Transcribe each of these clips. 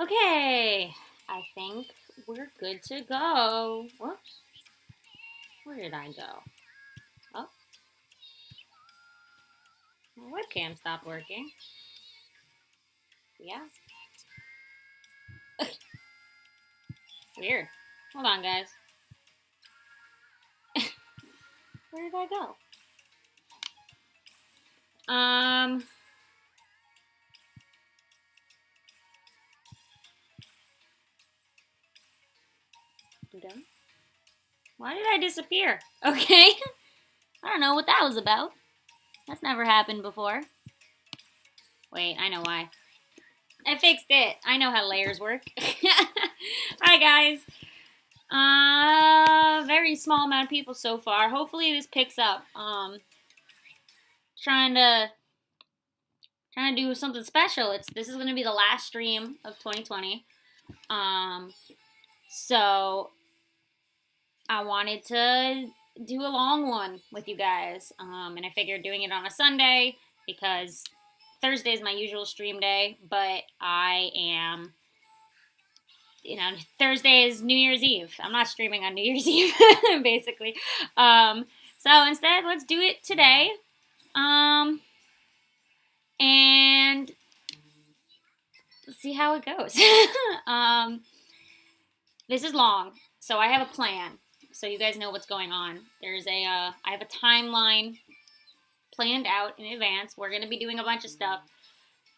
Okay, I think we're good to go. Whoops. Where did I go? Oh, my webcam stopped working. Yeah. Weird. Hold on, guys. Where did I go? Done? Why did I disappear? Okay. I don't know what that was about. That's never happened before. Wait, I know why. I fixed it. I know how layers work. Hi, guys. Very small amount of people so far. Hopefully this picks up. Trying to do something special. This is gonna be the last stream of 2020. So I wanted to do a long one with you guys. And I figured doing it on a Sunday because Thursday is my usual stream day, but I am, Thursday is New Year's Eve. I'm not streaming on New Year's Eve, basically. So instead, let's do it today. And let's see how it goes. This is long, so I have a plan. So you guys know what's going on. I have a timeline planned out in advance. We're going to be doing a bunch of stuff.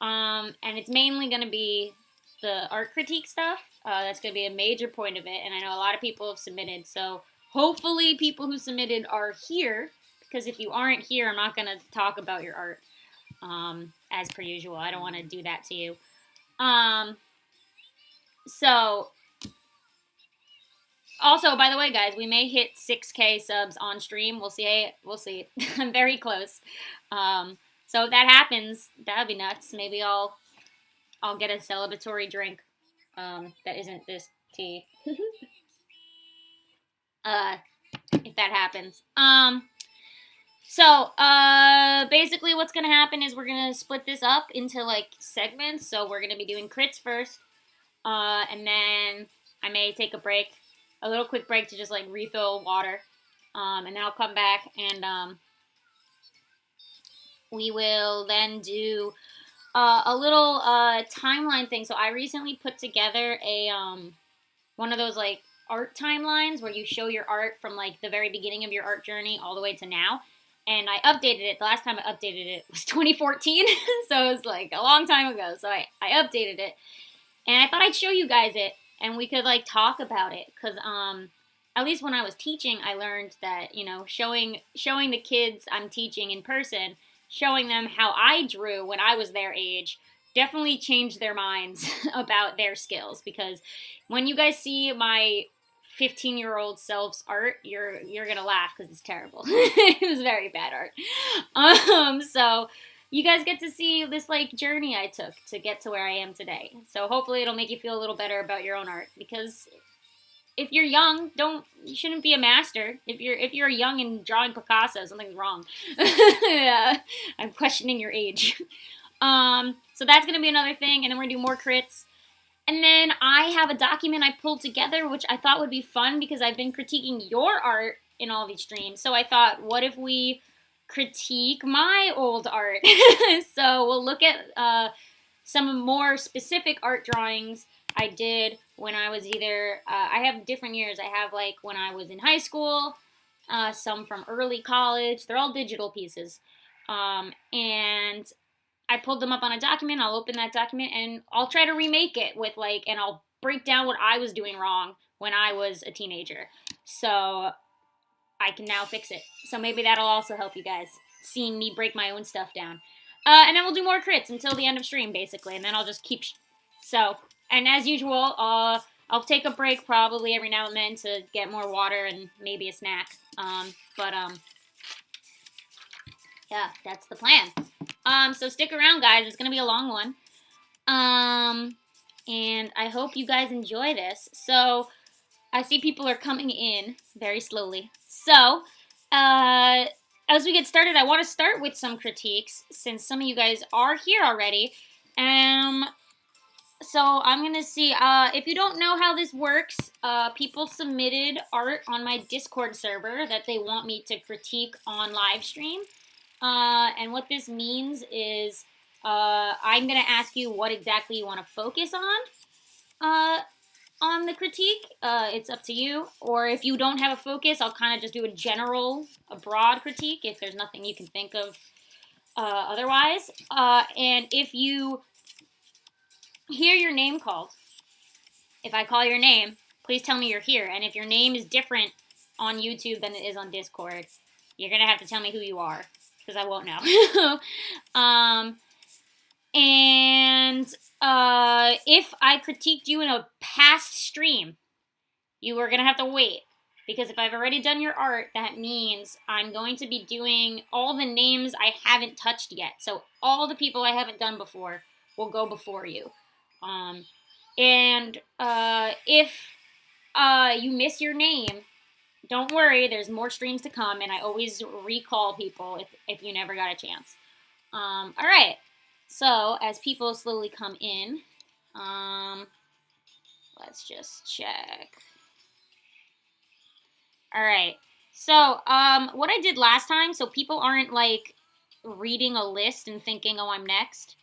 And it's mainly going to be the art critique stuff. That's going to be a major point of it. And I know a lot of people have submitted. So hopefully people who submitted are here. Because if you aren't here, I'm not going to talk about your art. As per usual. I don't want to do that to you. So... Also, by the way, guys, we may hit 6K subs on stream. We'll see. We'll see. I'm very close. So if that happens, that'd be nuts. Maybe I'll get a celebratory drink that isn't this tea. If that happens. So basically what's going to happen is we're going to split this up into, like, segments. So we're going to be doing crits first. And then I may take a break. A little quick break to just, like, refill water. And then I'll come back and we will then do a little timeline thing. So I recently put together a one of those, like, art timelines where you show your art from, like, the very beginning of your art journey all the way to now. And I updated it. The last time I updated it was 2014. So it was, like, a long time ago. So I updated it. And I thought I'd show you guys it. And we could, like, talk about it, because at least when I was teaching, I learned that, showing the kids I'm teaching in person, showing them how I drew when I was their age, definitely changed their minds about their skills. Because when you guys see my 15-year-old self's art, you're gonna laugh because it's terrible. It was very bad art. So you guys get to see this, like, journey I took to get to where I am today. So hopefully it'll make you feel a little better about your own art, because if you're young, you shouldn't be a master. If you're young and drawing Picasso, something's wrong. Yeah, I'm questioning your age. So that's gonna be another thing, and then we're gonna do more crits. And then I have a document I pulled together, which I thought would be fun because I've been critiquing your art in all these streams. So I thought, what if we critique my old art? So we'll look at some more specific art drawings I did when I was either, I have different years. I have like when I was in high school, some from early college. They're all digital pieces. And I pulled them up on a document. I'll open that document and I'll try to remake it with like, and I'll break down what I was doing wrong when I was a teenager. So I can now fix it. So maybe that'll also help you guys, seeing me break my own stuff down. And then we'll do more crits until the end of stream, basically. And then I'll just keep... So, and as usual, I'll take a break probably every now and then to get more water and maybe a snack. Yeah, that's the plan. So stick around, guys. It's going to be a long one. And I hope you guys enjoy this. So, I see people are coming in very slowly. So, as we get started, I want to start with some critiques, since some of you guys are here already. So I'm going to see, if you don't know how this works, people submitted art on my Discord server that they want me to critique on live stream. And what this means is, I'm going to ask you what exactly you want to focus on the critique. It's up to you. Or if you don't have a focus, I'll kind of just do a broad critique if there's nothing you can think of otherwise. And if you hear your name called, if I call your name, please tell me you're here. And if your name is different on YouTube than it is on Discord, you're going to have to tell me who you are, because I won't know. If I critiqued you in a past stream, you are going to have to wait. Because if I've already done your art, that means I'm going to be doing all the names I haven't touched yet. So all the people I haven't done before will go before you. If you miss your name, don't worry, there's more streams to come, and I always recall people if you never got a chance. Alright, so as people slowly come in, let's just check. Alright, so what I did last time, so people aren't like reading a list and thinking, oh, I'm next,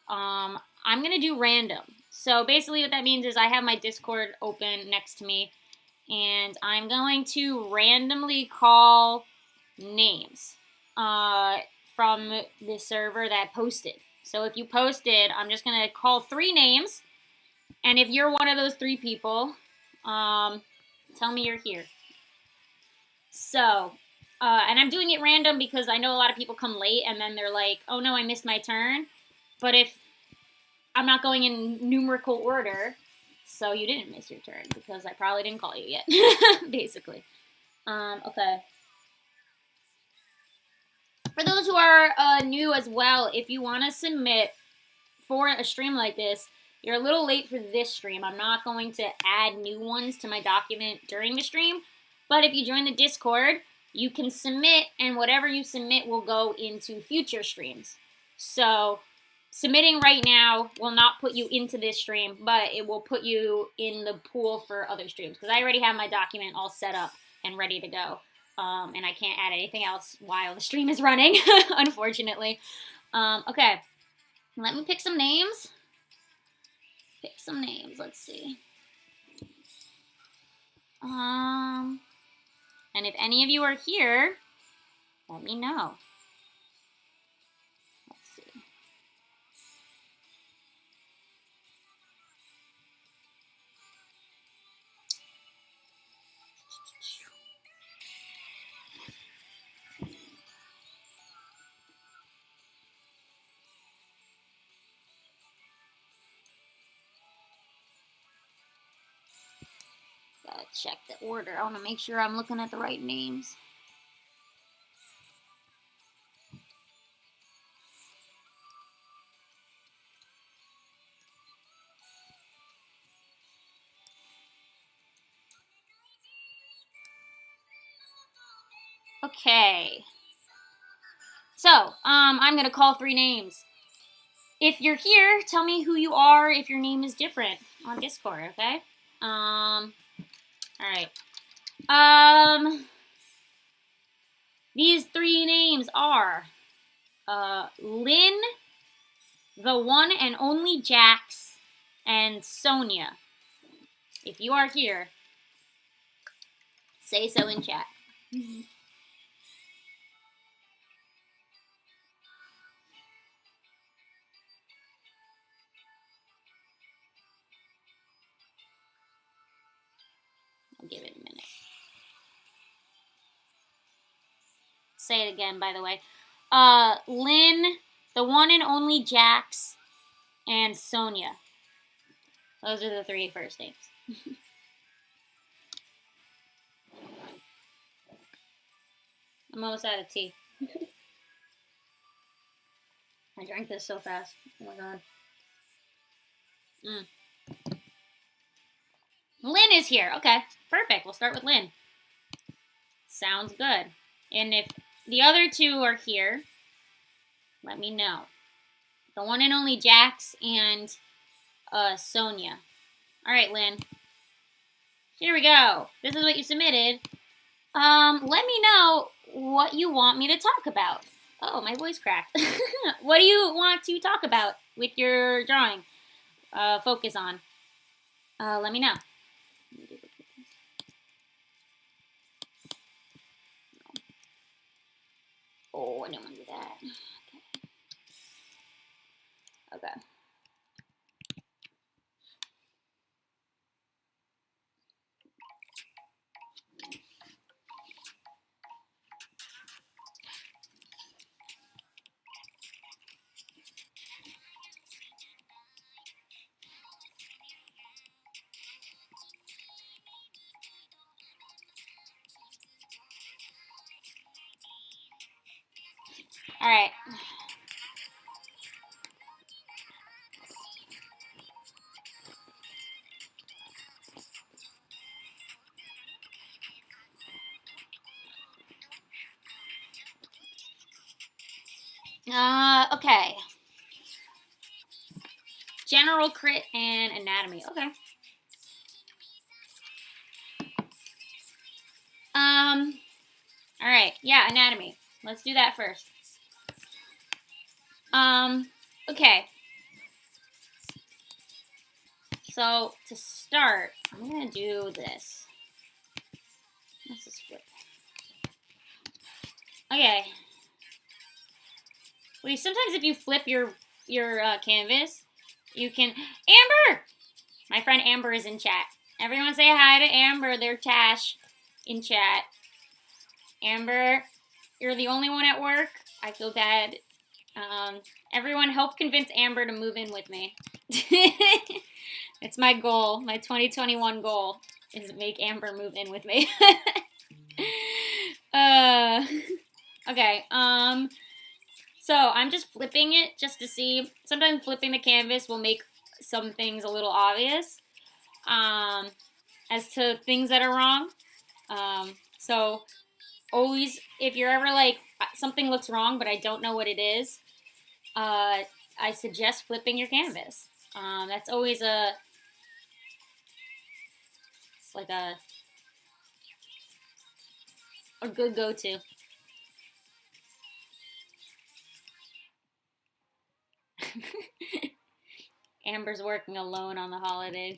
I'm going to do random. So basically what that means is I have my Discord open next to me, and I'm going to randomly call names from the server that posted. So if you posted, I'm just going to call 3 names, and if you're one of those 3 people, tell me you're here. So, and I'm doing it random because I know a lot of people come late and then they're like, oh no, I missed my turn. But if I'm not going in numerical order, so you didn't miss your turn because I probably didn't call you yet, basically. Okay. For those who are new as well, if you want to submit for a stream like this, you're a little late for this stream. I'm not going to add new ones to my document during the stream, but if you join the Discord, you can submit, and whatever you submit will go into future streams. So submitting right now will not put you into this stream, but it will put you in the pool for other streams, because I already have my document all set up and ready to go. And I can't add anything else while the stream is running, unfortunately. Okay, let me pick some names. Let's see. And if any of you are here, let me know. Let's see. Gotta check the order. I want to make sure I'm looking at the right names. Okay. So, I'm gonna call 3 names. If you're here, tell me who you are if your name is different on Discord, okay? Alright. These 3 names are, Lynn, the one and only Jax, and Sonia. If you are here, say so in chat. I'll give it a minute. Say it again, by the way. Lynn, the one and only Jax, and Sonia. Those are the 3 first names. I'm almost out of tea. I drank this so fast. Oh my god. Lynn is here. Okay, perfect. We'll start with Lynn. Sounds good. And if the other 2 are here, let me know. The one and only Jax and Sonia. All right, Lynn. Here we go. This is what you submitted. Let me know what you want me to talk about. Oh, my voice cracked. What do you want to talk about with your drawing? Focus on. Let me know. Oh, I don't want to do that. Okay. All right. Okay. General crit and anatomy. Okay. All right. Yeah, anatomy. Let's do that first. Okay. So to start, I'm gonna do this. Let's just flip. Okay. Wait, sometimes if you flip your canvas, you can. Amber! My friend Amber is in chat. Everyone say hi to Amber. They're Tash in chat. Amber, you're the only one at work. I feel bad. Everyone help convince Amber to move in with me. It's my goal. My 2021 goal is to make Amber move in with me. Okay. So I'm just flipping it just to see. Sometimes flipping the canvas will make some things a little obvious as to things that are wrong. So always, if you're ever like, something looks wrong, but I don't know what it is, I suggest flipping your canvas. That's always a good go-to. Amber's working alone on the holidays.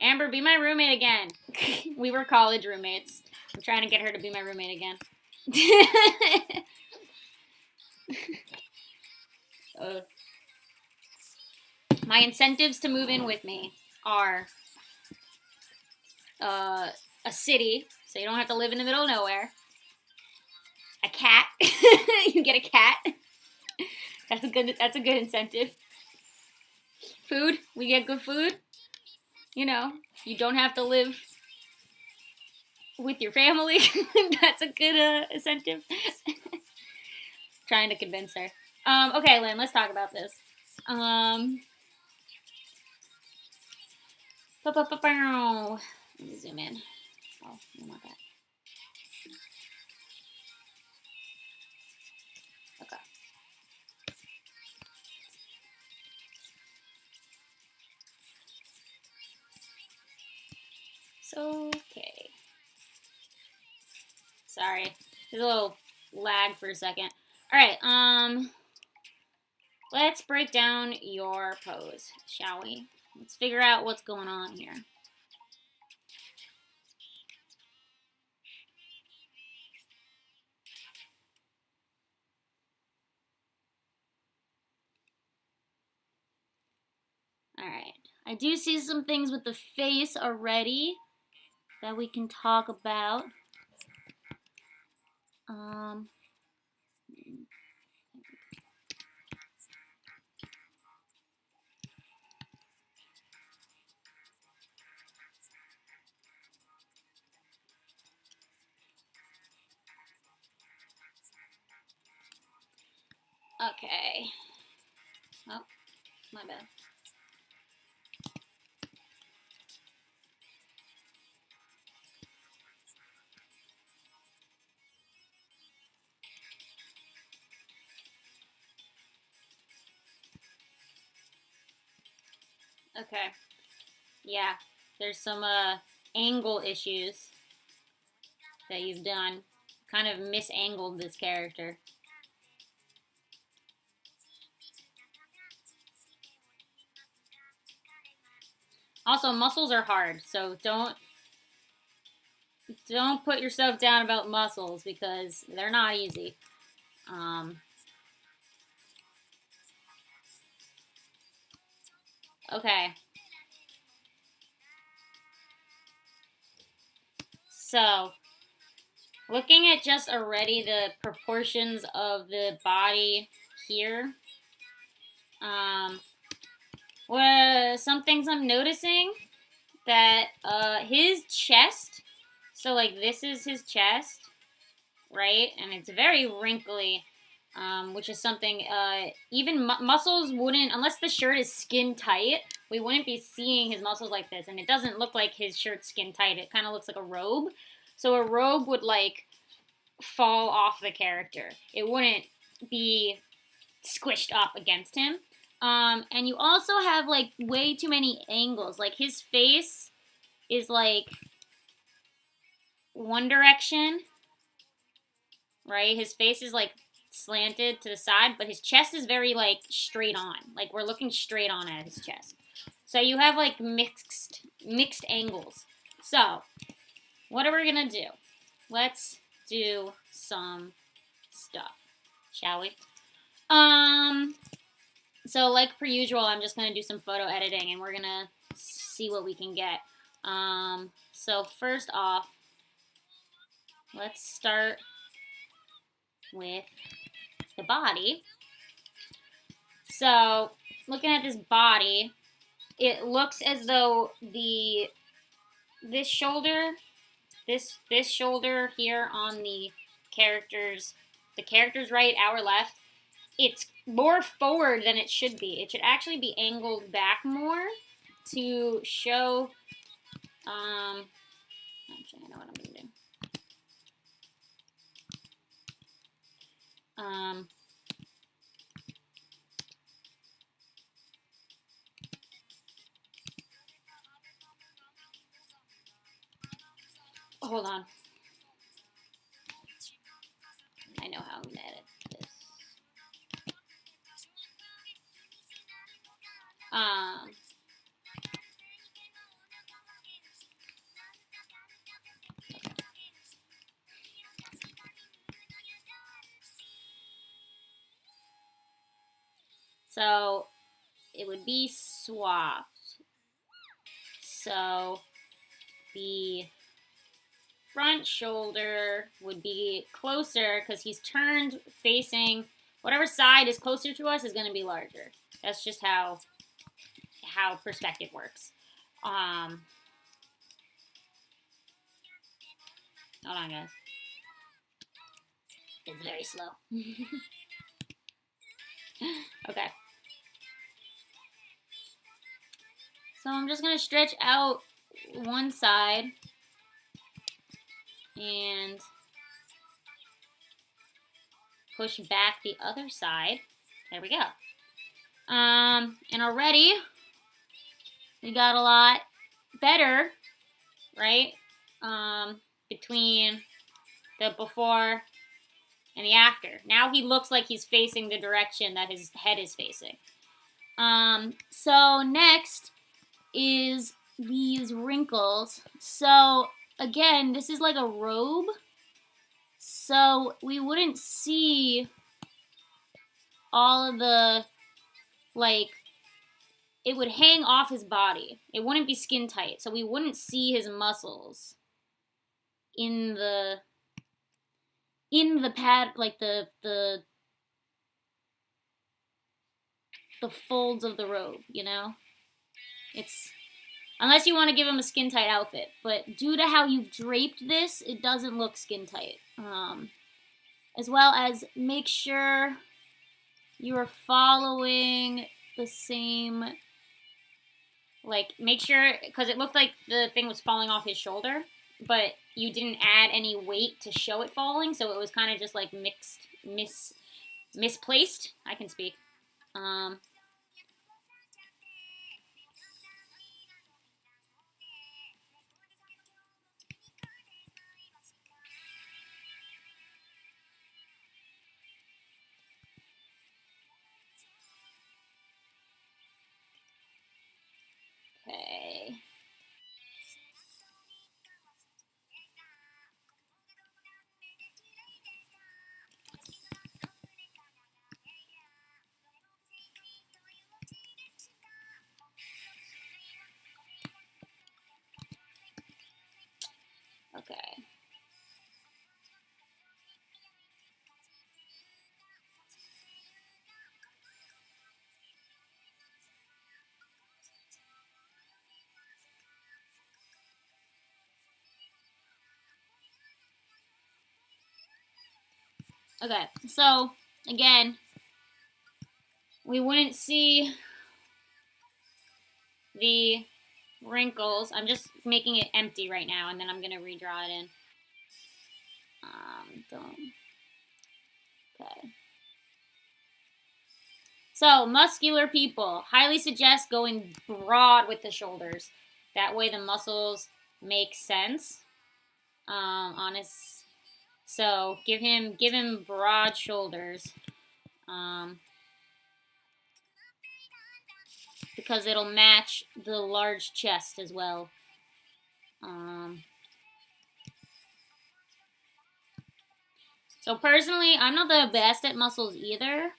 Amber, be my roommate again. We were college roommates. I'm trying to get her to be my roommate again. My incentives to move in with me are a city, so you don't have to live in the middle of nowhere. A cat. You get a cat. That's a good incentive. Food. We get good food. You know, you don't have to live with your family. That's a good incentive. Trying to convince her. Okay, Lynn, let's talk about this. Let me zoom in. Oh, I don't want that. Sorry. There's a little lag for a second. Alright, let's break down your pose, shall we? Let's figure out what's going on here. Alright. I do see some things with the face already that we can talk about. Okay. Oh, my bad. Okay. Yeah, there's some angle issues that you've done. Kind of misangled this character. Also, muscles are hard, so don't put yourself down about muscles because they're not easy. Okay. So, looking at just already the proportions of the body here, some things I'm noticing that his chest, so like this is his chest, right? And it's very wrinkly, which is something even muscles wouldn't, unless the shirt is skin tight, we wouldn't be seeing his muscles like this. And it doesn't look like his shirt's skin tight. It kind of looks like a robe. So a robe would like fall off the character. It wouldn't be squished up against him. And you also have like way too many angles. Like his face is like one direction, right? His face is like slanted to the side, but his chest is very like straight on. Like we're looking straight on at his chest. So you have like mixed angles. So what are we gonna do? Let's do some stuff, shall we? So like per usual, I'm just gonna do some photo editing and we're gonna see what we can get. So first off, let's start with the body. So looking at this body, it looks as though this shoulder here on the character's right, our left, it's more forward than it should be. It should actually be angled back more to show, actually I know what I'm going to do. Hold on. I know how I'm going to edit this. So it would be swapped. So the front shoulder would be closer because he's turned facing whatever side is closer to us is going to be larger. That's just how perspective works. Hold on, guys. It's very slow. Okay. So I'm just going to stretch out one side and push back the other side. There we go. And already we got a lot better, right? Between The before and the after. Now he looks like he's facing the direction that his head is facing. So next is these wrinkles. So again, this is like a robe. So we wouldn't see all of the, like, it would hang off his body. It wouldn't be skin tight. So we wouldn't see his muscles in the pad, like the folds of the robe, you know? It's, unless you want to give him a skin tight outfit, but due to how you've draped this, it doesn't look skin tight. As well as make sure you are following the same, like, make sure, because it looked like the thing was falling off his shoulder, but you didn't add any weight to show it falling, so it was kind of just like misplaced. I can speak. Okay. Okay. Okay, so again, we wouldn't see the wrinkles. I'm just making it empty right now, and then I'm gonna redraw it in. Okay. So, muscular people, highly suggest going broad with the shoulders. That way the muscles make sense. Honest. So, give him broad shoulders. Because it'll match the large chest as well. So personally, I'm not the best at muscles either.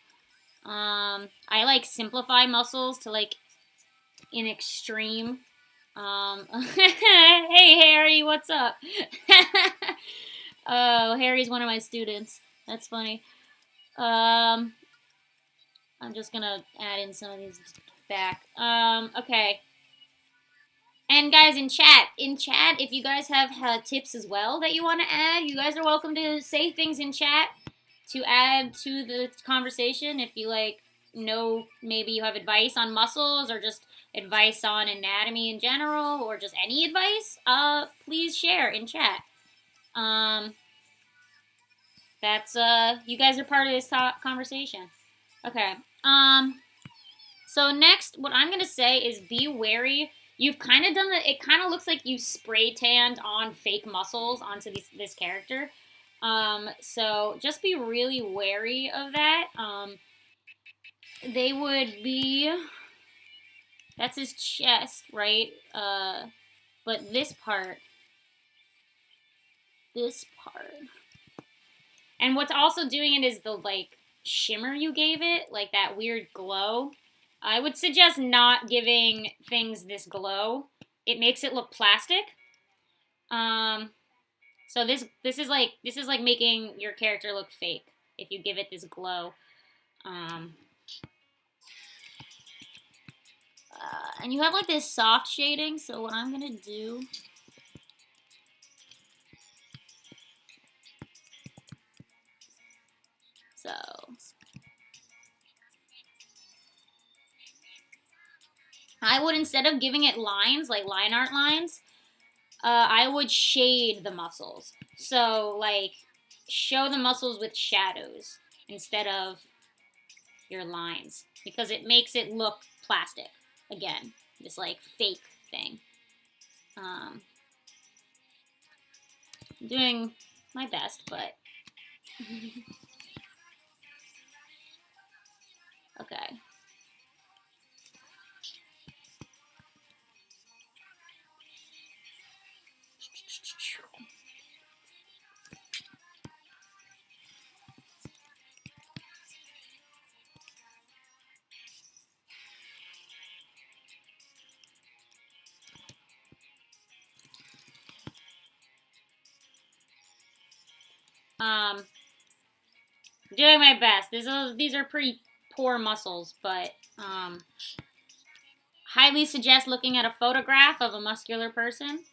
I like simplify muscles to like in extreme. Hey Harry, what's up? Oh, Harry's one of my students. That's funny. I'm just gonna add in some of these back. Okay. And guys, in chat, if you guys have tips as well that you want to add, you guys are welcome to say things in chat to add to the conversation. If you like know, maybe you have advice on muscles or just advice on anatomy in general or just any advice, please share in chat. That's you guys are part of this conversation. Okay. So next, what I'm gonna say is be wary. You've kind of done it kind of looks like you spray tanned on fake muscles onto this character. So just be really wary of that. They would be, that's his chest, right? But this part. And what's also doing it is the, like, shimmer you gave it, like that weird glow. I would suggest not giving things this glow. It makes it look plastic. So this is like making your character look fake if you give it this glow. And you have like this soft shading, so what I'm gonna do, so I would, instead of giving it lines, like line art lines, I would shade the muscles. So, like, show the muscles with shadows instead of your lines. Because it makes it look plastic. Again, this, like, fake thing. Doing my best, but okay. Doing my best. These are pretty poor muscles, but highly suggest looking at a photograph of a muscular person.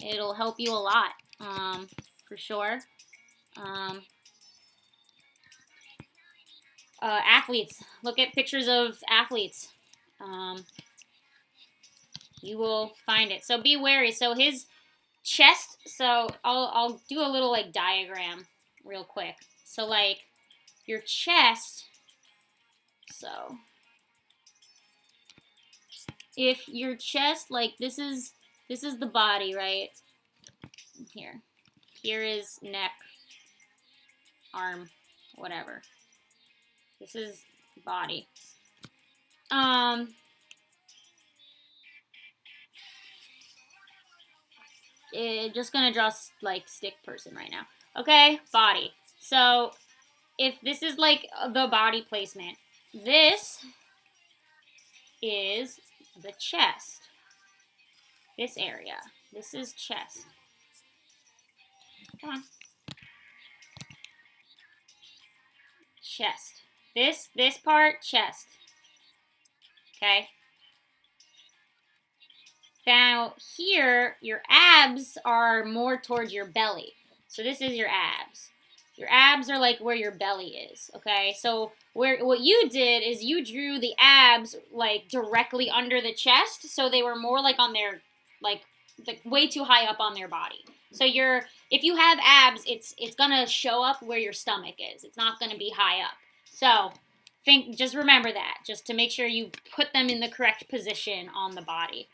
It'll help you a lot, for sure. Athletes. Look at pictures of athletes. You will find it. So be wary. So his chest. So I'll do a little like diagram real quick. So like your chest. So if your chest, like this is the body, right? Here is neck, arm, whatever. This is body. Just gonna draw like stick person right now. Okay, body. So if this is like the body placement, this is the chest. This area. This is chest. Come on. Chest. This part, chest. Okay. Now here, your abs are more towards your belly. So this is your abs. Your abs are like where your belly is, okay? So what you did is you drew the abs like directly under the chest, so they were more like on their, like way too high up on their body. So if you have abs, it's gonna show up where your stomach is. It's not gonna be high up. So just remember that, just to make sure you put them in the correct position on the body.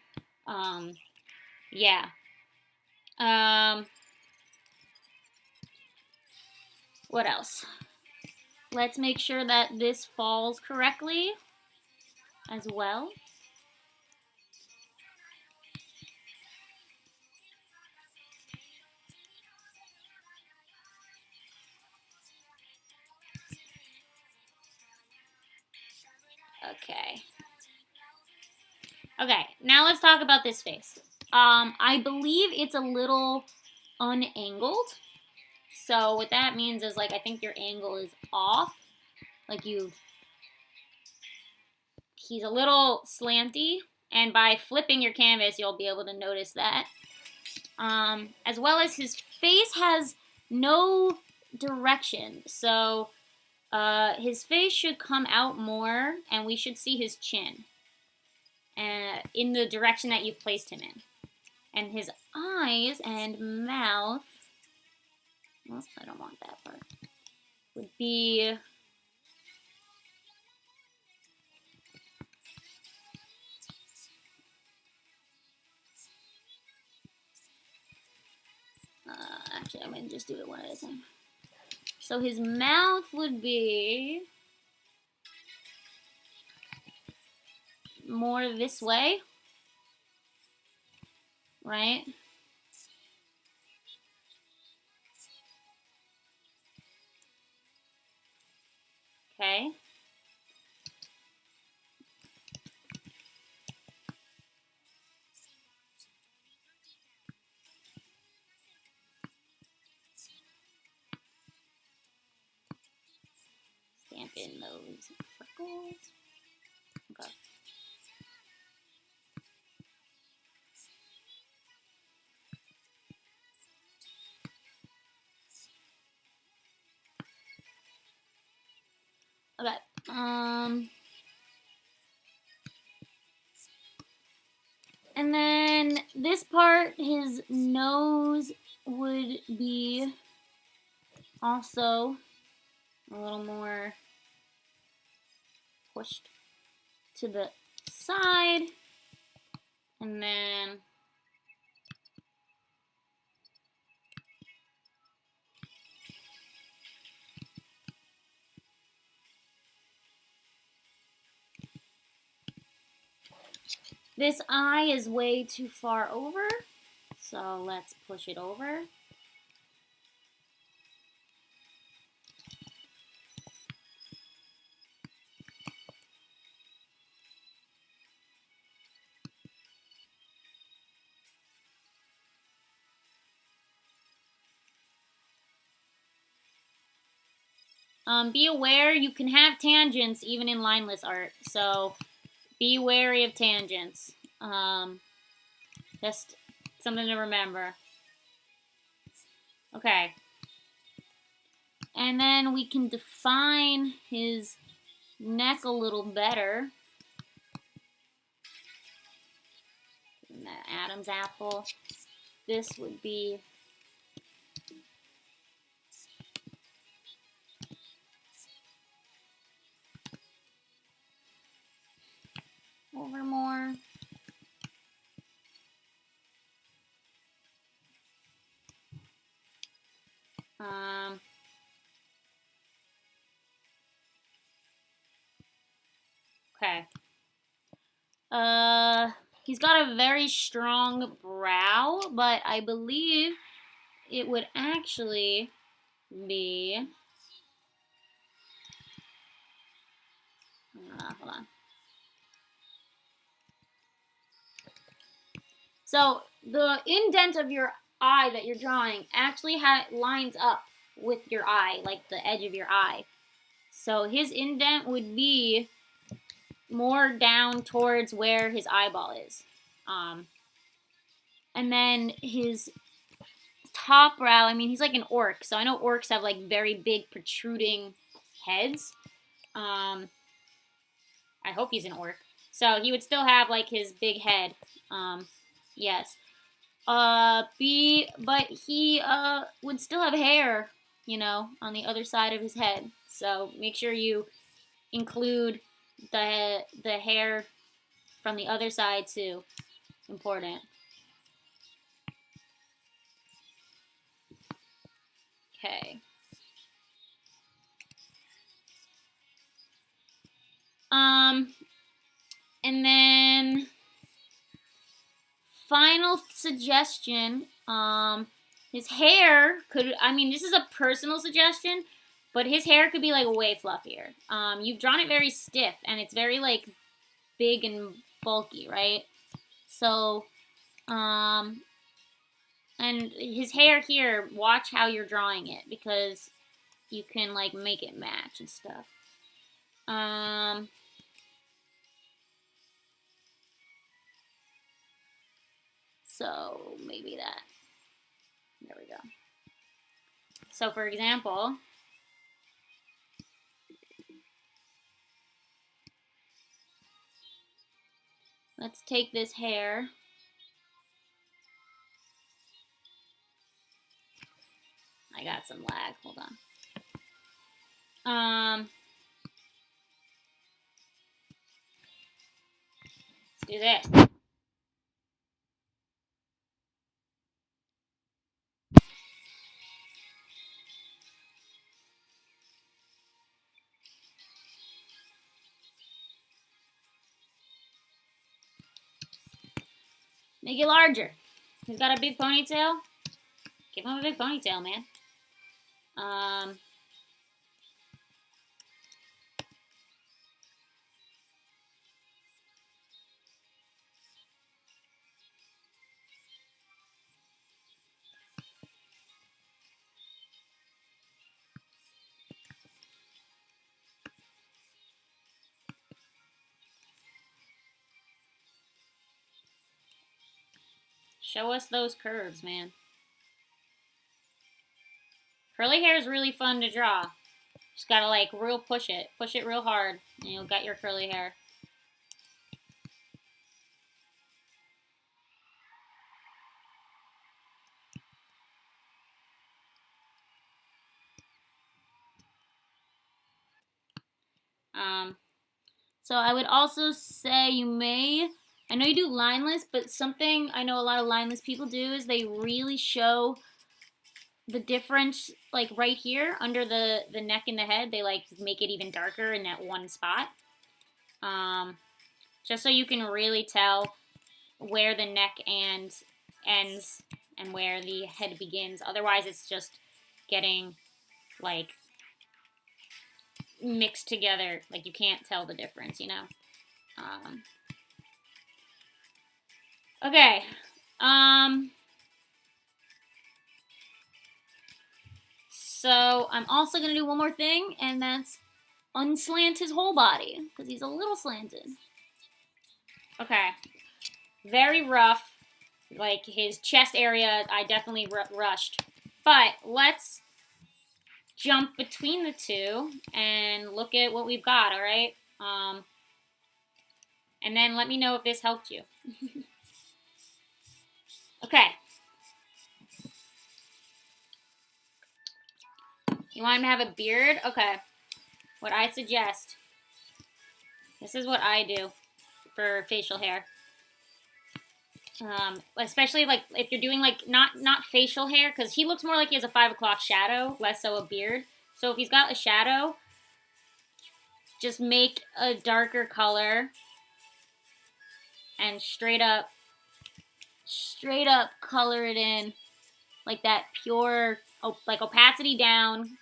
Yeah. What else? Let's make sure that this falls correctly as well. Okay. Okay, now let's talk about this face. I believe it's a little unangled. So what that means is, like, I think your angle is off. Like he's a little slanty. And by flipping your canvas, you'll be able to notice that. As well as his face has no direction. So his face should come out more, and we should see his chin in the direction that you've placed him in. And his eyes and mouth, oops, I don't want that part, would be actually, I'm going to just do it one at a time. So his mouth would be more this way, right? Okay. Stamp in those freckles. Okay. Okay. And then this part, his nose would be also a little more pushed to the side. And then This eye is way too far over, so let's push it over. Be aware you can have tangents even in lineless art, so be wary of tangents. Just something to remember. Okay. And then we can define his neck a little better. That Adam's apple. This would be over more. Okay. He's got a very strong brow, but I believe it would actually be. Hold on. So the indent of your eye that you're drawing actually lines up with your eye, like the edge of your eye. So his indent would be more down towards where his eyeball is. And then his top brow, I mean, he's like an orc. So I know orcs have like very big protruding heads. I hope he's an orc. So he would still have like his big head. Yes. But he would still have hair, you know, on the other side of his head. So make sure you include the hair from the other side too. Important. Okay. And then final suggestion, his hair could, I mean, this is a personal suggestion, but his hair could be like way fluffier. You've drawn it very stiff and it's very like big and bulky, right? So, and his hair here, watch how you're drawing it because you can like make it match and stuff. So maybe that. There we go. So for example, let's take this hair. I got some lag. Hold on. Let's do this. Make it larger. He's got a big ponytail. Give him a big ponytail, man. Show us those curves, man. Curly hair is really fun to draw. Just gotta like real push it real hard, and you'll get your curly hair. So I would also say you may, I know you do lineless, but something I know a lot of lineless people do is they really show the difference like right here under the neck and the head. They like make it even darker in that one spot. Just so you can really tell where the neck and ends and where the head begins. Otherwise, it's just getting like mixed together. Like you can't tell the difference, you know. Okay. So I'm also gonna do one more thing, and that's unslant his whole body because he's a little slanted. Okay. Very rough. Like his chest area, I definitely rushed. But let's jump between the two and look at what we've got, all right? And then let me know if this helped you. Okay. You want him to have a beard? Okay. What I suggest, this is what I do for facial hair. Especially like if you're doing like not facial hair, because he looks more like he has a 5 o'clock shadow, less so a beard. So if he's got a shadow, just make a darker color and straight up color it in like that, pure, like opacity down.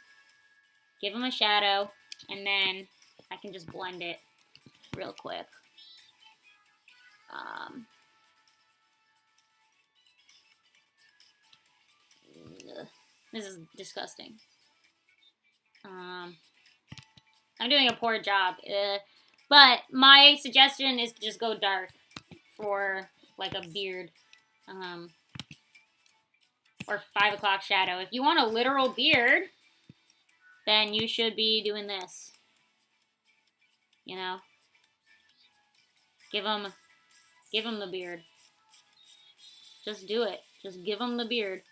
Give him a shadow, and then I can just blend it real quick. This is disgusting. I'm doing a poor job. But my suggestion is to just go dark for like a beard. Or 5 o'clock shadow. If you want a literal beard, then you should be doing this. You know? Give him the beard. Just do it. Just give him the beard.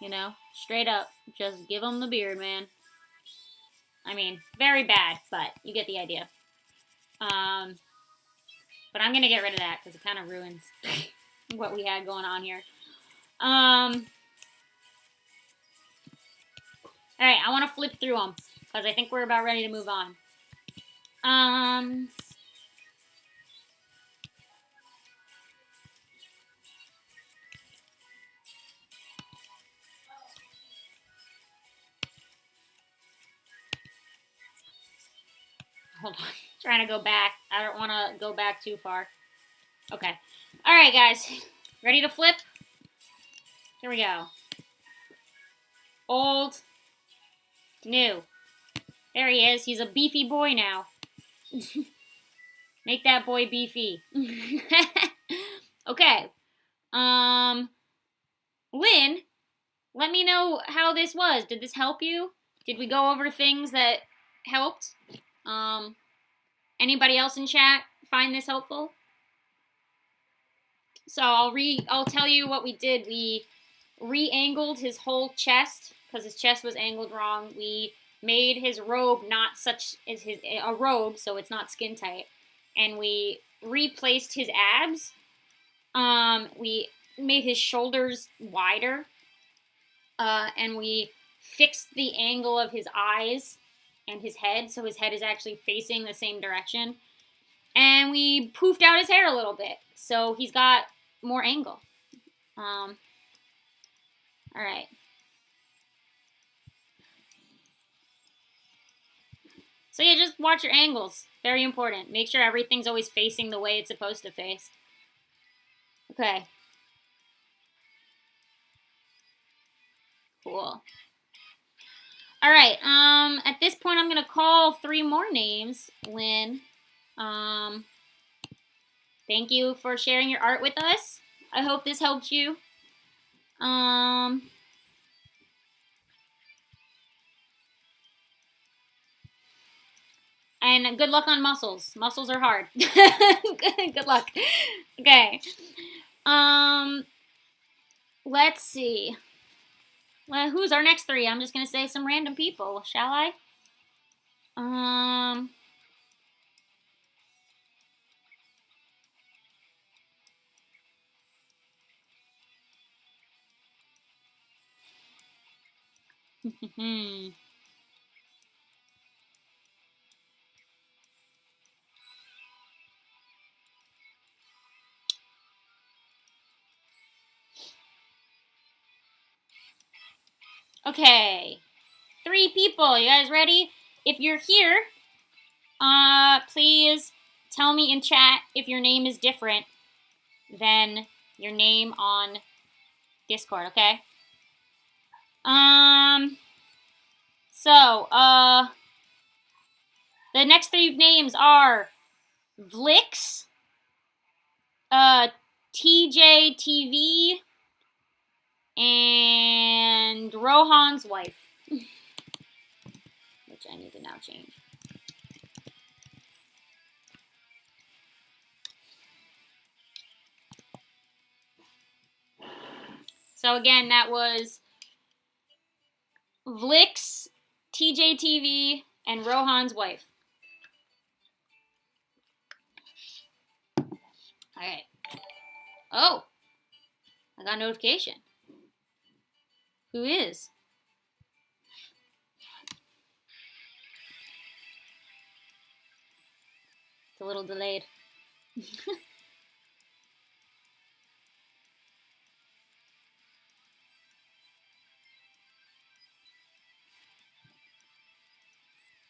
You know? Straight up. Just give him the beard, man. I mean, very bad, but you get the idea. But I'm going to get rid of that because it kind of ruins what we had going on here. Alright, I want to flip through them because I think we're about ready to move on. Hold on. Trying to go back. I don't want to go back too far. Okay. Alright, guys. Ready to flip? Here we go. Old. New. There he is. He's a beefy boy now. Make that boy beefy. Okay. Lynn, let me know how this was. Did this help you? Did we go over things that helped? Anybody else in chat find this helpful? So I'll tell you what we did. We re-angled his whole chest because his chest was angled wrong. We made his robe not such as a robe, so it's not skin tight. And we replaced his abs. We made his shoulders wider. And we fixed the angle of his eyes and his head, so his head is actually facing the same direction. And we poofed out his hair a little bit, so he's got more angle. Alright. So yeah, just watch your angles. Very important. Make sure everything's always facing the way it's supposed to face. Okay. Cool. Alright, at this point I'm gonna call 3 more names, Lynn. Thank you for sharing your art with us. I hope this helped you. And good luck on muscles. Muscles are hard. Good luck. Okay. Let's see. Well, who's our next 3? I'm just gonna say some random people, shall I? Okay. 3 people. You guys ready? If you're here, please tell me in chat if your name is different than your name on Discord, okay? The next 3 names are Vlix, TJTV, and Rohan's wife, which I need to now change. So again, that was Vlix, TJTV, and Rohan's wife. Alright. Oh! I got a notification. Who is? It's a little delayed.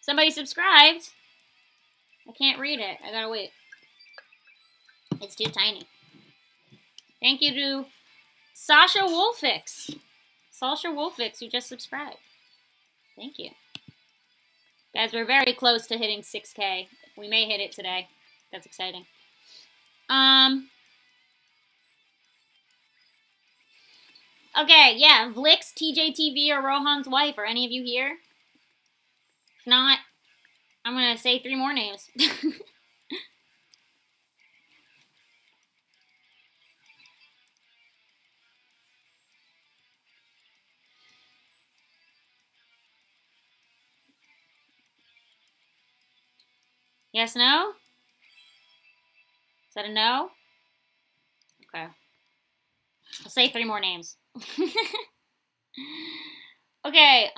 Somebody subscribed. I can't read it. I gotta wait. It's too tiny. Thank you to Sasha Wolfix. Sasha Wolfix, who just subscribed. Thank you. Guys, we're very close to hitting 6K. We may hit it today. That's exciting. Okay, yeah. Vlix, TJTV, or Rohan's wife. Are any of you here? If not, I'm gonna say 3 more names. Yes, no? Is that a no? Okay. I'll say 3 more names. Okay,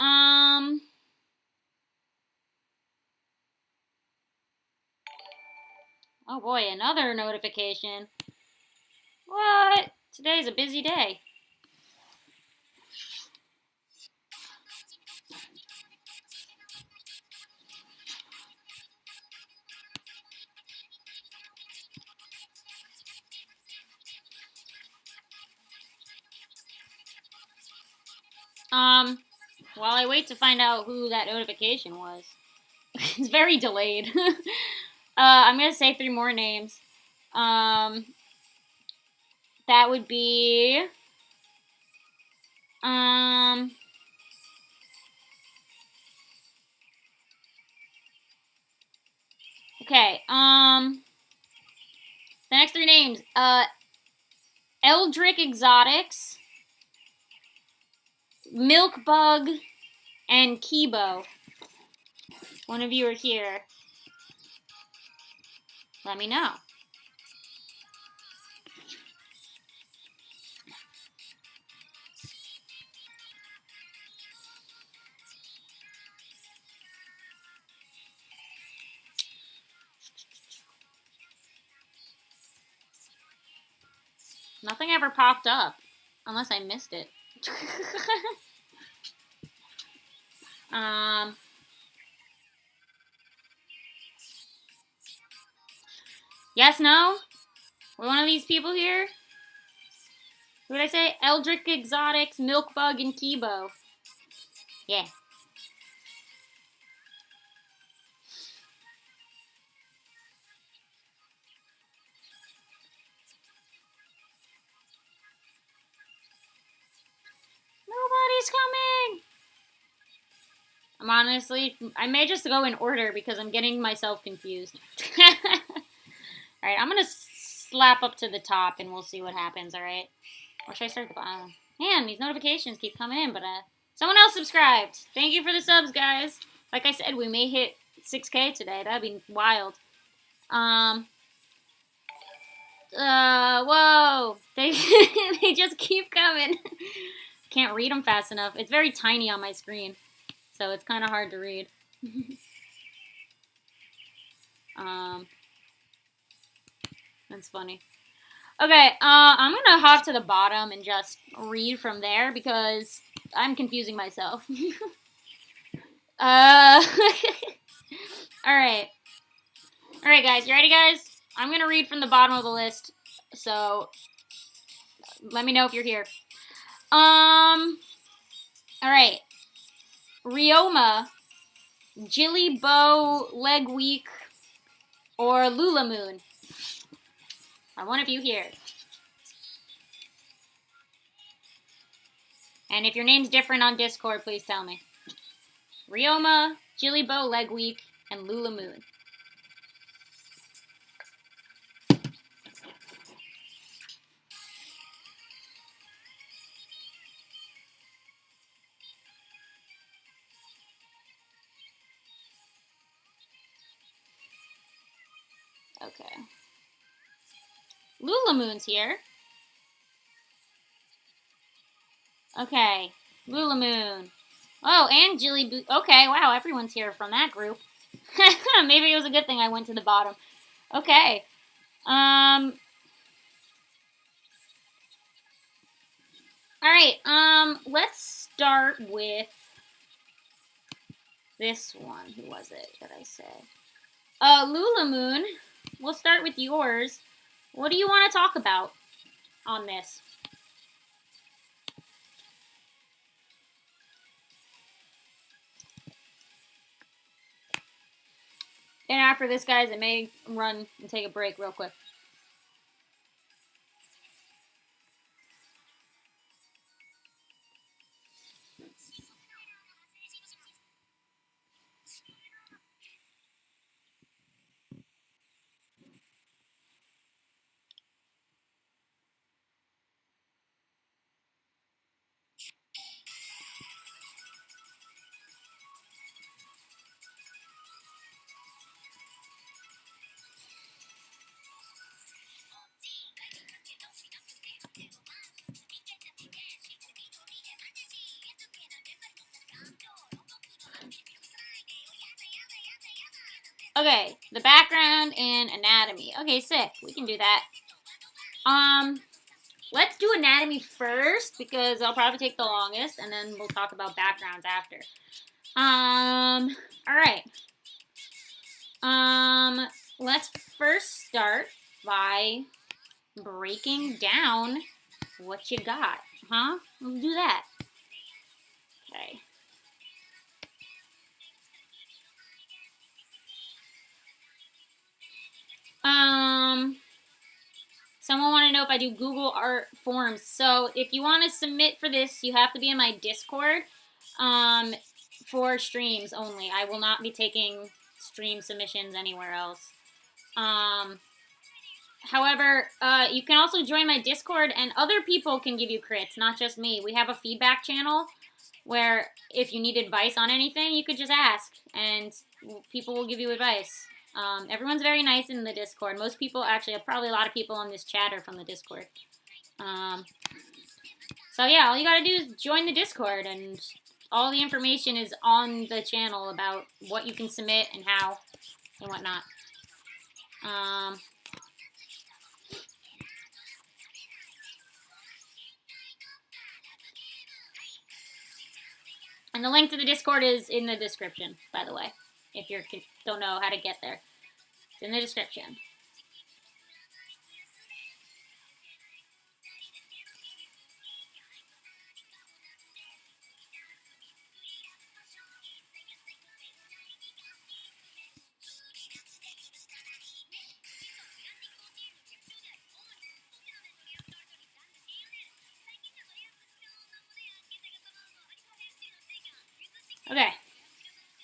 oh boy, another notification. What? Today's a busy day. While I wait to find out who that notification was. It's very delayed. I'm gonna say 3 more names. That would be okay, the next 3 names, Eldrick Exotics, Milkbug, and Kibo. One of you are here. Let me know. Nothing ever popped up, unless I missed it. Yes, no? Were one of these people here? Who did I say? Eldrick Exotics, Milkbug, and Kibo. Yeah. Nobody's coming! I may just go in order because I'm getting myself confused. Alright, I'm gonna slap up to the top and we'll see what happens, alright? Or should I start at the bottom? Man, these notifications keep coming in, but someone else subscribed. Thank you for the subs, guys. Like I said, we may hit 6K today. That'd be wild. Whoa. They just keep coming. Can't read them fast enough. It's very tiny on my screen, so it's kind of hard to read. That's funny. Okay, I'm gonna hop to the bottom and just read from there because I'm confusing myself. uh, all right. All right, guys. You ready, guys? I'm gonna read from the bottom of the list. So let me know if you're here. All right. Ryoma, Jilly Bow, Leg Week, or Lula Moon. Are one of you here? And if your name's different on Discord, please tell me. Ryoma, Jilly Bow, Leg Week, and Lula Moon. Okay. Lula Moon's here. Okay. Lula Moon. Oh, and Jilly Boo. Okay, wow, everyone's here from that group. Maybe it was a good thing I went to the bottom. Okay. Alright, let's start with this one. Who was it that I said? Lula Moon. We'll start with yours. What do you want to talk about on this? And after this, guys, I may run and take a break real quick. Okay, the background and anatomy. Okay, sick. We can do that. Let's do anatomy first because I'll probably take the longest, and then we'll talk about backgrounds after. All right. Let's first start by breaking down what you got, huh? Let's do that. Okay. Someone want to know if I do Google Art forms. So if you want to submit for this, you have to be in my Discord for streams only. I will not be taking stream submissions anywhere else. However, you can also join my Discord, and other people can give you crits, not just me. We have a feedback channel where if you need advice on anything, you could just ask, and people will give you advice. Everyone's very nice in the Discord. Most people, actually, probably a lot of people on this chat are from the Discord. So yeah, all you gotta do is join the Discord, and all the information is on the channel about what you can submit and how and whatnot. And the link to the Discord is in the description, by the way, if you don't know how to get there. It's in the description. Okay,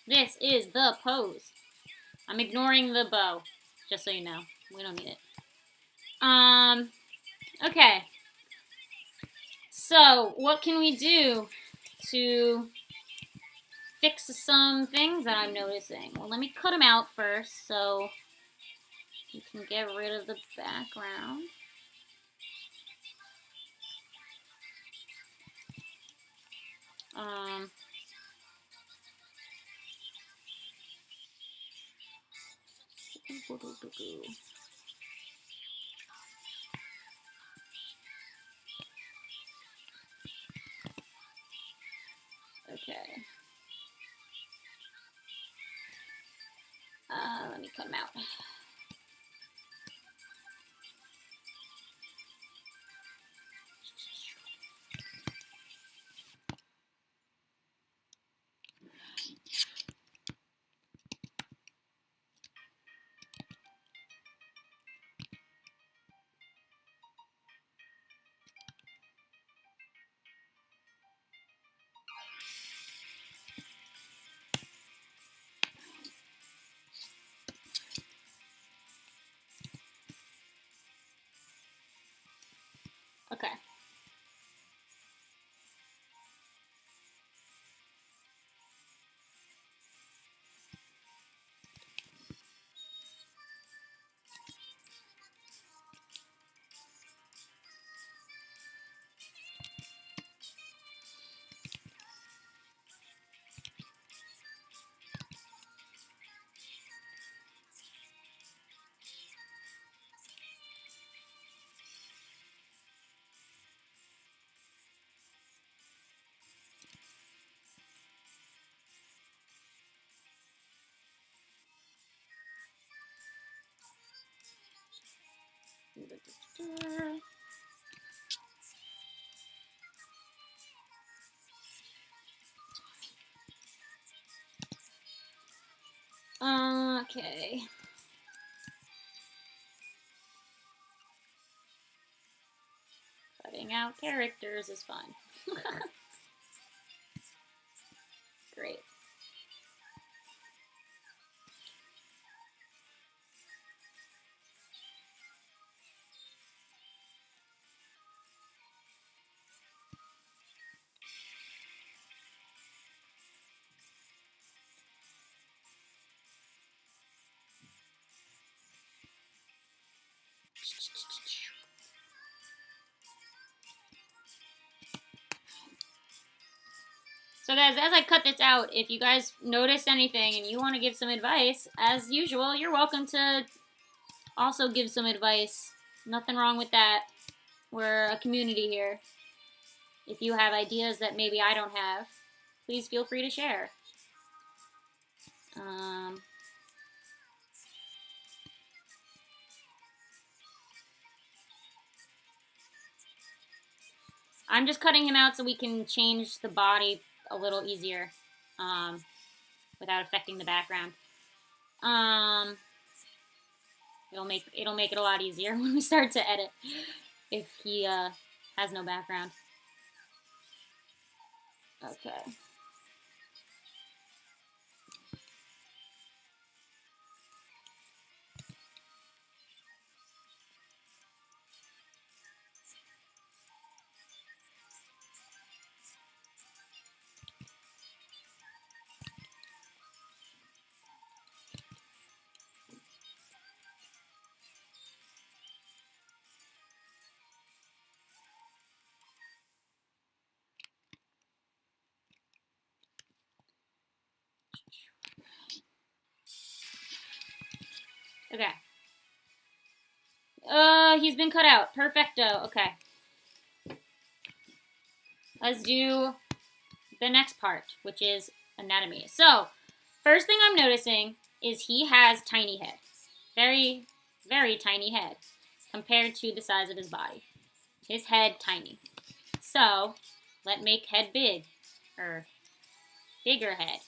this is the pose. I'm ignoring the bow, just so you know. We don't need it. Okay. So, what can we do to fix some things that I'm noticing? Well, let me cut them out first so you can get rid of the background. Okay. Let me cut him out. Okay. Okay. Cutting out characters is fun. Great. So guys, as I cut this out, if you guys notice anything and you want to give some advice, as usual, you're welcome to also give some advice. Nothing wrong with that. We're a community here. If you have ideas that maybe I don't have, please feel free to share. I'm just cutting him out so we can change the body a little easier without affecting the background. It'll make it a lot easier when we start to edit if he has no background. Okay. Okay. He's been cut out. Perfecto. Okay. Let's do the next part, which is anatomy. So, first thing I'm noticing is he has tiny head. Very, very tiny head compared to the size of his body. His head, tiny. So, let's make head big, or bigger head.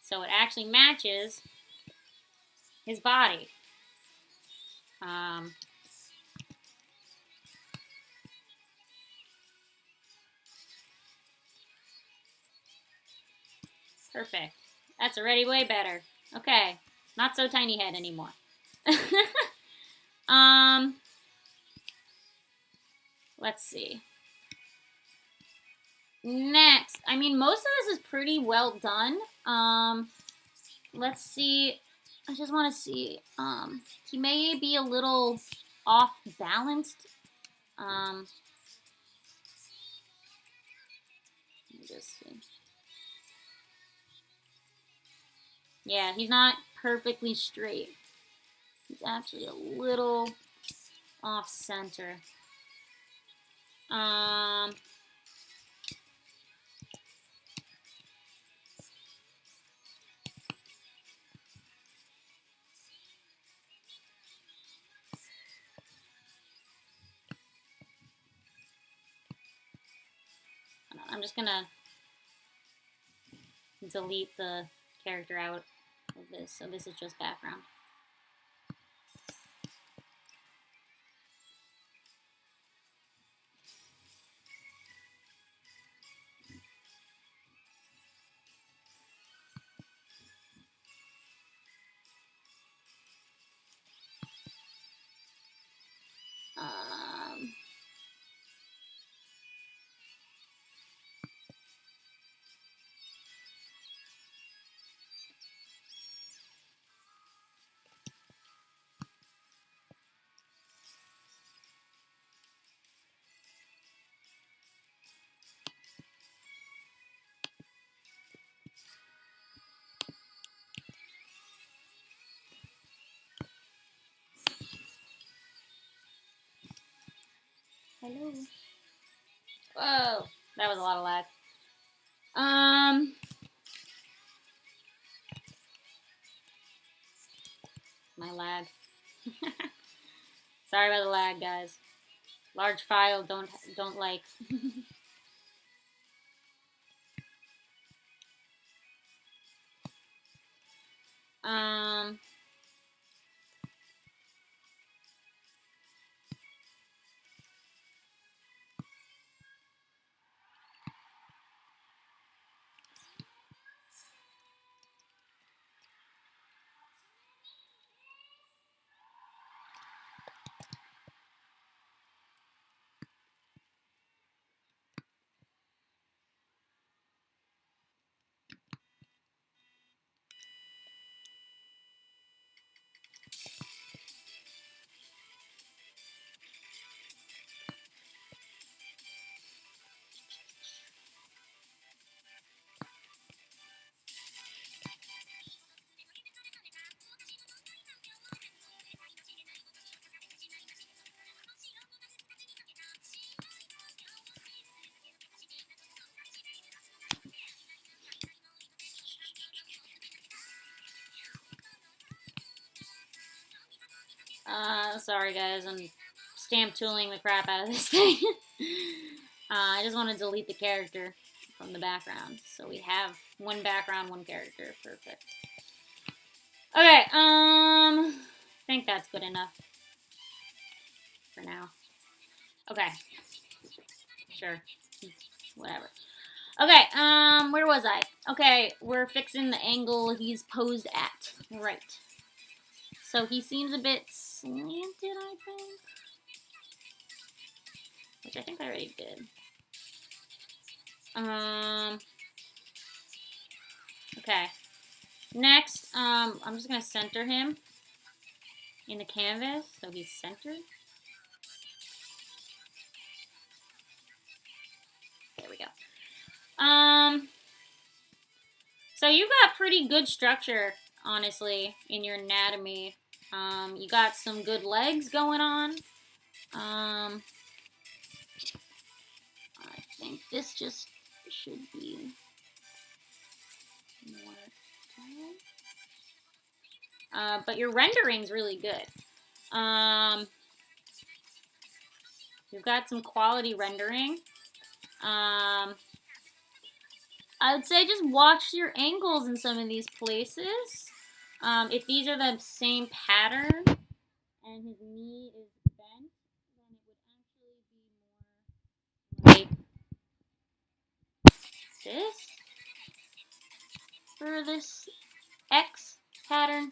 So it actually matches his body. Perfect. That's already way better. Okay. Not so tiny head anymore. Let's see. Next. I mean, most of this is pretty well done. Let's see. I just want to see. He may be a little off balanced. Let me just see. Yeah, he's not perfectly straight. He's actually a little off center. I'm just gonna delete the character out of this, so this is just background. Hello. Whoa, that was a lot of lag. My lag. Sorry about the lag, guys. Large file, don't like. um. Sorry guys, I'm stamp tooling the crap out of this thing. I just want to delete the character from the background. So we have one background, one character. Perfect. Okay, I think that's good enough for now. Okay. Sure. Whatever. Okay, where was I? Okay, we're fixing the angle he's posed at. Right. So he seems a bit slanted, I think. Which I think I already did. Okay. Next, I'm just gonna center him in the canvas, so he's centered. There we go. So you've got pretty good structure, honestly, in your anatomy. You got some good legs going on. I think this just should be more time. But your rendering's really good. You've got some quality rendering. I would say just watch your angles in some of these places. If these are the same pattern and his knee is bent, then it would actually be more like this for this X pattern.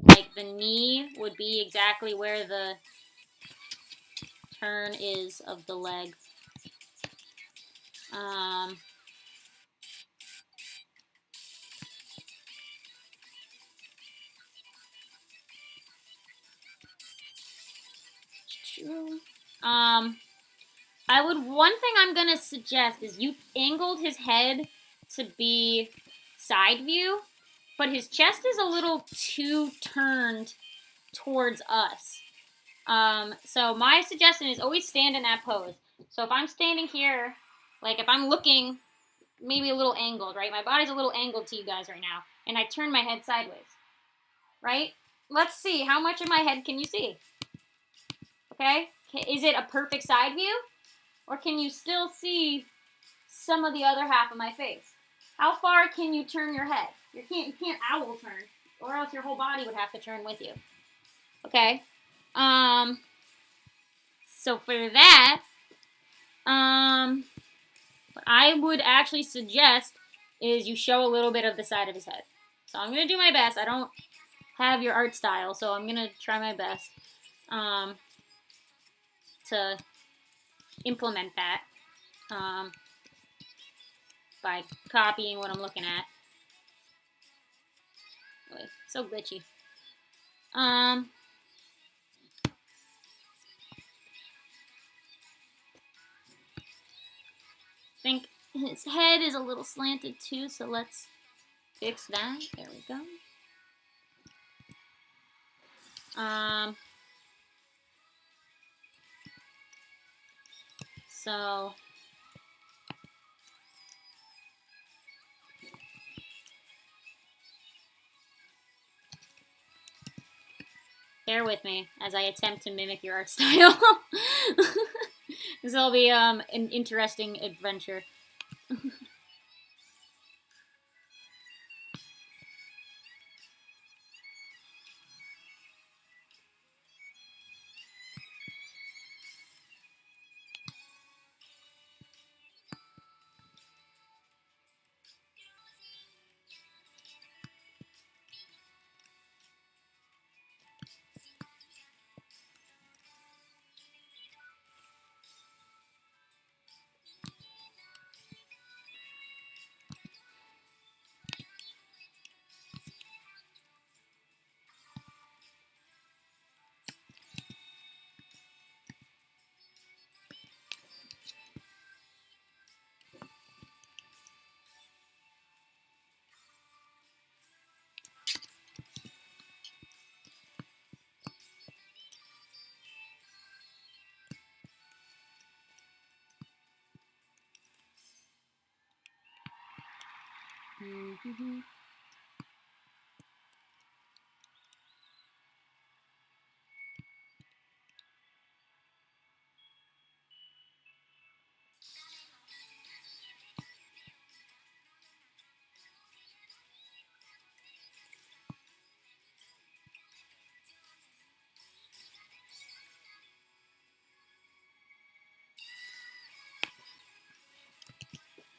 Like the knee would be exactly where the turn is of the leg. One thing I'm gonna suggest is you angled his head to be side view, but his chest is a little too turned towards us. So my suggestion is always stand in that pose. So if I'm standing here, like if I'm looking maybe a little angled, right? My body's a little angled to you guys right now, and I turn my head sideways, right? Let's see, how much of my head can you see? Okay? Is it a perfect side view? Or can you still see some of the other half of my face? How far can you turn your head? You can't owl turn, or else your whole body would have to turn with you. Okay? So for that, what I would actually suggest is you show a little bit of the side of his head. So I'm going to do my best. I don't have your art style, so I'm going to try my best to implement that by copying what I'm looking at. Really, so glitchy. I think his head is a little slanted too, so let's fix that. There we go. So bear with me as I attempt to mimic your art style. This will be an interesting adventure.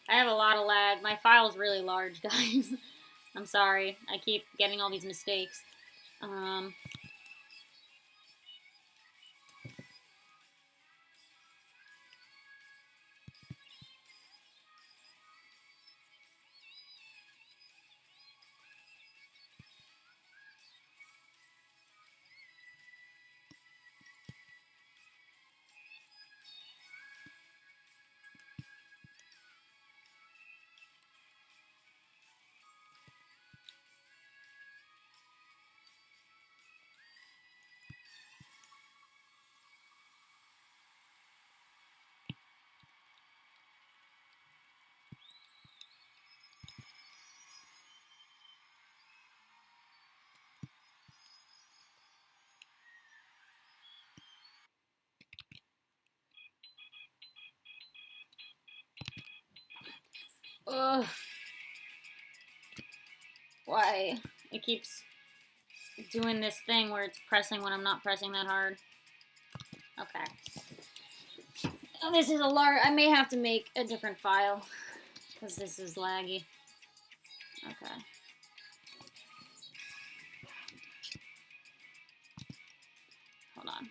I have a lot of lag. My file's really large, guys. I'm sorry. I keep getting all these mistakes. Ugh. Why? It keeps doing this thing where it's pressing when I'm not pressing that hard. Okay. Oh, this is a large. I may have to make a different file because this is laggy. Okay. Hold on.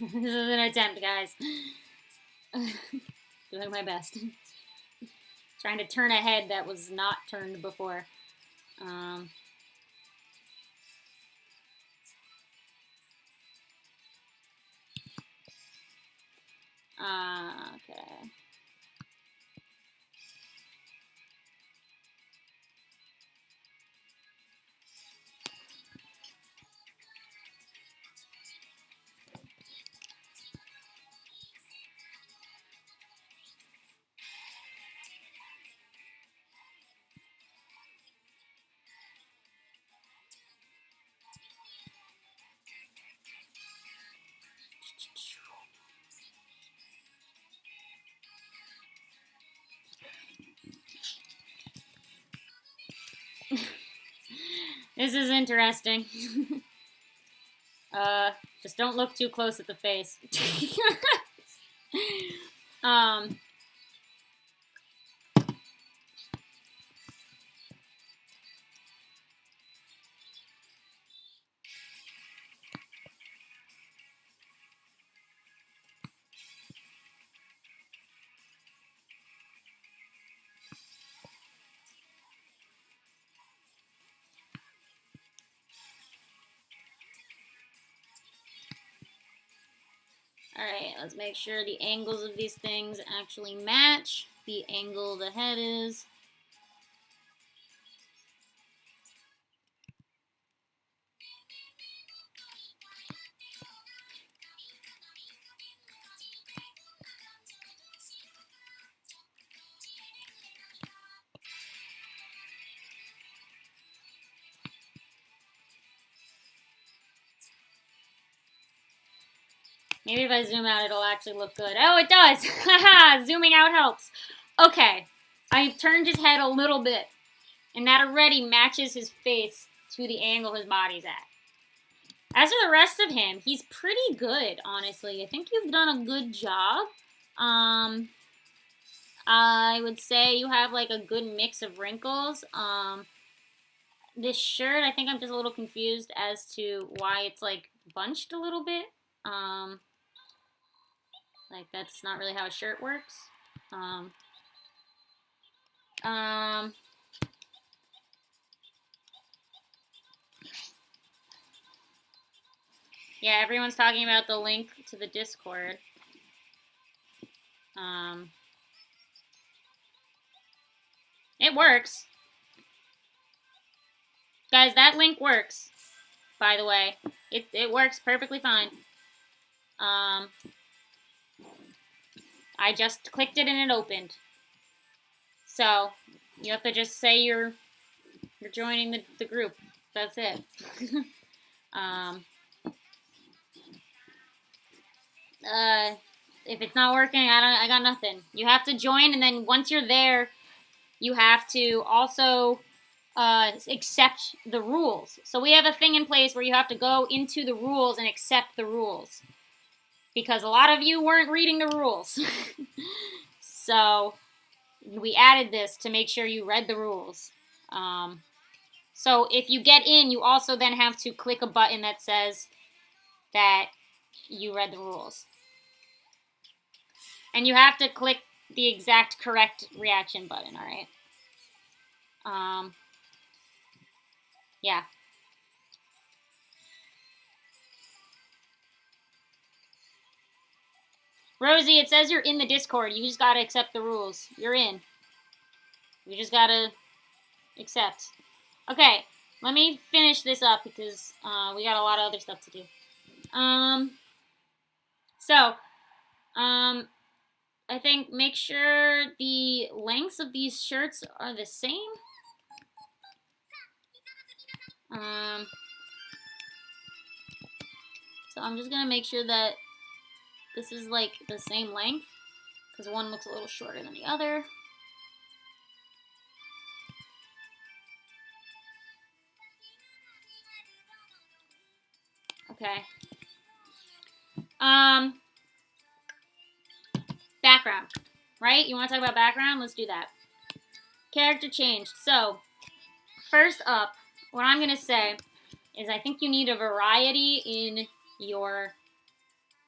This is an attempt, guys. Doing my best. Trying to turn a head that was not turned before. Okay. This is interesting. Just don't look too close at the face. um, Alright, let's make sure the angles of these things actually match the angle the head is. Maybe if I zoom out, it'll actually look good. Oh, it does! Haha! Zooming out helps. Okay, I've turned his head a little bit, and that already matches his face to the angle his body's at. As for the rest of him, he's pretty good, honestly. I think you've done a good job. I would say you have like a good mix of wrinkles. This shirt, I think I'm just a little confused as to why it's like bunched a little bit. Like that's not really how a shirt works. Yeah, everyone's talking about the link to the Discord. It works. Guys, that link works, by the way. It works perfectly fine. I just clicked it and it opened. So, you have to just say you're joining the group. That's it. If it's not working, I got nothing. You have to join, and then once you're there, you have to also accept the rules. So we have a thing in place where you have to go into the rules and accept the rules. Because a lot of you weren't reading the rules. So we added this to make sure you read the rules. So if you get in, you also then have to click a button that says that you read the rules. And you have to click the exact correct reaction button, alright? Yeah. Rosie, it says you're in the Discord. You just gotta accept the rules. You're in. You just gotta accept. Okay, let me finish this up because we got a lot of other stuff to do. I think make sure the lengths of these shirts are the same. So I'm just gonna make sure that this is like the same length because one looks a little shorter than the other. Okay. Background, right? You want to talk about background? Let's do that. Character changed. So, first up, what I'm going to say is I think you need a variety in your...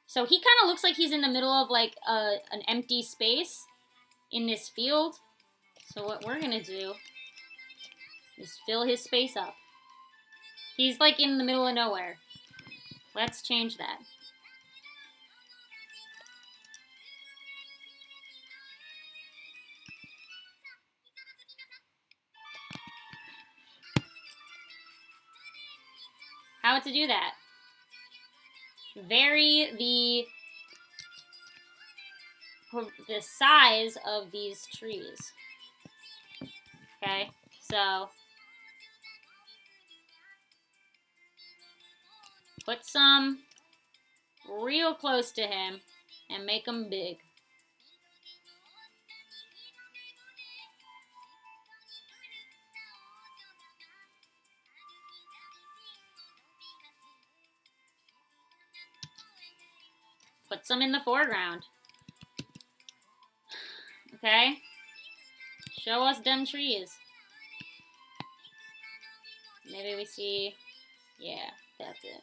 So he kind of looks like he's in the middle of like an empty space in this field. So what we're going to do is fill his space up. He's like in the middle of nowhere. Let's change that. How to do that? Vary the size of these trees. Okay, so put some real close to him and make them big. Put some in the foreground. Okay? Show us them trees. Maybe we see... Yeah, that's it.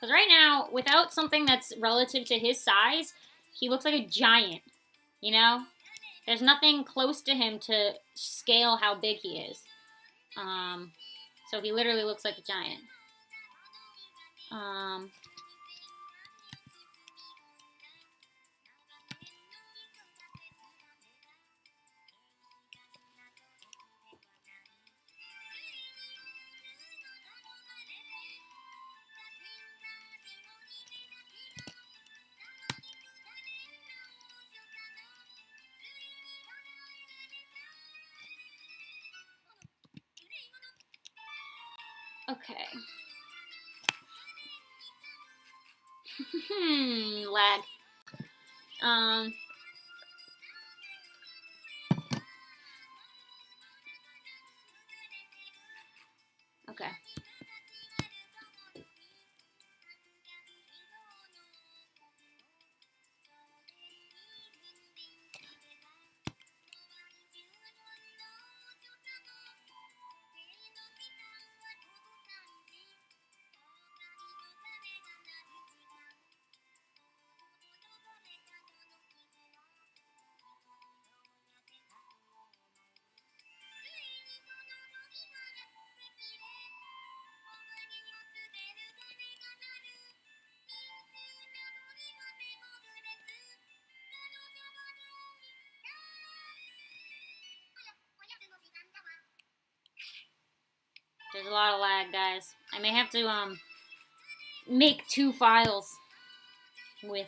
Because right now, without something that's relative to his size, he looks like a giant, you know? There's nothing close to him to scale how big he is. So he literally looks like a giant. Okay. Lag. Okay. There's a lot of lag, guys. I may have to make 2 files with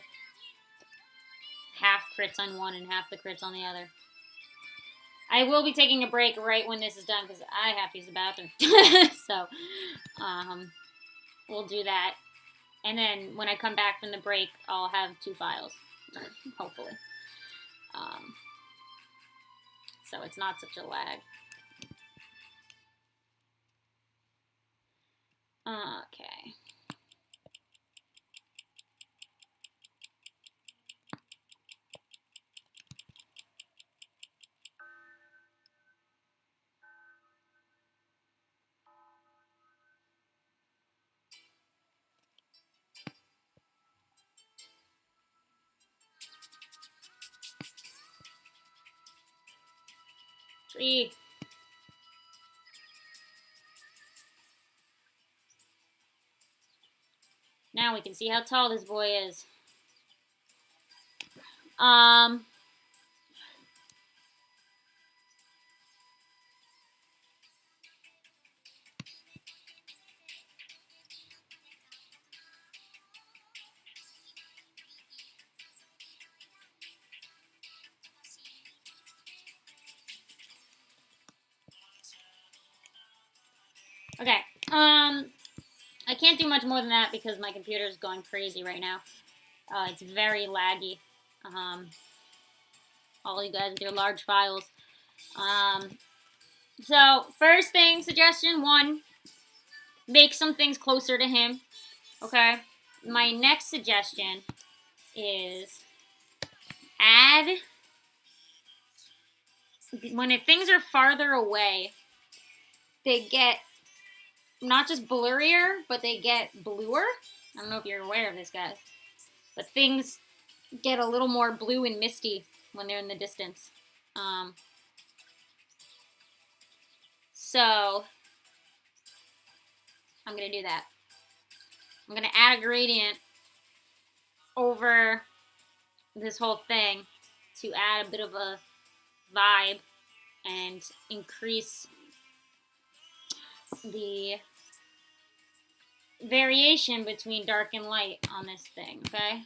half crits on one and half the crits on the other. I will be taking a break right when this is done because I have to use the bathroom. So, we'll do that. And then when I come back from the break, I'll have 2 files. Hopefully. So it's not such a lag. Okay. Tree. Now we can see how tall this boy is. Okay. I can't do much more than that because my computer is going crazy right now. It's very laggy. All you guys with your large files. So, first thing, suggestion 1, make some things closer to him. Okay? My next suggestion is add, when things are farther away, they get not just blurrier, but they get bluer. I don't know if you're aware of this, guys. But things get a little more blue and misty when they're in the distance. So, I'm going to do that. I'm going to add a gradient over this whole thing to add a bit of a vibe and increase the variation between dark and light on this thing, okay?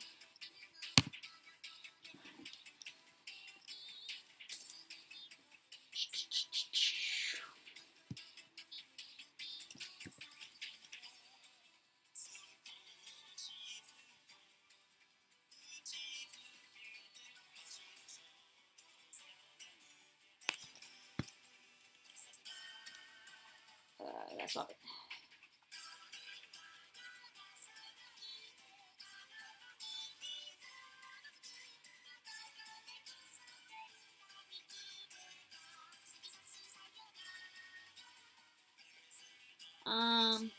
That's all. Um,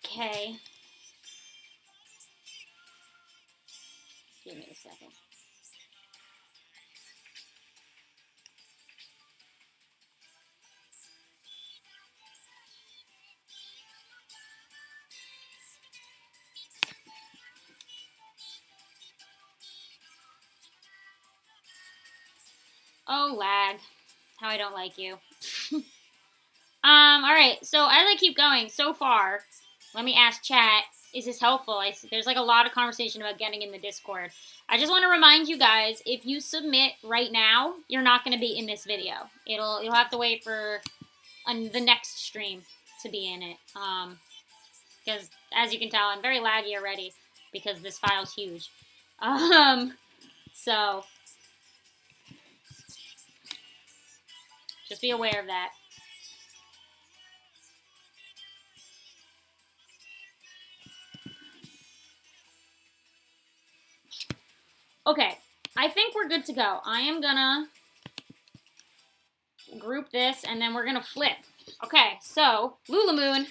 okay. Give me a second. Oh, lag. How I don't like you. Alright, so as I keep going, so far, let me ask chat, is this helpful? There's like a lot of conversation about getting in the Discord. I just want to remind you guys, if you submit right now, you're not going to be in this video. You'll have to wait for the next stream to be in it. Because as you can tell, I'm very laggy already because this file's huge. So just be aware of that. Okay, I think we're good to go. I am gonna group this and then we're gonna flip. Okay, so Lulamoon,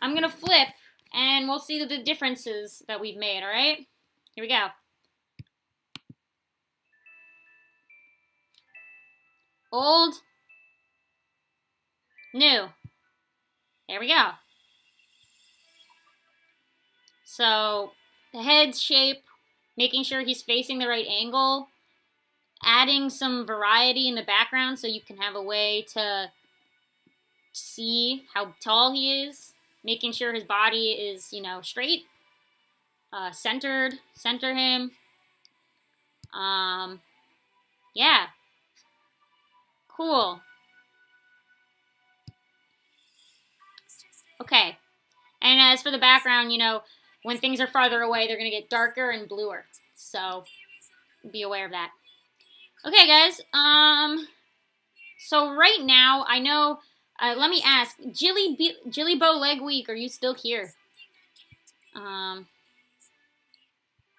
I'm gonna flip and we'll see the differences that we've made, alright? Here we go. Old, new. There we go. So the head's shape, making sure he's facing the right angle, adding some variety in the background so you can have a way to see how tall he is, making sure his body is, straight, centered, center him. Yeah. Cool. Okay. And as for the background, when things are farther away, they're going to get darker and bluer. So be aware of that. Okay, guys. So right now, I know, let me ask, Jilly Bo Leg Week, are you still here?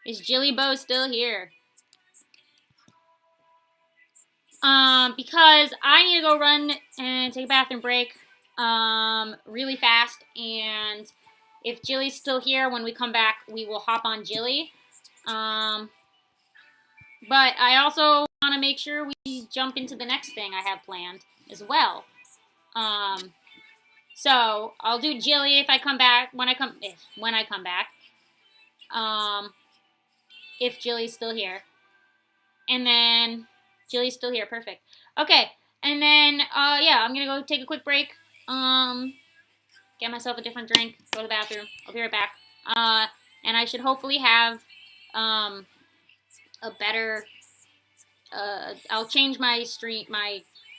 Is Jilly Bo still here? Because I need to go run and take a bathroom break, really fast, and if Jilly's still here, when we come back, we will hop on Jilly. But I also want to make sure we jump into the next thing I have planned as well. So I'll do Jilly if I come back, when I come back. If Jilly's still here. And then Jilly's still here, perfect. Okay, and then yeah, I'm gonna go take a quick break. Get myself a different drink, go to the bathroom. I'll be right back. And I should hopefully have a better. I'll change my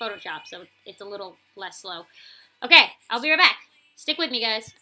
Photoshop so it's a little less slow. Okay, I'll be right back. Stick with me, guys.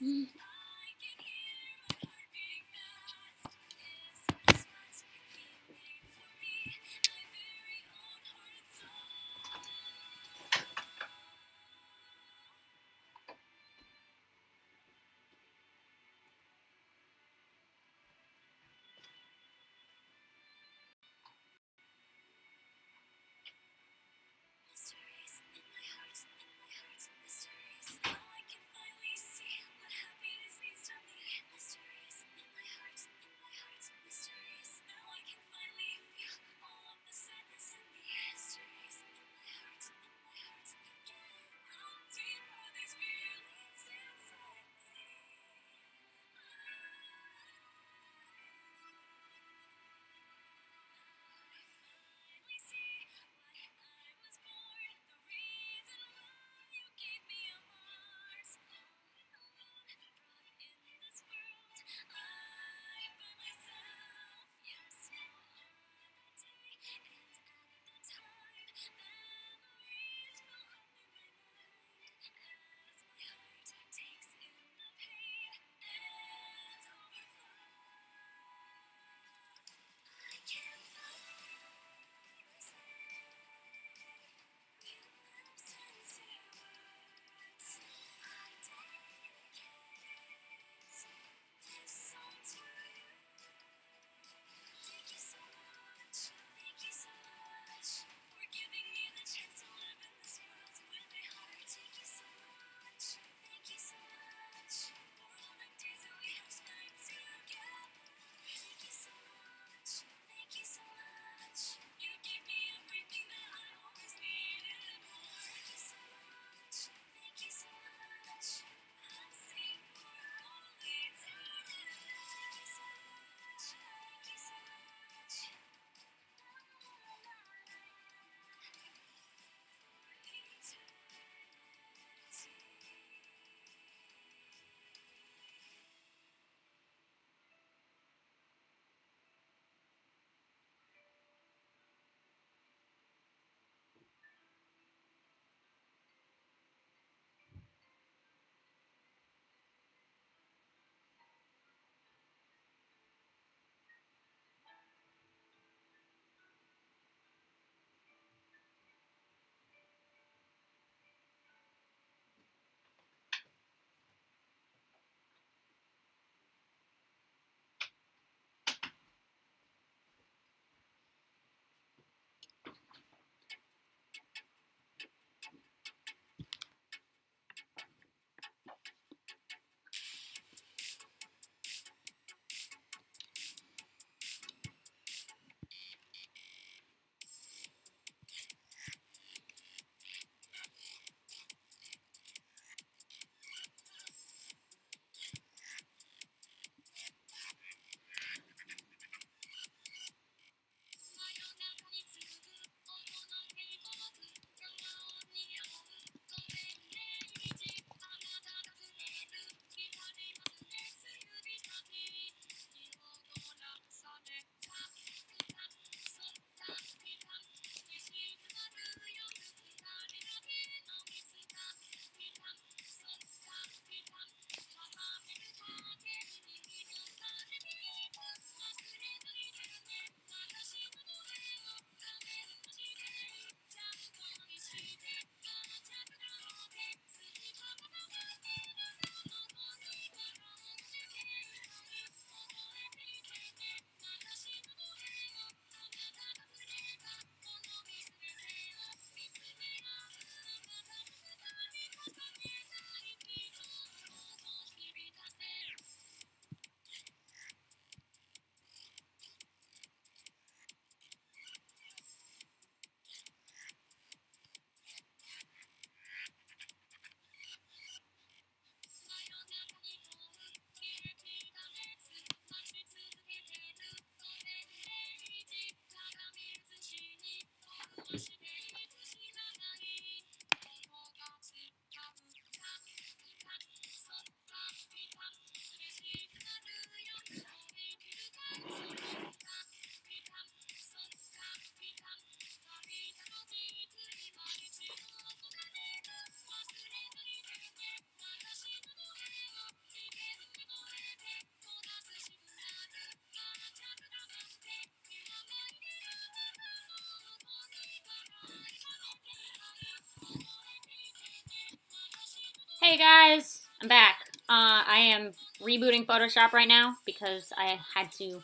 Hey guys, I'm back. I am rebooting Photoshop right now because I had to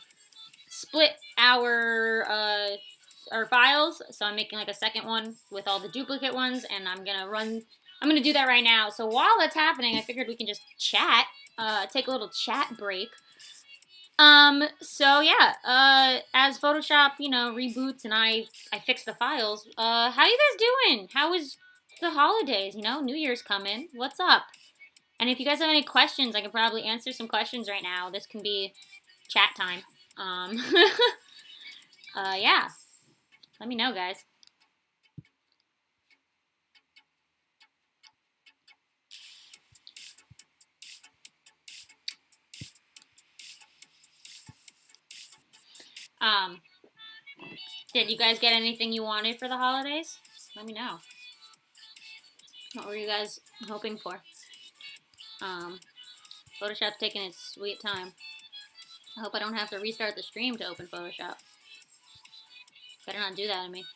split our files, so I'm making like a second one with all the duplicate ones, and I'm gonna do that right now. So while that's happening, I figured we can just chat, take a little chat break. So yeah, as Photoshop, reboots and I fix the files, how you guys doing? How was the holidays? New Year's coming. What's up? And if you guys have any questions, I can probably answer some questions right now. This can be chat time. Um, yeah. Let me know, guys. Um, did you guys get anything you wanted for the holidays? Let me know. What were you guys hoping for? Photoshop's taking its sweet time. I hope I don't have to restart the stream to open Photoshop. Better not do that to me.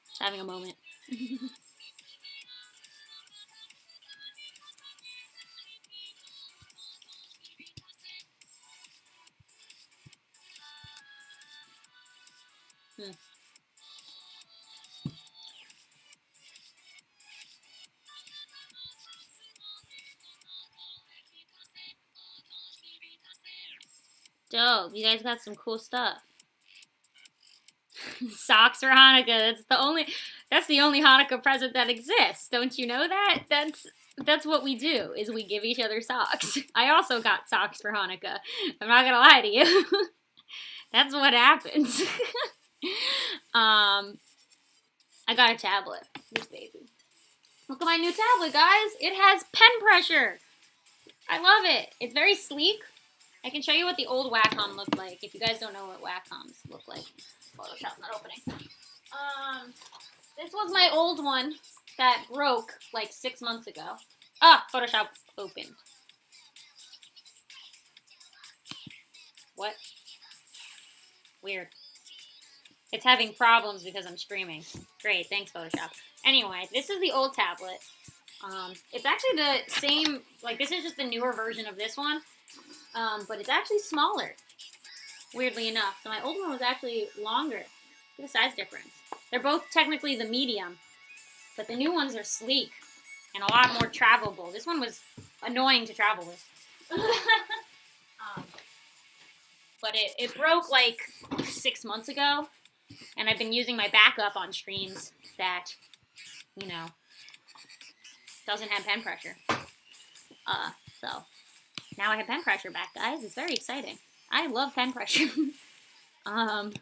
Just having a moment. Dope. You guys got some cool stuff. Socks for Hanukkah. That's the only Hanukkah present that exists. Don't you know that? That's what we do, is we give each other socks. I also got socks for Hanukkah. I'm not gonna lie to you. That's what happens. I got a tablet. This baby. Look at my new tablet, guys. It has pen pressure. I love it. It's very sleek. I can show you what the old Wacom looked like if you guys don't know what Wacoms look like. Photoshop's not opening. This was my old one that broke like 6 months ago. Photoshop opened. What? Weird. It's having problems because I'm streaming. Great, thanks Photoshop. Anyway, this is the old tablet. It's actually the same, like this is just the newer version of this one. But it's actually smaller, weirdly enough. So my old one was actually longer. Look at the size difference. They're both technically the medium, but the new ones are sleek and a lot more travelable. This one was annoying to travel with. But it broke like 6 months ago, and I've been using my backup on screens that, doesn't have pen pressure. So now I have pen pressure back, guys. It's very exciting. I love pen pressure. Let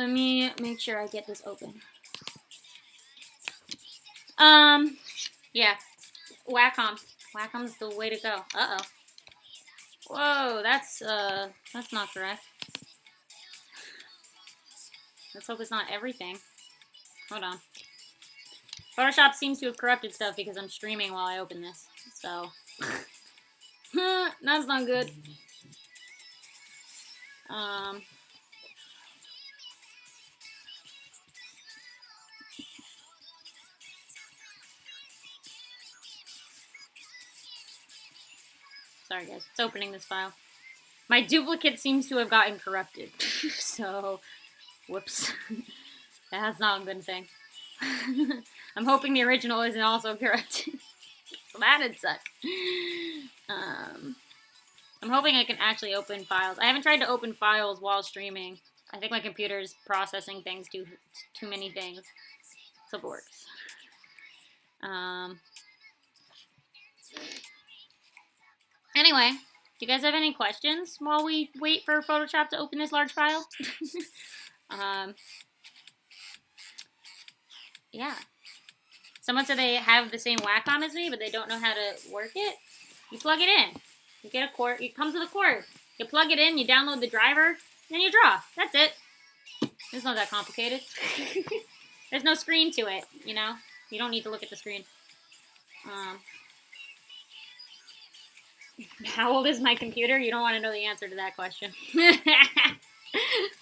me make sure I get this open. Yeah. Wacom. Wacom's the way to go. Uh-oh. Whoa, that's not correct. Let's hope it's not everything. Hold on. Photoshop seems to have corrupted stuff because I'm streaming while I open this. So, that's not good. Sorry guys, it's opening this file. My duplicate seems to have gotten corrupted. So, whoops. That's not a good thing. I'm hoping the original isn't also corrupted. So that'd suck. I'm hoping I can actually open files. I haven't tried to open files while streaming. I think my computer's processing things, too many things. So it works. Anyway, do you guys have any questions while we wait for Photoshop to open this large file? Yeah. Someone said they have the same Wacom as me, but they don't know how to work it. You plug it in. You get a cord. It comes with a cord. You plug it in, you download the driver, then you draw. That's it. It's not that complicated. There's no screen to it, You don't need to look at the screen. How old is my computer? You don't want to know the answer to that question.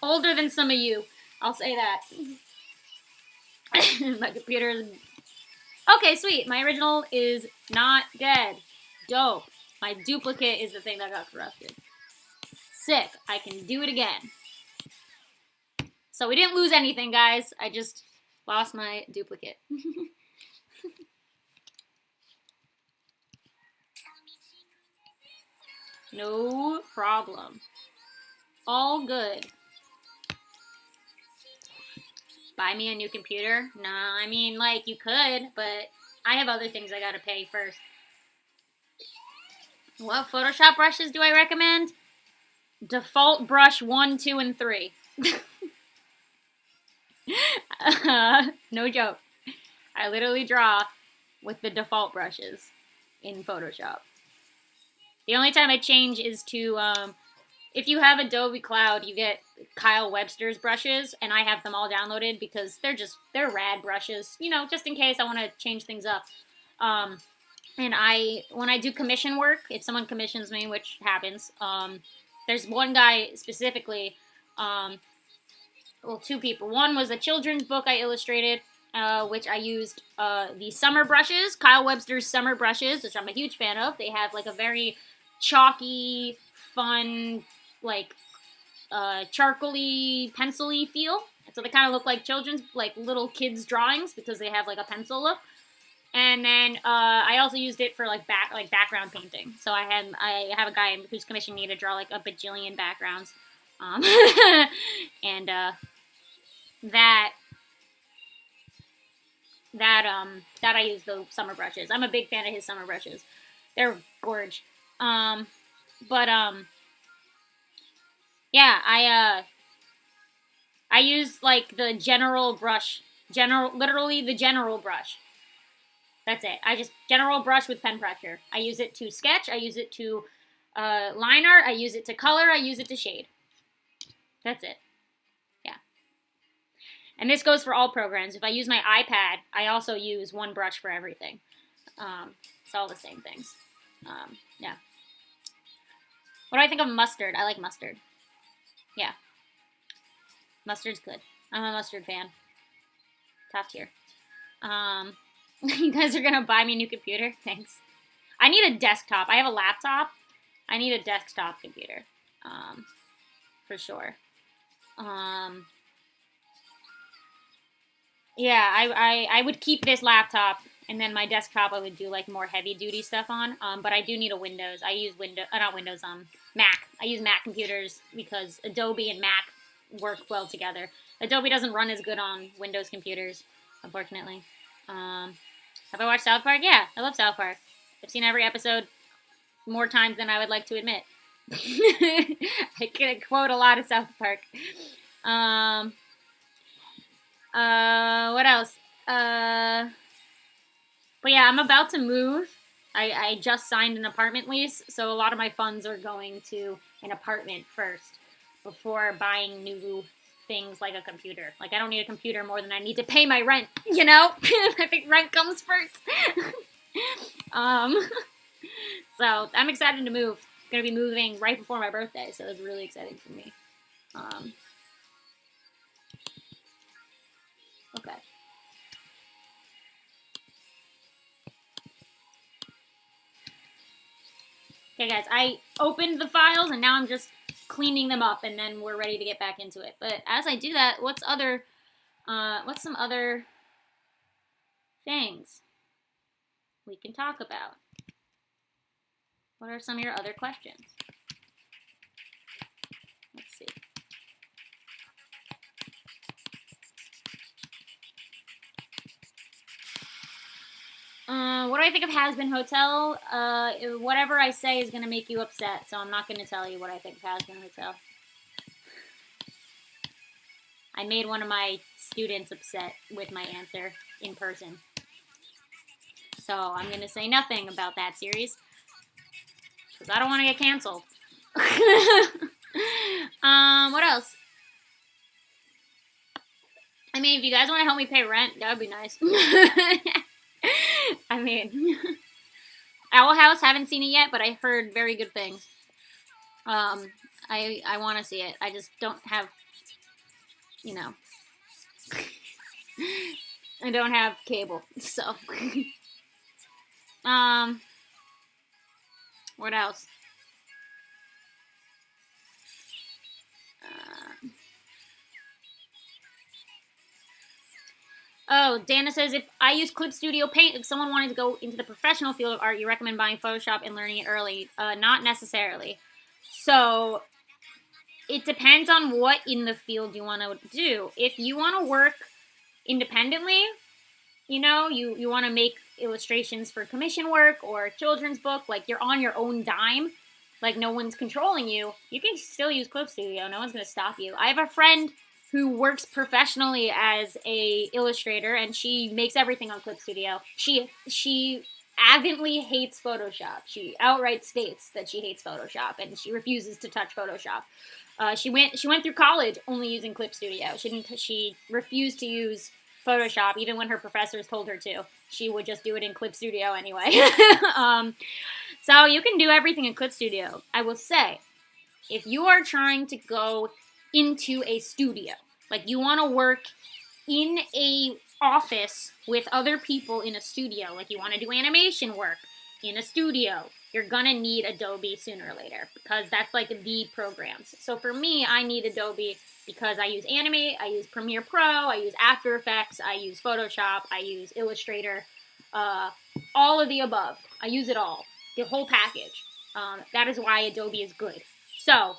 Older than some of you. I'll say that. My computer is... Okay, sweet. My original is not dead. Dope. My duplicate is the thing that got corrupted. Sick. I can do it again. So we didn't lose anything, guys. I just lost my duplicate. No problem. All good. Buy me a new computer? Nah, I mean, like, you could, but I have other things I gotta pay first. What Photoshop brushes do I recommend? Default brush 1, 2, and 3. No joke. I literally draw with the default brushes in Photoshop. The only time I change is to, if you have Adobe Cloud, you get Kyle Webster's brushes, and I have them all downloaded because they're rad brushes, you know, just in case I want to change things up. And when I do commission work, if someone commissions me, which happens, there's one guy specifically, well, two people. One was a children's book I illustrated, which I used the summer brushes, Kyle Webster's summer brushes, which I'm a huge fan of. They have like a very chalky, fun, like charcoaly, pencil-y feel. So they kind of look like children's, like little kids' drawings because they have like a pencil look. And then I also used it for like background painting. So I have a guy who's commissioned me to draw like a bajillion backgrounds, and that I use the summer brushes. I'm a big fan of his summer brushes. They're gorge. Yeah, I use like the literally the general brush. That's it. I just general brush with pen pressure. I use it to sketch. I use it to line art. I use it to color. I use it to shade. That's it. Yeah. And this goes for all programs. If I use my iPad, I also use one brush for everything. It's all the same things. Yeah. What do I think of mustard? I like mustard. Yeah. Mustard's good. I'm a mustard fan. Top tier. You guys are gonna buy me a new computer? Thanks. I need a desktop. I have a laptop. I need a desktop computer. For sure. Yeah, I would keep this laptop, and then my desktop I would do like more heavy duty stuff on. But I do need a Windows. I use Mac. I use Mac computers because Adobe and Mac work well together. Adobe doesn't run as good on Windows computers, unfortunately. Have I watched South Park? Yeah, I love South Park. I've seen every episode more times than I would like to admit. I can quote a lot of South Park. What else? But yeah, I'm about to move. I just signed an apartment lease, so a lot of my funds are going to an apartment first before buying new things like a computer. Like, I don't need a computer more than I need to pay my rent, you know? I think rent comes first. So I'm excited to move. I'm gonna be moving right before my birthday, so it's really exciting for me. Okay. Okay, guys, I opened the files, and now I'm just cleaning them up, and then we're ready to get back into it. But as I do that, what's some other things we can talk about? What are some of your other questions? Let's see. What do I think of Has Been Hotel? Whatever I say is going to make you upset, so I'm not going to tell you what I think of Has Been Hotel. I made one of my students upset with my answer in person. So I'm going to say nothing about that series, because I don't want to get canceled. What else? I mean, if you guys want to help me pay rent, that would be nice. I mean, Owl House, haven't seen it yet, but I heard very good things. I want to see it. I just don't have, you know. I don't have cable, so. um, what else? Oh, Dana says if I use Clip Studio Paint, if someone wanted to go into the professional field of art, you recommend buying Photoshop and learning it early. Not necessarily. So it depends on what in the field you want to do. If you want to work independently, you want to make illustrations for commission work or children's book, like you're on your own dime, like no one's controlling you, you can still use Clip Studio. No one's going to stop you. I have a friend who works professionally as a illustrator, and she makes everything on Clip Studio. She adamantly hates Photoshop. She outright states that she hates Photoshop, and she refuses to touch Photoshop. She went through college only using Clip Studio. She refused to use Photoshop, even when her professors told her to. She would just do it in Clip Studio anyway. So you can do everything in Clip Studio. I will say, if you are trying to go into a studio, like you want to work in a office with other people in a studio, like you want to do animation work in a studio, you're gonna need Adobe sooner or later, because that's like the programs. So for me, I need Adobe because I use Animate, I use Premiere Pro, I use After Effects, I use Photoshop, I use Illustrator, all of the above. I use it all, the whole package. That is why Adobe is good. So,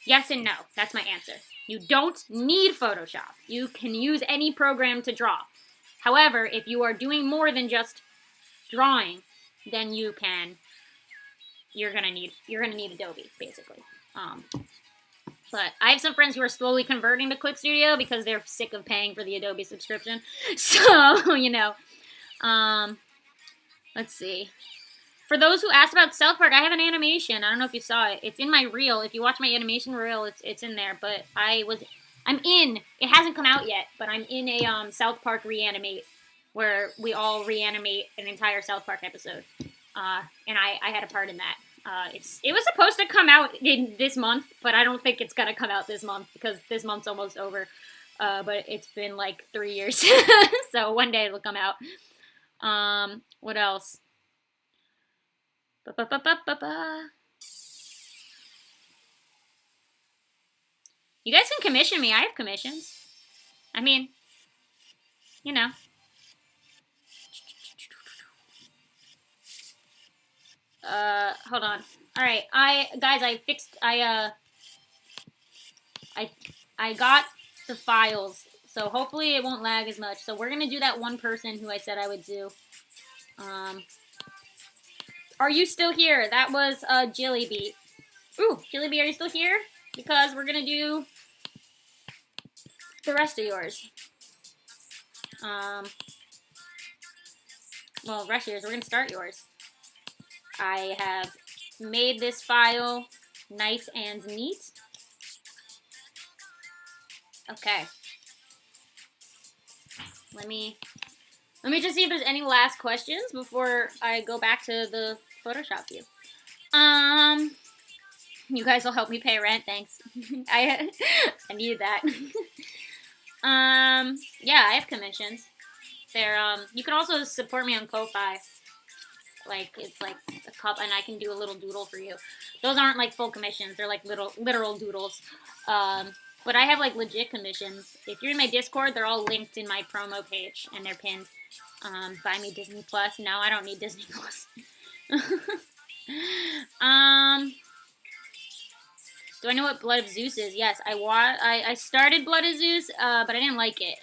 yes and no, that's my answer. You don't need Photoshop. You can use any program to draw. However, if you are doing more than just drawing, then you're gonna need Adobe, basically. But I have some friends who are slowly converting to Clip Studio because they're sick of paying for the Adobe subscription. So, let's see. For those who asked about South Park, I have an animation. I don't know if you saw it. It's in my reel. If you watch my animation reel, it's in there. But it hasn't come out yet, but I'm in a South Park reanimate where we all reanimate an entire South Park episode. And I had a part in that. It was supposed to come out in this month, but I don't think it's gonna come out this month because this month's almost over. But it's been like 3 years, so one day it'll come out. What else? You guys can commission me. I have commissions. I mean, hold on. All right, I got the files, so hopefully it won't lag as much. So we're gonna do that one person who I said I would do. Are you still here? That was Jilliby. Ooh, Jilliby, are you still here? Because we're gonna do the rest of yours. Well, rest of yours. We're gonna start yours. I have made this file nice and neat. Okay. Let me just see if there's any last questions before I go back to the Photoshop view. You guys will help me pay rent, thanks. I needed that. Yeah, I have commissions. They're you can also support me on Ko-Fi. Like, it's like a cup, and I can do a little doodle for you. Those aren't like full commissions, they're like literal doodles. But I have like legit commissions. If you're in my Discord, they're all linked in my promo page, and they're pinned. Buy me Disney Plus. No, I don't need Disney Plus. Do I know what Blood of Zeus is? Yes, I started Blood of Zeus, but I didn't like it.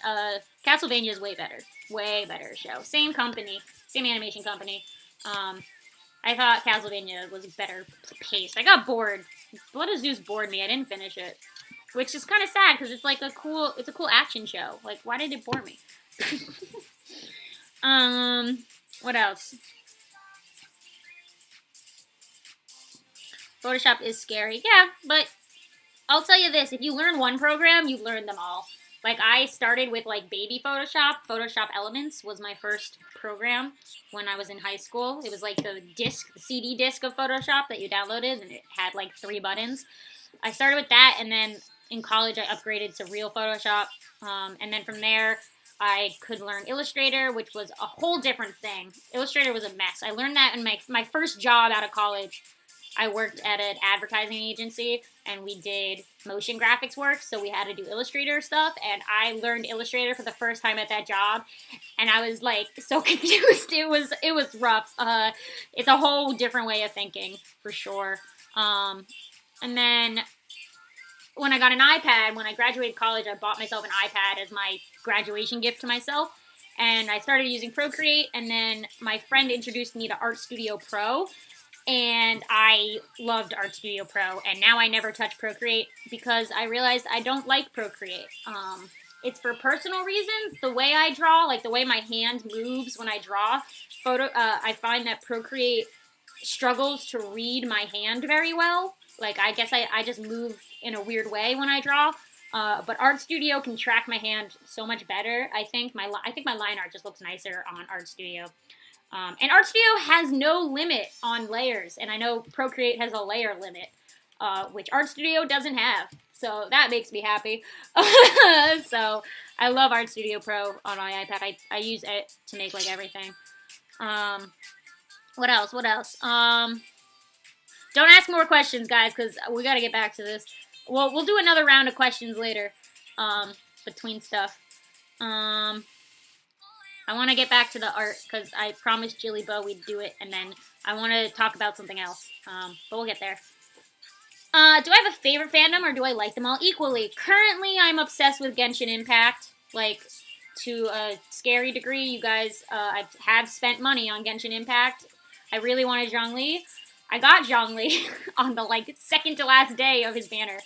Castlevania is way better. Way better show. Same company. Same animation company. I thought Castlevania was better paced. I got bored. Blood of Zeus bored me. I didn't finish it. Which is kind of sad, because it's like a cool action show. Like, why did it bore me? What else? Photoshop is scary. Yeah, but I'll tell you this. If you learn one program, you've learned them all. Like, I started with, like, baby Photoshop. Photoshop Elements was my first program when I was in high school. It was, like, the CD disc of Photoshop that you downloaded, and it had, like, 3 buttons. I started with that, and then in college I upgraded to real Photoshop. And then from there, I could learn Illustrator, which was a whole different thing. Illustrator was a mess. I learned that in my first job out of college. I worked at an advertising agency, and we did motion graphics work, so we had to do Illustrator stuff, and I learned Illustrator for the first time at that job, and I was like so confused. It was rough. It's a whole different way of thinking for sure. And then when I got an iPad, when I graduated college, I bought myself an iPad as my graduation gift to myself. And I started using Procreate, and then my friend introduced me to Art Studio Pro, and I loved Art Studio Pro, and now I never touch Procreate because I realized I don't like Procreate. It's for personal reasons. The way I draw, like the way my hand moves when I draw, I find that Procreate struggles to read my hand very well. Like, I guess I just move in a weird way when I draw. But Art Studio can track my hand so much better. I think my line art just looks nicer on Art Studio. And Art Studio has no limit on layers, and I know Procreate has a layer limit, which Art Studio doesn't have. So that makes me happy. So I love Art Studio Pro on my iPad. I use it to make like everything. What else? Don't ask more questions, guys, because we got to get back to this. We'll do another round of questions later, between stuff. I want to get back to the art, because I promised Jilly Bo we'd do it, and then I want to talk about something else, but we'll get there. Do I have a favorite fandom, or do I like them all equally? Currently, I'm obsessed with Genshin Impact, like, to a scary degree. You guys, I have spent money on Genshin Impact. I really wanted Zhongli. I got Zhongli on the, like, second to last day of his banner.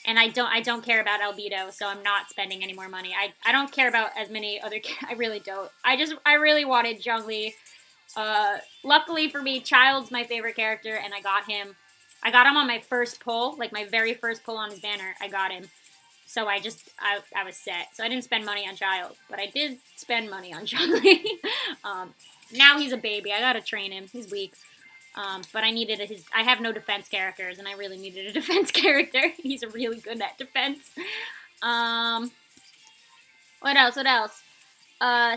And I don't care about Albedo, so I'm not spending any more money. I don't care about as many other I really don't. I really wanted Zhongli. Luckily for me, Child's my favorite character, and I got him. I got him on my first pull, like my very first pull on his banner. I got him. So I was set. So I didn't spend money on Child, but I did spend money on Zhongli. Now he's a baby. I gotta train him. He's weak. But I have no defense characters, and I really needed a defense character. He's really good at defense. What else? So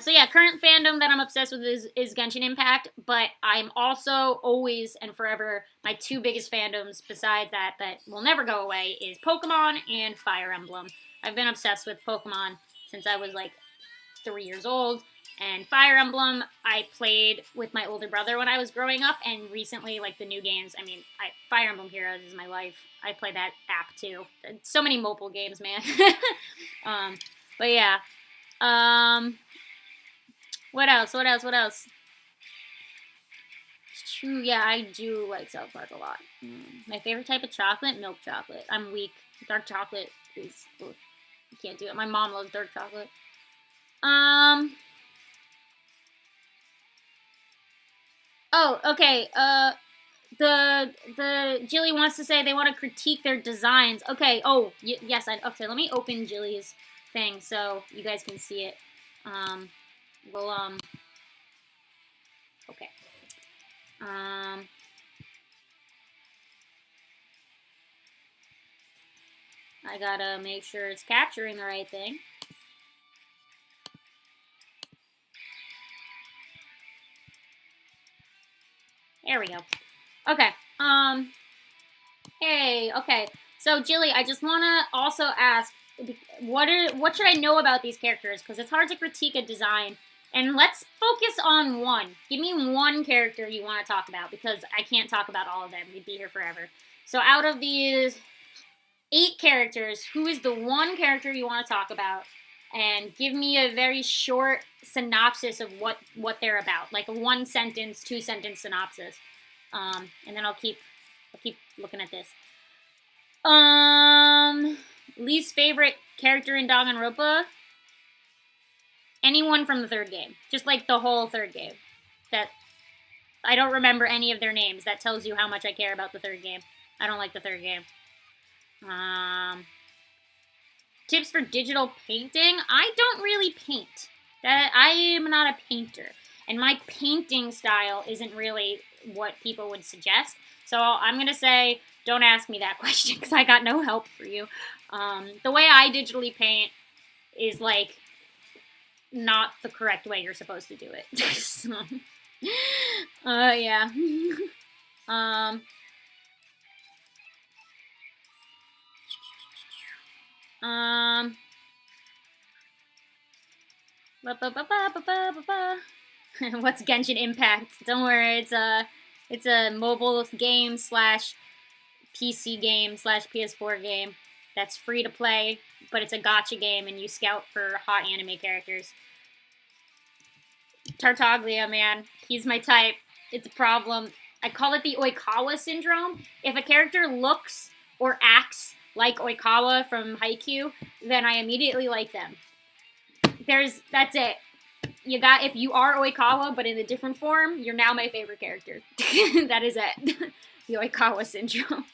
yeah, current fandom that I'm obsessed with is Genshin Impact, but I'm also always and forever, my two biggest fandoms besides that will never go away is Pokemon and Fire Emblem. I've been obsessed with Pokemon since I was like 3 years old. And Fire Emblem, I played with my older brother when I was growing up, and recently, like, the new games, Fire Emblem Heroes is my life. I play that app, too. So many mobile games, man. But yeah. What else? It's true, yeah, I do like South Park a lot. My favorite type of chocolate? Milk chocolate. I'm weak. Dark chocolate is... Ugh, I can't do it. My mom loves dark chocolate. Oh, okay. The Jilly wants to say they want to critique their designs. Okay. Oh, yes. Okay. Let me open Jilly's thing so you guys can see it. Okay. I gotta make sure it's capturing the right thing. There we go. Okay. Hey, okay. So, Jilly, I just want to also ask, what should I know about these characters? Because it's hard to critique a design. And let's focus on one. Give me one character you want to talk about, because I can't talk about all of them. We'd be here forever. So, out of these 8 characters, who is the one character you want to talk about? And give me a very short synopsis of what they're about, like a 1-sentence, 2-sentence synopsis. And then I'll keep looking at this. Least favorite character in Danganronpa? Anyone from the 3rd game, just like the whole 3rd game. That I don't remember any of their names. That tells you how much I care about the 3rd game. I don't like the 3rd game. Tips for digital painting? I don't really paint. I am not a painter. And my painting style isn't really what people would suggest. So I'm going to say, don't ask me that question, because I got no help for you. The way I digitally paint is like, not the correct way you're supposed to do it. So, yeah. um, um, What's Genshin Impact? Don't worry, it's a mobile game slash PC game slash PS4 game that's free to play, but it's a gacha game and you scout for hot anime characters. Tartaglia, man, he's my type. It's a problem. I call it the Oikawa syndrome. If a character looks or acts like Oikawa from Haikyuu, then I immediately like them. That's it. If you are Oikawa but in a different form, you're now my favorite character. That is it. The Oikawa syndrome.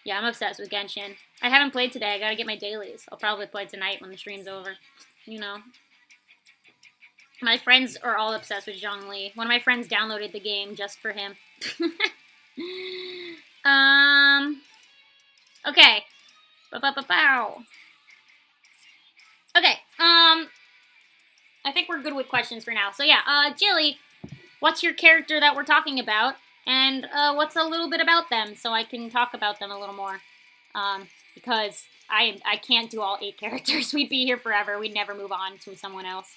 Yeah, I'm obsessed with Genshin. I haven't played today. I gotta get my dailies. I'll probably play tonight when the stream's over. You know. My friends are all obsessed with Zhongli. One of my friends downloaded the game just for him. Okay. Ba-ba-ba-bow. Okay, I think we're good with questions for now. So yeah, Jilly, what's your character that we're talking about? And, what's a little bit about them so I can talk about them a little more? Because I can't do all 8 characters. We'd be here forever. We'd never move on to someone else.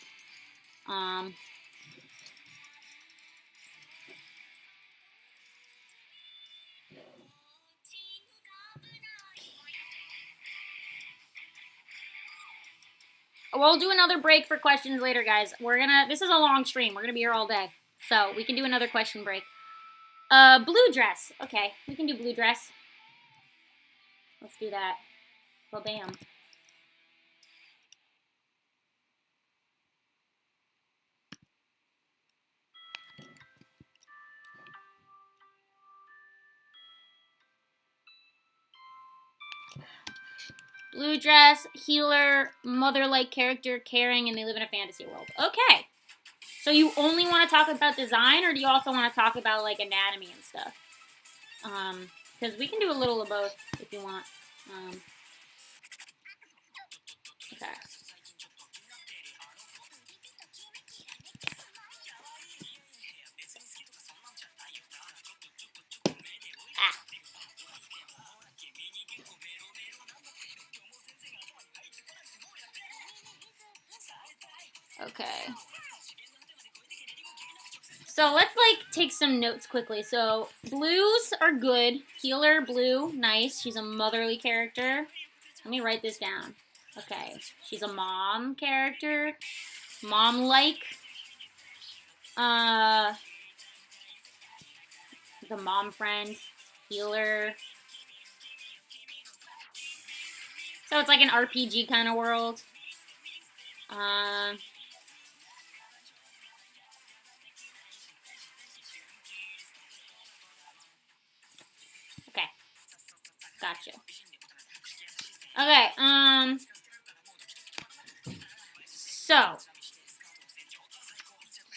We'll do another break for questions later, guys. This is a long stream. We're gonna be here all day. So, we can do another question break. Blue dress. Okay, we can do blue dress. Let's do that. Well, bam. Blue dress, healer, mother-like character, caring, and they live in a fantasy world. Okay. So you only want to talk about design, or do you also want to talk about, like, anatomy and stuff? Because we can do a little of both if you want. Okay. Okay. So let's, like, take some notes quickly. So, blues are good. Healer, blue, nice. She's a motherly character. Let me write this down. Okay. She's a mom character. Mom-like. The mom friend. Healer. So it's like an RPG kind of world. Okay. Gotcha. Okay, so,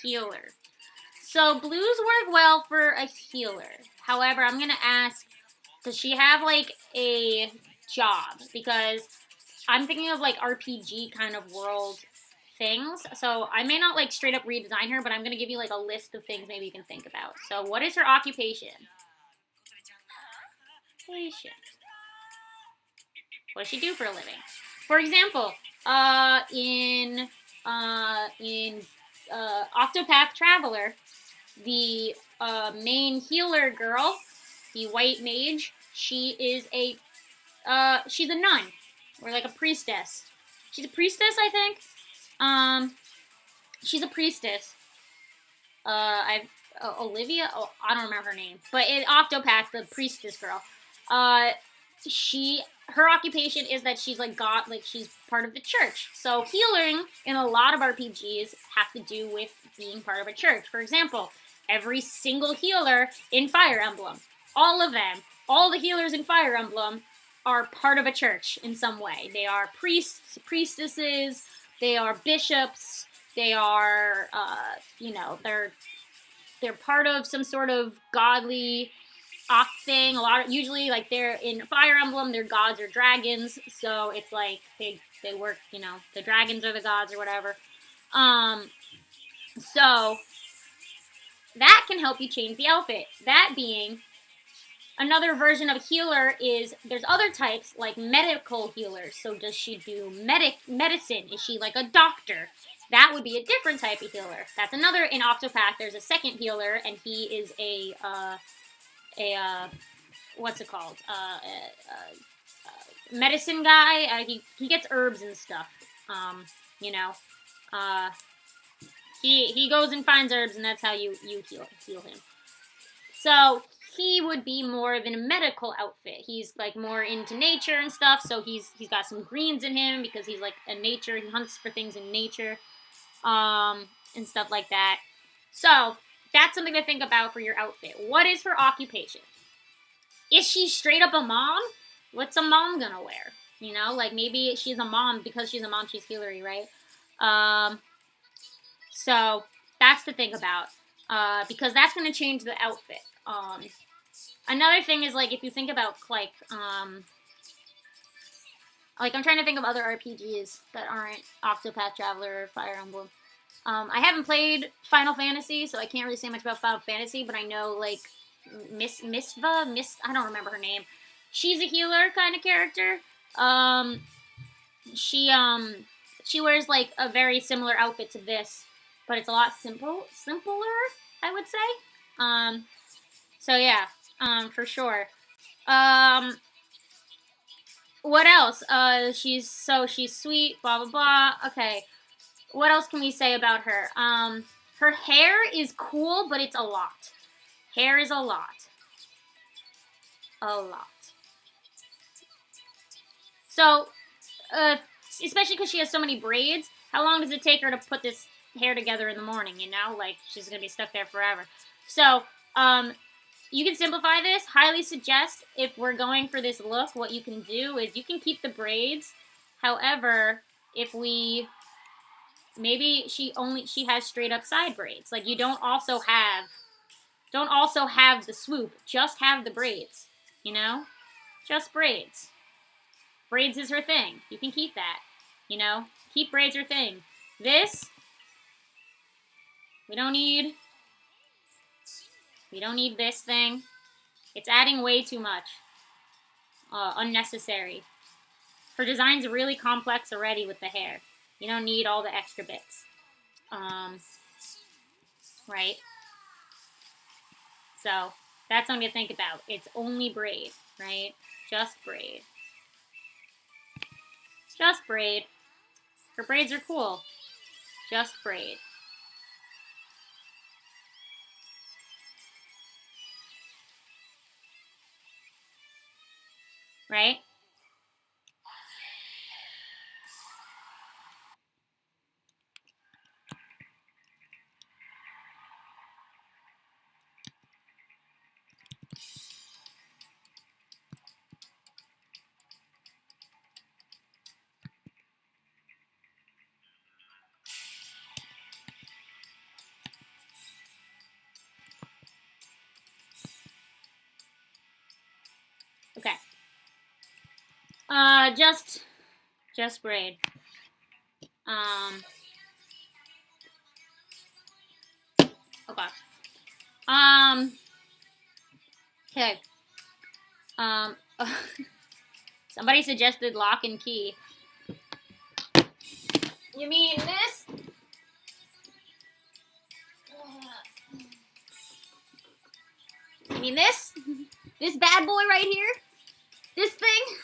healer. So, blues work well for a healer. However, I'm gonna ask, does she have, like, a job? Because I'm thinking of, like, RPG kind of world things. So, I may not, like, straight up redesign her, but I'm gonna give you, like, a list of things maybe you can think about. So, what is her occupation? What does she do for a living? For example, in Octopath Traveler, the main healer girl, the white mage, she's a nun, or like a priestess. She's a priestess, I think. She's a priestess. Olivia. Oh, I don't remember her name, but in Octopath, the priestess girl. Her occupation is that she's like she's part of the church. So healing in a lot of RPGs have to do with being part of a church. For example, every single healer in Fire Emblem, all of them, all the healers in Fire Emblem are part of a church in some way. They are priests, priestesses, they are bishops, they are, they're part of some sort of godly thing. Usually like they're in Fire Emblem, their gods are dragons, so it's like they work, you know, the dragons are the gods or whatever. So that can help you change the outfit. That being another version of healer is there's other types like medical healers. So does she do medicine? Is she like a doctor? That would be a different type of healer. That's another in Octopath. There's a second healer, and he is a what's it called? Medicine guy. He gets herbs and stuff. You know, he goes and finds herbs, and that's how you heal him. So he would be more of in a medical outfit. He's like more into nature and stuff. So he's got some greens in him because he's like a nature. He hunts for things in nature, and stuff like that. So that's something to think about for your outfit. What is her occupation? Is she straight up a mom? What's a mom gonna wear? You know, like maybe she's a mom because she's a mom. She's healery, right? So that's to think about, because that's gonna change the outfit. Another thing is like if you think about like I'm trying to think of other RPGs that aren't Octopath Traveler or Fire Emblem. I haven't played Final Fantasy, so I can't really say much about Final Fantasy, but I know like I don't remember her name. She's a healer kind of character. She wears like a very similar outfit to this, but it's a lot simpler, I would say. So yeah, for sure. What else? She's sweet, blah blah blah. Okay. What else can we say about her? Her hair is cool, but it's a lot. Hair is a lot. A lot. So, especially because she has so many braids, how long does it take her to put this hair together in the morning, you know? Like, she's going to be stuck there forever. So, you can simplify this. Highly suggest, if we're going for this look, what you can do is you can keep the braids. However, if we... Maybe she has straight up side braids. Like, you don't also have the swoop. Just have the braids, you know? Just braids. Braids is her thing. You can keep that, you know? Keep braids her thing. This, we don't need this thing. It's adding way too much. Unnecessary. Her design's really complex already with the hair. You don't need all the extra bits. Right? So, that's something to think about. It's only braid, right? Just braid. Just braid. Her braids are cool. Just braid. Right? Okay. Just braid. Okay. Okay. Somebody suggested lock and key. You mean this? You mean this? This bad boy right here? This thing?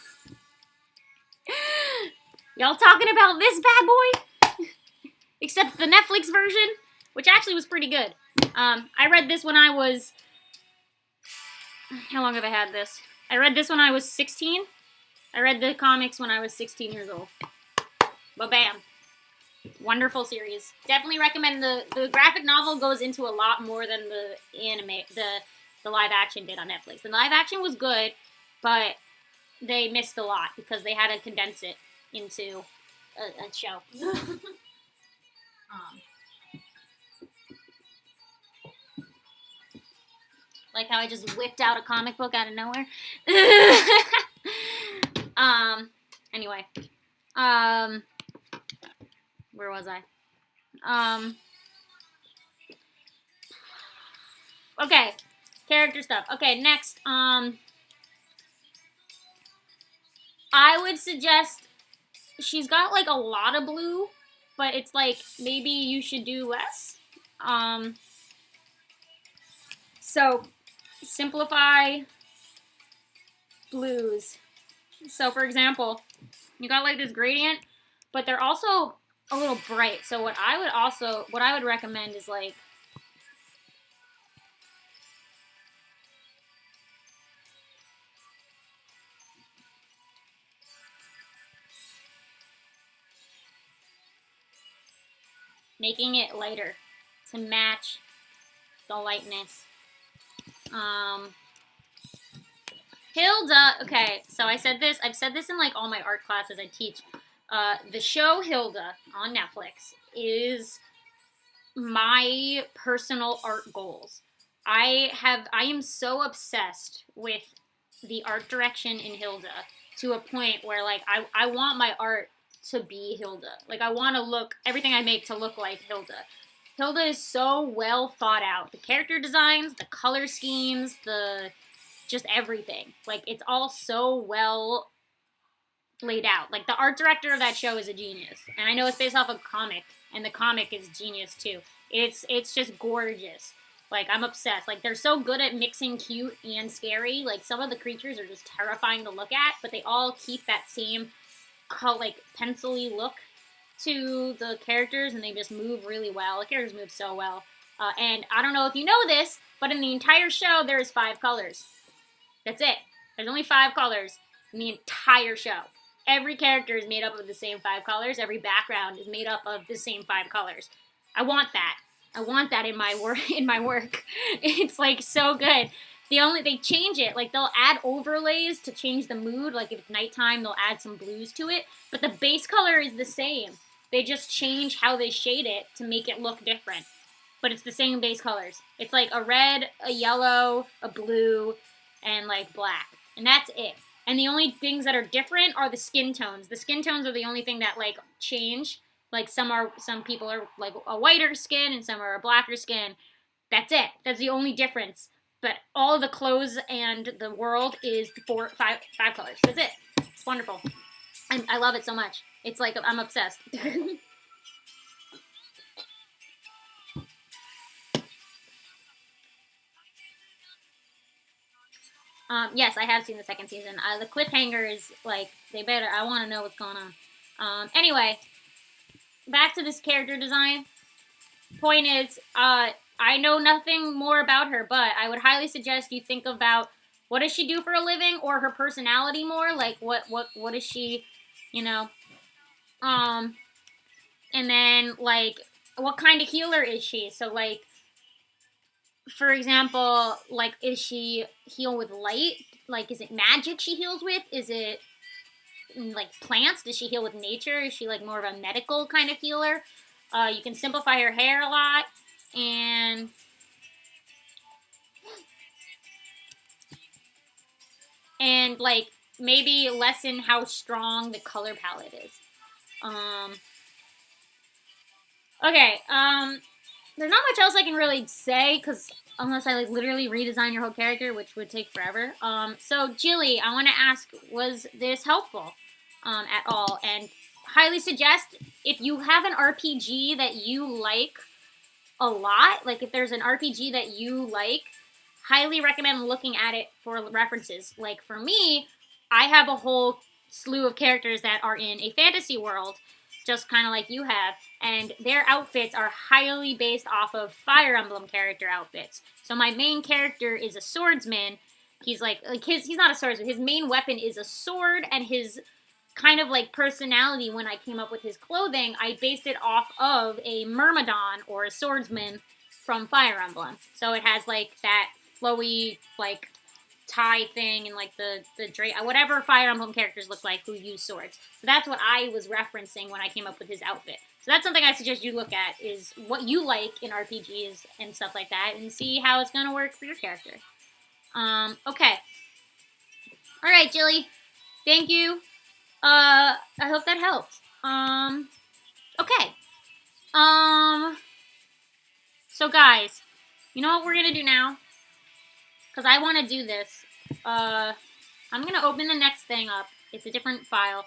Y'all talking about this bad boy? Except the Netflix version, which actually was pretty good. I read this when I was... How long have I had this? I read this when I was 16. I read the comics when I was 16 years old. But bam. Wonderful series. Definitely recommend the graphic novel goes into a lot more than the anime, the live action did on Netflix. The live action was good, but they missed a lot because they had to condense it into a show. Like how I just whipped out a comic book out of nowhere. Anyway. Where was I? Okay. Character stuff. Okay, next, I would suggest, she's got, like, a lot of blue, but it's like, maybe you should do less. So, simplify blues. So, for example, you got, like, this gradient, but they're also a little bright. So, what I would recommend is, like, making it lighter to match the lightness. Hilda, okay, so I've said this in like all my art classes I teach. The show Hilda on Netflix is my personal art goals. I am so obsessed with the art direction in Hilda to a point where like I want my art to be Hilda. Like I want to look everything I make to look like Hilda. Hilda is so well thought out. The character designs, the color schemes, just everything. Like it's all so well laid out. Like the art director of that show is a genius. And I know it's based off a comic, and the comic is genius too. It's just gorgeous. Like I'm obsessed. Like they're so good at mixing cute and scary. Like some of the creatures are just terrifying to look at, but they all keep that same like pencil-y look to the characters, and they just move really well. The characters move so well. And I don't know if you know this, but in the entire show, there's 5 colors. That's it. There's only 5 colors in the entire show. Every character is made up of the same 5 colors. Every background is made up of the same 5 colors. I want that. I want that in my work. It's like so good. They change it. Like they'll add overlays to change the mood. Like if it's nighttime, they'll add some blues to it. But the base color is the same. They just change how they shade it to make it look different. But it's the same base colors. It's like a red, a yellow, a blue, and like black. And that's it. And the only things that are different are the skin tones. The skin tones are the only thing that like change. Like some people are like a whiter skin and some are a blacker skin. That's it. That's the only difference. But all of the clothes and the world is 5 colors. That's it. It's wonderful. I love it so much. It's like I'm obsessed. Yes, I have seen the second season. The cliffhanger is like I want to know what's going on. Anyway, back to this character design. Point is, I know nothing more about her, but I would highly suggest you think about what does she do for a living, or her personality more. Like what is she, you know? And then like what kind of healer is she? So like, for example, like is she heal with light? Like is it magic she heals with? Is it like plants? Does she heal with nature? Is she like more of a medical kind of healer? You can simplify her hair a lot, and like maybe lessen how strong the color palette is. Okay, there's not much else I can really say, because unless I like literally redesign your whole character, which would take forever. So Jilly, I want to ask, was this helpful at all? And highly suggest, if you have an RPG that you like a lot, like if there's an RPG that you like, highly recommend looking at it for references. Like for me, I have a whole slew of characters that are in a fantasy world, just kind of like you have, and their outfits are highly based off of Fire Emblem character outfits. So my main character is a swordsman. He's he's not a swordsman. His main weapon is a sword, and his kind of like personality when I came up with his clothing, I based it off of a Myrmidon or a swordsman from Fire Emblem. So it has like that flowy like tie thing and like the whatever Fire Emblem characters look like who use swords. So that's what I was referencing when I came up with his outfit. So that's something I suggest you look at, is what you like in RPGs and stuff like that, and see how it's going to work for your character. Okay. All right, Jilly. Thank you. I hope that helped. Okay. So guys, you know what we're gonna do now? Because I want to do this. I'm gonna open the next thing up. It's a different file.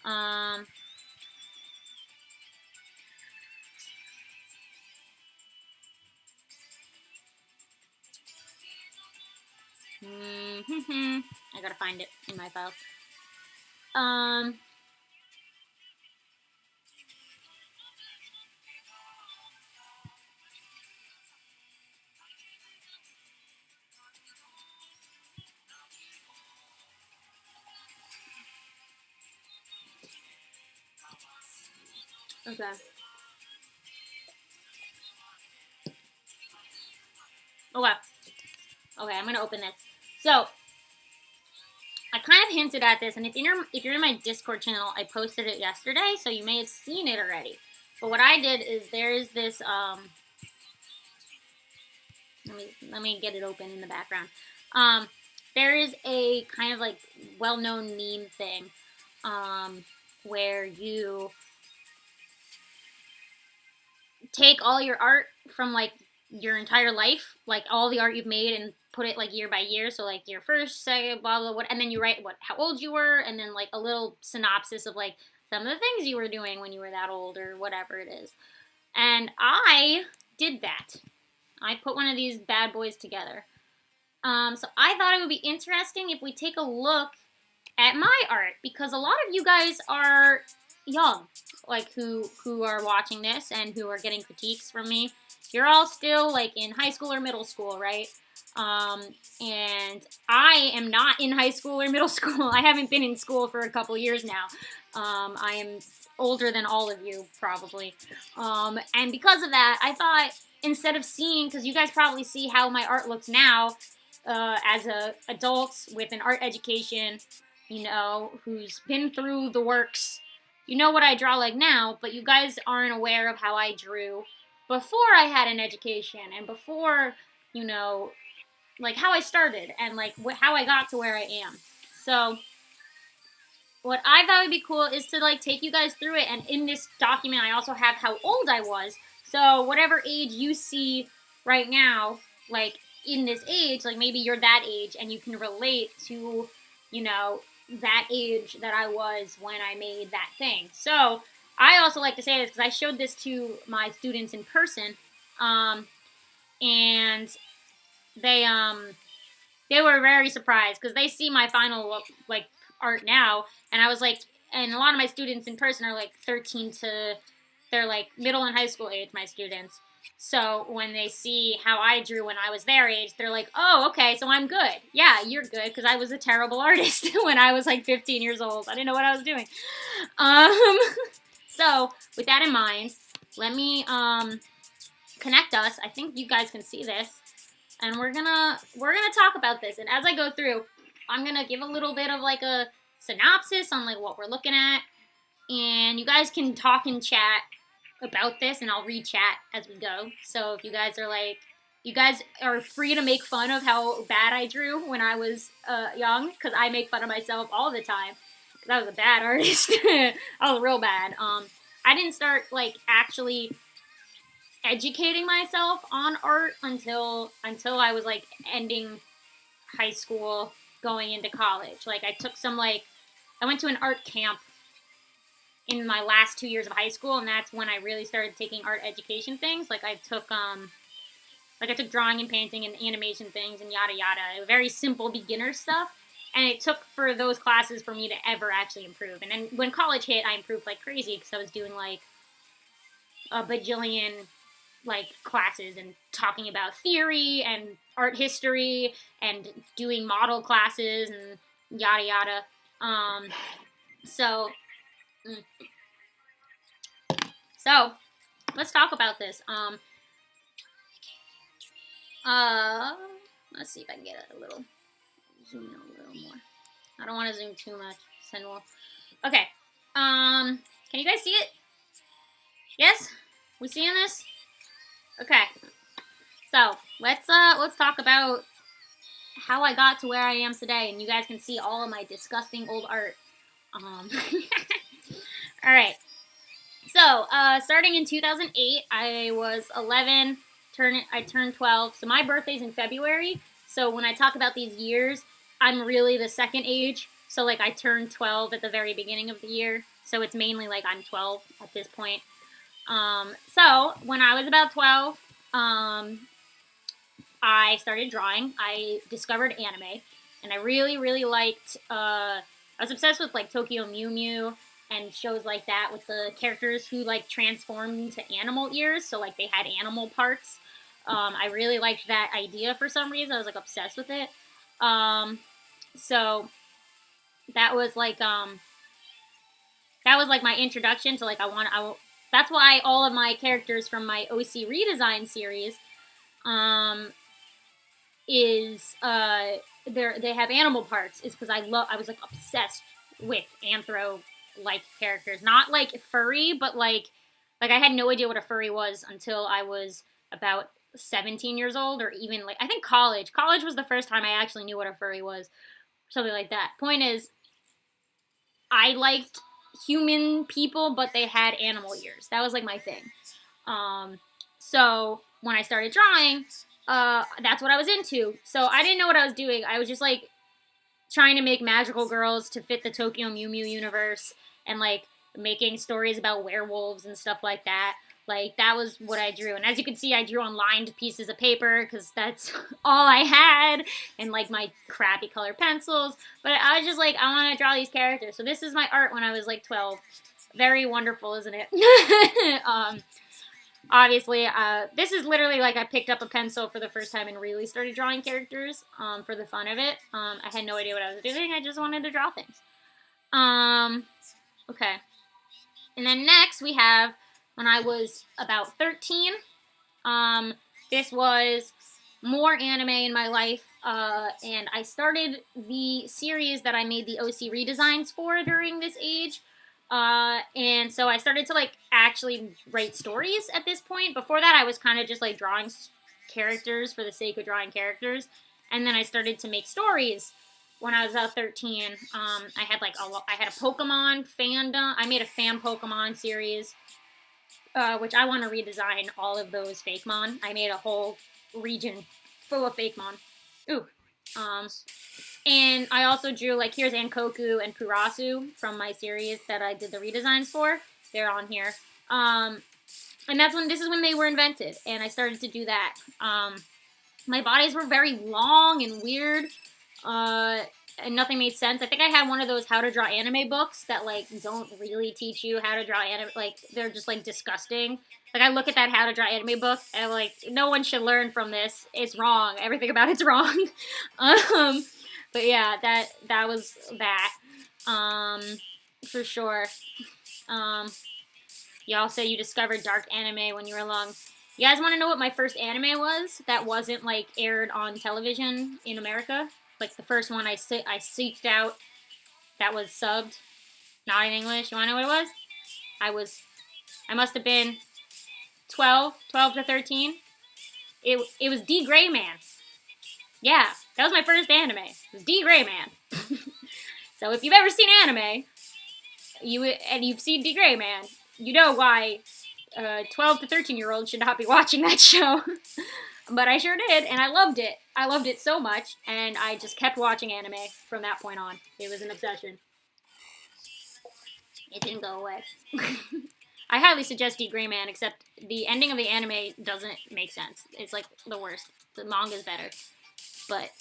I gotta find it in my files. Okay. Okay. Okay, I'm gonna open this. So, I kind of hinted at this, and if you're in my Discord channel, I posted it yesterday, so you may have seen it already. But what I did is there's this let me get it open in the background. There is a kind of like well-known meme thing, where you take all your art from like your entire life, like all the art you've made, and put it like year by year. So like your first, second, blah blah, what, and then you write how old you were, and then like a little synopsis of like some of the things you were doing when you were that old or whatever it is. And I did that. I put one of these bad boys together. So I thought it would be interesting if we take a look at my art, because a lot of you guys are young, like who are watching this and who are getting critiques from me. You're all still like in high school or middle school, right? And I am not in high school or middle school. I haven't been in school for a couple years now. I am older than all of you, probably. And because of that, I thought instead of seeing, because you guys probably see how my art looks now, as a adult with an art education, you know, who's been through the works, you know what I draw like now, but you guys aren't aware of how I drew before I had an education, and before, you know, like how I started, and like how I got to where I am. So what I thought would be cool is to like take you guys through it, and in this document I also have how old I was. So whatever age you see right now, like in this age, like maybe you're that age and you can relate to, you know, that age that I was when I made that thing. So I also like to say this because I showed this to my students in person, and they were very surprised because they see my final like art now, and I was like, and a lot of my students in person are like 13 to, they're like middle and high school age, my students. So when they see how I drew when I was their age, they're like, oh, okay, so I'm good. Yeah, you're good, because I was a terrible artist when I was like 15 years old. I didn't know what I was doing. So with that in mind, let me connect us. I think you guys can see this, and we're gonna talk about this. And as I go through, I'm gonna give a little bit of like a synopsis on like what we're looking at, and you guys can talk in chat about this, and I'll read chat as we go. So if you guys are like, you guys are free to make fun of how bad I drew when I was young, because I make fun of myself all the time, because I was a bad artist. I was real bad. I didn't start like actually educating myself on art until I was like ending high school, going into college. Like I took some I went to an art camp in my last 2 years of high school, and that's when I really started taking art education things. Like I took drawing and painting and animation things and yada yada, very simple beginner stuff. And it took for those classes for me to ever actually improve. And then when college hit, I improved like crazy, because I was doing like a bajillion like classes and talking about theory and art history and doing model classes and yada yada. So let's talk about this. Let's see if I can get it a little, zoom in a little more. I don't want to zoom too much. Okay. Can you guys see it? Yes? We seeing this? Okay. So let's talk about how I got to where I am today, and you guys can see all of my disgusting old art. All right. So, starting in 2008, I was 11. I turned 12. So my birthday's in February. So when I talk about these years, I'm really the second age. So like I turned 12 at the very beginning of the year. So it's mainly like I'm 12 at this point. So when I was about 12, I started drawing. I discovered anime, and I really, really liked. I was obsessed with like Tokyo Mew Mew and shows like that with the characters who like transformed into animal ears, so like they had animal parts. I really liked that idea for some reason. I was like obsessed with it. So that was like my introduction to like that's why all of my characters from my OC redesign series is they have animal parts is because I was like obsessed with anthro like characters, not like furry, but like I had no idea what a furry was until I was about 17 years old, or even like I think college was the first time I actually knew what a furry was, something like that. Point is, I liked human people, but they had animal ears. That was like my thing. So when I started drawing, that's what I was into. So I didn't know what I was doing. I was just like trying to make magical girls to fit the Tokyo Mew Mew universe, and like making stories about werewolves and stuff like that. Like that was what I drew. And as you can see, I drew on lined pieces of paper because that's all I had, and like my crappy color pencils. But I was just like, I want to draw these characters. So this is my art when I was like 12. Very wonderful, isn't it? Obviously, this is literally like I picked up a pencil for the first time and really started drawing characters for the fun of it. I had no idea what I was doing. I just wanted to draw things. Okay. And then next we have when I was about 13. This was more anime in my life, and I started the series that I made the OC redesigns for during this age. And so I started to like actually write stories at this point. Before that, I was kind of just like drawing characters for the sake of drawing characters, and then I started to make stories when I was about 13. I had a Pokemon fandom. I made a fan Pokemon series, which I want to redesign all of those Fakemon. I made a whole region full of Fakemon. Ooh. And I also drew, like, here's Ankoku and Purasu from my series that I did the redesigns for. They're on here. And this is when they were invented, and I started to do that. My bodies were very long and weird, and nothing made sense. I think I had one of those how to draw anime books that, like, don't really teach you how to draw anime. Like, they're just, like, disgusting. Like, I look at that how to draw anime book, and I'm like, no one should learn from this. It's wrong. Everything about it's wrong. But yeah, that was that. For sure. Y'all say you discovered dark anime when you were young. You guys want to know what my first anime was that wasn't, like, aired on television in America? Like, the first one I seeked out that was subbed, not in English. You want to know what it was? I must have been 12 to 13. It was D. Gray Man. Yeah, that was my first anime. It was D. Gray Man. So if you've ever seen anime, you've seen D. Gray Man, you know why 12 to 13-year-olds should not be watching that show. But I sure did, and I loved it. I loved it so much, and I just kept watching anime from that point on. It was an obsession. It didn't go away. I highly suggest D. Gray Man, except the ending of the anime doesn't make sense. It's like the worst. The manga's better. But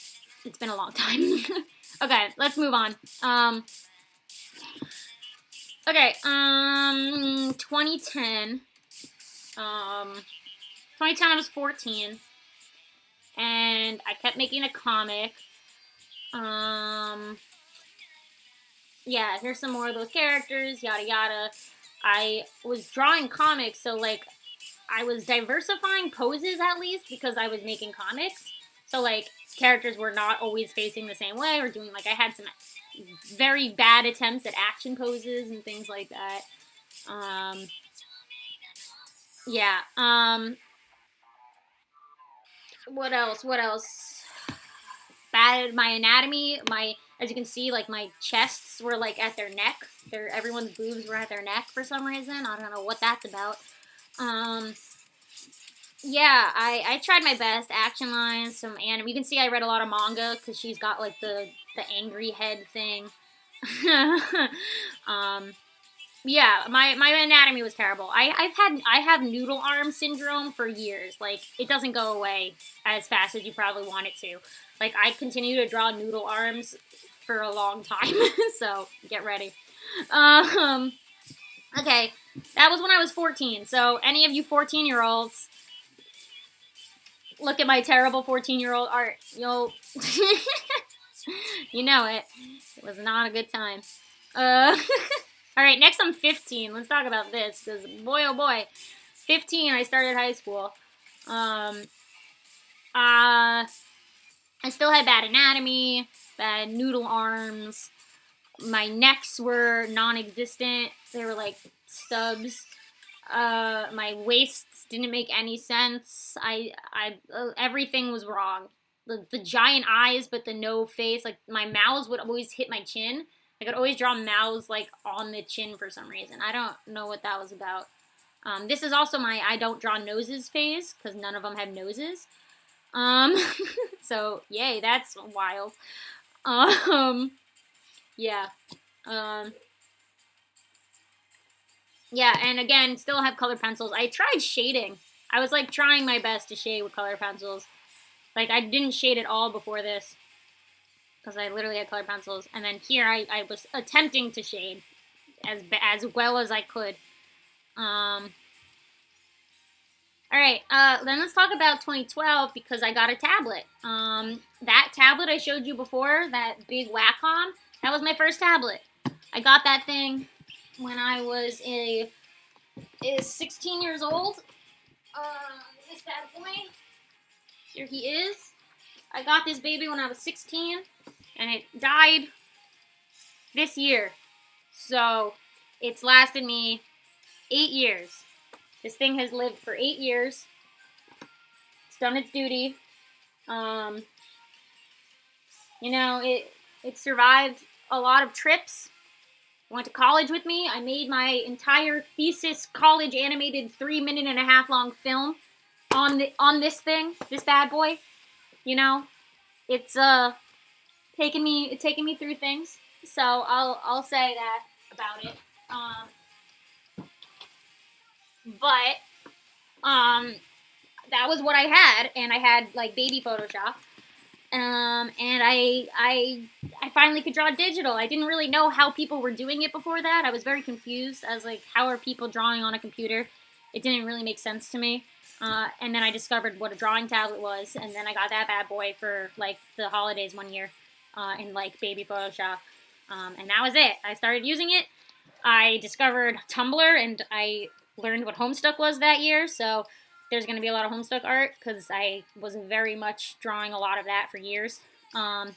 it's been a long time. Okay, let's move on. 2010. 2010 I was 14. And I kept making a comic. Yeah, here's some more of those characters, yada yada. I was drawing comics, so like I was diversifying poses at least because I was making comics. So like characters were not always facing the same way or doing, like, I had some very bad attempts at action poses and things like that. Yeah. What else? bad. My anatomy, as you can see, like my chests were like at their neck. Everyone's boobs were at their neck for some reason. I don't know what that's about. Yeah, I tried my best. Action lines, some anime. You can see I read a lot of manga because she's got like the angry head thing. um, yeah, my anatomy was terrible. I have noodle arm syndrome for years. Like it doesn't go away as fast as you probably want it to. Like I continue to draw noodle arms for a long time. So get ready. Okay, that was when I was 14. So any of you 14-year-olds, look at my terrible 14-year-old art. You'll, you know it. It was not a good time. All right, next I'm 15. Let's talk about this, because boy, oh boy. 15, I started high school. I still had bad anatomy, bad noodle arms. My necks were non-existent. They were like stubs. My waists didn't make any sense. Everything was wrong. The giant eyes, but the no face. Like my mouths would always hit my chin. I could always draw mouths like on the chin for some reason. I don't know what that was about. This is also my I don't draw noses phase, because none of them have noses. So yay, that's wild. Yeah. Yeah, and again, still have colored pencils. I tried shading. I was like trying my best to shade with colored pencils. Like I didn't shade at all before this, because I literally had colored pencils. And then here I was attempting to shade as well as I could. Alright, then let's talk about 2012, because I got a tablet. That tablet I showed you before, that big Wacom, that was my first tablet. I got that thing when I was 16 years old. This bad boy. Here he is. I got this baby when I was 16, and it died this year. So, it's lasted me 8 years. This thing has lived for 8 years. It's done its duty. You know, it survived a lot of trips. Went to college with me. I made my entire thesis college animated 3.5-minute long film on this thing, this bad boy. You know, it's taking me through things. So I'll say that about it. But that was what I had, and I had like baby Photoshop. And I finally could draw digital. I didn't really know how people were doing it before that. I was very confused. I was like, how are people drawing on a computer? It didn't really make sense to me. And then I discovered what a drawing tablet was, and then I got that bad boy for like the holidays one year in like baby Photoshop. And that was it. I started using it. I discovered Tumblr, and I learned what Homestuck was that year, so there's going to be a lot of Homestuck art, because I was very much drawing a lot of that for years. And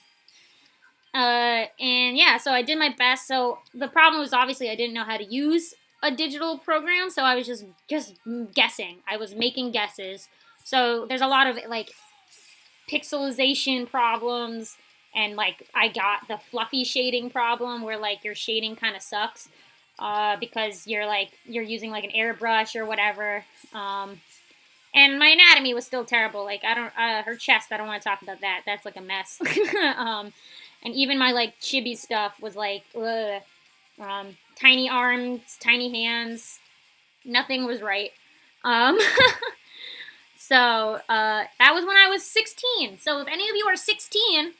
yeah, so I did my best. So the problem was, obviously, I didn't know how to use a digital program, so I was just guessing. I was making guesses. So there's a lot of, like, pixelization problems, and, like, I got the fluffy shading problem, where, like, your shading kind of sucks, because you're using, like, an airbrush or whatever. And my anatomy was still terrible. Like, her chest, I don't want to talk about that. That's, like, a mess. And even my, like, chibi stuff was, like, tiny arms, tiny hands. Nothing was right. So, that was when I was 16. So, if any of you are 16,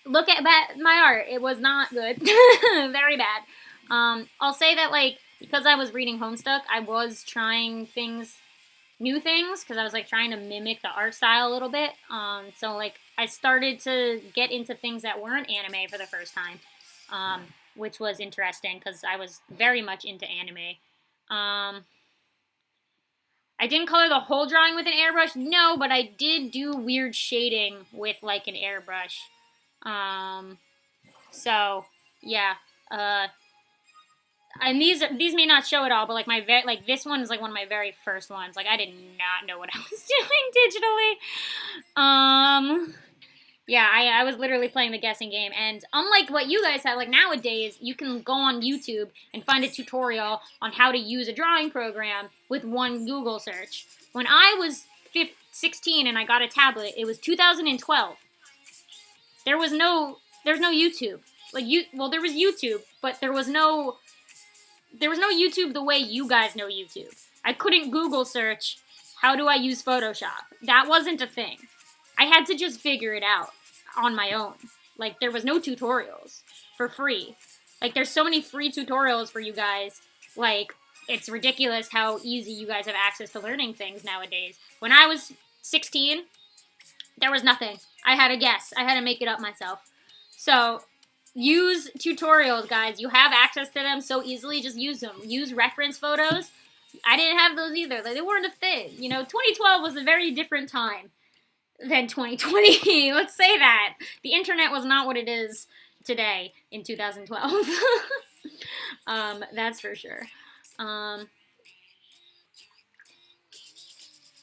look at my art. It was not good. Very bad. I'll say that, like, because I was reading Homestuck, I was trying new things, because I was, like, trying to mimic the art style a little bit. So, like, I started to get into things that weren't anime for the first time, which was interesting, because I was very much into anime. I didn't color the whole drawing with an airbrush, no, but I did do weird shading with, like, an airbrush. So, yeah, and these may not show it all, but, like, this one is, like, one of my very first ones. Like, I did not know what I was doing digitally. Yeah, I was literally playing the guessing game, and unlike what you guys have, like nowadays, you can go on YouTube and find a tutorial on how to use a drawing program with one Google search. When I was 16 and I got a tablet, it was 2012. There's no YouTube. Well, there was YouTube, but there was no YouTube the way you guys know YouTube. I couldn't Google search, how do I use Photoshop? That wasn't a thing. I had to just figure it out on my own. Like, there was no tutorials for free. Like, there's so many free tutorials for you guys. Like, it's ridiculous how easy you guys have access to learning things nowadays. When I was 16, there was nothing. I had to guess. I had to make it up myself. So, use tutorials, guys. You have access to them so easily. Just use them. Use reference photos. I didn't have those either. Like, they weren't a thing. 2012 was a very different time than 2020. Let's say that. The internet was not what it is today in 2012. That's for sure.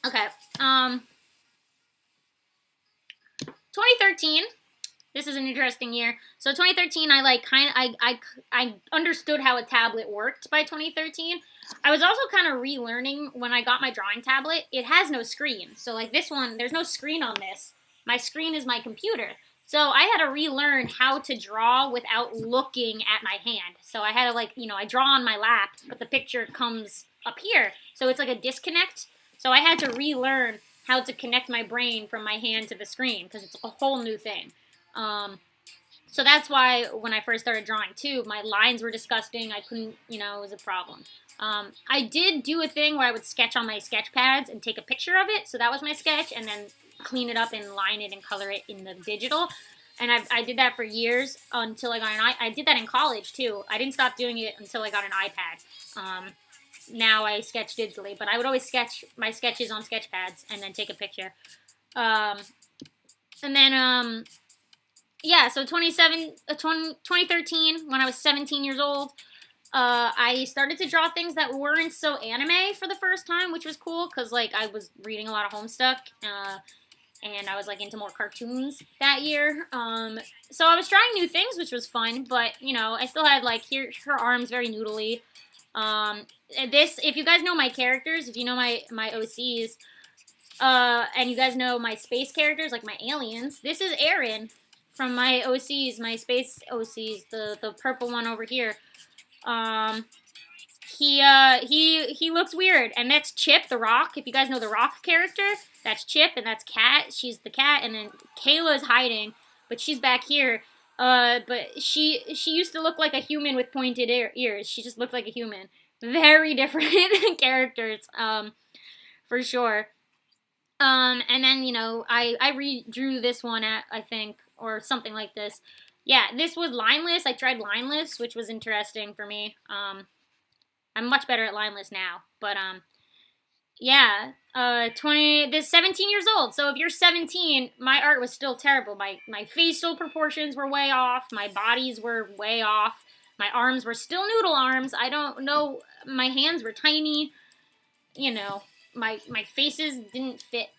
Okay. 2013. This is an interesting year. So 2013, I understood how a tablet worked by 2013. I was also kind of relearning when I got my drawing tablet. It has no screen. So like this one, there's no screen on this. My screen is my computer. So I had to relearn how to draw without looking at my hand. So I had to I draw on my lap, but the picture comes up here. So it's like a disconnect. So I had to relearn how to connect my brain from my hand to the screen because it's a whole new thing. So that's why when I first started drawing too, my lines were disgusting. I couldn't, it was a problem. I did do a thing where I would sketch on my sketch pads and take a picture of it. So that was my sketch, and then clean it up and line it and color it in the digital. And I did that for years until I got I did that in college too. I didn't stop doing it until I got an iPad. Now I sketch digitally, but I would always sketch my sketches on sketch pads and then take a picture. And then, yeah, so 2013, when I was 17 years old, I started to draw things that weren't so anime for the first time, which was cool, because, I was reading a lot of Homestuck, and I was, into more cartoons that year. So I was trying new things, which was fun, but, I still had, her arms very noodly. If you guys know my characters, if you know my OCs, and you guys know my space characters, like my aliens, this is Aaron from my OCs, my space OCs, the purple one over here. He looks weird, and that's Chip the Rock. If you guys know the Rock character, that's Chip, and that's Cat. She's the cat, and then Kayla's hiding, but she's back here. But she used to look like a human with pointed ears. She just looked like a human. Very different characters, for sure. And then, I redrew this one I think, or something like this. Yeah, this was lineless. I tried lineless, which was interesting for me. I'm much better at lineless now, but, yeah, 17 years old. So if you're 17, my art was still terrible. My facial proportions were way off. My bodies were way off. My arms were still noodle arms. I don't know. My hands were tiny. My faces didn't fit.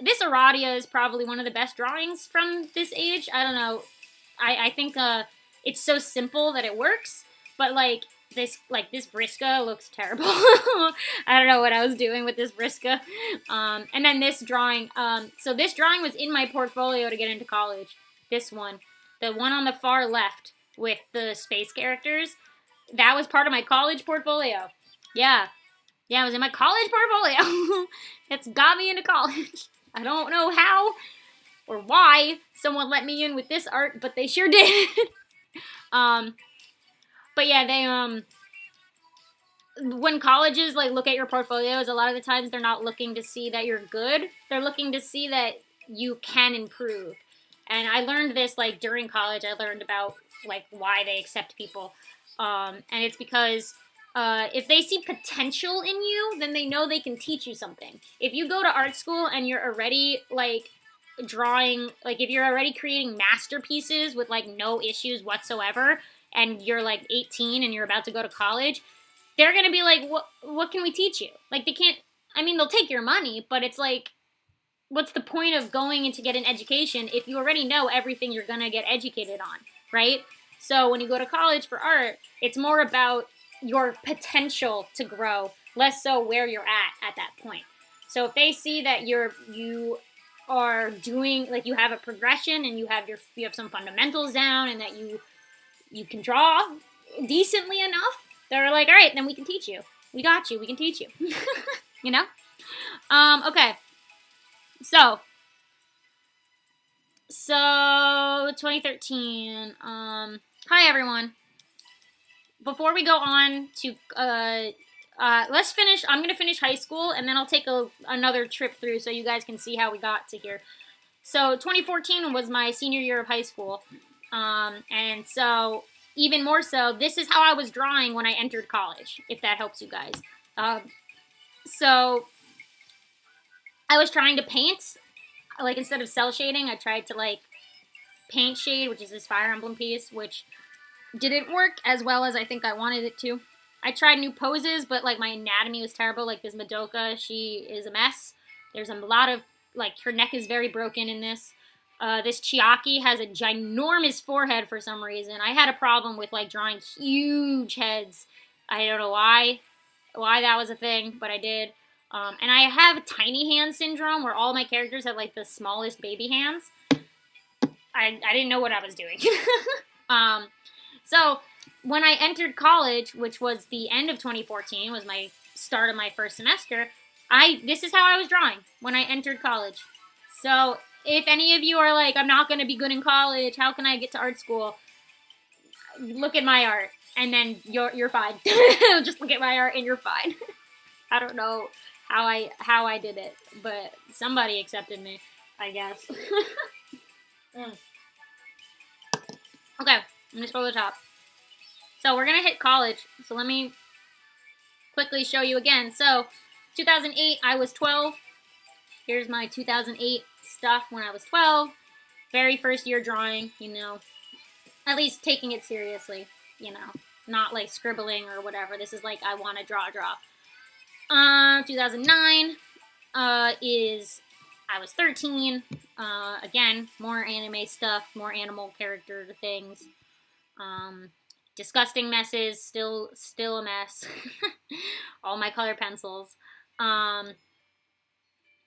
This Aradia is probably one of the best drawings from this age. I don't know. I think, it's so simple that it works, but, this Vriska looks terrible. I don't know what I was doing with this Vriska. And then this drawing. So this drawing was in my portfolio to get into college. This one. The one on the far left with the space characters. That was part of my college portfolio. Yeah. Yeah, it was in my college portfolio. It's got me into college. I don't know how or why someone let me in with this art, but they sure did. But yeah, they, when colleges, look at your portfolios, a lot of the times they're not looking to see that you're good. They're looking to see that you can improve. And I learned this, during college. I learned about, why they accept people. And it's because, if they see potential in you, then they know they can teach you something. If you go to art school and you're already, drawing, if you're already creating masterpieces with, no issues whatsoever, and you're 18 and you're about to go to college, they're gonna be what can we teach you? They can't, they'll take your money, but it's what's the point of going in to get an education if you already know everything you're gonna get educated on, right? So when you go to college for art, it's more about your potential to grow, less so where you're at that point. So if they see that you are doing, like, you have a progression and you have some fundamentals down and that you can draw decently enough, they're like, all right, then we can teach you. We got you. We can teach you. You know? Okay. So 2013. Hi everyone. Before we go on to let's finish. I'm gonna finish high school and then I'll take another trip through so you guys can see how we got to here. So 2014 was my senior year of high school, and so even more so, this is how I was drawing when I entered college. If that helps you guys. So I was trying to paint. Like, instead of cell shading, I tried to, like, paint shade, which is this Fire Emblem piece, which didn't work as well as I think I wanted it to. I tried new poses, but, like, my anatomy was terrible. Like, this Madoka, she is a mess. There's a lot of, like, her neck is very broken in this. This Chiaki has a ginormous forehead for some reason. I had a problem with, like, drawing huge heads. I don't know why that was a thing, but I did. And I have tiny hand syndrome where all my characters have, like, the smallest baby hands. I didn't know what I was doing. So when I entered college, which was the end of 2014, was my start of my first semester, this is how I was drawing when I entered college. So if any of you are like, I'm not going to be good in college, how can I get to art school? Look at my art, and then you're fine. Just look at my art and you're fine. I don't know how I did it, but somebody accepted me, I guess. Okay, I'm gonna scroll to the top. So we're gonna hit college. So let me quickly show you again. So 2008, I was 12. Here's my 2008 stuff when I was 12. Very first year drawing, you know. At least taking it seriously, you know. Not like scribbling or whatever. This is like, I want to draw. 2009 is I was 13. Again, more anime stuff, more animal character things. Disgusting messes, still a mess. All my color pencils. And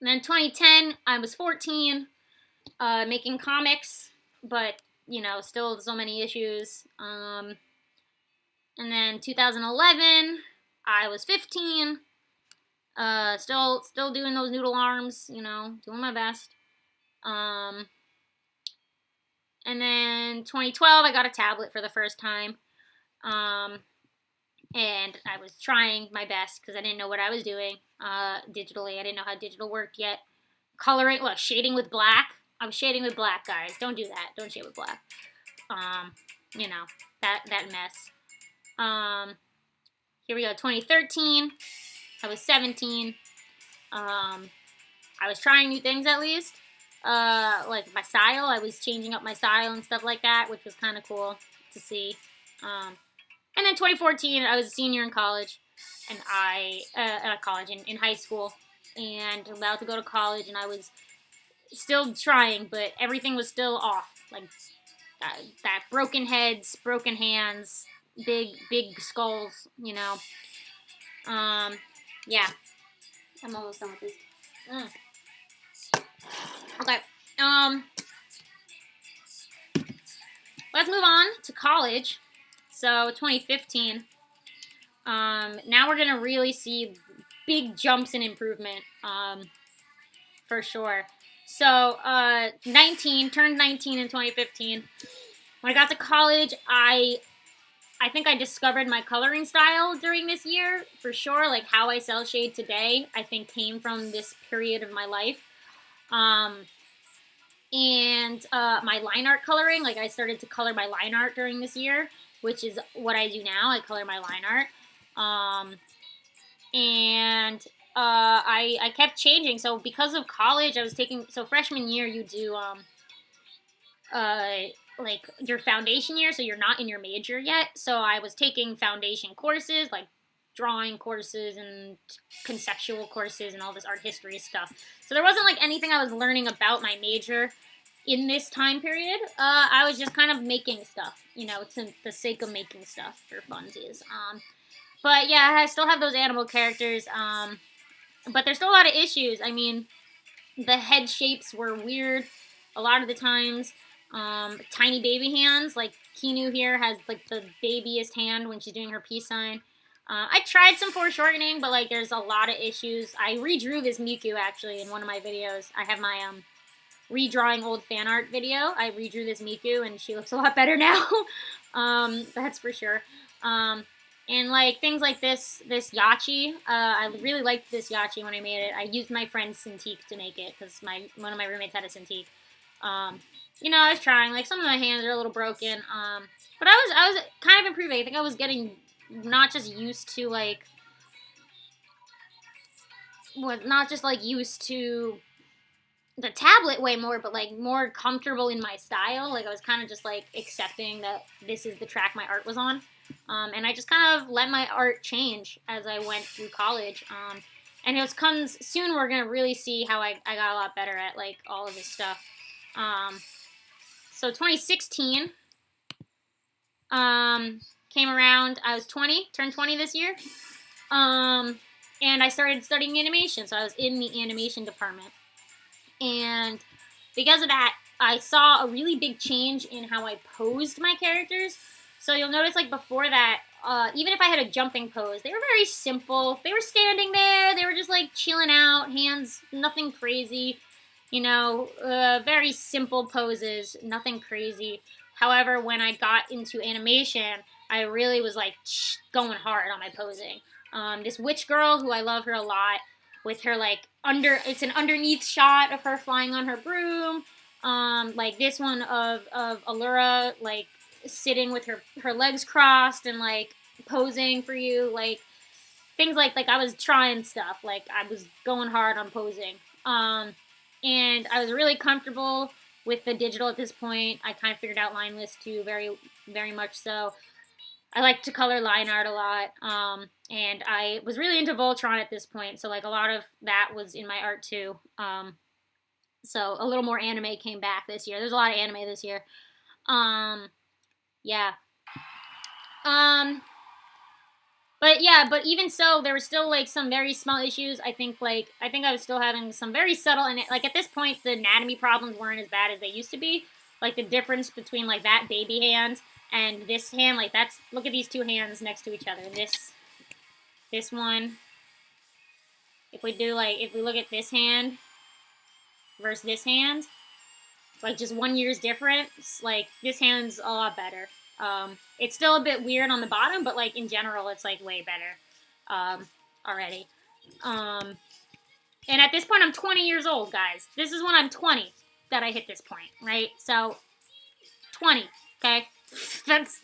then 2010, I was 14, making comics, but you know, still so many issues. And then 2011, I was 15. Still doing those noodle arms, you know, doing my best. And then 2012, I got a tablet for the first time. And I was trying my best because I didn't know what I was doing, digitally. I didn't know how digital worked yet. Coloring, well, shading with black. I'm shading with black, guys. Don't do that. Don't shade with black. You know, that mess. Here we go, 2013. I was 17. I was trying new things at least. Like my style. I was changing up my style and stuff like that, which was kind of cool to see. And then 2014, I was a senior in college, and in high school, and about to go to college, and I was still trying, but everything was still off. Like that broken heads, broken hands, big skulls, you know. Yeah. I'm almost done with this. Okay. Let's move on to college. So 2015. Now we're gonna really see big jumps in improvement. For sure. So turned 19 in 2015. When I got to college, I think I discovered my coloring style during this year, for sure. Like, how I cell shade today, I think came from this period of my life. And my line art coloring, like, I started to color my line art during this year, which is what I do now. I color my line art. I kept changing. So because of college, I was taking, so freshman year, you do, like your foundation year, so you're not in your major yet. So I was taking foundation courses like drawing courses and conceptual courses and all this art history stuff. So there wasn't like anything I was learning about my major in this time period. I was just kind of making stuff, you know, to the sake of making stuff for funsies. But yeah, I still have those animal characters. But there's still a lot of issues. I mean, the head shapes were weird a lot of the times. Tiny baby hands, like Kinu here has like the babyest hand when she's doing her peace sign. I tried some foreshortening, but like there's a lot of issues. I redrew this Miku actually in one of my videos. I have my redrawing old fan art video. I redrew this Miku and she looks a lot better now. That's for sure. And like things like this Yachi, I really liked this Yachi when I made it. I used my friend's Cintiq to make it because one of my roommates had a Cintiq. You know, I was trying. Like some of my hands are a little broken. But I was kind of improving. I think I was getting not just used to like, not just like used to the tablet way more, but like more comfortable in my style. Like I was kind of just like accepting that this is the track my art was on. And I just kind of let my art change as I went through college. And it comes soon. We're gonna really see how I got a lot better at like all of this stuff. So 2016 came around. I was 20, turned 20 this year. And I started studying animation. So I was in the animation department. And because of that, I saw a really big change in how I posed my characters. So you'll notice, like, before that, even if I had a jumping pose, they were very simple. They were standing there. They were just, like, chilling out, hands, nothing crazy. You know, very simple poses, nothing crazy. However, when I got into animation, I really was, like, going hard on my posing. This witch girl, who I love her a lot, with her, like, it's an underneath shot of her flying on her broom. Like, this one of Allura, like, sitting with her legs crossed and like posing for you, like things like I was trying stuff, like I was going hard on posing, and I was really comfortable with the digital at this point. I kind of figured out line list too, very very much so. I like to color line art a lot, and I was really into Voltron at this point, so like a lot of that was in my art too. So a little more anime came back this year. There's a lot of anime this year. Yeah. But even so, there were still like some very small issues. I think I was still having some very subtle, and like at this point, the anatomy problems weren't as bad as they used to be. Like the difference between like that baby hand and this hand, like look at these two hands next to each other. This one. If we look at this hand versus this hand, like just 1 year's difference, like this hand's a lot better. It's still a bit weird on the bottom, but like in general, it's like way better already. And at this point, I'm 20 years old, guys. This is when I'm 20 that I hit this point, right? So 20, okay? That's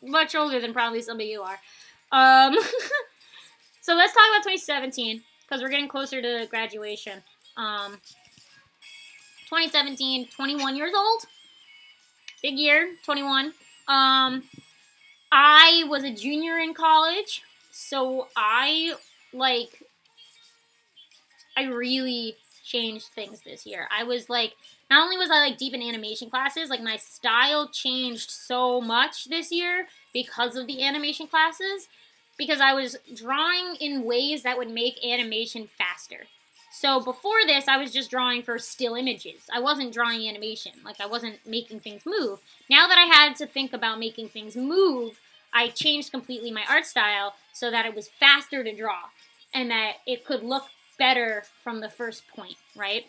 much older than probably some of you are. So let's talk about 2017 because we're getting closer to graduation. 2017, 21 years old. Big year, 21. I was a junior in college, so I really changed things this year. I was like, not only was I like deep in animation classes, like my style changed so much this year because of the animation classes, because I was drawing in ways that would make animation faster. So before this, I was just drawing for still images. I wasn't drawing animation. Like, I wasn't making things move. Now that I had to think about making things move, I changed completely my art style so that it was faster to draw and that it could look better from the first point, right?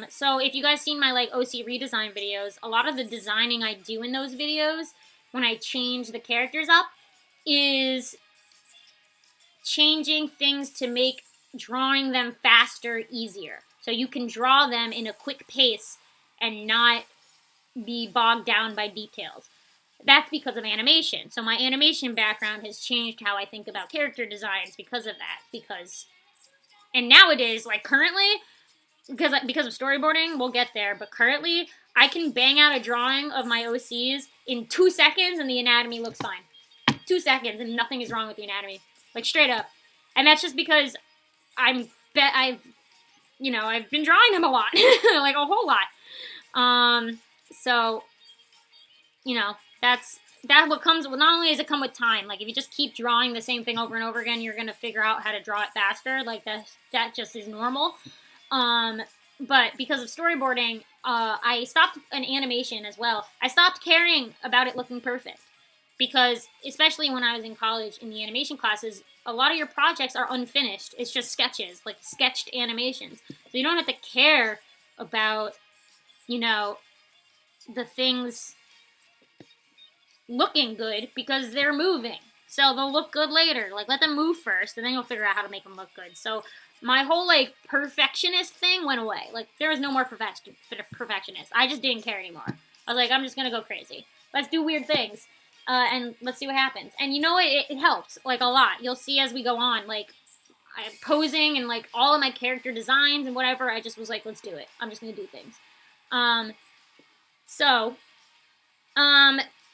So if you guys seen my, like, OC redesign videos, a lot of the designing I do in those videos when I change the characters up is changing things to make drawing them faster easier, so you can draw them in a quick pace and not be bogged down by details. That's because of animation. So my animation background has changed how I think about character designs because of that. And nowadays, like currently, because of storyboarding, we'll get there, but currently I can bang out a drawing of my OCs in 2 seconds and the anatomy looks fine. 2 seconds and nothing is wrong with the anatomy. Like, straight up. And that's just because I've been drawing them a lot. Like, a whole lot. So, that what comes with, not only does it come with time, like, if you just keep drawing the same thing over and over again, you're going to figure out how to draw it faster. Like, that just is normal. But because of storyboarding, I stopped an animation as well. I stopped caring about it looking perfect. Because, especially when I was in college in the animation classes, a lot of your projects are unfinished. It's just sketches, like sketched animations. So you don't have to care about, the things looking good because they're moving. So they'll look good later. Like, let them move first, and then you'll figure out how to make them look good. So my whole, like, perfectionist thing went away. Like, there was no more perfectionist. I just didn't care anymore. I was like, I'm just gonna go crazy. Let's do weird things. And let's see what happens. And it helps, like, a lot. You'll see as we go on, like, I'm posing and, like, all of my character designs and whatever, I just was like, let's do it. I'm just gonna do things.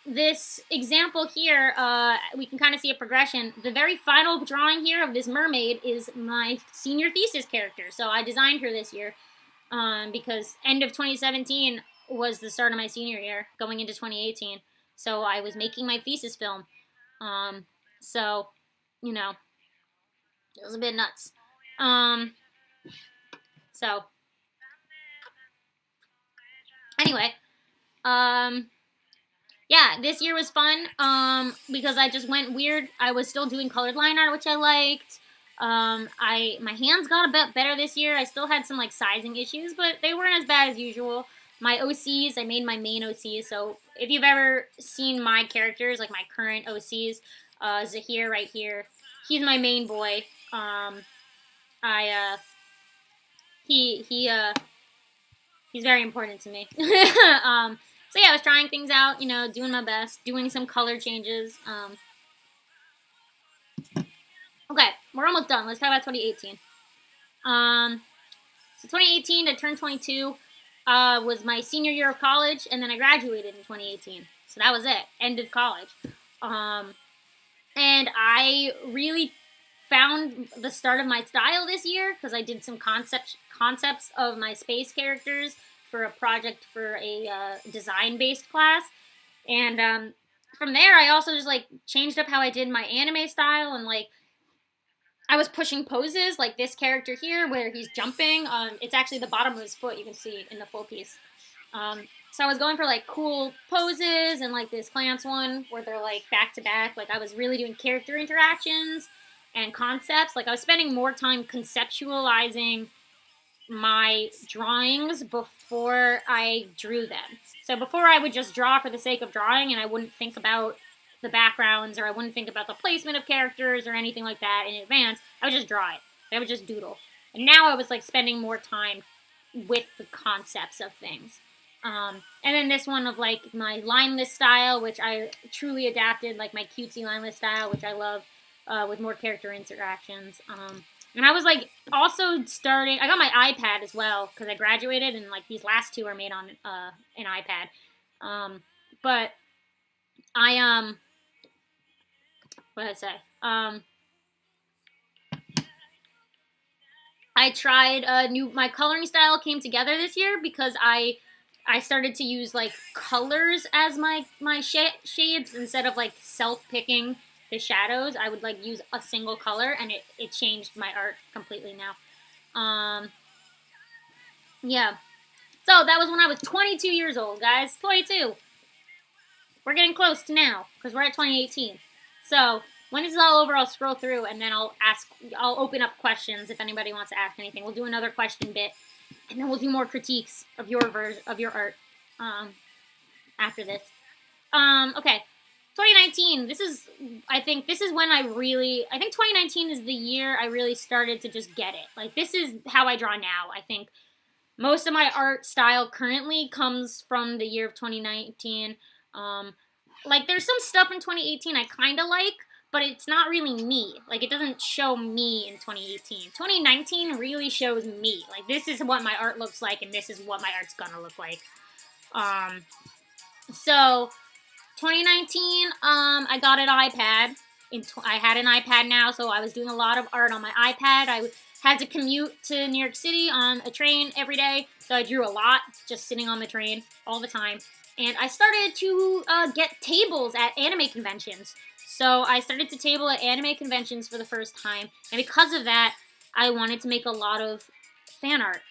This example here, we can kind of see a progression. The very final drawing here of this mermaid is my senior thesis character. So I designed her this year, because end of 2017 was the start of my senior year, going into 2018. So I was making my thesis film. So, it was a bit nuts. So, anyway, yeah, this year was fun, because I just went weird. I was still doing colored line art, which I liked. My hands got a bit better this year. I still had some, like, sizing issues, but they weren't as bad as usual. My OCs, I made my main OCs, so if you've ever seen my characters, like my current OCs, Zahir right here, he's my main boy. He's very important to me. So yeah, I was trying things out, doing my best, doing some color changes. Okay, we're almost done. Let's talk about 2018. So 2018, I turned 22. Was my senior year of college, and then I graduated in 2018. So that was it. End of college. And I really found the start of my style this year, because I did some concepts of my space characters for a project for a design-based class. And from there, I also just, like, changed up how I did my anime style, and, like, I was pushing poses, like this character here, where he's jumping. It's actually the bottom of his foot, you can see in the full piece. So I was going for, like, cool poses, and, like, this Clamps one, where they're, like, back-to-back. Like, I was really doing character interactions and concepts. Like, I was spending more time conceptualizing my drawings before I drew them. So before, I would just draw for the sake of drawing, and I wouldn't think about the backgrounds, or I wouldn't think about the placement of characters or anything like that in advance. I would just draw it. I would just doodle. And now I was, like, spending more time with the concepts of things. And then this one of, like, my lineless style, which I truly adapted, like my cutesy lineless style, which I love, with more character interactions. And I was, like, also starting, I got my iPad as well, because I graduated, and, like, these last two are made on an iPad. But I, what did I say? I tried my coloring style came together this year, because I started to use, like, colors as my shades instead of, like, self-picking the shadows. I would, like, use a single color, and it changed my art completely now. Yeah. So that was when I was 22 years old, guys. 22. We're getting close to now, because we're at 2018. So when this is all over, I'll scroll through, and then I'll open up questions if anybody wants to ask anything. We'll do another question bit, and then we'll do more critiques of your art after this. Okay, 2019. I think this is when I think 2019 is the year I really started to just get it. Like, this is how I draw now. I think most of my art style currently comes from the year of 2019. Like, there's some stuff in 2018 I kind of like, but it's not really me. Like, it doesn't show me in 2018. 2019 really shows me. Like, this is what my art looks like, and this is what my art's gonna look like. So 2019, I got an iPad. I had an iPad now, so I was doing a lot of art on my iPad. I had to commute to New York City on a train every day, so I drew a lot just sitting on the train all the time. And I started to get tables at anime conventions. So I started to table at anime conventions for the first time, and because of that, I wanted to make a lot of fan art.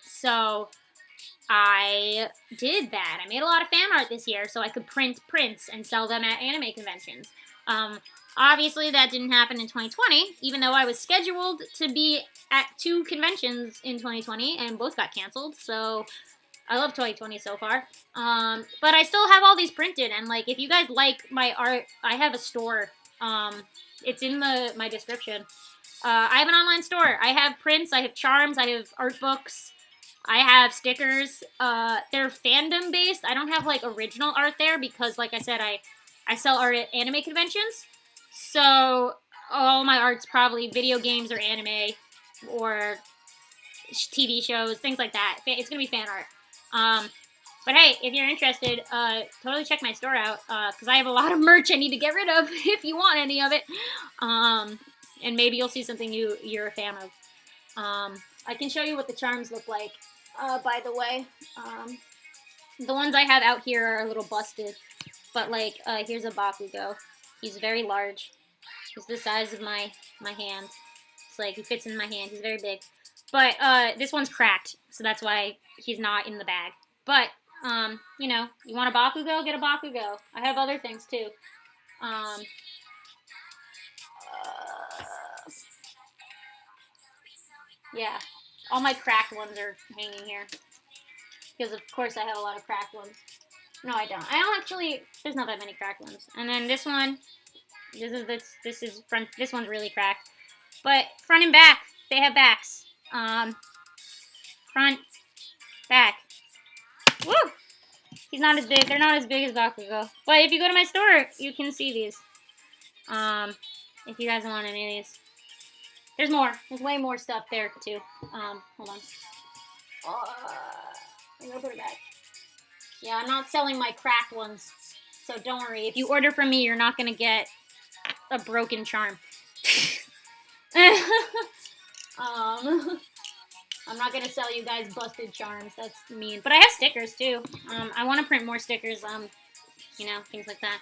So I did that. I made a lot of fan art this year so I could print prints and sell them at anime conventions. Obviously, that didn't happen in 2020, even though I was scheduled to be at 2 conventions in 2020, and both got canceled, so I love 2020 so far. But I still have all these printed, and, like, if you guys like my art, I have a store. It's in my description. I have an online store. I have prints, I have charms, I have art books, I have stickers. They're fandom based. I don't have like original art there because, like I said, I sell art at anime conventions. So all my art's probably video games or anime or TV shows, things like that. It's gonna be fan art. But hey, if you're interested, totally check my store out because I have a lot of merch I need to get rid of if you want any of it. And maybe you'll see something you're a fan of. I can show you what the charms look like. By the way, the ones I have out here are a little busted, but like, here's a Bakugo. He's very large. He's the size of my hand. It's like, he fits in my hand. He's very big. But, this one's cracked, so that's why he's not in the bag. But, you know, you want a Bakugo? Get a Bakugo. I have other things, too. Yeah. All my cracked ones are hanging here. Because, of course, I have a lot of cracked ones. No, I don't. I don't actually... There's not that many cracked ones. And then this one... This is front... This one's really cracked. But front and back. They have backs. Front. Back. Woo! He's not as big. They're not as big as Bakugo. But if you go to my store, you can see these. If you guys want any of these. There's more. There's way more stuff there, too. Hold on. I'm gonna put it back. Yeah, I'm not selling my cracked ones. So don't worry. If you order from me, you're not gonna get a broken charm. I'm not gonna sell you guys busted charms. That's mean. But I have stickers, too. I want to print more stickers. You know, things like that.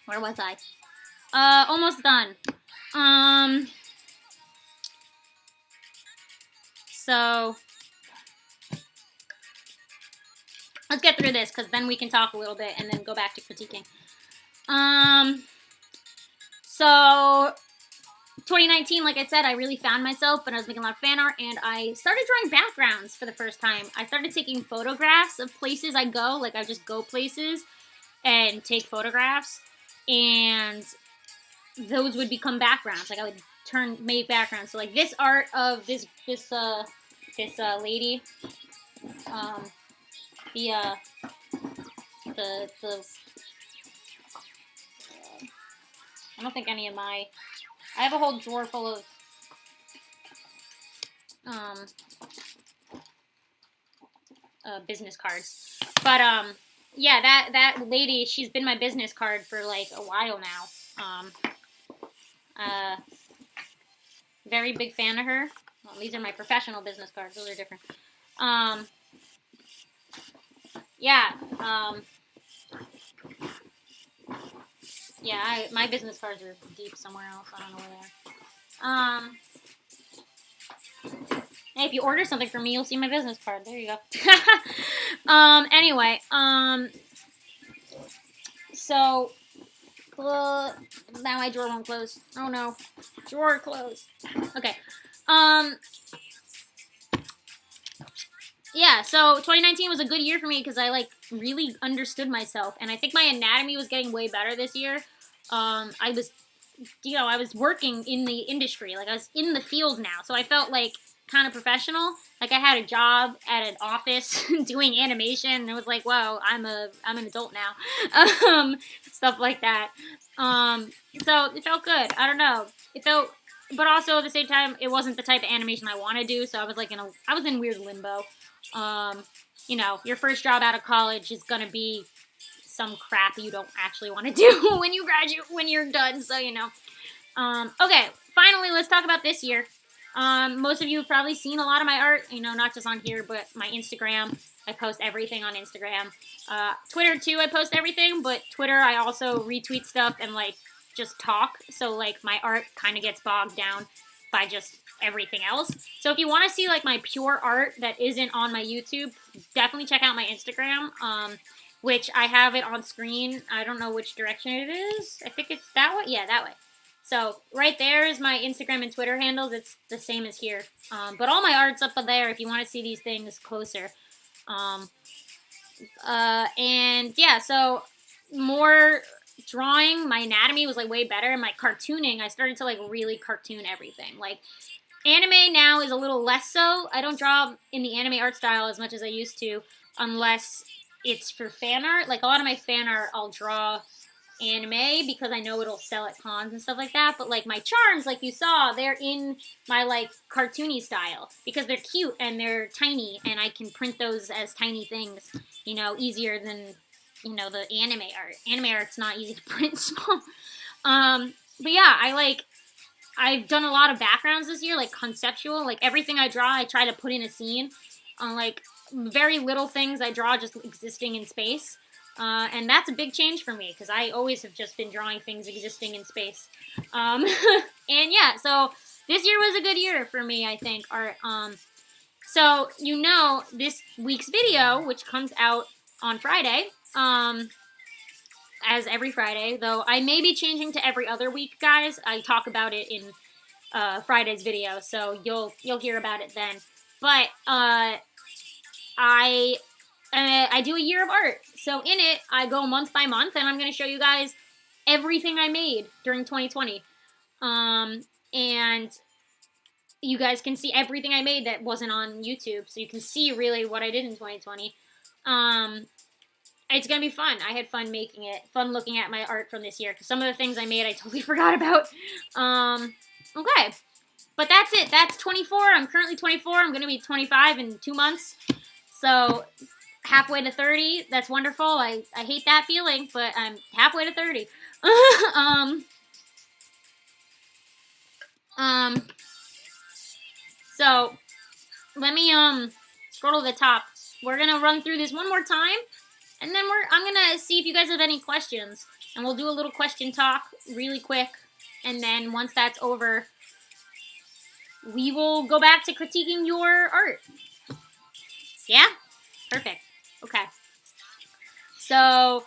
Where was I? Almost done. So, let's get through this, because then we can talk a little bit, and then go back to critiquing. So, 2019, like I said, I really found myself, but I was making a lot of fan art, and I started drawing backgrounds for the first time. I started taking photographs of places I go, like I just go places, and take photographs, and those would become backgrounds. Like I would make backgrounds. So like this art of this lady, I don't think any of I have a whole drawer full of business cards. But yeah, that lady, she's been my business card for like a while now. Very big fan of her. Well, these are my professional business cards. Those are different. Yeah. Yeah, my business cards are deep somewhere else. I don't know where they are. Hey, if you order something from me, you'll see my business card. There you go. Anyway, so, now my drawer won't close. Oh no. Drawer closed. Okay. Yeah, so 2019 was a good year for me because I, like, really understood myself. And I think my anatomy was getting way better this year. I was, you know, I was working in the industry. Like, I was in the field now. So I felt, like, kind of professional. Like, I had a job at an office doing animation. And it was like, whoa, I'm an adult now. Stuff like that. So it felt good. I don't know. It felt... But also, at the same time, it wasn't the type of animation I want to do. So I was, like, I was in weird limbo. you know, your first job out of college is going to be some crap you don't actually want to do when you graduate, when you're done. So, you know. Okay, finally, let's talk about this year. Most of you have probably seen a lot of my art, you know, not just on here, but my Instagram. I post everything on Instagram. Twitter, too, I post everything, but Twitter, I also retweet stuff and, like, just talk. So, like, my art kind of gets bogged down by just everything else. So if you want to see, like, my pure art that isn't on my YouTube, definitely check out my Instagram, which I have it on screen. I don't know which direction it is. I think it's that way. Yeah, that way. So right there is my Instagram and Twitter handles. It's the same as here. But all my art's up there if you want to see these things closer. And yeah, so more drawing. My anatomy was like way better. And my cartooning, I started to like really cartoon everything. Like anime now is a little less so. I don't draw in the anime art style as much as I used to unless it's for fan art. Like a lot of my fan art I'll draw anime because I know it'll sell at cons and stuff like that, but like my charms, like you saw, they're in my like cartoony style because they're cute and they're tiny and I can print those as tiny things, you know, easier than, you know, the anime art. Anime art's not easy to print small. But yeah, I've done a lot of backgrounds this year, like conceptual, like everything I draw I try to put in a scene. Like very little things I draw just existing in space. And that's a big change for me because I always have just been drawing things existing in space. And yeah, so this year was a good year for me, I think. Art. So you know, this week's video, which comes out on Friday, as every Friday, though I may be changing to every other week, guys. I talk about it in Friday's video, so you'll hear about it then. But I do a year of art. So in it, I go month by month, and I'm going to show you guys everything I made during 2020. And you guys can see everything I made that wasn't on YouTube. So you can see really what I did in 2020. It's going to be fun. I had fun making it. Fun looking at my art from this year. Because some of the things I made, I totally forgot about. Okay. But that's it. That's 24. I'm currently 24. I'm going to be 25 in 2 months. So halfway to 30. That's wonderful. I hate that feeling, but I'm halfway to 30. So let me scroll to the top. We're gonna run through this one more time, and then I'm gonna see if you guys have any questions, and we'll do a little question talk really quick, and then once that's over, we will go back to critiquing your art. Yeah? Perfect. Okay. So,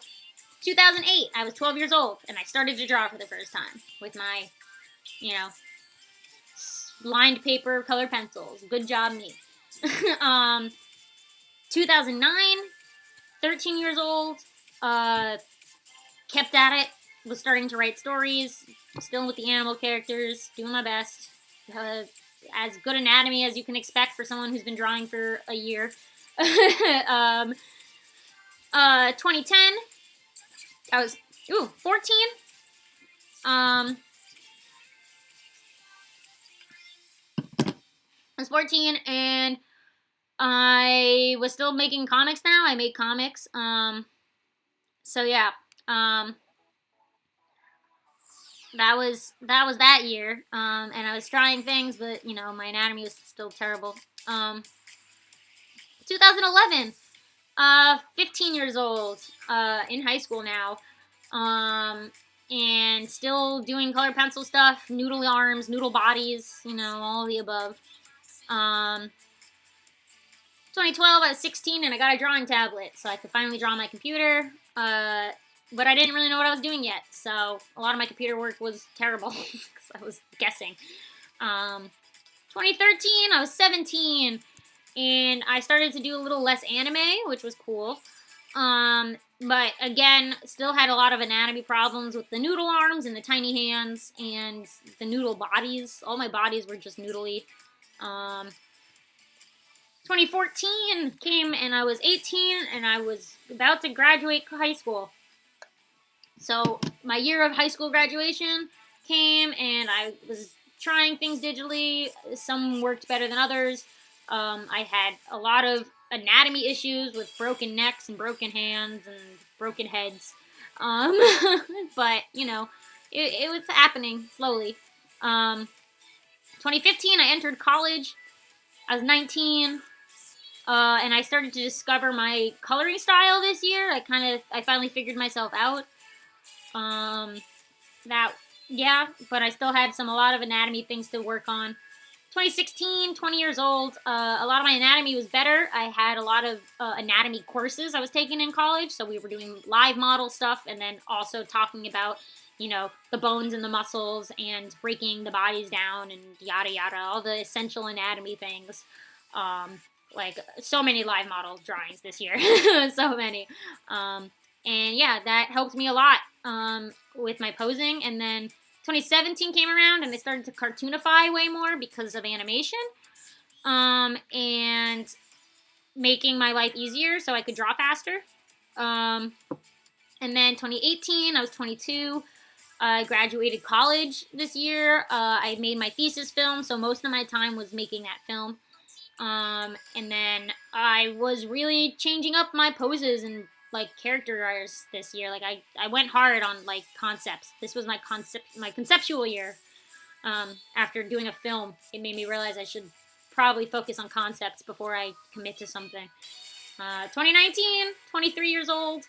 2008, I was 12 years old, and I started to draw for the first time with my, you know, lined paper, colored pencils. Good job, me. 2009, 13 years old, kept at it, was starting to write stories, still with the animal characters, doing my best. As good anatomy as you can expect for someone who's been drawing for a year. 2010, I was 14. I was 14 and I was still making comics now. I made comics. So yeah. That was that year. And I was trying things, but you know, my anatomy was still terrible. 2011. 15 years old, in high school now, and still doing color pencil stuff, noodle arms, noodle bodies, you know, all of the above. 2012, I was 16, and I got a drawing tablet, so I could finally draw on my computer, but I didn't really know what I was doing yet, so a lot of my computer work was terrible, because I was guessing. 2013, I was 17, and I started to do a little less anime, which was cool. But again, still had a lot of anatomy problems with the noodle arms and the tiny hands and the noodle bodies. All my bodies were just noodly. 2014 came and I was 18 and I was about to graduate high school. So my year of high school graduation came and I was trying things digitally. Some worked better than others. I had a lot of anatomy issues with broken necks and broken hands and broken heads. But it was happening slowly. 2015, I entered college. I was 19. And I started to discover my coloring style this year. I finally figured myself out. That, yeah, but I still had a lot of anatomy things to work on. 2016, 20 years old. A lot of my anatomy was better. I had a lot of anatomy courses I was taking in college. So we were doing live model stuff and then also talking about, the bones and the muscles and breaking the bodies down and yada yada, all the essential anatomy things. Like so many live model drawings this year. So many. And yeah, that helped me a lot with my posing. And then 2017 came around and they started to cartoonify way more because of animation and making my life easier so I could draw faster. And then 2018, I was 22. I graduated college this year. I made my thesis film, so most of my time was making that film. And then I was really changing up my poses and characters this year. I went hard on concepts. This was my conceptual year. After doing a film, it made me realize I should probably focus on concepts before I commit to something. 2019, 23 years old.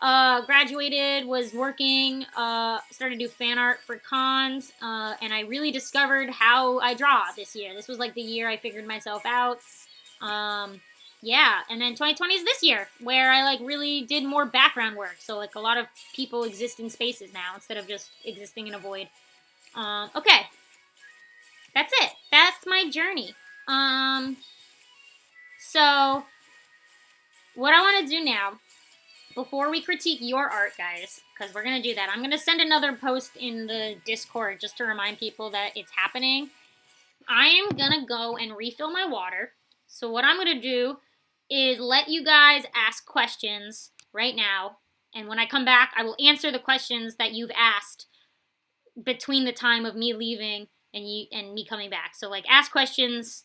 Graduated, was working, started to do fan art for cons, and I really discovered how I draw this year. This was the year I figured myself out. Yeah, and then 2020 is this year, where I really did more background work. So a lot of people exist in spaces now instead of just existing in a void. Okay. That's it. That's my journey. So what I want to do now, before we critique your art, guys, because we're going to do that, I'm going to send another post in the Discord just to remind people that it's happening. I am going to go and refill my water. So what I'm going to do is let you guys ask questions right now. And when I come back, I will answer the questions that you've asked between the time of me leaving and me coming back. So ask questions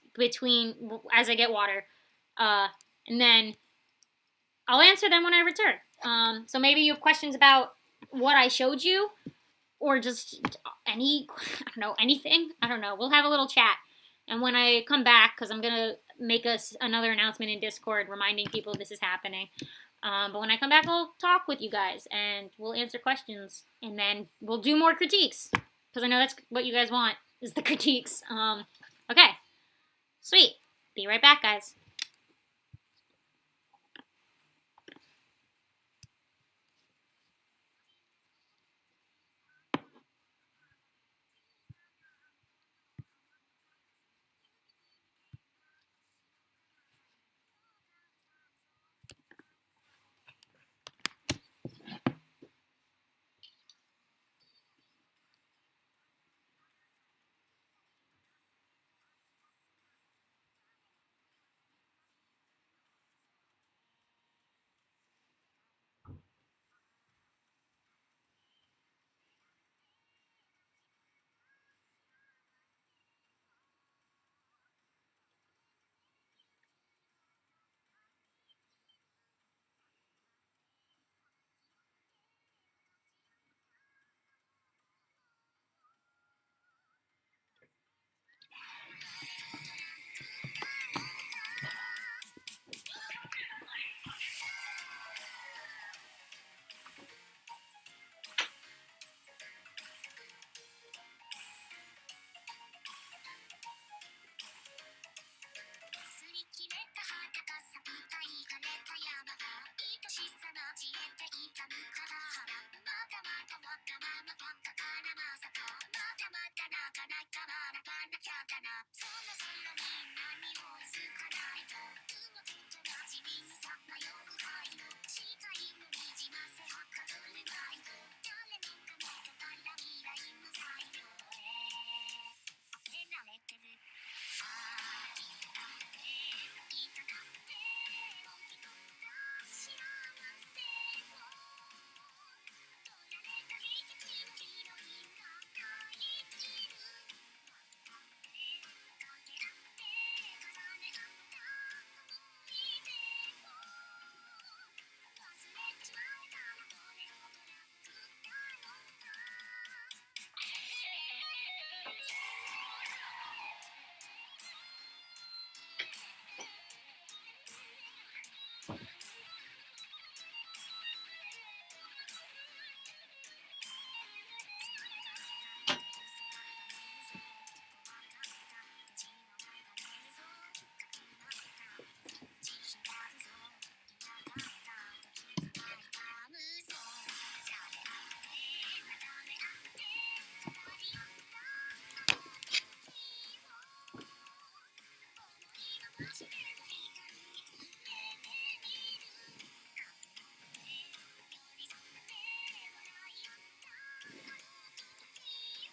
as I get water. And then I'll answer them when I return. So maybe you have questions about what I showed you, or just anything. I don't know. We'll have a little chat. And when I come back, because I'm going to make another announcement in Discord reminding people this is happening. But when I come back, I'll talk with you guys, and we'll answer questions. And then we'll do more critiques, because I know that's what you guys want, is the critiques. Okay. Sweet. Be right back, guys.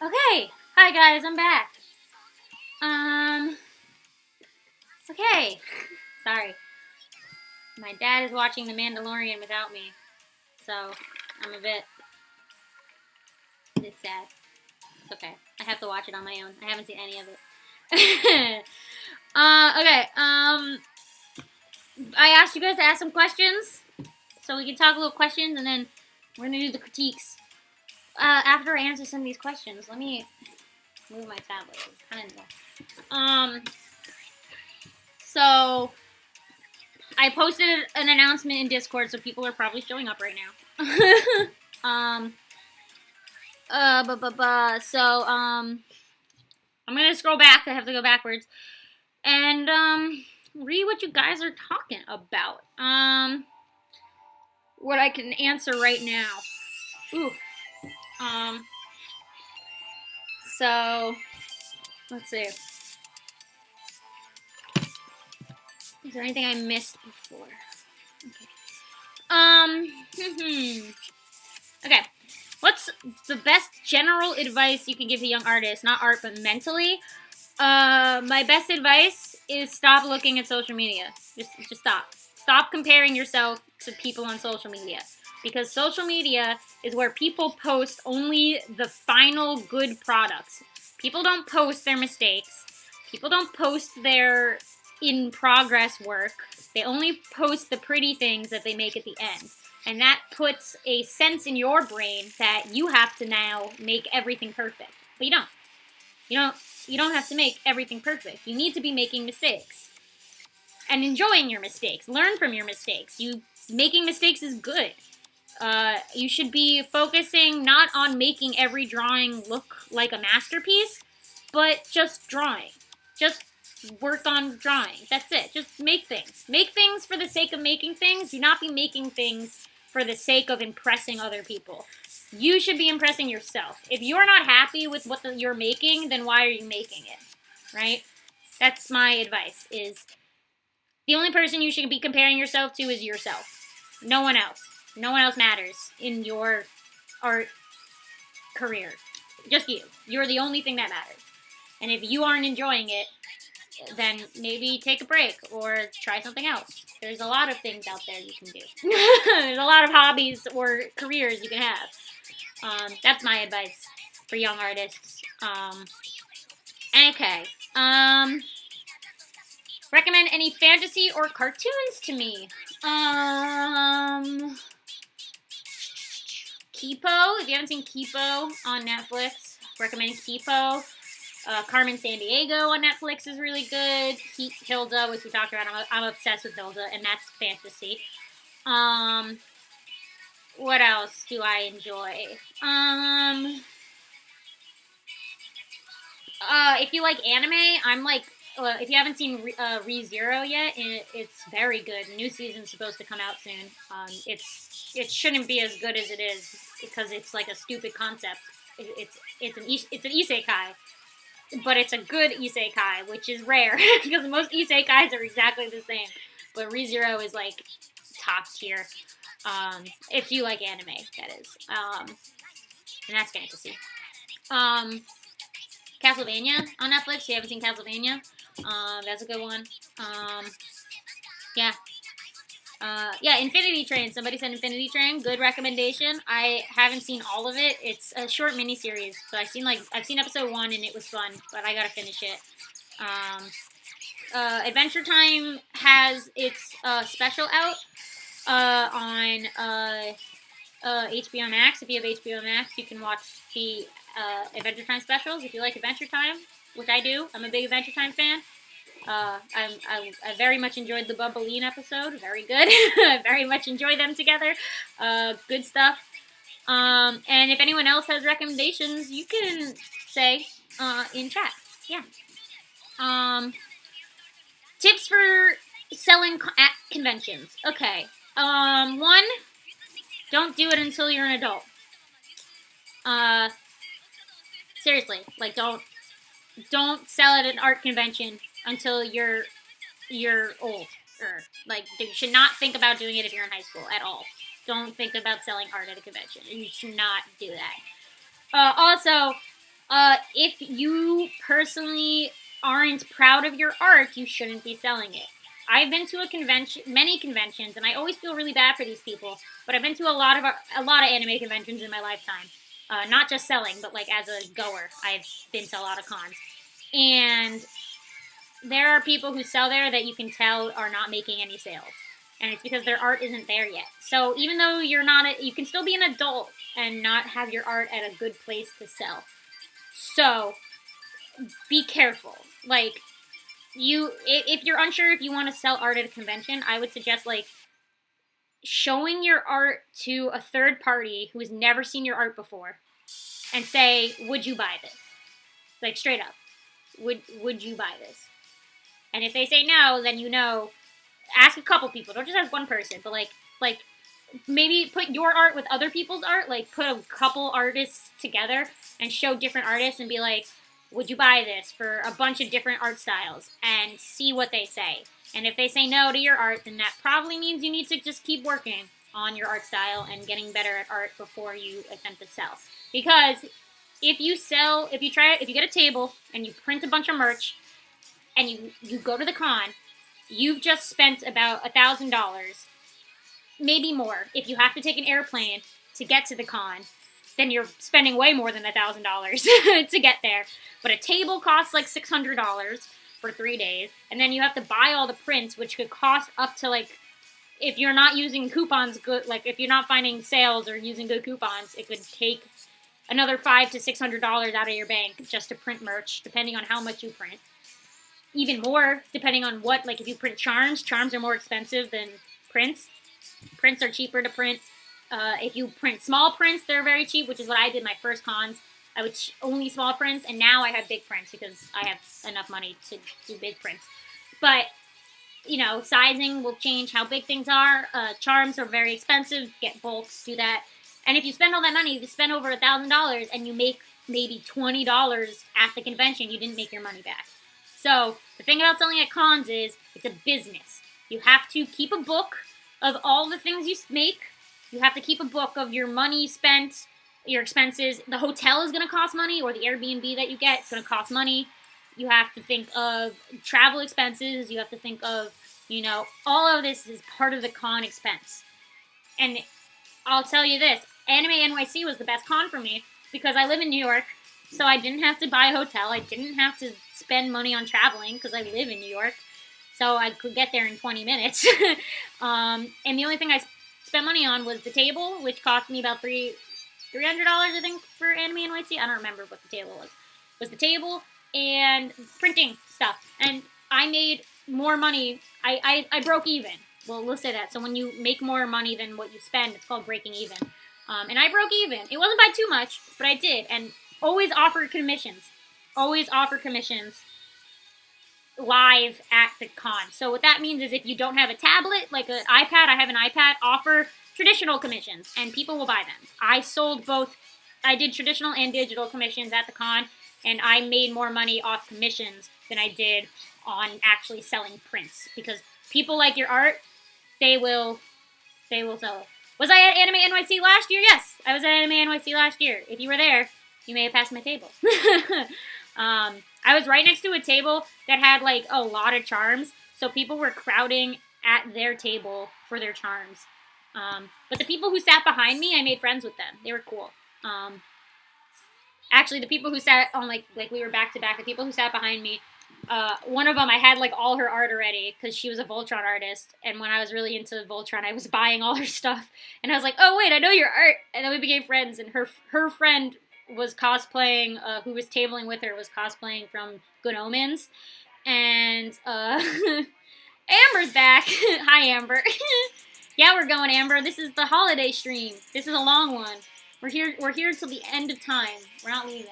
Okay. Hi guys, I'm back. Okay. Sorry. My dad is watching The Mandalorian without me. So, I'm a bit sad. It's okay. I have to watch it on my own. I haven't seen any of it. Okay. I asked you guys to ask some questions. So we can talk a little questions and then we're gonna do the critiques. After I answer some of these questions, let me move my tablet. It's kind of So I posted an announcement in Discord, so people are probably showing up right now. I'm gonna scroll back. I have to go backwards and read what you guys are talking about. What I can answer right now. Ooh. So let's see. Is there anything I missed before? Okay. Okay. What's the best general advice you can give to young artists? Not art, but mentally. My best advice is stop looking at social media. Just stop. Stop comparing yourself to people on social media. Because social media is where people post only the final good products. People don't post their mistakes. People don't post their in progress work. They only post the pretty things that they make at the end. And that puts a sense in your brain that you have to now make everything perfect. But you don't. You don't have to make everything perfect. You need to be making mistakes. And enjoying your mistakes. Learn from your mistakes. Making mistakes is good. You should be focusing not on making every drawing look like a masterpiece, but just drawing. Just work on drawing. That's it. Just make things. Make things for the sake of making things. Do not be making things for the sake of impressing other people. You should be impressing yourself. If you're not happy with what you're making, then why are you making it? Right? That's my advice, is the only person you should be comparing yourself to is yourself. No one else. No one else matters in your art career. Just you. You're the only thing that matters. And if you aren't enjoying it, then maybe take a break or try something else. There's a lot of things out there you can do. There's a lot of hobbies or careers you can have. That's my advice for young artists. Okay. Recommend any fantasy or cartoons to me. Kipo. If you haven't seen Kipo on Netflix, recommend Kipo. Carmen Sandiego on Netflix is really good. Hilda, which we talked about. I'm obsessed with Hilda, and that's fantasy. What else do I enjoy? If you like anime, I'm like, if you haven't seen ReZero yet, it's very good. New season's supposed to come out soon. It shouldn't be as good as it is because it's like a stupid concept. It's an isekai. But it's a good isekai, which is rare, because most isekais are exactly the same. But ReZero is, like, top tier, if you like anime, that is. And that's fantasy. Castlevania on Netflix, if you haven't seen Castlevania, that's a good one. Yeah. Infinity Train. Somebody said Infinity Train. Good recommendation. I haven't seen all of it. It's a short miniseries, but I've seen episode 1 and it was fun, but I gotta finish it. Adventure Time has its special out on HBO Max. If you have HBO Max, you can watch the Adventure Time specials. If you like Adventure Time, which I do, I'm a big Adventure Time fan. I very much enjoyed the Bubbleen episode. Very good. I very much enjoyed them together. Good stuff. And if anyone else has recommendations, you can say in chat. Yeah. Tips for selling at conventions. Okay. 1, don't do it until you're an adult. Seriously, like don't sell at an art convention until you're old. Like, you should not think about doing it if you're in high school at all. Don't think about selling art at a convention. You should not do that. Also, If you personally aren't proud of your art, you shouldn't be selling it. I've been to many conventions, and I always feel really bad for these people. But I've been to a lot of anime conventions in my lifetime. Not just selling, but like as a goer, I've been to a lot of cons, and there are people who sell there that you can tell are not making any sales, and it's because their art isn't there yet. So even though you can still be an adult and not have your art at a good place to sell. So be careful. Like, if you're unsure if you want to sell art at a convention, I would suggest like showing your art to a third party who has never seen your art before and say, would you buy this? Like, straight up, would you buy this? And if they say no, then ask a couple people. Don't just ask one person, but like maybe put your art with other people's art. Like, put a couple artists together and show different artists and be like, would you buy this for a bunch of different art styles, and see what they say. And if they say no to your art, then that probably means you need to just keep working on your art style and getting better at art before you attempt to sell. Because if you get a table and you print a bunch of merch and you go to the con, you've just spent about $1,000, maybe more. If you have to take an airplane to get to the con, then you're spending way more than $1,000 to get there. But a table costs like $600 for 3 days, and then you have to buy all the prints, which could cost up to like, if you're not using coupons, if you're not finding sales or using good coupons, it could take another $500 to $600 out of your bank just to print merch, depending on how much you print. Even more, depending on what, like if you print charms are more expensive than prints. Prints are cheaper to print. If you print small prints, they're very cheap, which is what I did my first cons. I would only small prints, and now I have big prints because I have enough money to do big prints. But, sizing will change how big things are. Charms are very expensive. Get bulks, do that. And if you spend all that money, you spend over $1,000, and you make maybe $20 at the convention, you didn't make your money back. So the thing about selling at cons is it's a business. You have to keep a book of all the things you make. You have to keep a book of your money spent, your expenses. The hotel is going to cost money, or the Airbnb that you get is going to cost money. You have to think of travel expenses. You have to think of, all of this is part of the con expense. And I'll tell you this, Anime NYC was the best con for me because I live in New York, so I didn't have to buy a hotel. I didn't have to spend money on traveling because I live in New York, so I could get there in 20 minutes. And the only thing I spent money on was the table, which cost me about $300, I think, for Anime NYC. I don't remember what the table was. It was the table and printing stuff. And I made more money. I broke even. Well, let's say that. So when you make more money than what you spend, it's called breaking even. And I broke even. It wasn't by too much, but I did. And always offer commissions. Always offer commissions live at the con. So what that means is if you don't have a tablet, like an iPad, I have an iPad, offer traditional commissions, and people will buy them. I sold both. I did traditional and digital commissions at the con, and I made more money off commissions than I did on actually selling prints, because people like your art, they will sell it. Was I at Anime NYC last year? Yes, I was at Anime NYC last year. If you were there, you may have passed my table. I was right next to a table that had like a lot of charms, so people were crowding at their table for their charms. But the people who sat behind me, I made friends with them. They were cool. Actually, the people who sat on like we were back to back, the people who sat behind me, one of them, I had like all her art already because she was a Voltron artist, and when I was really into Voltron, I was buying all her stuff, and I was like, oh wait, I know your art, and then we became friends, and her friend was cosplaying, who was tabling with her was cosplaying from Good Omens, and Amber's back. Hi, Amber. Yeah, we're going, Amber. This is the holiday stream. This is a long one. We're here till the end of time. We're not leaving.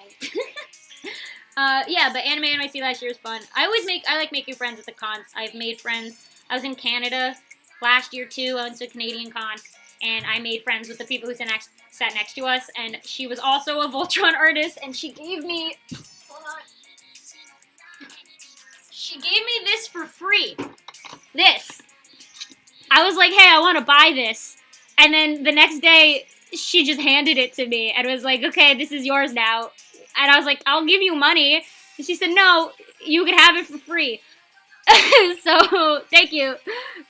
Yeah, but Anime NYC last year was fun. I like making friends at the cons. I've made friends. I was in Canada last year too. I went to a Canadian con, and I made friends with the people who sat next to us, and she was also a Voltron artist, and she gave me, hold on, she gave me this for free. This. I was like, hey, I want to buy this. And then the next day, she just handed it to me and was like, okay, this is yours now. And I was like, I'll give you money. And she said, no, you can have it for free. So thank you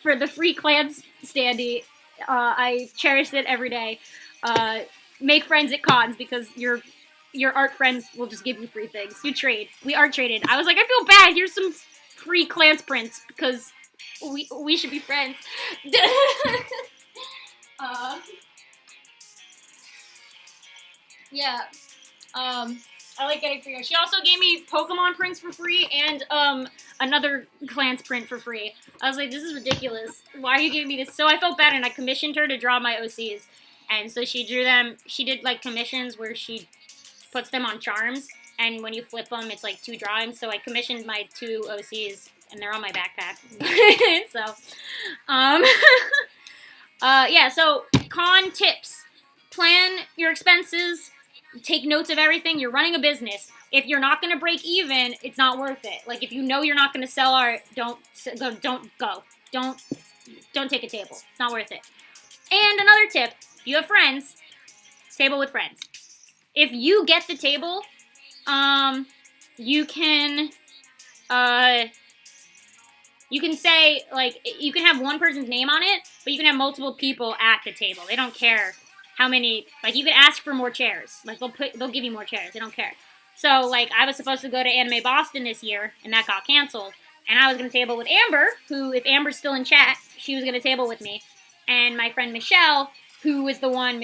for the free clans standee. I cherish it every day. Make friends at cons because your art friends will just give you free things. You trade. We art traded. I was like, I feel bad. Here's some free clans prints because we should be friends. Yeah. I like getting free. She also gave me Pokemon prints for free and another clans print for free. I was like, this is ridiculous. Why are you giving me this? So I felt bad, and I commissioned her to draw my OCs. And so she drew them. She did like commissions where she puts them on charms, and when you flip them, it's like 2 drawings. So I commissioned my 2 OCs, and they're on my backpack. So, yeah. So con tips: plan your expenses. Take notes of everything. You're running a business. If you're not going to break even, it's not worth it. Like, if you know you're not going to sell art, don't go. Don't take a table. It's not worth it. And another tip, if you have friends, table with friends. If you get the table, you can say, like, you can have one person's name on it, but you can have multiple people at the table. They don't care how many, like, you can ask for more chairs. Like, they'll give you more chairs. They don't care. So, like, I was supposed to go to Anime Boston this year, and that got canceled. And I was going to table with Amber, who, if Amber's still in chat, she was going to table with me. And my friend Michelle's the one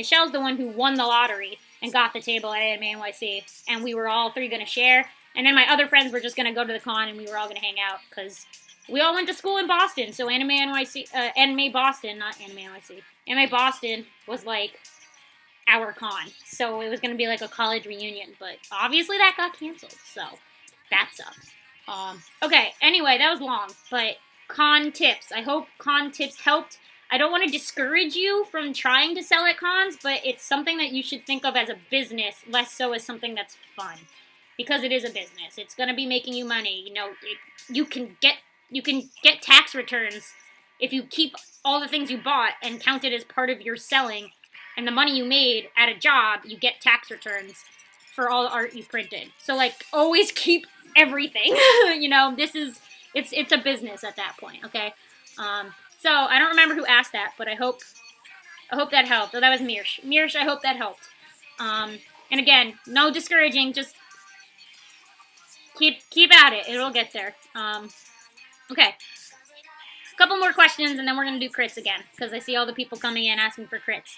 who won the lottery and got the table at Anime NYC. And we were all 3 going to share. And then my other friends were just going to go to the con, and we were all going to hang out, because we all went to school in Boston. So Anime Boston was, like, our con. So it was going to be like a college reunion, but obviously that got canceled, so that sucks. Okay, anyway, that was long, but con tips. I hope con tips helped. I don't want to discourage you from trying to sell at cons, but it's something that you should think of as a business, less so as something that's fun, because it is a business. It's going to be making you money. You know, you can get tax returns if you keep all the things you bought and count it as part of your selling. And the money you made at a job, you get tax returns for all the art you printed. So, like, always keep everything. You know, it's a business at that point, okay? So I don't remember who asked that, but I hope that helped. Oh, that was Mirsh. Mirsh, I hope that helped. And again, no discouraging, just keep at it. It'll get there. Okay. A couple more questions, and then we're gonna do crits again, because I see all the people coming in asking for crits.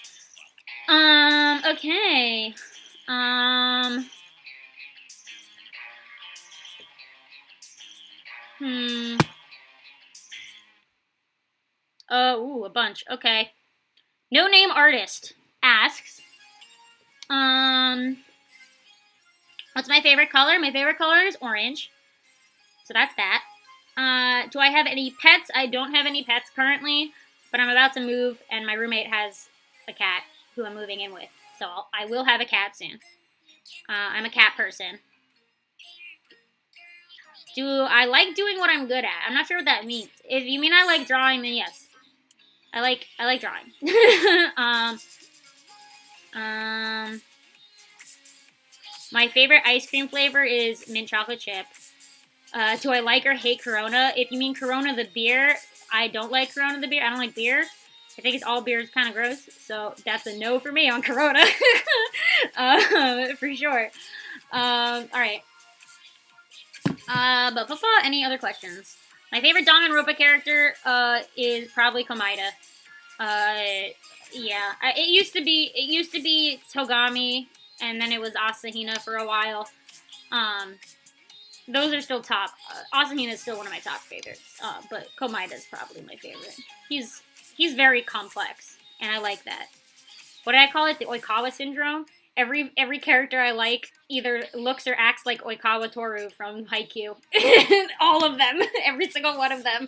Okay. A bunch. Okay. No name artist asks, what's my favorite color? My favorite color is orange. So that's that. Do I have any pets? I don't have any pets currently, but I'm about to move, and my roommate has a cat who I'm moving in with. So I will have a cat soon. I'm a cat person. Do I like doing what I'm good at? I'm not sure what that means. If you mean I like drawing, then yes. I like drawing. My favorite ice cream flavor is mint chocolate chip. Do I like or hate Corona? If you mean Corona the beer, I don't like Corona the beer. I don't like beer. I think all beer is kind of gross, so that's a no for me on Corona. For sure. All right. Any other questions? My favorite Danganronpa character is probably Komaeda. Yeah, it used to be Togami, and then it was Asahina for a while. Those are still top. Asahina is still one of my top favorites, but Komaeda is probably my favorite. He's very complex, and I like that. What did I call it? The Oikawa syndrome? Every character I like either looks or acts like Oikawa Toru from Haikyuu. All of them. Every single one of them.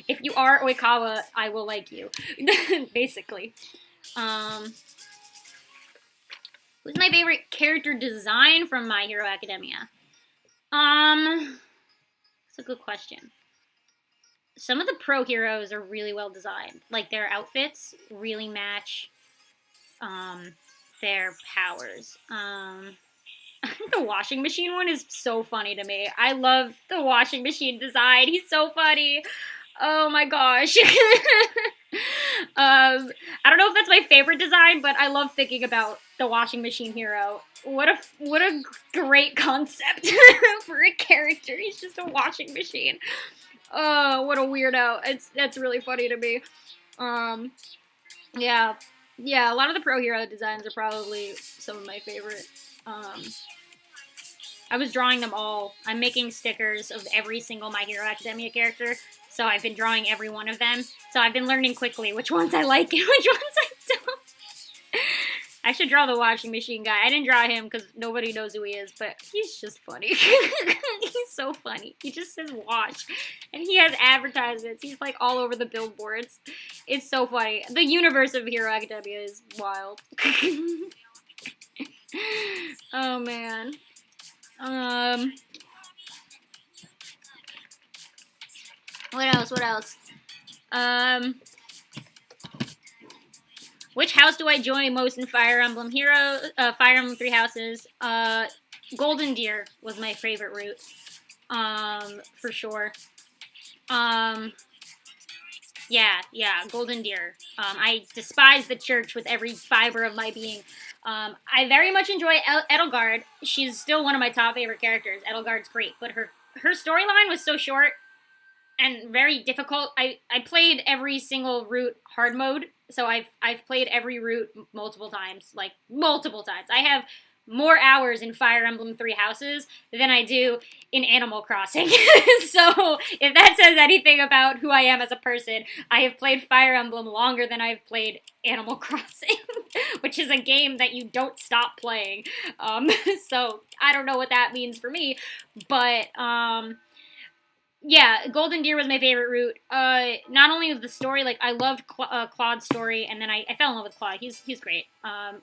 If you are Oikawa, I will like you. Basically. Who's my favorite character design from My Hero Academia? That's a good question. Some of the pro heroes are really well designed. Like, their outfits really match their powers. The washing machine one is so funny to me. I love the washing machine design. He's so funny. Oh my gosh. I don't know if that's my favorite design, but I love thinking about the washing machine hero. What a great concept for a character. He's just a washing machine. Oh, what a weirdo. That's really funny to me. Um, yeah. Yeah, a lot of the pro hero designs are probably some of my favorite. Um, I was drawing them all. I'm making stickers of every single My Hero Academia character, so I've been drawing every one of them. So I've been learning quickly which ones I like and which ones I don't. I should draw the washing machine guy. I didn't draw him because nobody knows who he is, but he's just funny. He's so funny. He just says watch, and he has advertisements. He's like all over the billboards. It's so funny. The universe of Hero Academia is wild. Oh man. What else? What else? Which house do I join most in Fire Emblem Fire Emblem Three Houses? Golden Deer was my favorite route. For sure. Yeah, Golden Deer. I despise the church with every fiber of my being. I very much enjoy Edelgard. She's still one of my top favorite characters. Edelgard's great, but her storyline was so short and very difficult. I played every single route hard mode, so I've played every route multiple times. I have more hours in Fire Emblem Three Houses than I do in Animal Crossing. So if that says anything about who I am as a person, I have played Fire Emblem longer than I've played Animal Crossing, which is a game that you don't stop playing. So I don't know what that means for me, but yeah, Golden Deer was my favorite route. Not only of the story, like I loved Claude's story, and then I fell in love with Claude. He's great.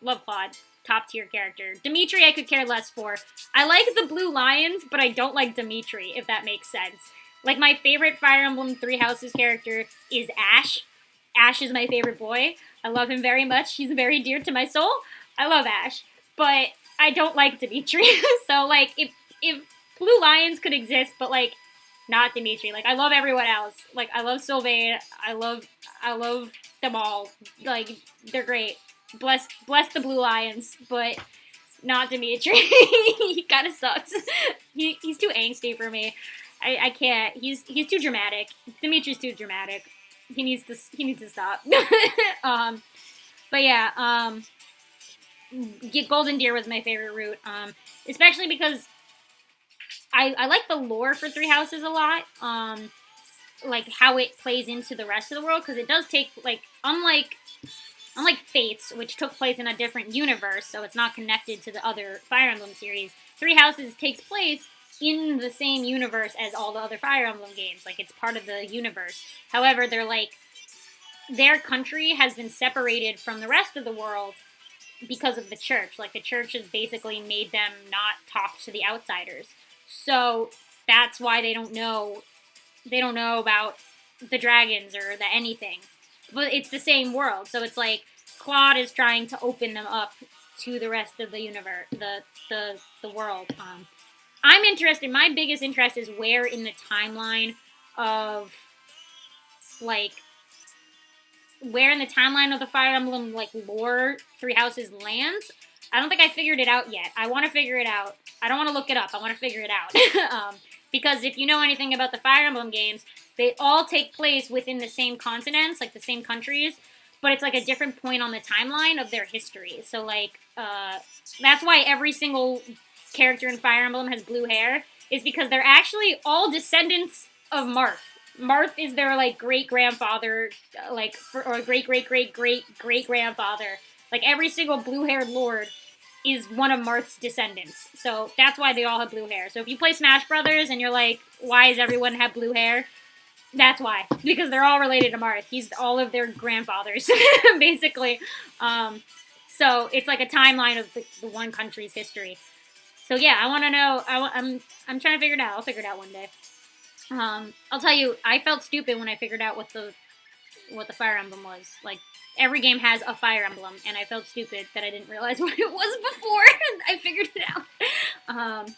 Love Claude. Top tier character. Dimitri I could care less for. I like the Blue Lions, but I don't like Dimitri, if that makes sense. Like, my favorite Fire Emblem Three Houses character is Ash. Ash is my favorite boy. I love him very much. He's very dear to my soul. I love Ash. But I don't like Dimitri. So, like, if Blue Lions could exist, but, like, not Dimitri. Like, I love everyone else. Like, I love Sylvain. I love them all. Like, they're great. Bless the Blue Lions, but not Dimitri. He kind of sucks. He's too angsty for me. I can't. He's too dramatic. Dimitri's too dramatic. He needs to stop. But yeah, Golden Deer was my favorite route. Especially because I like the lore for Three Houses a lot. Like how it plays into the rest of the world, because it does take, like, unlike Fates, which took place in a different universe, so it's not connected to the other Fire Emblem series, Three Houses takes place in the same universe as all the other Fire Emblem games. Like, it's part of the universe. However, their country has been separated from the rest of the world because of the church. Like, the church has basically made them not talk to the outsiders. So that's why they don't know about the dragons or the anything. But it's the same world, so it's like Claude is trying to open them up to the rest of the universe, the world. I'm interested. My biggest interest is where in the timeline of, like, the Fire Emblem, like, lore Three Houses lands. I don't think I figured it out yet. I want to figure it out. I don't want to look it up. I want to figure it out. Because if you know anything about the Fire Emblem games, they all take place within the same continents, like the same countries, but it's like a different point on the timeline of their history. So, like, that's why every single character in Fire Emblem has blue hair, is because they're actually all descendants of Marth. Marth is their, like, great-grandfather, or great-great-great-great-great-grandfather. Like, every single blue-haired lord is one of Marth's descendants. So that's why they all have blue hair. So if you play Smash Brothers and you're like, why does everyone have blue hair? That's why. Because they're all related to Marth. He's all of their grandfathers, basically. So it's like a timeline of the one country's history. So yeah, I want to know. I'm trying to figure it out. I'll figure it out one day. I'll tell you, I felt stupid when I figured out what the Fire Emblem was. Like, every game has a Fire Emblem, and I felt stupid that I didn't realize what it was before I figured it out. Alright,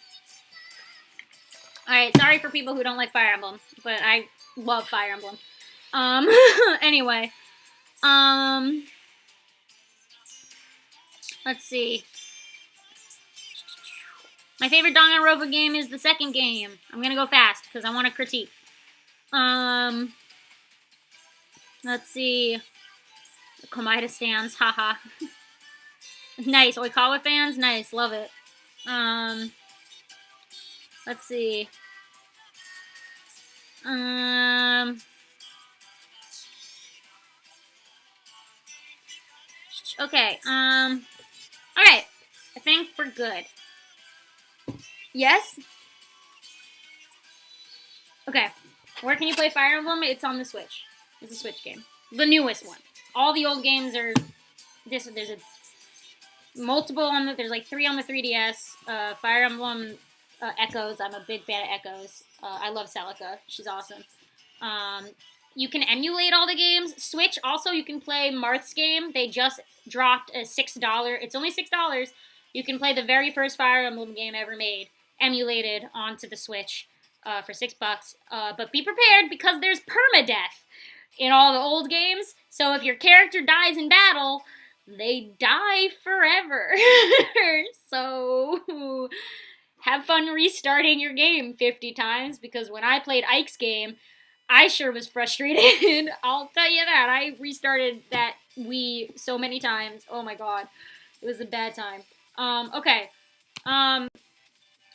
sorry for people who don't like Fire Emblem, but I love Fire Emblem. Anyway. Let's see. My favorite Danganronpa game is the second game. I'm gonna go fast, because I want to critique. Let's see. Komaida stands, haha. Nice. Oikawa fans, nice, love it. Let's see. Okay, alright. I think we're good. Yes? Okay. Where can you play Fire Emblem? It's on the Switch. It's a Switch game. The newest one. All the old games are... There's a multiple on the... There's like 3 on the 3DS. Fire Emblem Echoes. I'm a big fan of Echoes. I love Celica. She's awesome. You can emulate all the games. Switch, also, you can play Marth's game. They just dropped a $6. It's only $6. You can play the very first Fire Emblem game ever made, emulated onto the Switch for $6. But be prepared, because there's permadeath in all the old games. So if your character dies in battle, they die forever. So have fun restarting your game 50 times, because when I played Ike's game, I sure was frustrated. I'll tell you that. I restarted that Wii so many times. Oh my god. It was a bad time. Okay. Let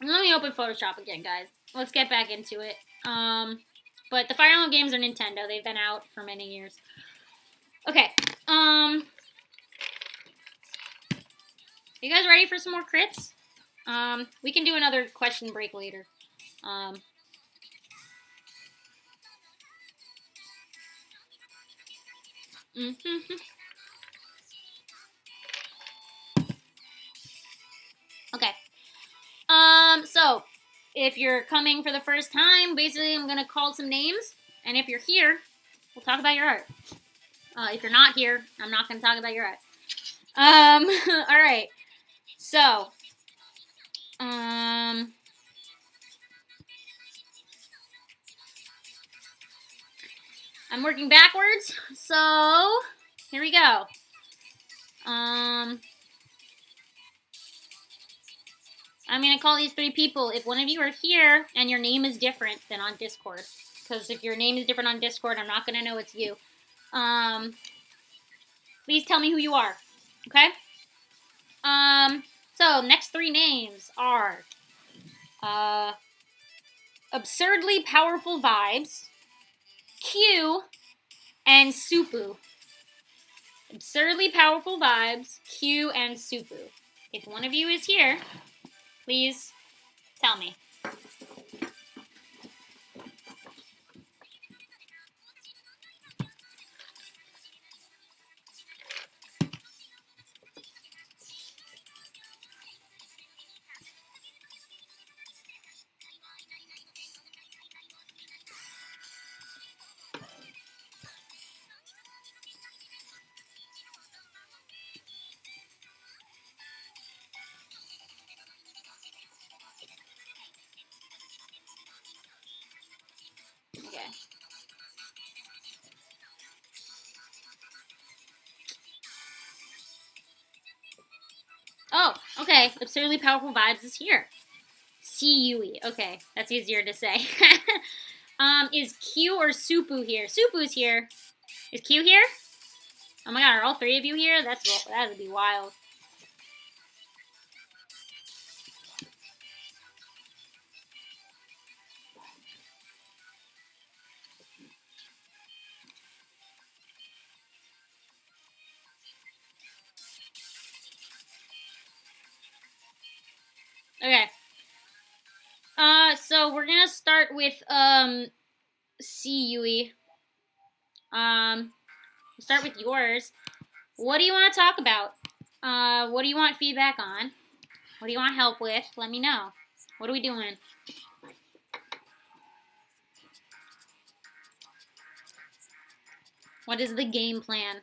me open Photoshop again, guys. Let's get back into it. But the Fire Emblem games are Nintendo. They've been out for many years. Okay. You guys ready for some more crits? We can do another question break later. Okay. So, if you're coming for the first time, basically I'm going to call some names, and if you're here, we'll talk about your art. If you're not here, I'm not going to talk about your art. Alright. So, I'm working backwards, so here we go. I'm going to call these 3 people. If one of you are here and your name is different than on Discord, because if your name is different on Discord, I'm not going to know it's you. Please tell me who you are, okay? So, next 3 names are Absurdly Powerful Vibes, Q, and Supu. Absurdly Powerful Vibes, Q, and Supu. If one of you is here, please tell me. Okay. Oh, okay. Absurdly Powerful Vibes is here. C-U-E. Okay, that's easier to say. Is Q or Supu here? Supu's here. Is Q here? Oh my god, are all 3 of you here? That would be wild. Okay. So we're gonna start with, C-U-E. We'll start with yours. What do you want to talk about? What do you want feedback on? What do you want help with? Let me know. What are we doing? What is the game plan?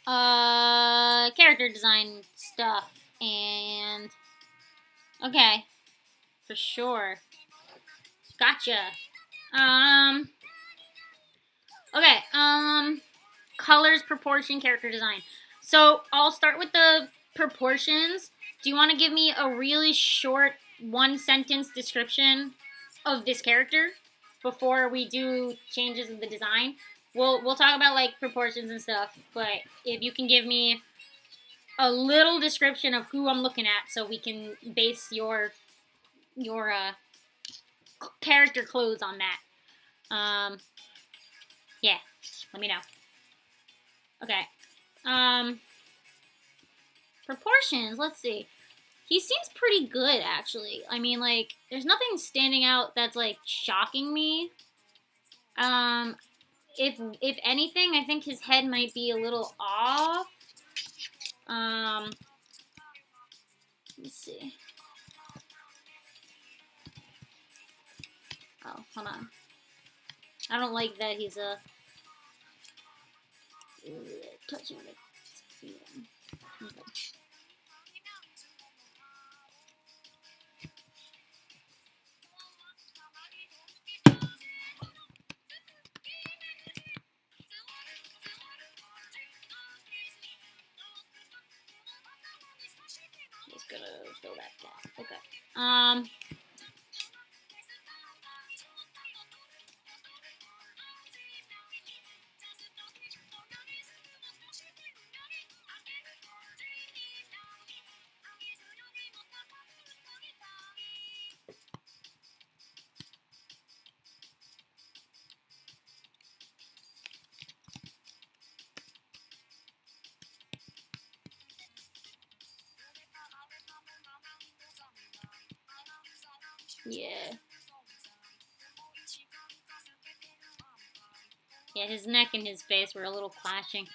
character design stuff. And okay, for sure. Gotcha. Okay, colors, proportion, character design. So I'll start with the proportions. Do you want to give me a really short one-sentence description of this character before we do changes in the design? We'll talk about like proportions and stuff, but if you can give me a little description of who I'm looking at, so we can base your character clothes on that. Yeah, let me know. Okay. Proportions, let's see. He seems pretty good, actually. I mean, like, there's nothing standing out that's, like, shocking me. If anything, I think his head might be a little off. Let's see. Oh, hold on. I don't like that he's touching it. Yeah. Okay. Just gonna fill that gap. Okay. Yeah. Yeah, his neck and his face were a little clashing.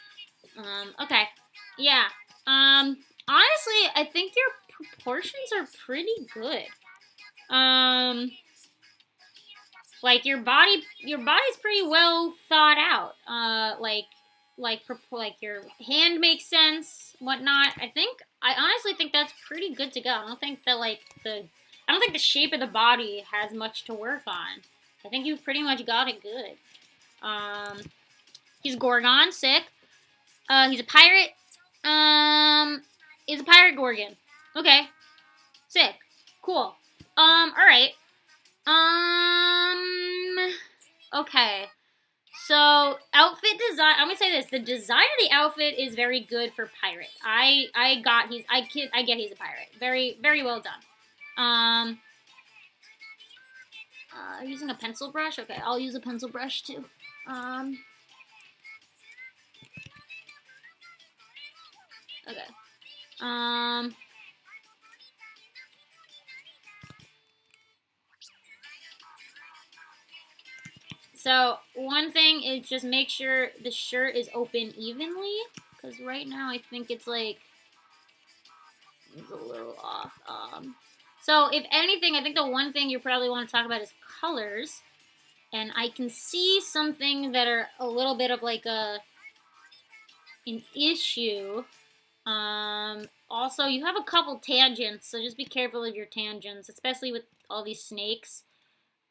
Okay. Yeah. Honestly, I think your proportions are pretty good. Like your body's pretty well thought out. Like your hand makes sense, whatnot. I honestly think that's pretty good to go. I don't think the shape of the body has much to work on. I think you've pretty much got it good. He's Gorgon, sick. He's a pirate. He's a pirate Gorgon. Okay, sick, cool. All right. Okay. So outfit design. I'm gonna say this: the design of the outfit is very good for pirate. I get he's a pirate. Very very well done. Using a pencil brush. Okay, I'll use a pencil brush too. Okay. So one thing is just make sure the shirt is open evenly, because right now I think it's like it's a little off. So if anything, I think the one thing you probably want to talk about is colors, and I can see some things that are a little bit of like an issue. Also, you have a couple tangents, so just be careful of your tangents, especially with all these snakes.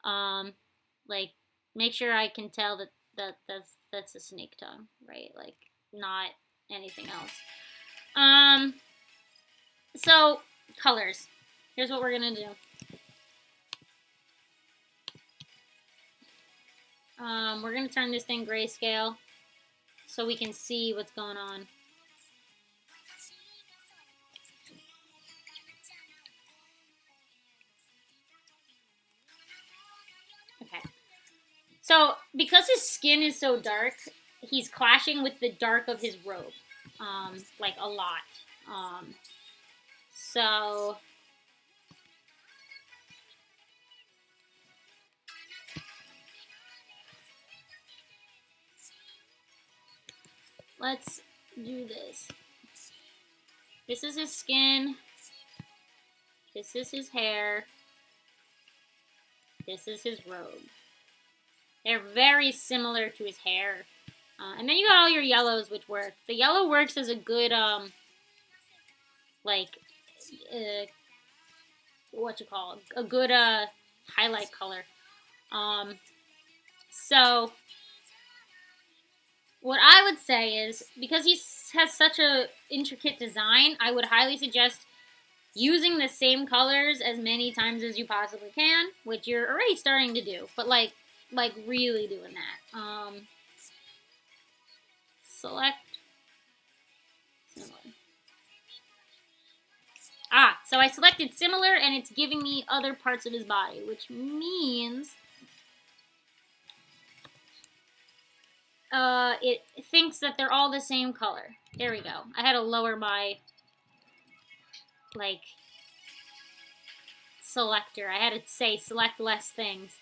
Like, make sure I can tell that's a snake tongue, right? Like, not anything else. So, colors. Here's what we're gonna do. We're gonna turn this thing grayscale so we can see what's going on. Okay. So, because his skin is so dark, he's clashing with the dark of his robe. Like a lot. So let's do this. This is his skin. This is his hair. This is his robe. They're very similar to his hair. And then you got all your yellows, which work. The yellow works as a good, like, what you call it? A good, highlight color. So, what I would say is, because he has such a intricate design, I would highly suggest using the same colors as many times as you possibly can, which you're already starting to do, but like really doing that. Select similar. So I selected similar, and it's giving me other parts of his body, which means it thinks that they're all the same color. There we go. I had to lower my, like, selector. I had to say select less things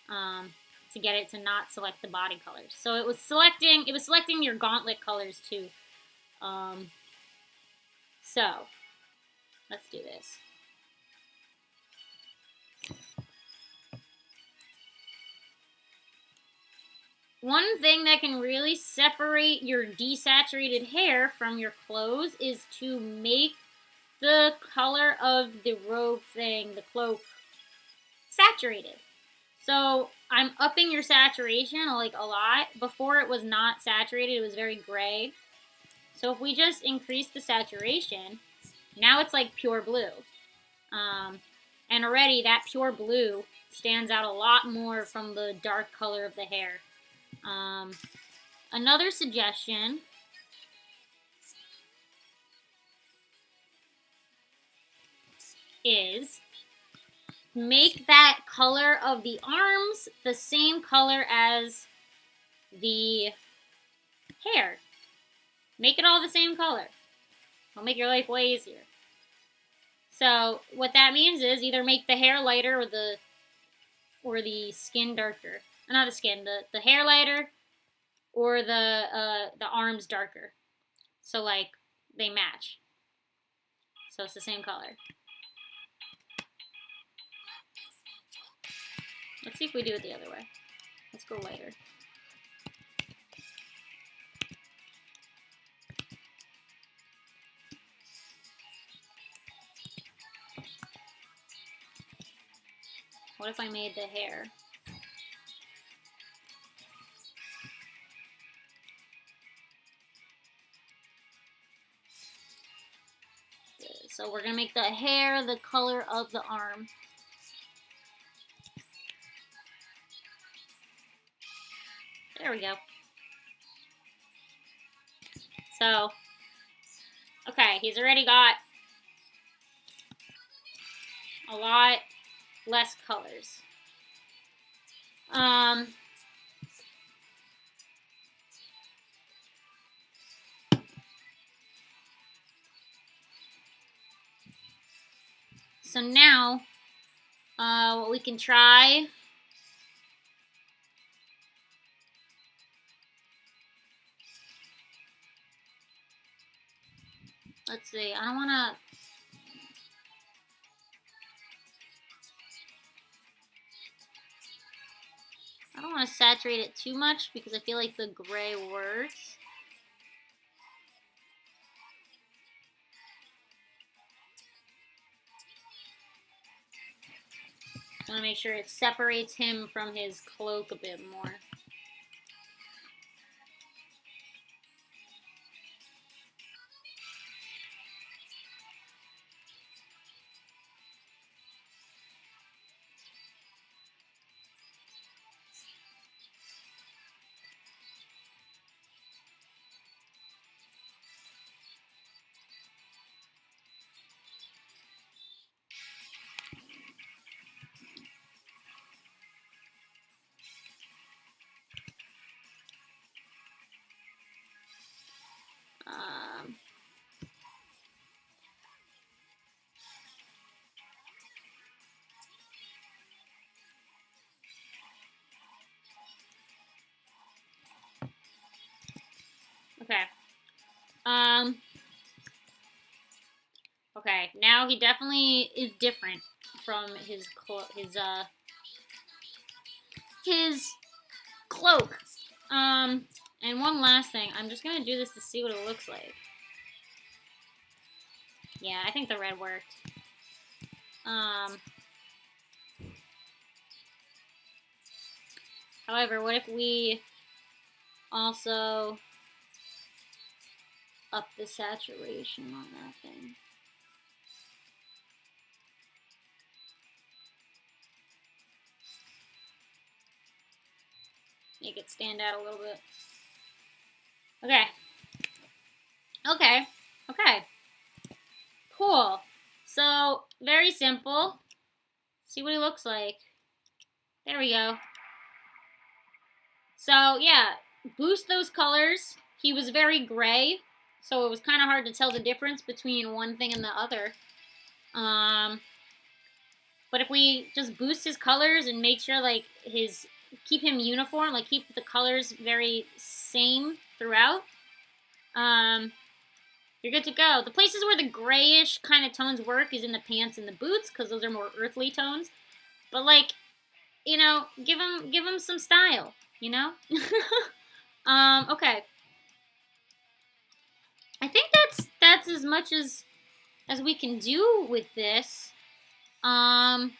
to get it to not select the body colors. So it was selecting your gauntlet colors too. So let's do this. One thing that can really separate your desaturated hair from your clothes is to make the color of the robe thing, the cloak, saturated. So I'm upping your saturation like a lot. Before it was not saturated, it was very gray. So if we just increase the saturation, now it's like pure blue. And already that pure blue stands out a lot more from the dark color of the hair. Another suggestion is make that color of the arms the same color as the hair. Make it all the same color. It'll make your life way easier. So what that means is either make the hair lighter or the skin darker. Not the skin, the hair lighter or the arms darker. So like they match. So it's the same color. Let's see if we do it the other way. Let's go lighter. What if I made the hair? So we're going to make the hair the color of the arm. There we go. So, okay, he's already got a lot less colors. So now, what we can try let's see, I don't want to saturate it too much because I feel like the gray works. I want to make sure it separates him from his cloak a bit more. Okay. Okay, now he definitely is different from his cloak. And And one last thing. I'm just going to do this to see what it looks like. Yeah, I think the red worked. However, what if we also up the saturation on that thing? Make it stand out a little bit. Okay. Okay. Okay. Cool. So, very simple. See what he looks like. There we go. So, yeah, boost those colors. He was very gray, so it was kind of hard to tell the difference between one thing and the other. But if we just boost his colors and make sure, like, keep him uniform, like, keep the colors very same throughout, you're good to go. The places where the grayish kind of tones work is in the pants and the boots, because those are more earthly tones. But, like, you know, give him some style, you know? Okay. I think that's as much as we can do with this. Was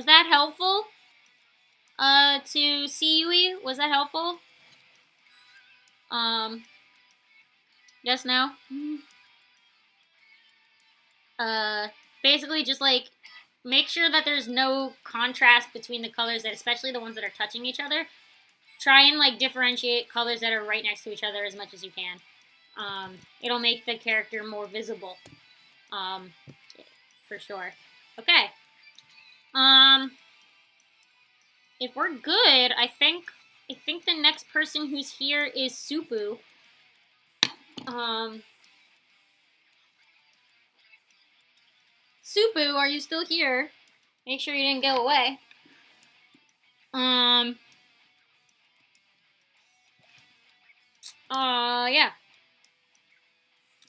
that helpful? To see Yui? Was that helpful? Yes, no? Basically just, like, make sure that there's no contrast between the colors, that especially the ones that are touching each other. Try and, like, differentiate colors that are right next to each other as much as you can. It'll make the character more visible. For sure. Okay. If we're good, I think the next person who's here is Supu. Supu, are you still here? Make sure you didn't go away. Yeah.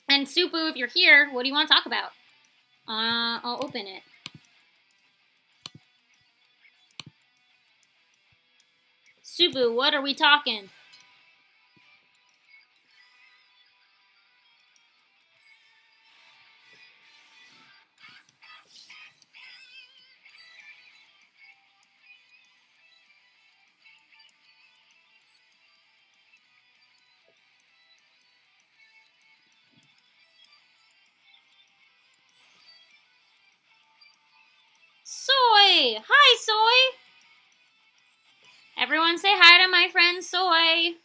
And Supu, if you're here, what do you want to talk about? I'll open it. Supu, what are we talking? Soy! Hi, Soy! Everyone say hi to my friend Soy.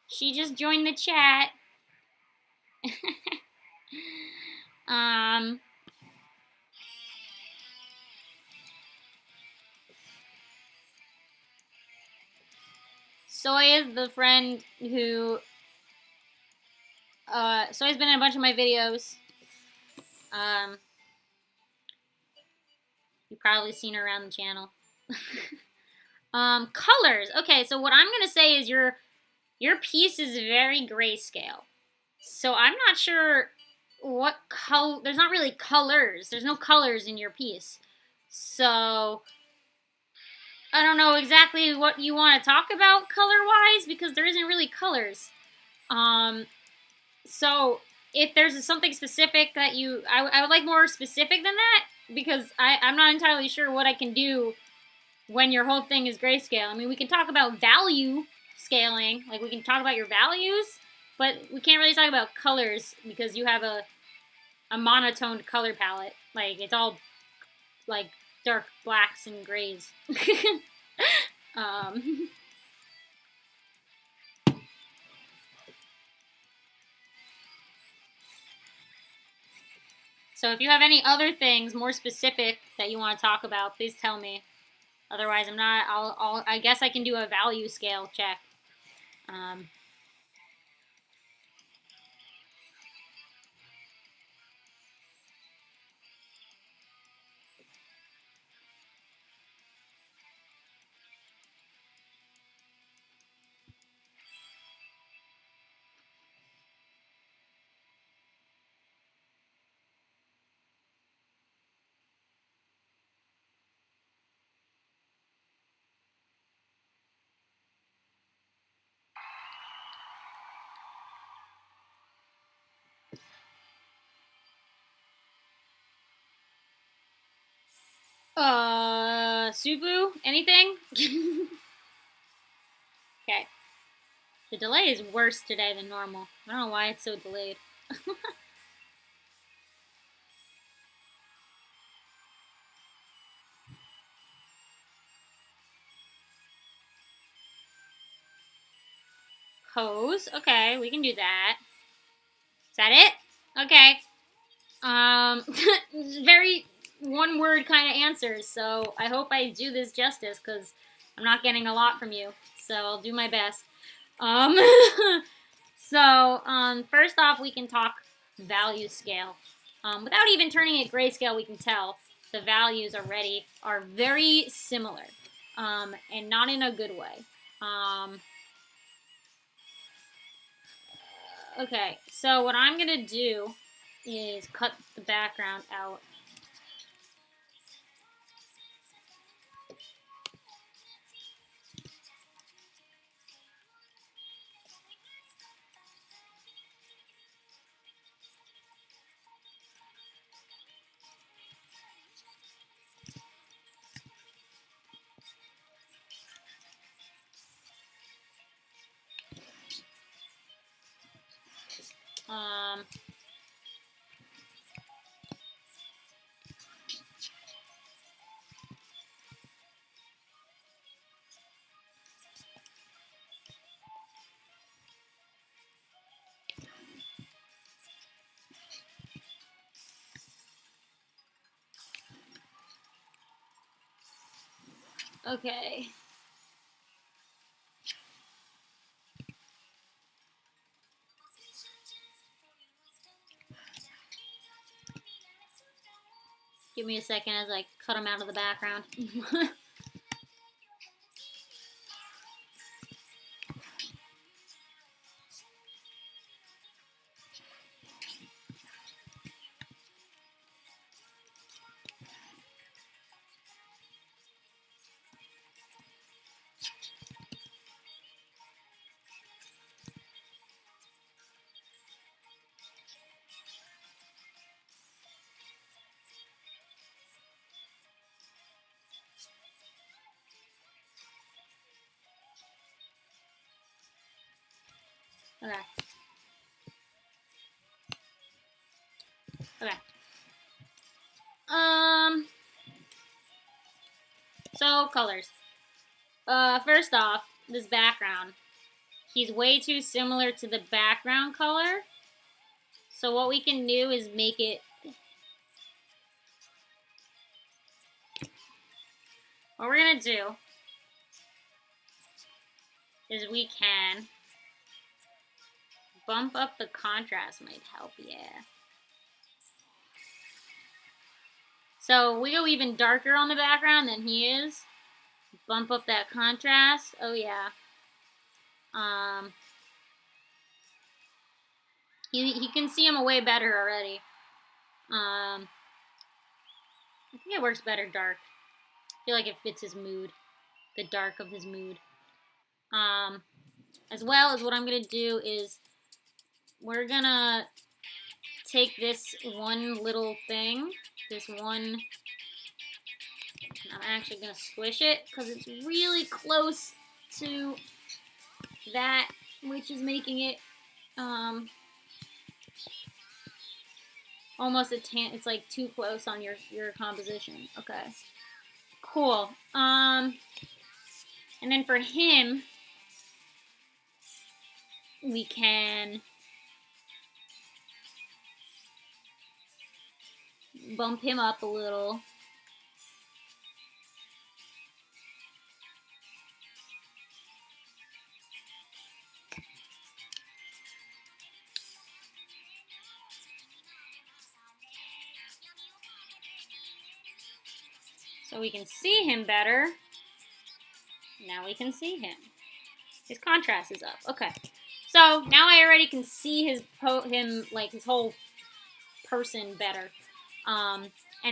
She just joined the chat. Soy is the friend who, Soy's been in a bunch of my videos. You've probably seen her around the channel. Colors. Okay, so what I'm gonna say is your piece is very grayscale. So I'm not sure what color. There's not really colors. There's no colors in your piece. So I don't know exactly what you want to talk about color-wise, because there isn't really colors. So if there's something specific that I would like more specific than that, because I'm not entirely sure what I can do when your whole thing is grayscale. I mean, we can talk about value scaling, like we can talk about your values, but we can't really talk about colors because you have a monotoned color palette. Like, it's all, like, dark blacks and grays. So if you have any other things more specific that you want to talk about, please tell me. Otherwise, I'm not. I guess I can do a value scale check. Subu? Anything? Okay. The delay is worse today than normal. I don't know why it's so delayed. Pose. Okay, we can do that. Is that it? Okay. Very one word kind of answers, so I hope I do this justice because I'm not getting a lot from you. So I'll do my best. Um, first off, we can talk value scale. Without even turning it grayscale, we can tell the values already are very similar, and not in a good way. Okay, so what I'm gonna do is cut the background out. Okay. Give me a second as I cut them out of the background. Okay. Okay. So colors. First off, this background. He's way too similar to the background color. So what we can do is make it. What we're gonna do is we can bump up the contrast. Might help, yeah. So we go even darker on the background than he is. Bump up that contrast. Oh yeah. He can see him way better already. I think it works better dark. I feel like it fits his mood, the dark of his mood. As well as what I'm gonna do is we're gonna take this one little thing, this one. I'm actually gonna squish it because it's really close to that, which is making it almost a tan. It's like too close on your composition. Okay, cool. And then for him, we can bump him up a little. So we can see him better. Now we can see him. His contrast is up. Okay. So now I already can see his whole person better. And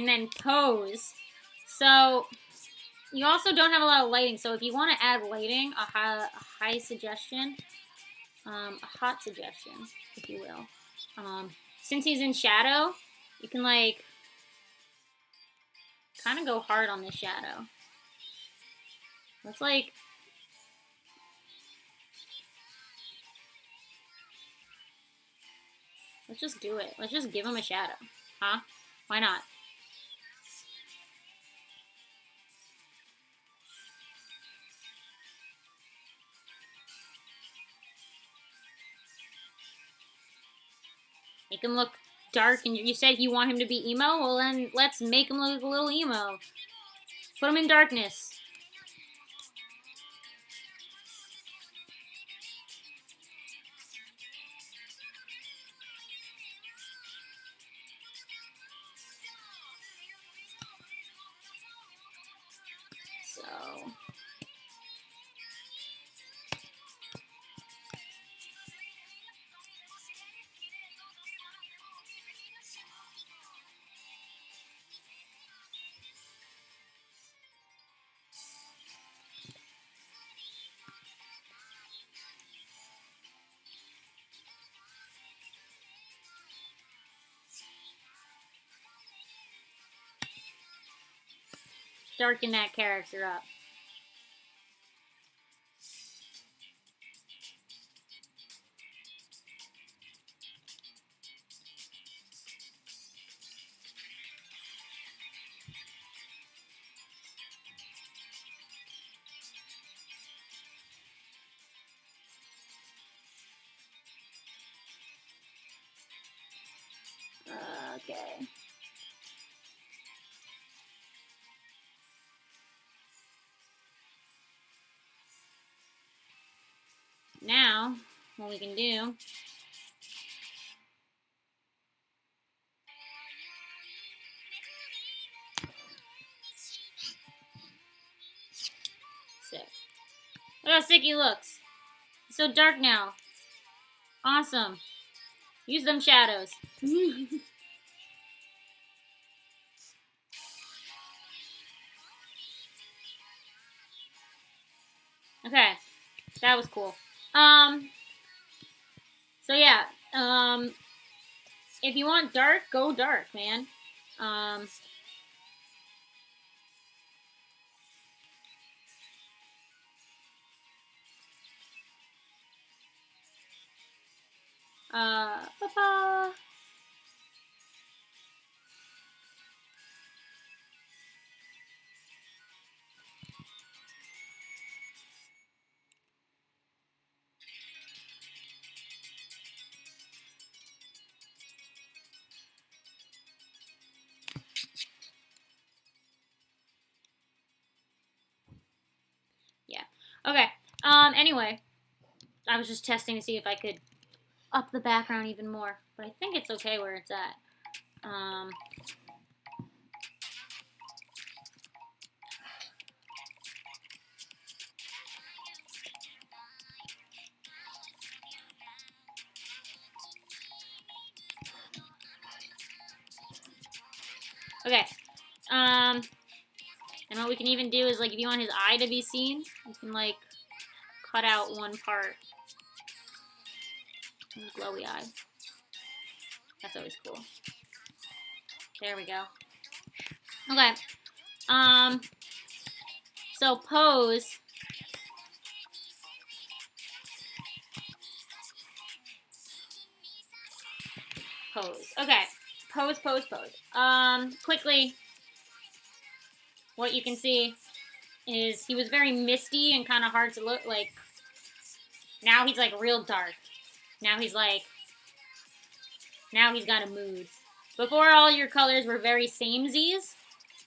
then pose. So you also don't have a lot of lighting. So if you want to add lighting, a high suggestion, a hot suggestion, if you will. Since he's in shadow, you can like kind of go hard on this shadow. Let's like... Let's just do it. Let's just give him a shadow. Huh? Why not? Make him look dark, and you said you want him to be emo? Well then, let's make him look a little emo. Put him in darkness. So... darken that character up. Okay. Now, what we can do... Sick. Look how sick he looks. He's so dark now. Awesome. Use them shadows. Okay. That was cool. So yeah, if you want dark, go dark, man. Ba-ba. Yeah. Okay. Anyway, I was just testing to see if I could up the background even more, but I think it's okay where it's at. Okay. And what we can even do is, like, if you want his eye to be seen, you can, like, cut out one part. Glowy eye. That's always cool. There we go. Okay. So pose. Pose. Okay. Pose, pose, pose. Quickly, what you can see is he was very misty and kind of hard to look like. Now he's like real dark. Now he's got a mood. Before, all your colors were very samesies,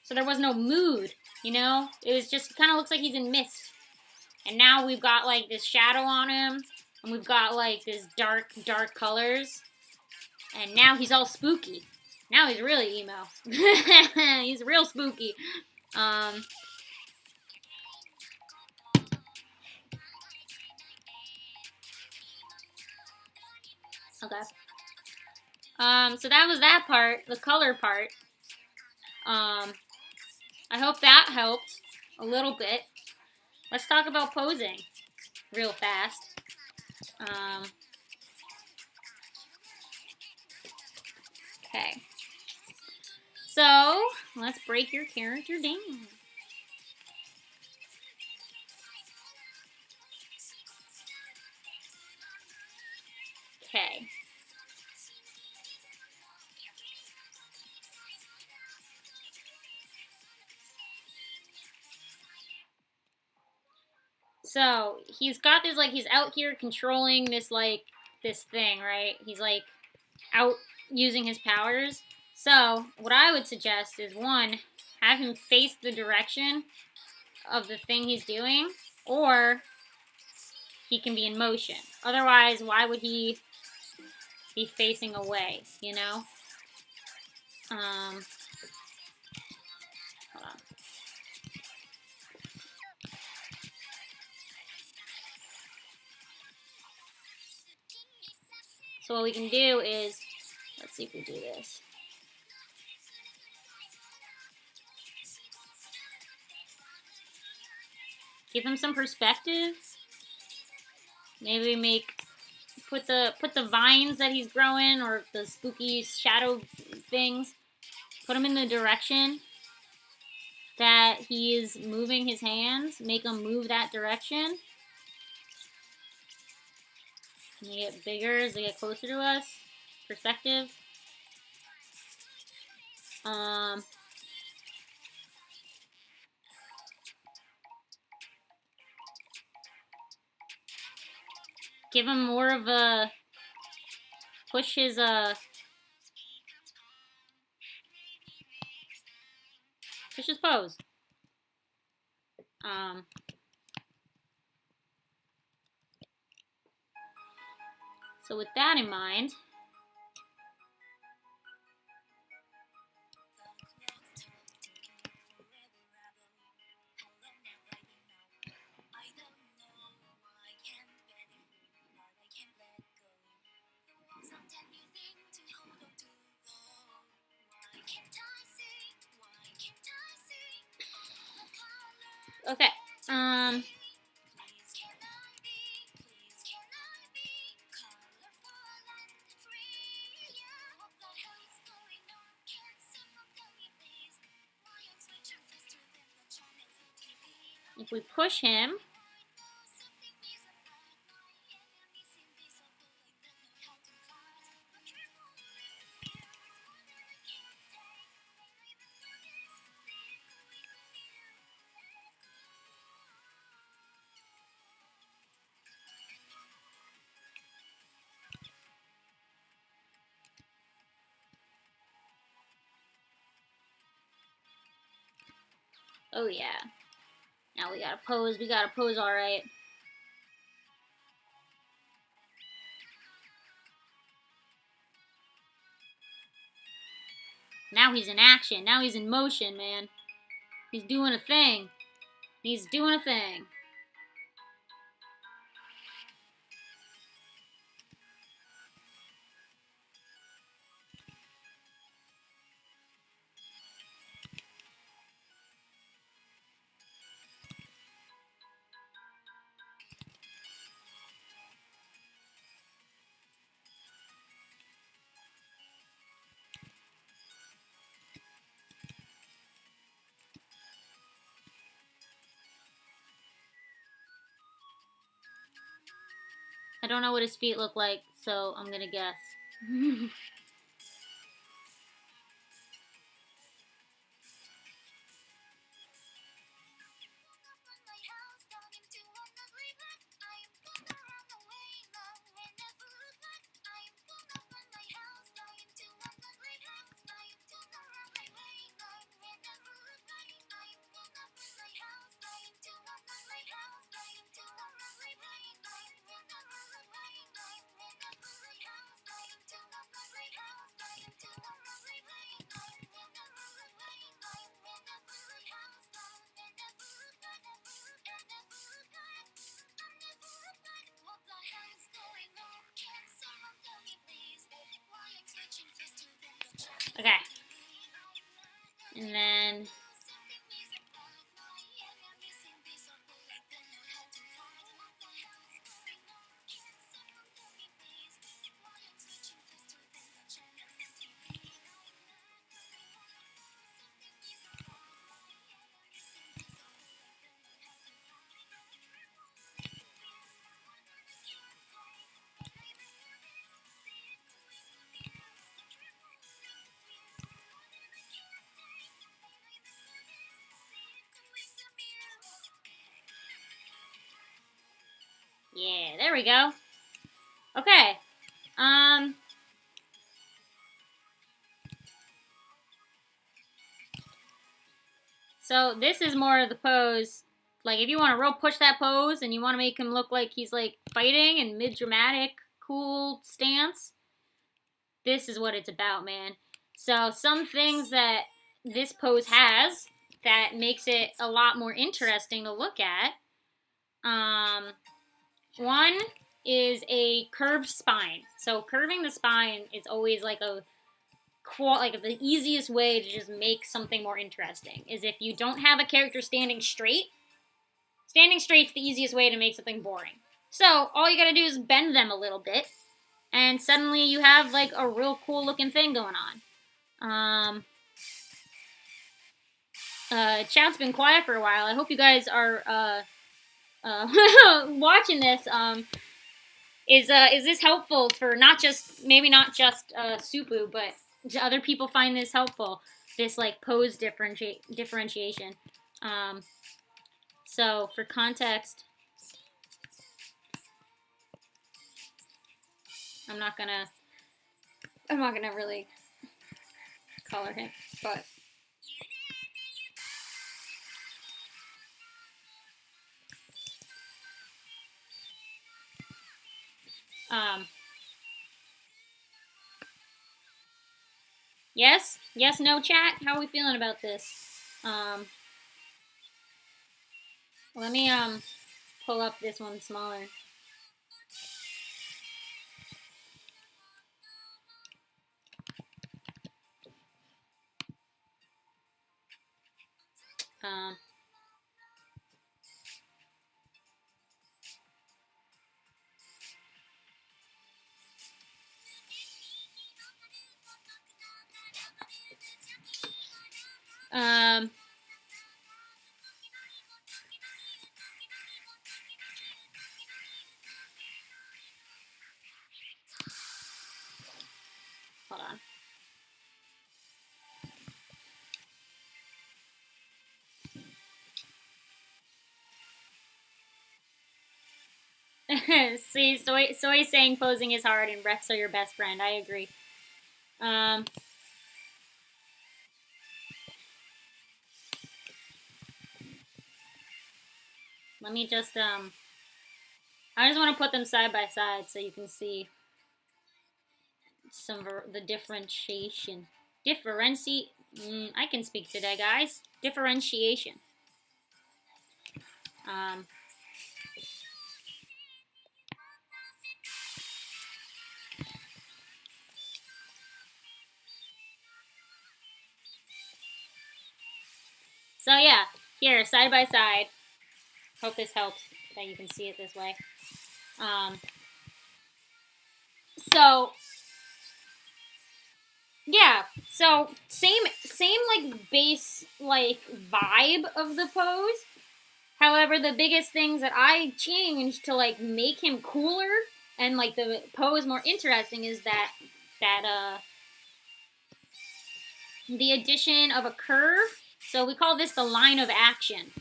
so there was no mood, you know? It was just, kind of looks like he's in mist. And now we've got like this shadow on him, and we've got like this dark, dark colors. And now he's all spooky. Now he's really emo. He's real spooky. Okay. So that was that part, the color part. I hope that helped a little bit. Let's talk about posing real fast. Okay. So, Let's break your character down. Okay. So he's got this, like, he's out here controlling this, like, this thing, right? He's, like, out using his powers. So what I would suggest is, one, have him face the direction of the thing he's doing, or he can be in motion. Otherwise, why would he be facing away, you know? Hold on. So what we can do is, let's see if we do this. Give him some perspective. Maybe put the vines that he's growing, or the spooky shadow things, put them in the direction that he is moving his hands. Make them move that direction. And they get bigger as they get closer to us. Perspective. Give him more of a push his pose. So with that in mind, okay, if we push him, oh yeah. Now we gotta pose. We gotta pose all right. Now he's in action. Now he's in motion, man. He's doing a thing. He's doing a thing. I don't know what his feet look like, so I'm gonna guess. Okay. And then we go. Okay. So this is more of the pose. Like, if you want to real push that pose and you want to make him look like he's, like, fighting and mid-dramatic, cool stance, this is what it's about, man. So some things that this pose has that makes it a lot more interesting to look at. One is a curved spine. So curving the spine is always like the easiest way to just make something more interesting is if you don't have a character standing straight. Standing straight's the easiest way to make something boring. So all you gotta do is bend them a little bit, and suddenly you have like a real cool looking thing going on. Chat's been quiet for a while. I hope you guys are watching this. Is this helpful for not just Supu, but other people find this helpful? This like pose differentiation. So for context, I'm not gonna really color him, but. Yes? Yes, no, chat? How are we feeling about this? Let me, pull up this one smaller. Hold on. See, Soy saying posing is hard and breaths are your best friend. I agree. Let me just, I just want to put them side by side so you can see some of the differentiation. I can speak today, guys. Differentiation. So yeah, here, side by side. Hope this helps that you can see it this way. So yeah, so same like base like vibe of the pose. However, the biggest things that I changed to like make him cooler and like the pose more interesting is that the addition of a curve. So we call this the line of action.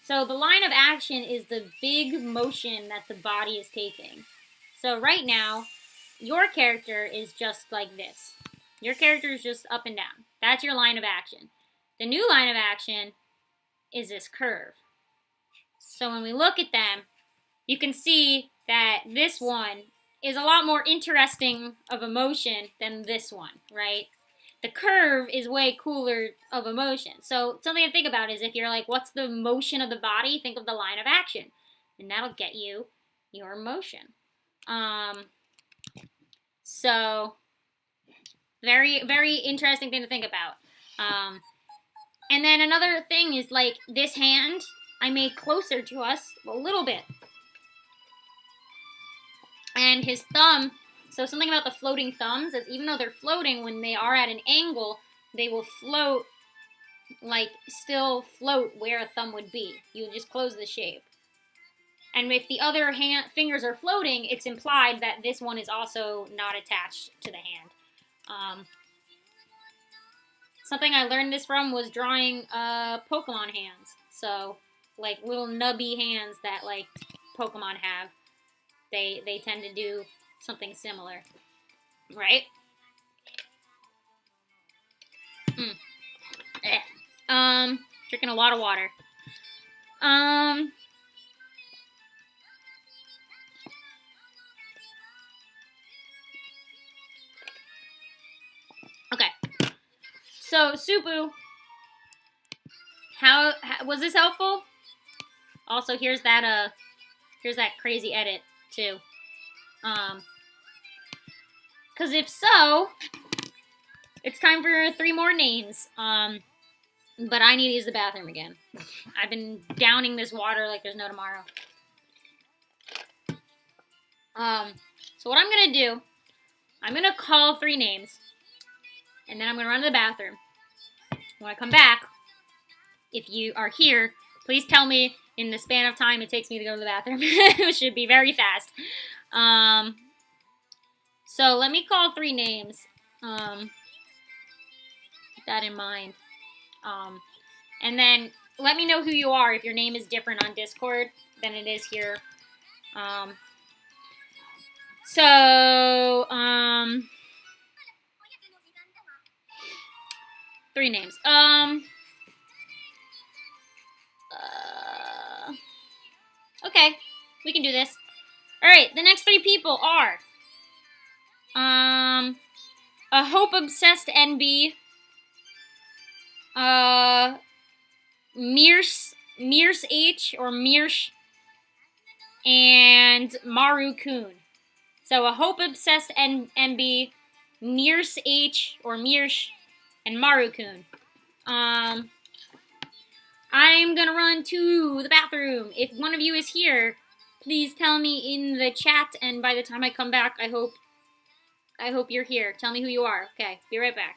So the line of action is the big motion that the body is taking. So right now, your character is just like this. Your character is just up and down. That's your line of action. The new line of action is this curve. So when we look at them, you can see that this one is a lot more interesting of a motion than this one, right? The curve is way cooler of a motion. So something to think about is if you're like, what's the motion of the body? Think of the line of action. And that'll get you your motion. So very, very interesting thing to think about. And then another thing is like this hand I made closer to us a little bit. And his thumb, so something about the floating thumbs is even though they're floating, when they are at an angle, they will float, like still float where a thumb would be. You just close the shape. And if the other fingers are floating, it's implied that this one is also not attached to the hand. Something I learned this from was drawing Pokemon hands. So, like little nubby hands that like Pokemon have. They tend to do something similar, right? Drinking a lot of water. Okay. So, Supu, how was this helpful? Also, here's that crazy edit too. Cause if so, it's time for 3 more names. But I need to use the bathroom again. I've been downing this water like there's no tomorrow. So what I'm gonna do, I'm gonna call 3 names, and then I'm gonna run to the bathroom. When I come back, if you are here, please tell me in the span of time it takes me to go to the bathroom. It should be very fast. So let me call 3 names. Keep that in mind. And then let me know who you are if your name is different on Discord than it is here. So 3 names. Okay, we can do this. All right, the next 3 people are a Hope Obsessed NB, Mears H or Mearsh, and Maru Kun. So a Hope Obsessed NB, Mears H or Mearsh, and Maru Kun. I'm gonna run to the bathroom. If one of you is here, please tell me in the chat, and by the time I come back, I hope you're here. Tell me who you are. Okay, be right back.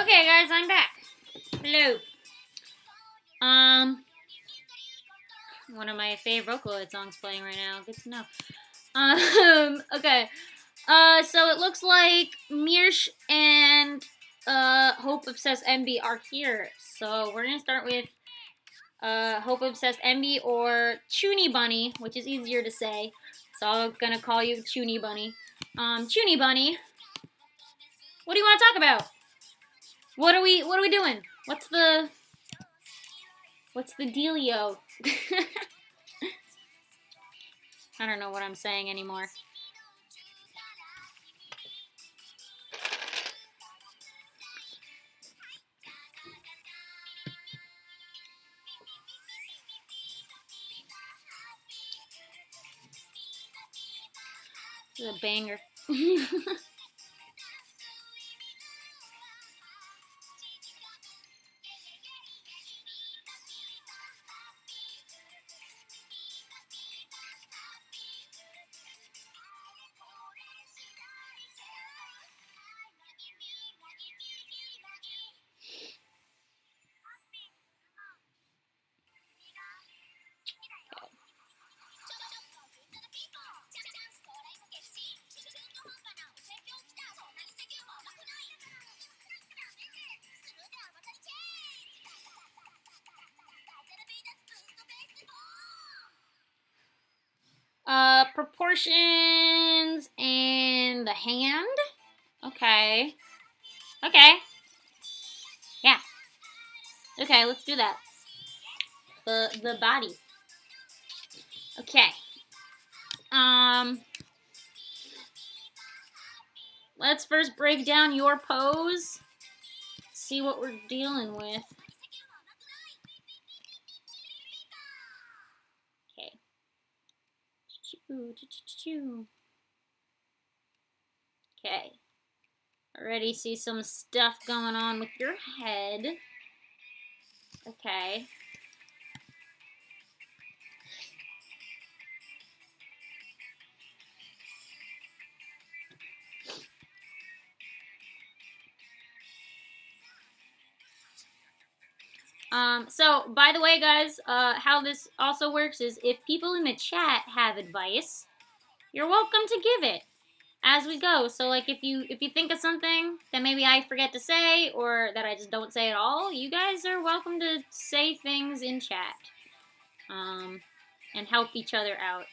Okay, guys, I'm back. Hello. One of my favorite Vocaloid songs playing right now. Good to know. Okay. So it looks like Mirsh and Hope Obsessed MB are here. So we're gonna start with Hope Obsessed MB or Chuny Bunny, which is easier to say. So I'm gonna call you Chuny Bunny. Chuny Bunny, what do you want to talk about? What are we doing? What's the dealio? I don't know what I'm saying anymore. This is a banger. Proportions and the hand. Okay. Okay. Yeah. Okay, let's do that. The body. Okay. Let's first break down your pose. See what we're dealing with. Okay. Okay. Already see some stuff going on with your head. Okay. So, by the way, guys, how this also works is if people in the chat have advice, you're welcome to give it as we go. So, like, if you think of something that maybe I forget to say or that I just don't say at all, you guys are welcome to say things in chat, and help each other out.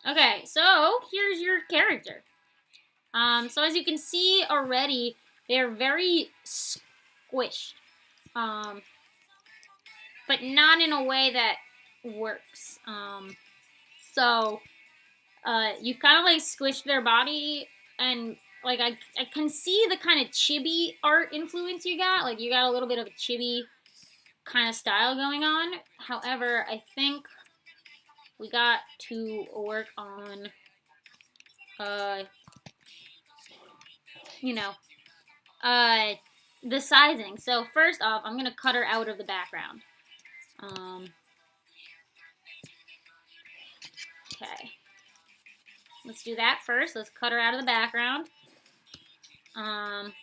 Okay, so here's your character. So as you can see already, they're very squished. But not in a way that works. You've kind of like squished their body, and like I can see the kind of chibi art influence you got. Like you got a little bit of a chibi kind of style going on. However, I think we got to work on, the sizing. So first off, I'm gonna cut her out of the background. Okay. Let's do that first. Let's cut her out of the background. Okay.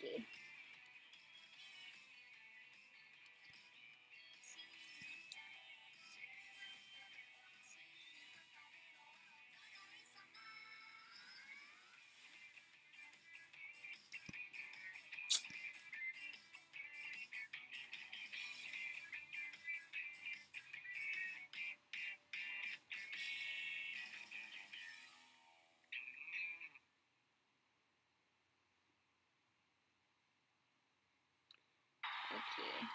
Okay. Okay.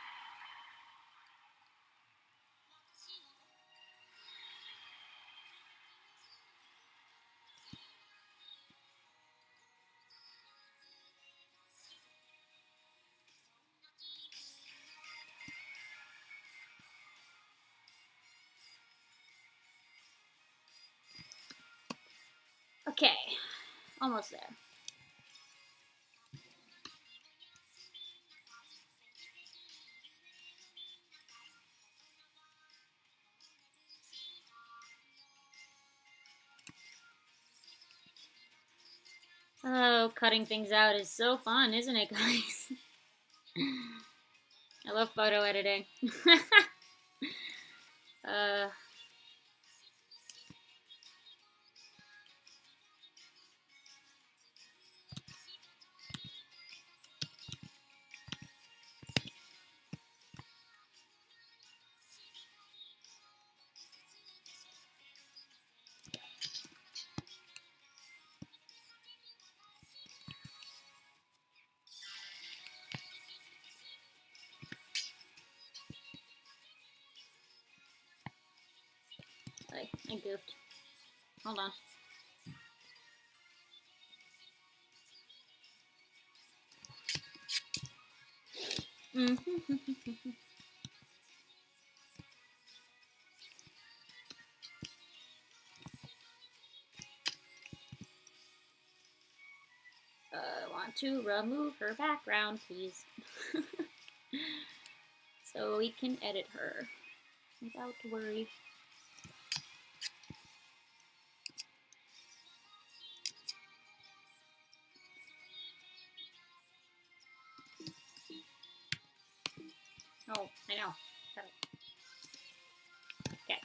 Okay. Almost there. Oh, cutting things out is so fun, isn't it, guys? I love photo editing. uh, I goofed. Hold on. I want to remove her background, please. So we can edit her without worry. Oh, I know. Okay.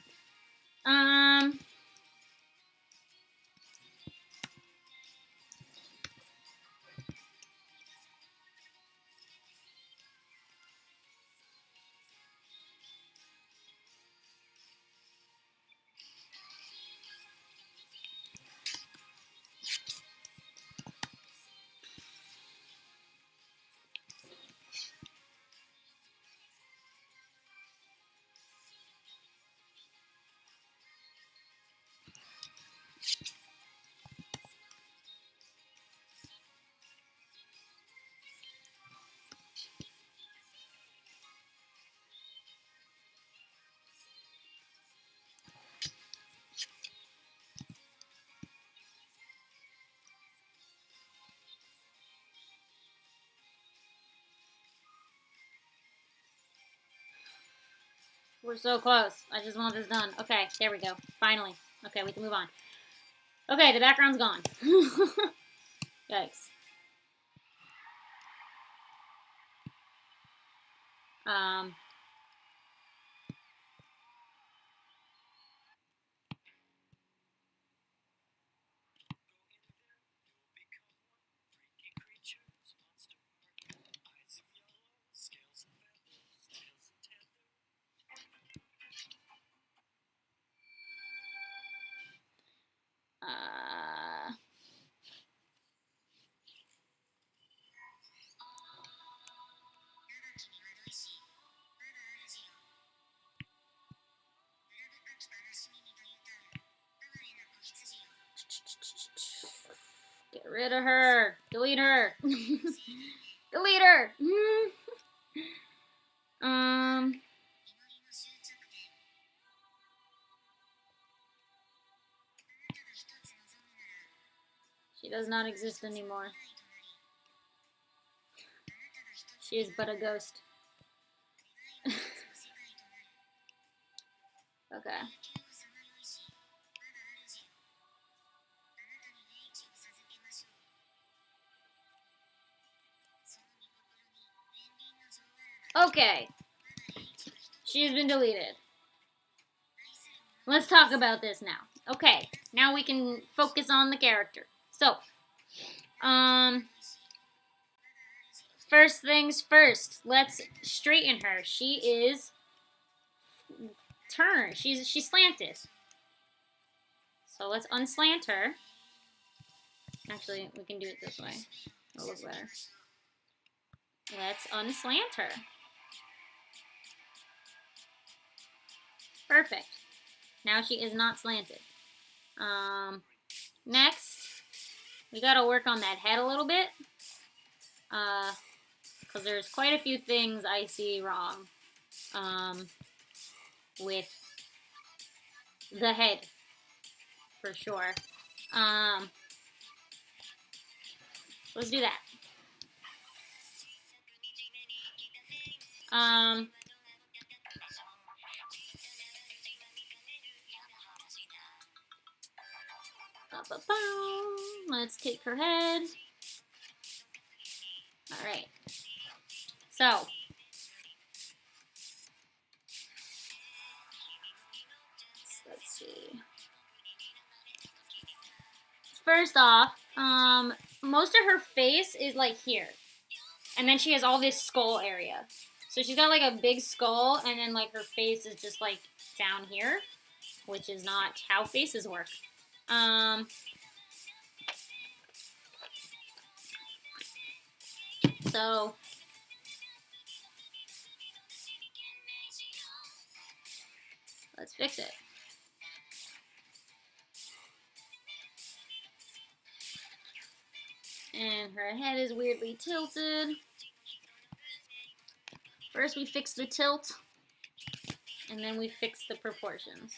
We're so close. I just want this done. Okay, there we go. Finally. Okay, we can move on. Okay, the background's gone. Yikes. Um, uh, get rid of her. Delete her. Delete her. um, she does not exist anymore. She is but a ghost. Okay. Okay. She has been deleted. Let's talk about this now. Okay, now we can focus on the character. So, first things first, let's straighten her. She is turned. She's slanted. So let's unslant her. Actually, we can do it this way. It'll look better. Let's unslant her. Perfect. Now she is not slanted. Next, we gotta work on that head a little bit. Because there's quite a few things I see wrong. With the head. For sure. Let's do that. Let's take her head. Alright. So. Let's see. First off, most of her face is like here. And then she has all this skull area. So she's got like a big skull, and then like her face is just like down here, which is not how faces work. So let's fix it. And her head is weirdly tilted. First we fix the tilt, and then we fix the proportions.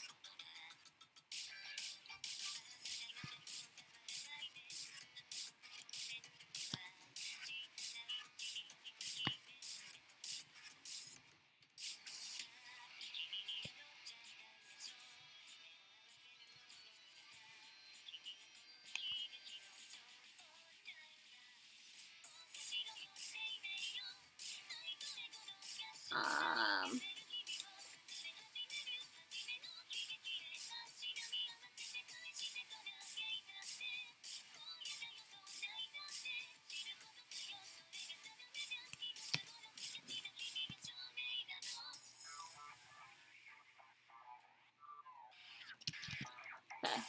Okay.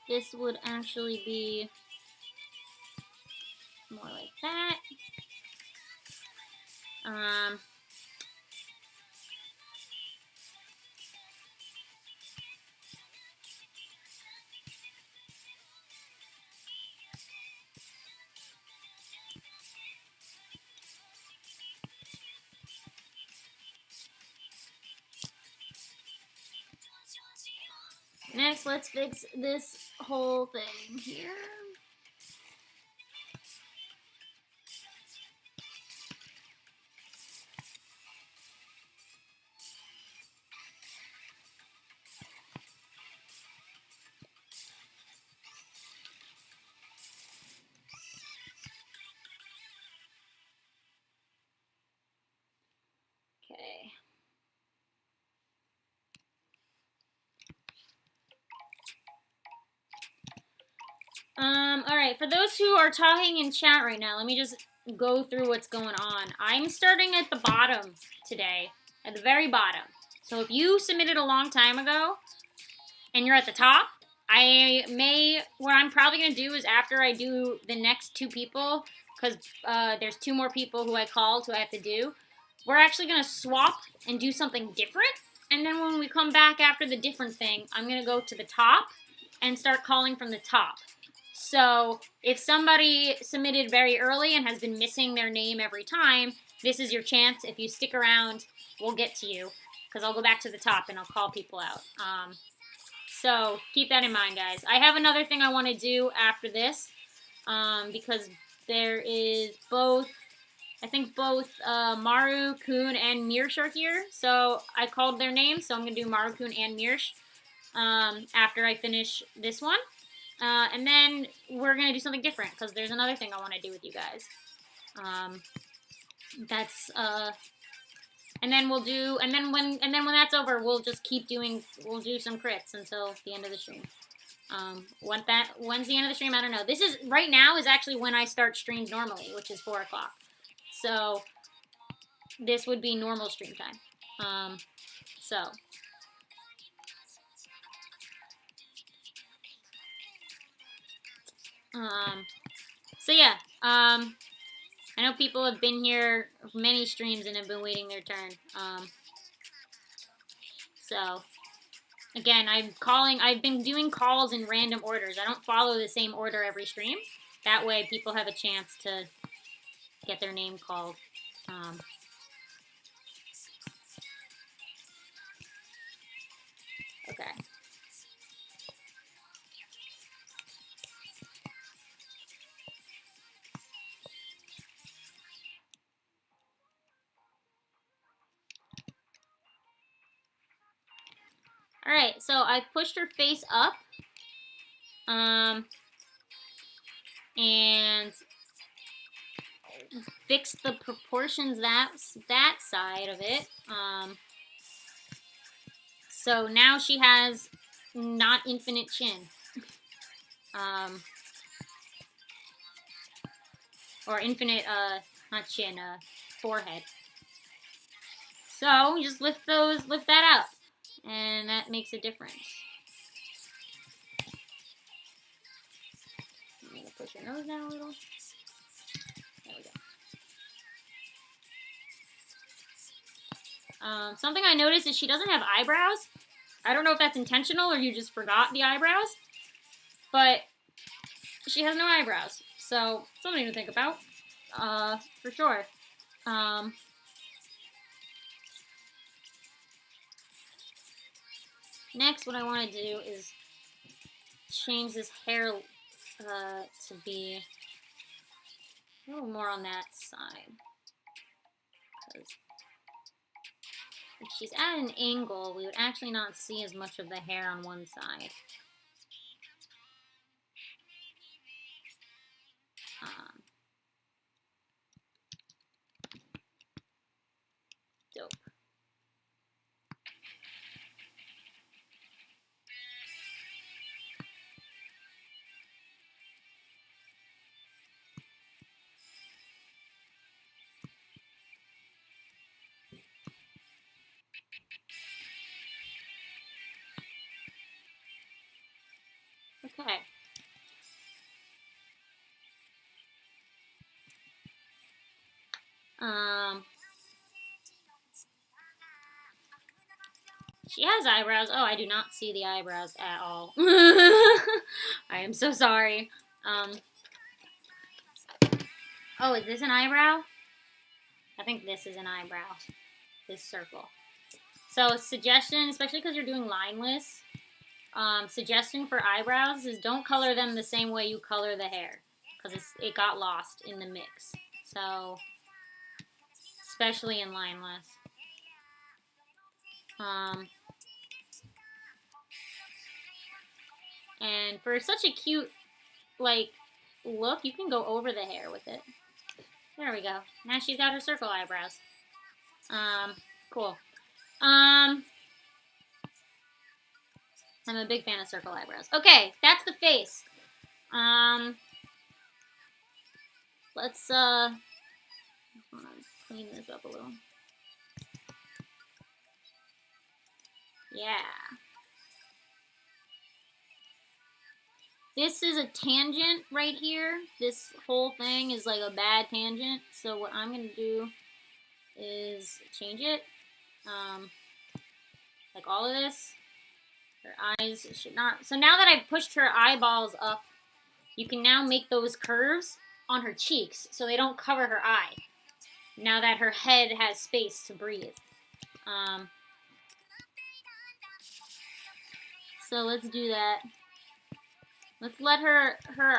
This would actually be more like that. Next, let's fix this whole thing here. Okay. Alright, for those who are talking in chat right now, let me just go through what's going on. I'm starting at the bottom today, at the very bottom. So if you submitted a long time ago, and you're at the top, what I'm probably going to do is after I do the next two people, because there's two more people who I called who I have to do, we're actually going to swap and do something different. And then when we come back after the different thing, I'm going to go to the top and start calling from the top. So if somebody submitted very early and has been missing their name every time, this is your chance. If you stick around, we'll get to you, because I'll go back to the top and I'll call people out. So keep that in mind, guys. I have another thing I want to do after this, because there is both, I think both Maru, Kun, and Mirsh are here. So I called their names, so I'm going to do Maru, Kun, and Mirsh after I finish this one. And then we're going to do something different, because there's another thing I want to do with you guys. And then we'll do, and then when that's over, we'll just keep doing, we'll do some crits until the end of the stream. When's the end of the stream? I don't know. This is, right now is actually when I start streams normally, which is 4 o'clock. So, this would be normal stream time. So yeah, I know people have been here many streams and have been waiting their turn. So, again, I've been doing calls in random orders. I don't follow the same order every stream. That way people have a chance to get their name called. Okay. Alright, so I pushed her face up. And fixed the proportions that side of it. So now she has not infinite chin. Or infinite, not chin, forehead. So, just lift that up. And that makes a difference. I'm going to push your nose down a little. There we go. Something I noticed is she doesn't have eyebrows. I don't know if that's intentional or you just forgot the eyebrows. But she has no eyebrows. So, something to think about. For sure. Next, what I want to do is change this hair to be a little more on that side. Because if she's at an angle, we would actually not see as much of the hair on one side. Dope. Okay. She has eyebrows. Oh, I do not see the eyebrows at all. I am so sorry. Oh, is this an eyebrow? I think this is an eyebrow. This circle. So, suggestion, especially because you're doing lineless, suggestion for eyebrows is don't color them the same way you color the hair. Because it got lost in the mix. So, especially in lineless. And for such a cute, like, look, you can go over the hair with it. There we go. Now she's got her circle eyebrows. Cool. I'm a big fan of circle eyebrows. Okay, that's the face. Let's, clean this up a little. Yeah. This is a tangent right here. This whole thing is like a bad tangent. So what I'm going to do is change it. Like all of this. Her eyes should not. So now that I've pushed her eyeballs up, you can now make those curves on her cheeks so they don't cover her eye. Now that her head has space to breathe. So let's do that. Let's let her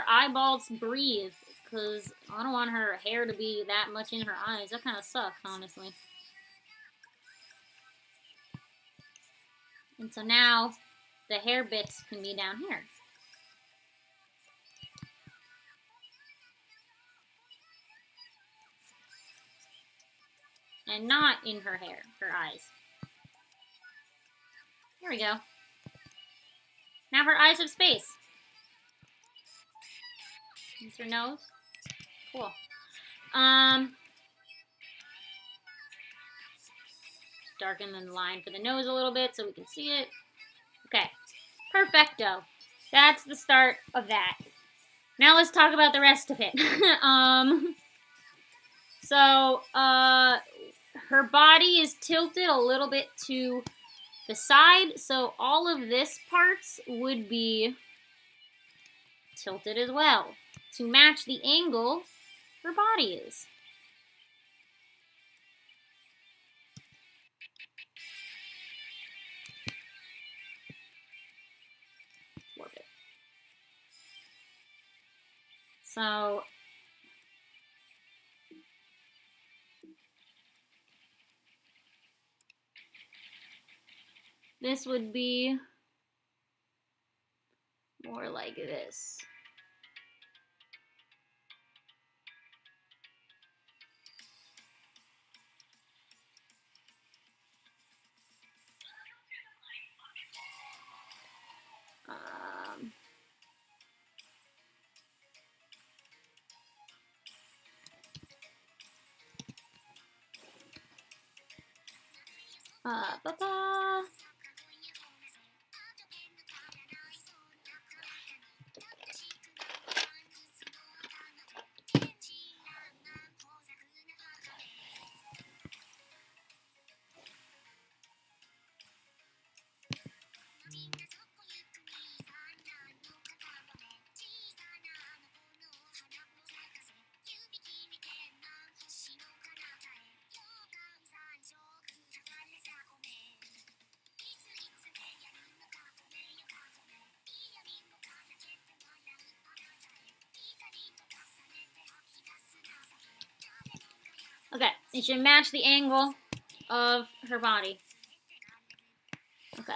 eyeballs breathe, because I don't want her hair to be that much in her eyes. That kind of sucks, honestly. And so now the hair bits can be down here. And not in her hair, her eyes. There we go. Now her eyes have space. Here's her nose. Cool. Darken the line for the nose a little bit so we can see it. Okay. Perfecto. That's the start of that. Now let's talk about the rest of it. Her body is tilted a little bit to the side, so all of this parts would be tilted as well to match the angle her body is. Warp it. So this would be more like this. Ba-ba. Okay, it should match the angle of her body. Okay.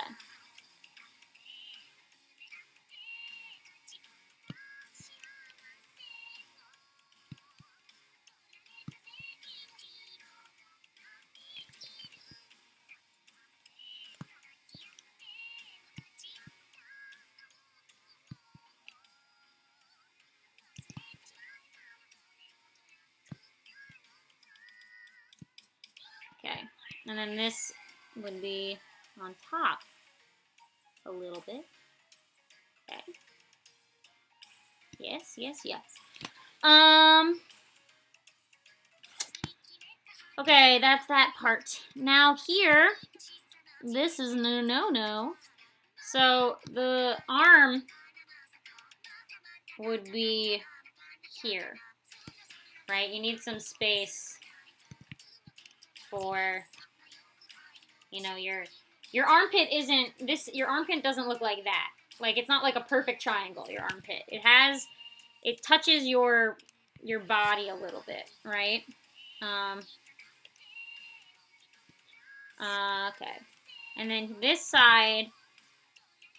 Okay, and then this would be on top a little bit. Okay. Yes, yes, yes. Okay, that's that part. Now here, this is no. So the arm would be here, right? You need some space for, you know, your armpit isn't this. Your armpit doesn't look like that. Like, it's not like a perfect triangle. Your armpit. It touches your body a little bit, right? Okay. And then this side,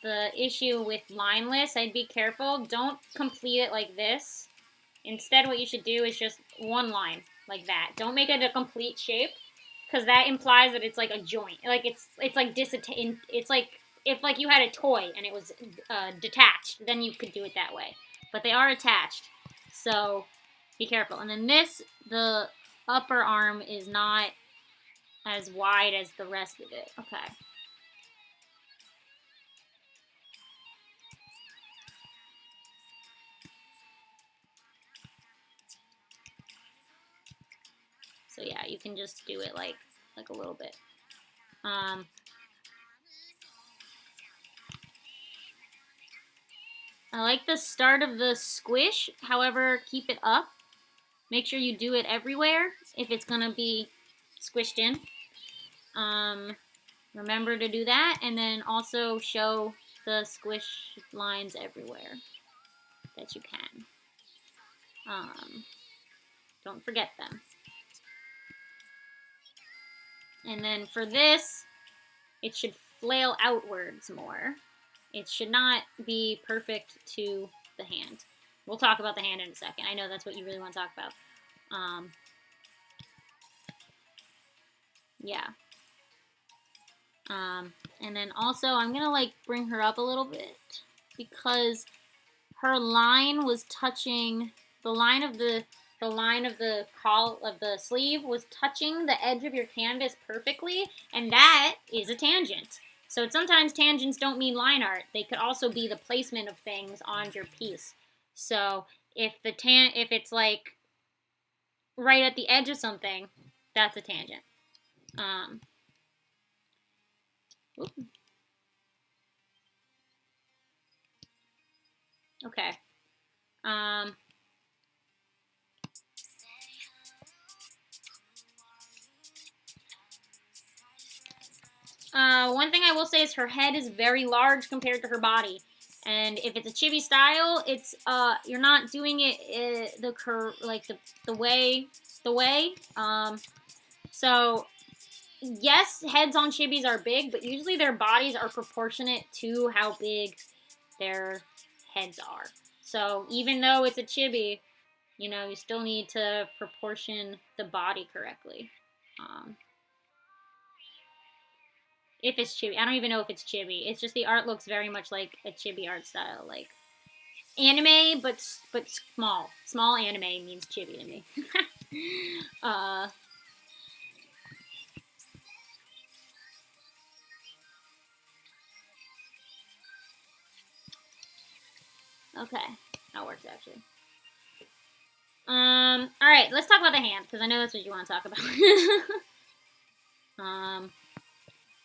the issue with lineless, I'd be careful. Don't complete it like this. Instead, what you should do is just one line, like that. Don't make it a complete shape, because that implies that it's like a joint. Like, it's like it's like if like you had a toy and it was detached, then you could do it that way. But they are attached, so be careful. And then the upper arm is not as wide as the rest of it. Okay. So yeah, you can just do it like a little bit. I like the start of the squish. However, keep it up. Make sure you do it everywhere if it's gonna be squished in. Remember to do that, and then also show the squish lines everywhere that you can. Don't forget them. And then for this, it should flail outwards more. It should not be perfect to the hand. We'll talk about the hand in a second. I know that's what you really want to talk about. Yeah. And then also, I'm going to, like, bring her up a little bit because her line was touching, the line of the sleeve was touching the edge of your canvas perfectly, and that is a tangent. So sometimes tangents don't mean line art. They could also be the placement of things on your piece. So if it's like right at the edge of something, that's a tangent. Okay. One thing I will say is her head is very large compared to her body. And if it's a chibi style, it's you're not doing it the way. So yes, heads on chibis are big, but usually their bodies are proportionate to how big their heads are. So even though it's a chibi, you know, you still need to proportion the body correctly. If it's chibi. I don't even know if it's chibi. It's just the art looks very much like a chibi art style. Like anime, but small. Small anime means chibi to me. Okay. That works actually. Alright, let's talk about the hand, because I know that's what you want to talk about.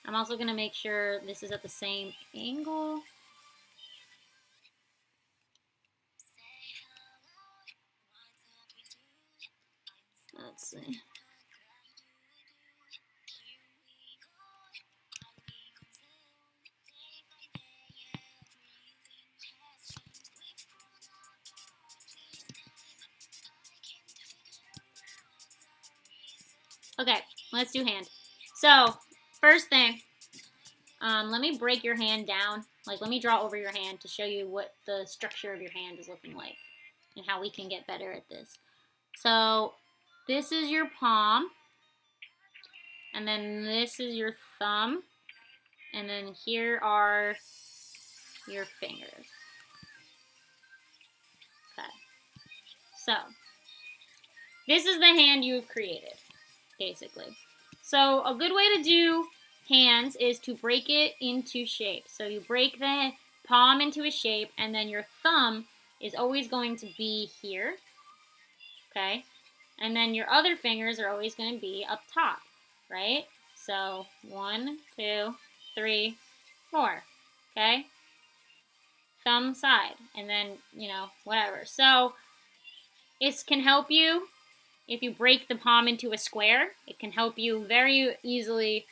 I'm also going to make sure this is at the same angle. Let's see. Okay, let's do hand. So, first thing, let me break your hand down. Like, let me draw over your hand to show you what the structure of your hand is looking like and how we can get better at this. So, this is your palm, and then this is your thumb, and then here are your fingers. Okay. So, this is the hand you've created, basically. So, a good way to do hands is to break it into shapes. So you break the palm into a shape, and then your thumb is always going to be here, okay? And then your other fingers are always going to be up top, right? So 1, 2, 3, 4, okay? Thumb side, and then, you know, whatever. So it can help you if you break the palm into a square. It can help you very easily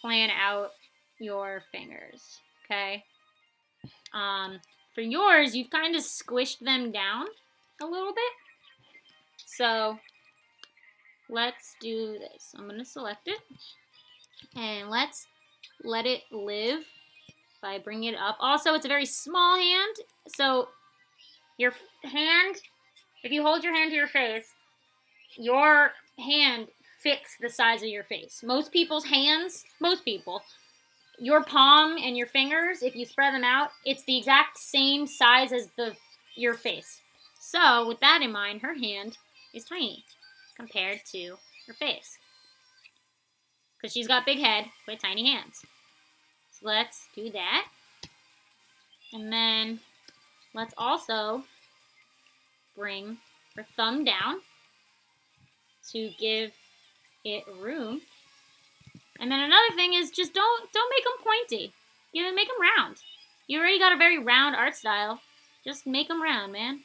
plan out your fingers, okay? For yours, you've kind of squished them down a little bit. So let's do this. I'm going to select it, and let's let it live by bringing it up. Also, it's a very small hand, so your hand, if you hold your hand to your face, your hand fits the size of your face. Most people's hands, your palm and your fingers, if you spread them out, it's the exact same size as your face. So, with that in mind, her hand is tiny compared to her face. Because she's got big head with tiny hands. So let's do that. And then let's also bring her thumb down to give it room. And then another thing is just don't make them pointy. You know, make them round. You already got a very round art style. Just make them round, man.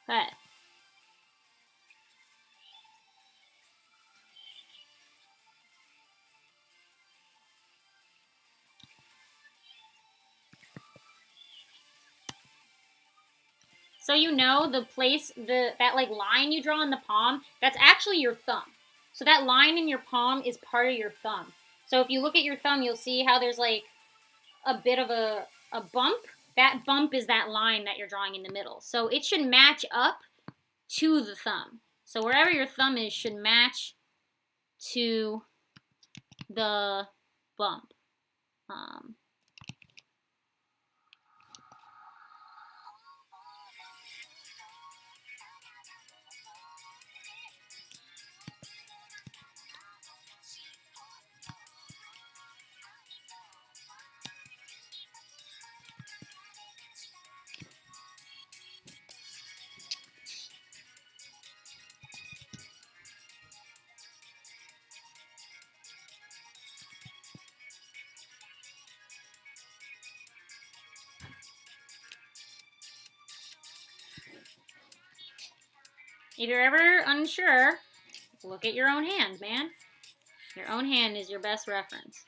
Okay. So you know the place, that like line you draw on the palm, that's actually your thumb. So that line in your palm is part of your thumb. So if you look at your thumb, you'll see how there's like a bit of a bump. That bump is that line that you're drawing in the middle. So it should match up to the thumb. So wherever your thumb is should match to the bump. If you're ever unsure, look at your own hand, man. Your own hand is your best reference.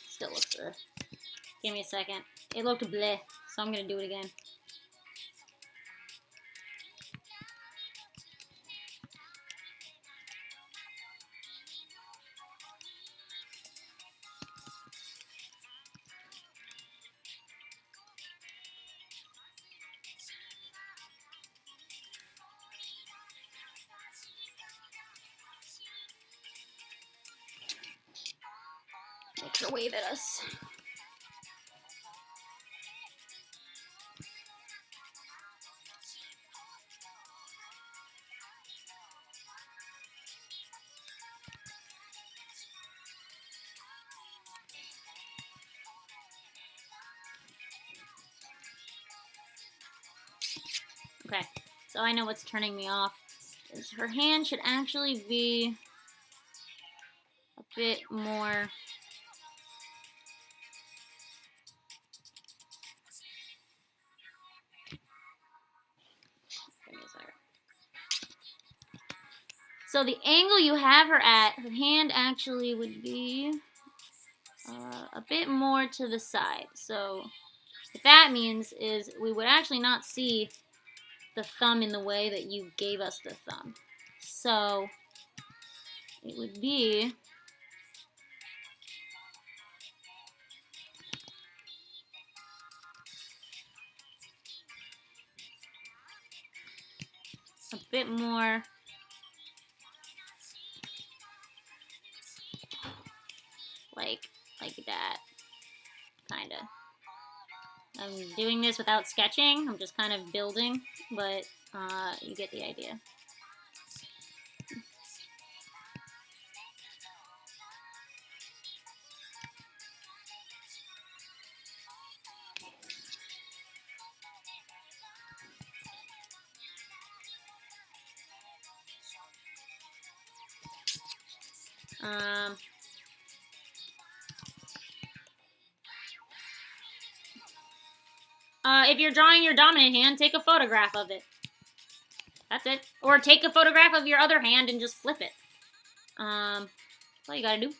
Still looks good. Give me a second. It looked bleh, so I'm going to do it again. Makes a wave at us. Okay, so I know what's turning me off. Her hand should actually be a bit more... So the angle you have her at, her hand actually would be a bit more to the side. So what that means is we would actually not see the thumb in the way that you gave us the thumb. So it would be a bit more like that, kind of. I'm doing this without sketching. I'm just kind of building, but you get the idea. If you're drawing your dominant hand, take a photograph of it. That's it. Or take a photograph of your other hand and just flip it. That's all you gotta do.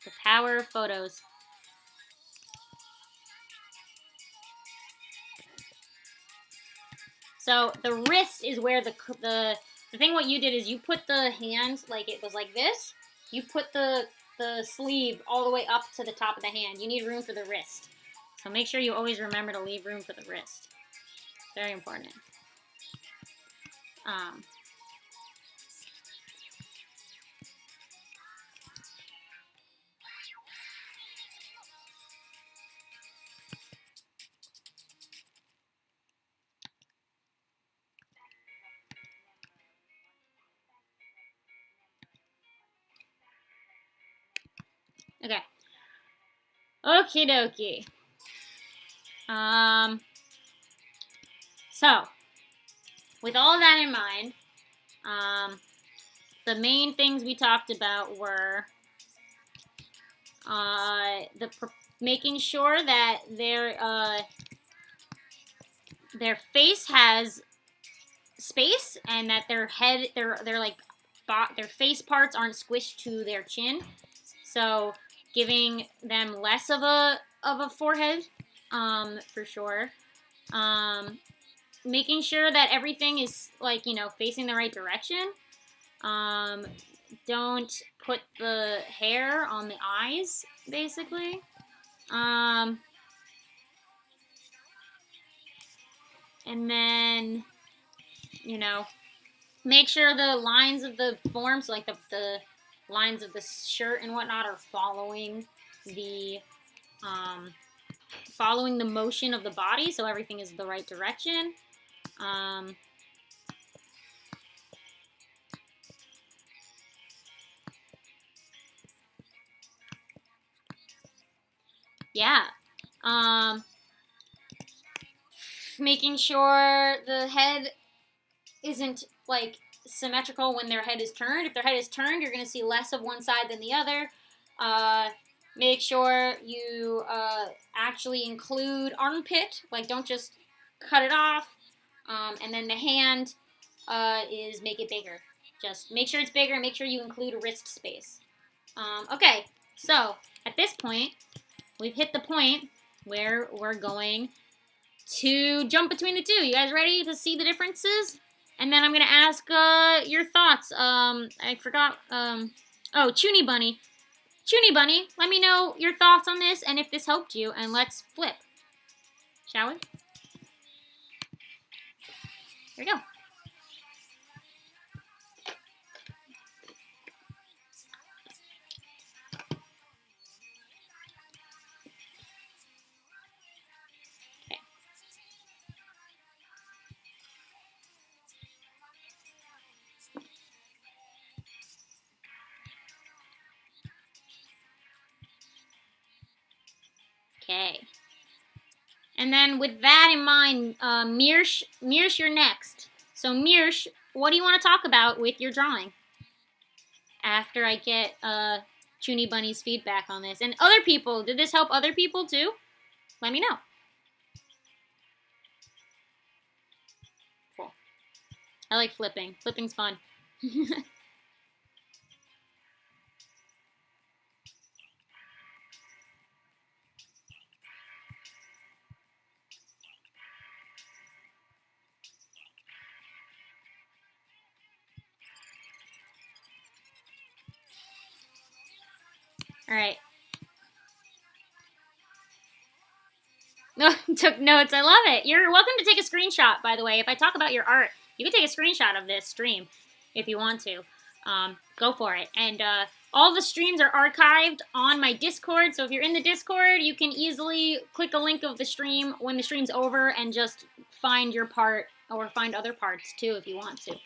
The power of photos. So the wrist is where the thing what you did is you put the hand like it was like this. You put the sleeve all the way up to the top of the hand. You need room for the wrist. So make sure you always remember to leave room for the wrist. Very important. Okay. Okie dokie. So, with all that in mind, the main things we talked about were making sure that their face has space and that their face parts aren't squished to their chin. So giving them less of a forehead, for sure. Making sure that everything is, like, you know, facing the right direction. Don't put the hair on the eyes, basically. And then, you know, make sure the lines of the form, so like the lines of the shirt and whatnot, are following the motion of the body, so everything is the right direction. Yeah. Making sure the head isn't, like, symmetrical when their head is turned. If their head is turned, you're going to see less of one side than the other. Make sure you actually include armpit. Like, don't just cut it off. And then the hand is make it bigger. Just make sure it's bigger and make sure you include wrist space. Okay, so at this point, we've hit the point where we're going to jump between the two. You guys ready to see the differences? And then I'm going to ask your thoughts. I forgot. Oh, Chuni Bunny. Chuni Bunny, let me know your thoughts on this and if this helped you. And let's flip. Shall we? Here we go. Okay. And then with that in mind, Mirsh, you're next. So Mirsh, what do you want to talk about with your drawing? After I get Chuni Bunny's feedback on this. And other people, did this help other people too? Let me know. Cool. I like flipping. Flipping's fun. All right. No, took notes. I love it. You're welcome to take a screenshot, by the way. If I talk about your art, you can take a screenshot of this stream if you want to. Go for it. And all the streams are archived on my Discord, so if you're in the Discord, you can easily click a link of the stream when the stream's over and just find your part, or find other parts too if you want to.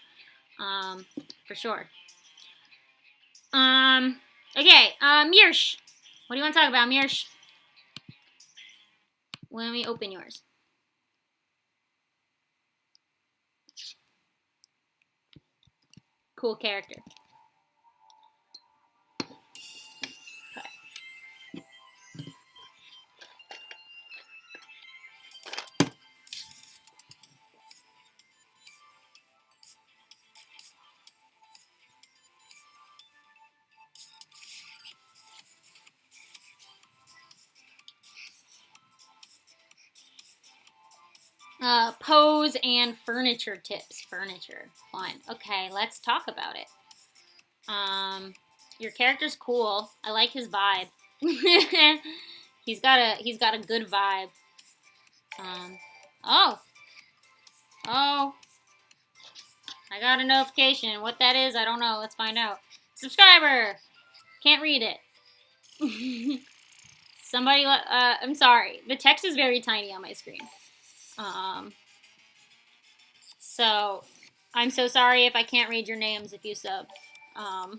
For sure. Okay, Mirsh. What do you want to talk about, Mirsh? Let me open yours. Cool character. Pose and furniture tips. Furniture. Fun. Okay, let's talk about it. Your character's cool. I like his vibe. he's got a good vibe. Oh. I got a notification. What that is, I don't know. Let's find out. Subscriber! Can't read it. Somebody, I'm sorry. The text is very tiny on my screen. So, I'm so sorry if I can't read your names if you sub. I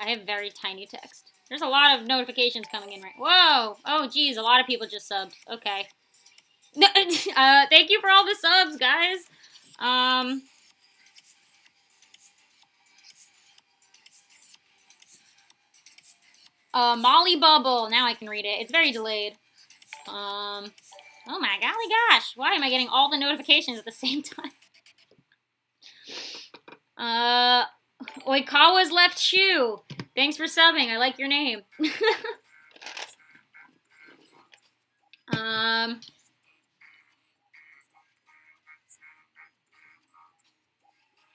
have very tiny text. There's a lot of notifications coming in right. Whoa! Oh, geez, a lot of people just subbed. Okay. Thank you for all the subs, guys. Molly Bubble. Now I can read it. It's very delayed. Oh my golly gosh. Why am I getting all the notifications at the same time? Oikawa's left shoe. Thanks for subbing. I like your name.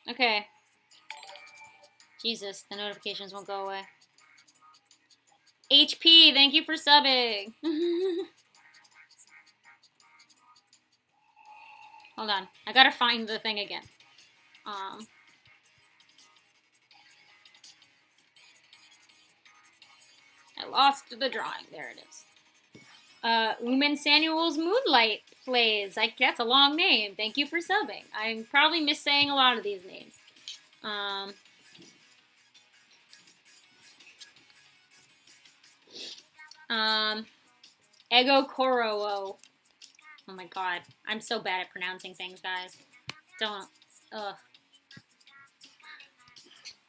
Okay. Jesus, the notifications won't go away. HP, thank you for subbing. Hold on. I gotta find the thing again. I lost the drawing. There it is. Uman Samuel's Moonlight plays. That's a long name. Thank you for subbing. I'm probably missaying a lot of these names. Ego Koroo. Oh my god. I'm so bad at pronouncing things, guys. Don't. Ugh.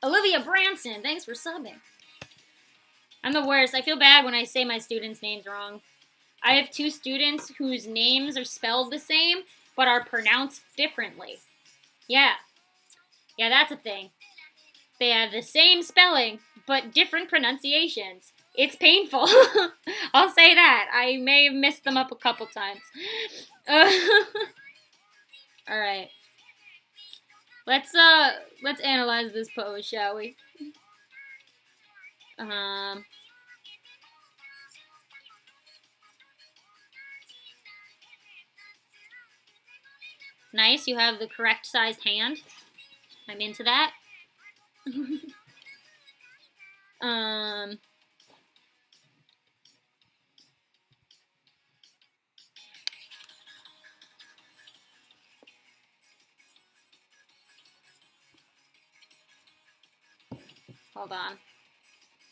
Olivia Branson, thanks for subbing. I'm the worst. I feel bad when I say my students' names wrong. I have 2 students whose names are spelled the same, but are pronounced differently. Yeah. Yeah, that's a thing. They have the same spelling, but different pronunciations. It's painful. I'll say that. I may have messed them up a couple times. Alright. Let's analyze this pose, shall we? Nice, you have the correct sized hand. I'm into that. Hold on.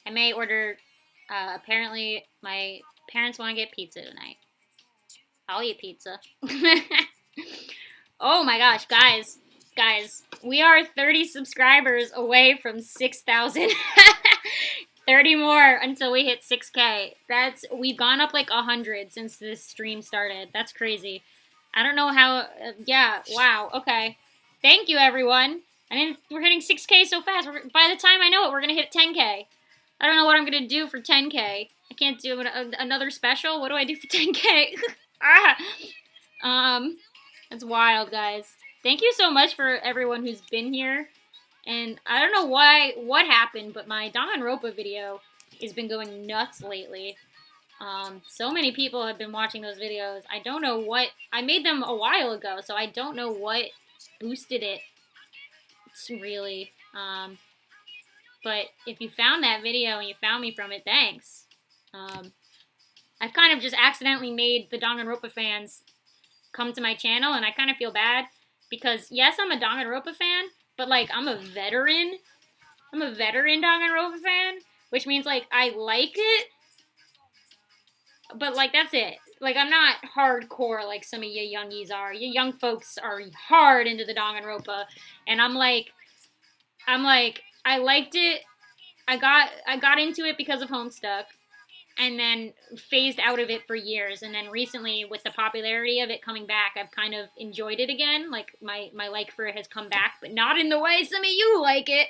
I may order, apparently my parents want to get pizza tonight. I'll eat pizza. Oh my gosh, guys, we are 30 subscribers away from 6,000. 30 more until we hit 6K. We've gone up like 100 since this stream started. That's crazy. I don't know how, yeah, wow, okay. Thank you, everyone. We're hitting 6K so fast. By the time I know it, we're going to hit 10K. I don't know what I'm going to do for 10K. I can't do another special. What do I do for 10K? That's wild, guys. Thank you so much for everyone who's been here. And I don't know what happened, but my Danganronpa video has been going nuts lately. So many people have been watching those videos. I don't know what... I made them a while ago, so I don't know what boosted it. It's really... but if you found that video and you found me from it, thanks. I've kind of just accidentally made the Danganronpa fans come to my channel, and I kind of feel bad because, yes, I'm a Danganronpa fan, but, like, I'm a veteran Danganronpa fan, which means, like, I like it, but, like, that's it. Like, I'm not hardcore like some of you youngies are. You young folks are hard into the Danganronpa, and I'm like, I liked it. I got into it because of Homestuck, and then phased out of it for years. And then recently, with the popularity of it coming back, I've kind of enjoyed it again. Like, my like for it has come back, but not in the way some of you like it.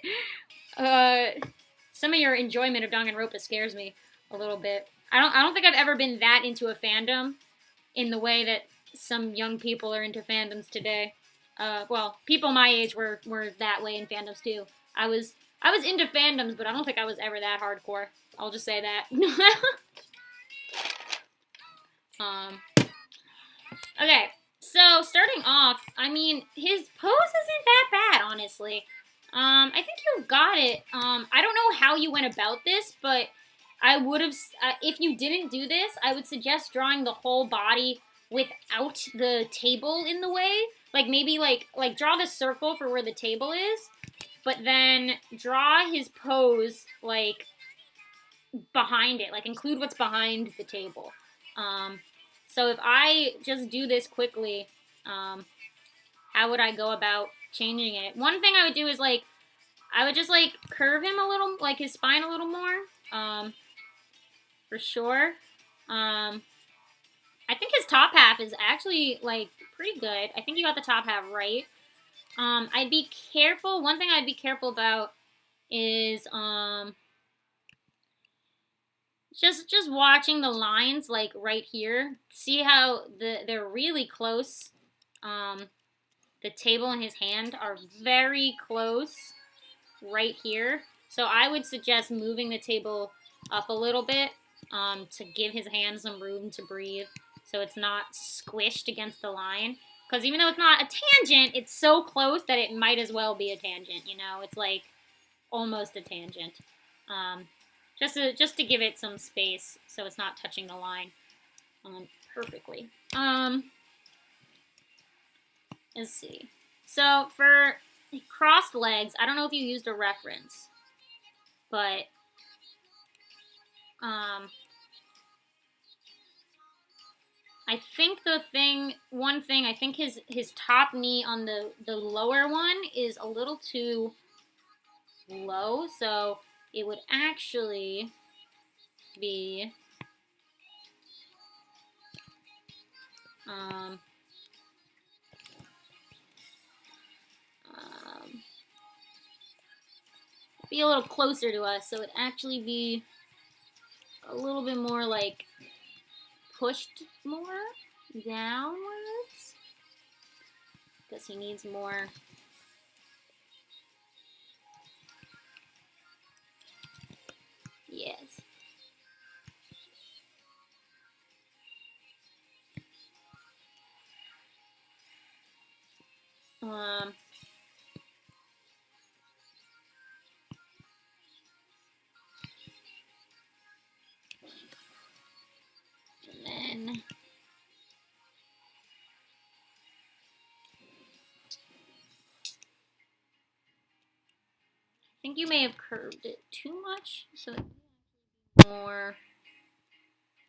Some of your enjoyment of Danganronpa scares me a little bit. I don't think I've ever been that into a fandom in the way that some young people are into fandoms today. Well, people my age were that way in fandoms too. I was into fandoms, but I don't think I was ever that hardcore. I'll just say that. Okay, so starting off, I mean, his pose isn't that bad, honestly. I think you've got it. I don't know how you went about this, but I would have, if you didn't do this, I would suggest drawing the whole body without the table in the way. Like, maybe, like draw the circle for where the table is, but then draw his pose, like, behind it. Like, include what's behind the table. So if I just do this quickly, how would I go about changing it? One thing I would do is, like, I would just, like, curve him a little, like, his spine a little more, for sure. I think his top half is actually, like, pretty good. I think you got the top half right. I'd be careful. One thing I'd be careful about is, Just watching the lines like right here. See how they're really close. The table and his hand are very close right here. So I would suggest moving the table up a little bit to give his hand some room to breathe so it's not squished against the line. Because even though it's not a tangent, it's so close that it might as well be a tangent, you know? It's like almost a tangent. Um, just to give it some space so it's not touching the line perfectly. Let's see. So for crossed legs, I don't know if you used a reference, but I think I think his top knee on the lower one is a little too low, so it would actually be be a little closer to us, so it'd actually be a little bit more like pushed more downwards because he needs more. Yes. And then I think you may have curved it too much, so it's more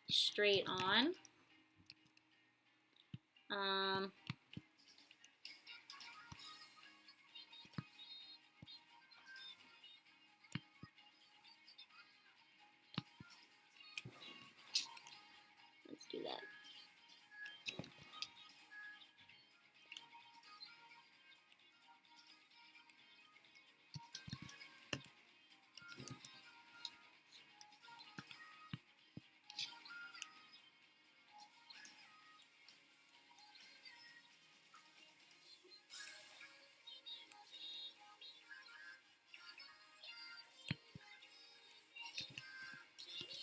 straight on. Let's do that.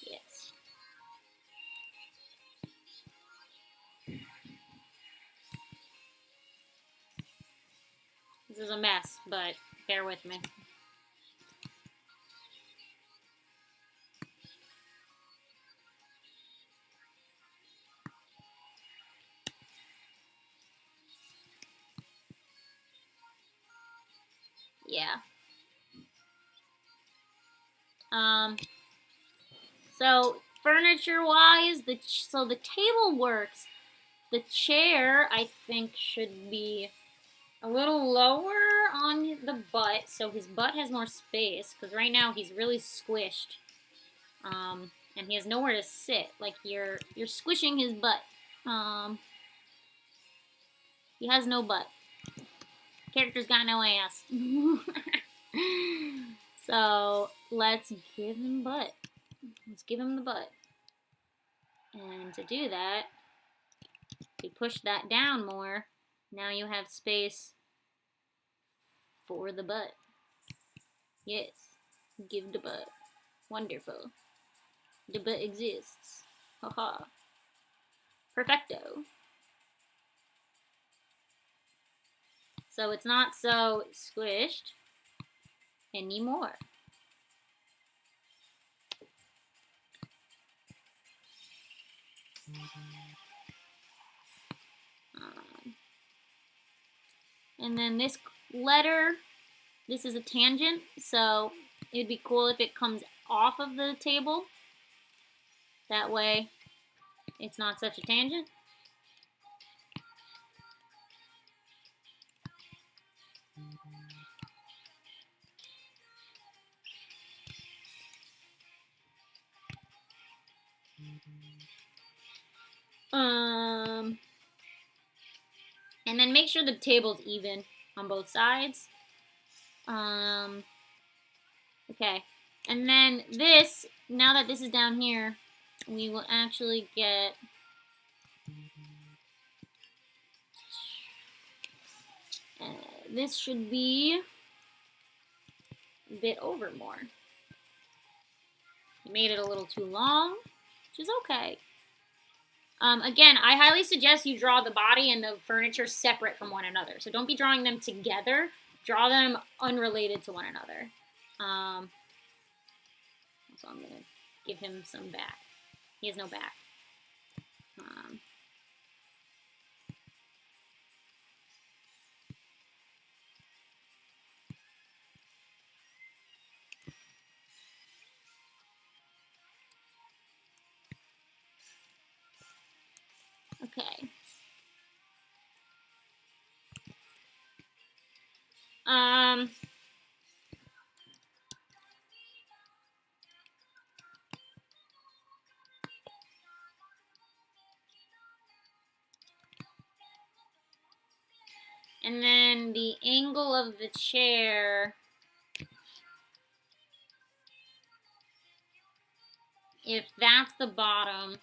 Yes. This is a mess, but bear with me. Yeah. So furniture-wise, the table works. The chair, I think, should be a little lower on the butt, so his butt has more space. Because right now he's really squished, and he has nowhere to sit. Like you're squishing his butt. He has no butt. Character's got no ass. So let's give him butt. Let's give him the butt. And to do that, we push that down more. Now you have space for the butt. Yes, give the butt. Wonderful. The butt exists. Haha. Perfecto. So it's not so squished anymore. And then this letter, this is a tangent, so it'd be cool if it comes off of the table. That way, it's not such a tangent. And then make sure the table's even on both sides. Okay. And then this now that this is down here, we will actually get this should be a bit over more. You made it a little too long, which is okay. Again, I highly suggest you draw the body and the furniture separate from one another. So don't be drawing them together. Draw them unrelated to one another. So I'm going to give him some back. He has no back. Okay. And then the angle of the chair, if that's the bottom,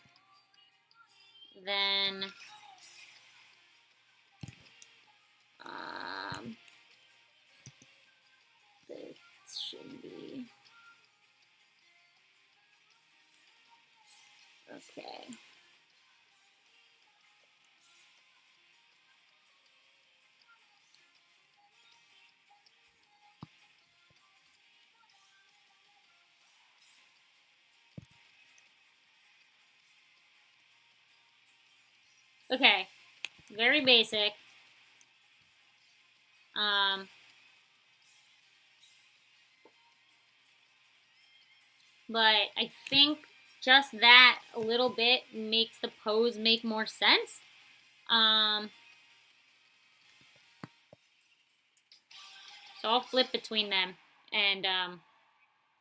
then this should be okay. Okay, very basic. But I think just that a little bit makes the pose make more sense. So I'll flip between them, and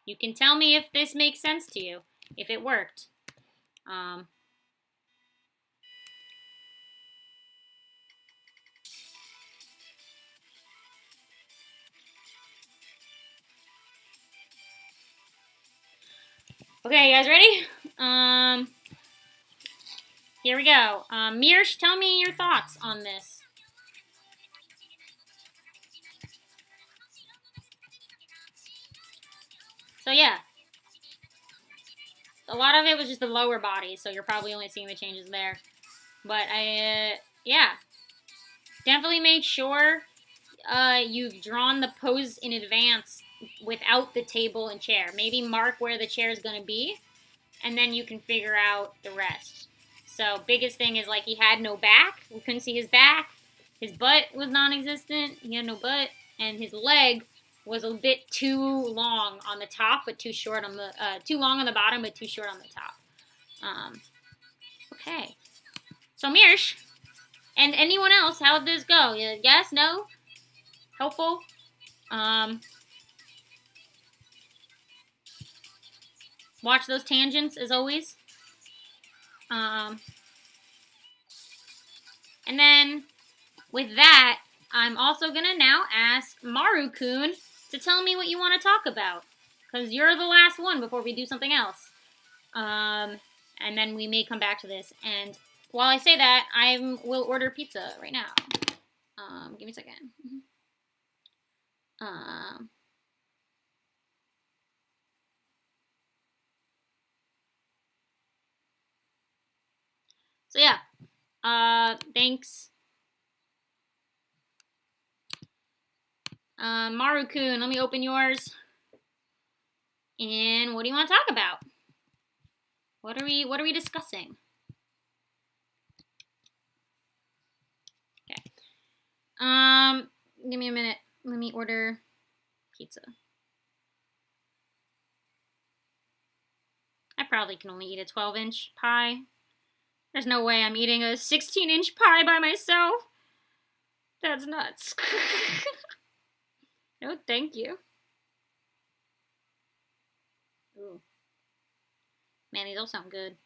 you can tell me if this makes sense to you, if it worked. Okay, you guys ready? Here we go. Mirsh, tell me your thoughts on this. So yeah, a lot of it was just the lower body, so you're probably only seeing the changes there. But yeah, definitely make sure you've drawn the pose in advance without the table and chair. Maybe mark where the chair is going to be, and then you can figure out the rest. So biggest thing is like he had no back. We couldn't see his back. His butt was non-existent. He had no butt, and his leg was a bit too long on the top, but too short on the too long on the bottom, but too short on the top. Okay. So Mirsh, and anyone else, how did this go? Yes, no, helpful. Watch those tangents as always. And then with that, I'm also gonna now ask Maru-kun to tell me what you want to talk about, because you're the last one before we do something else. And then we may come back to this. And while I say that, I will order pizza right now. Give me a second. So yeah, thanks. Maru-kun, let me open yours. And what do you want to talk about? What are we discussing? Okay. Give me a minute. Let me order pizza. I probably can only eat a 12-inch pie. There's no way I'm eating a 16-inch pie by myself. That's nuts. No, thank you. Ooh. Man, these all sound good.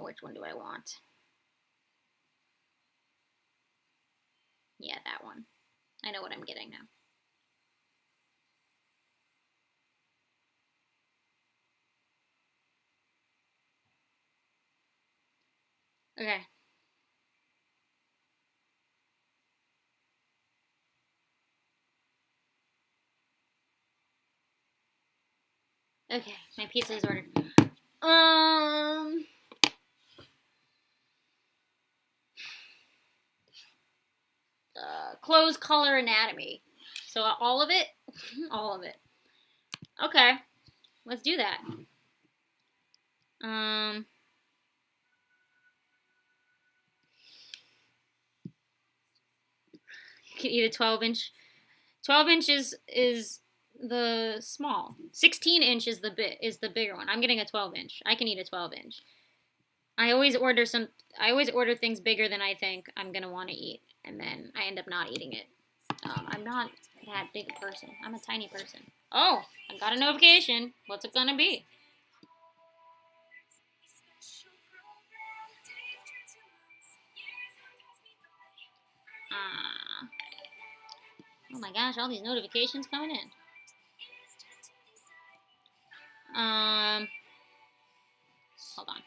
Which one do I want? Yeah, that one. I know what I'm getting now. Okay. Okay, my pizza is ordered. Clothes color anatomy. So all of it? All of it. Okay, let's do that. You can eat a 12-inch. 12 inches is the small. 16-inch is the bigger one. I'm getting a 12-inch. I can eat a 12-inch. I always order things bigger than I think I'm gonna want to eat, and then I end up not eating it. I'm not that big a person. I'm a tiny person. Oh, I got a notification. What's it gonna be? Oh my gosh, all these notifications coming in. Hold on.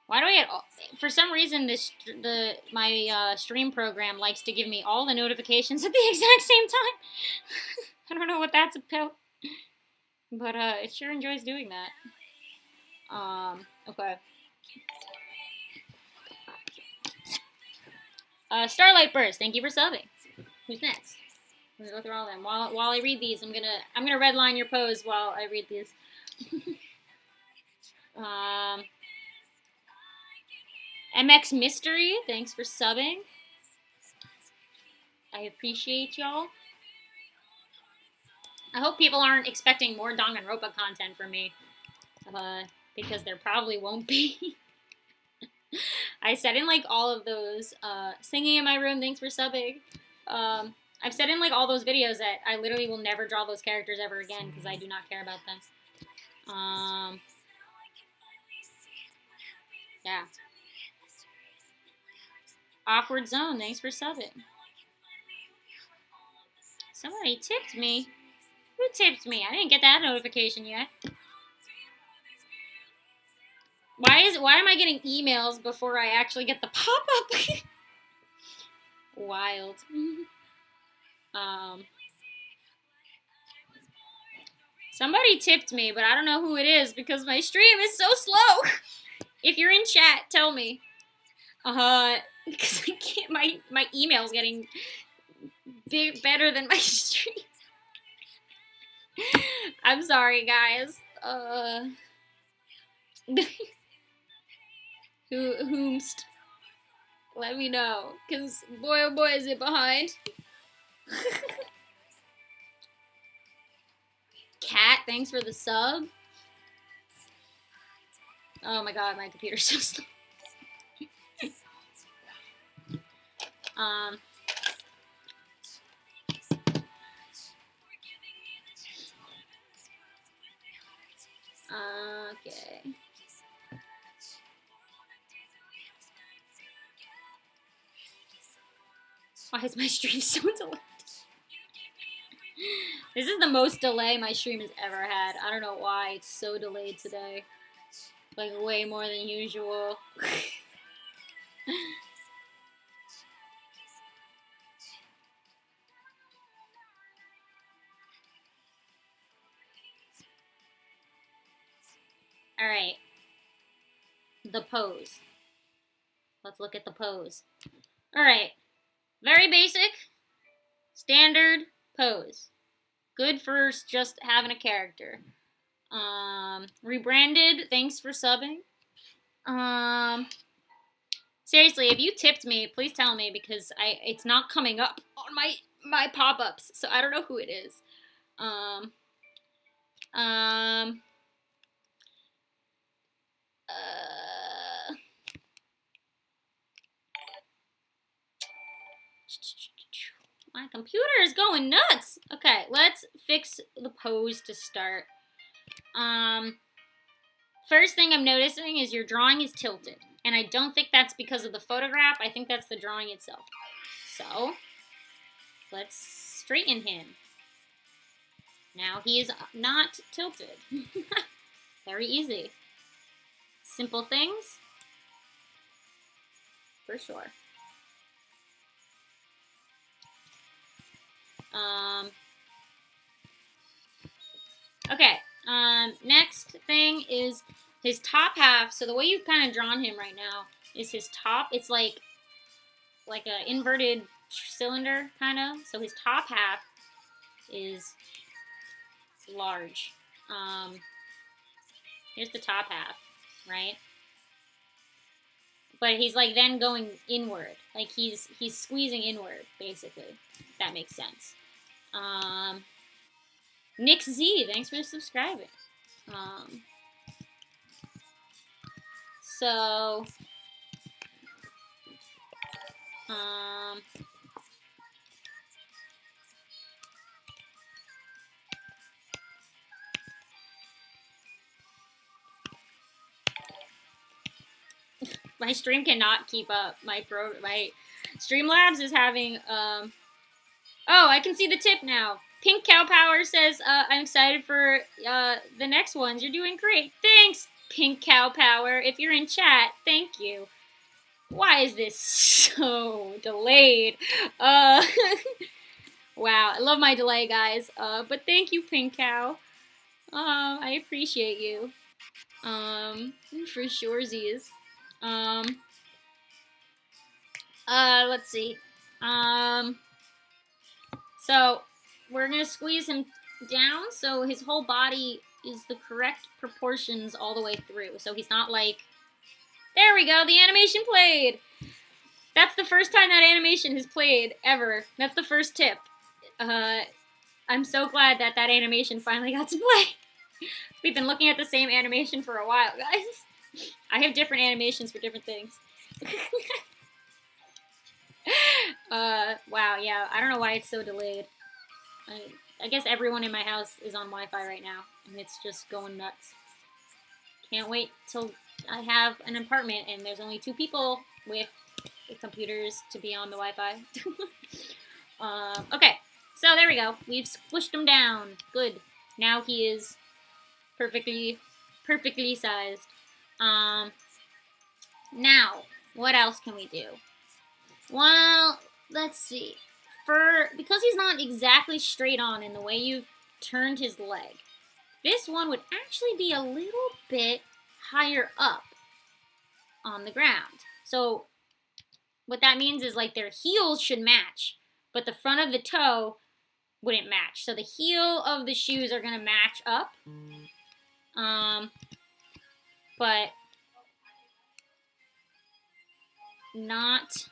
Why do I get? For some reason, my stream program likes to give me all the notifications at the exact same time. I don't know what that's about, but it sure enjoys doing that. Okay. Starlight Burst, thank you for subbing. Who's next? I'm gonna go through all of them. While I read these, I'm gonna redline your pose while I read these. MX Mystery, thanks for subbing. I appreciate y'all. I hope people aren't expecting more Danganronpa content from me, because there probably won't be. I said in like all of those singing in my room, thanks for subbing. I've said in like all those videos that I literally will never draw those characters ever again because I do not care about them. Yeah. Awkward Zone, thanks for subbing. Somebody tipped me. Who tipped me? I didn't get that notification yet. Why am I getting emails before I actually get the pop-up? Wild. Somebody tipped me, but I don't know who it is because my stream is so slow. If you're in chat, tell me. Because I can't. My email's getting better than my stream. I'm sorry, guys. Whomst? Let me know, cause boy oh boy is it behind. Cat, thanks for the sub. Oh my god, my computer's so slow. Okay. Why is my stream so delayed? This is the most delay my stream has ever had. I don't know why it's so delayed today. Like, way more than usual. Alright. The pose. Let's look at the pose. Alright. Very basic. Standard pose. Good for just having a character. Rebranded, thanks for subbing. Seriously, if you tipped me, please tell me because it's not coming up on my pop-ups, so I don't know who it is. My computer is going nuts. Okay, let's fix the pose to start. First thing I'm noticing is your drawing is tilted. And I don't think that's because of the photograph. I think that's the drawing itself. So, let's straighten him. Now he is not tilted. Very easy. Simple things. For sure. Okay. Next thing is his top half. So the way you've kind of drawn him right now is his top. It's like an inverted cylinder, kind of. So his top half is large. Here's the top half, right? But he's like then going inward. Like he's squeezing inward, basically. If that makes sense. Nick Z, thanks for subscribing. So my stream cannot keep up. My Streamlabs is having oh, I can see the tip now. Pink Cow Power says, I'm excited for the next ones. You're doing great. Thanks, Pink Cow Power. If you're in chat, thank you. Why is this so delayed? Wow, I love my delay, guys. But thank you, Pink Cow. I appreciate you. For surezies. Let's see. So we're gonna squeeze him down so his whole body is the correct proportions all the way through. So he's not like, there we go, the animation played. That's the first time that animation has played ever. That's the first tip. I'm so glad that animation finally got to play. We've been looking at the same animation for a while, guys. I have different animations for different things. Wow, yeah, I don't know why it's so delayed. I guess everyone in my house is on Wi-Fi right now, and it's just going nuts. Can't wait till I have an apartment and there's only 2 people with computers to be on the Wi-Fi. Okay, so there we go. We've squished him down. Good. Now he is perfectly sized. Now, what else can we do? Well, let's see. Because he's not exactly straight on in the way you've turned his leg, this one would actually be a little bit higher up on the ground. So what that means is like their heels should match, but the front of the toe wouldn't match. So the heel of the shoes are gonna match up. But not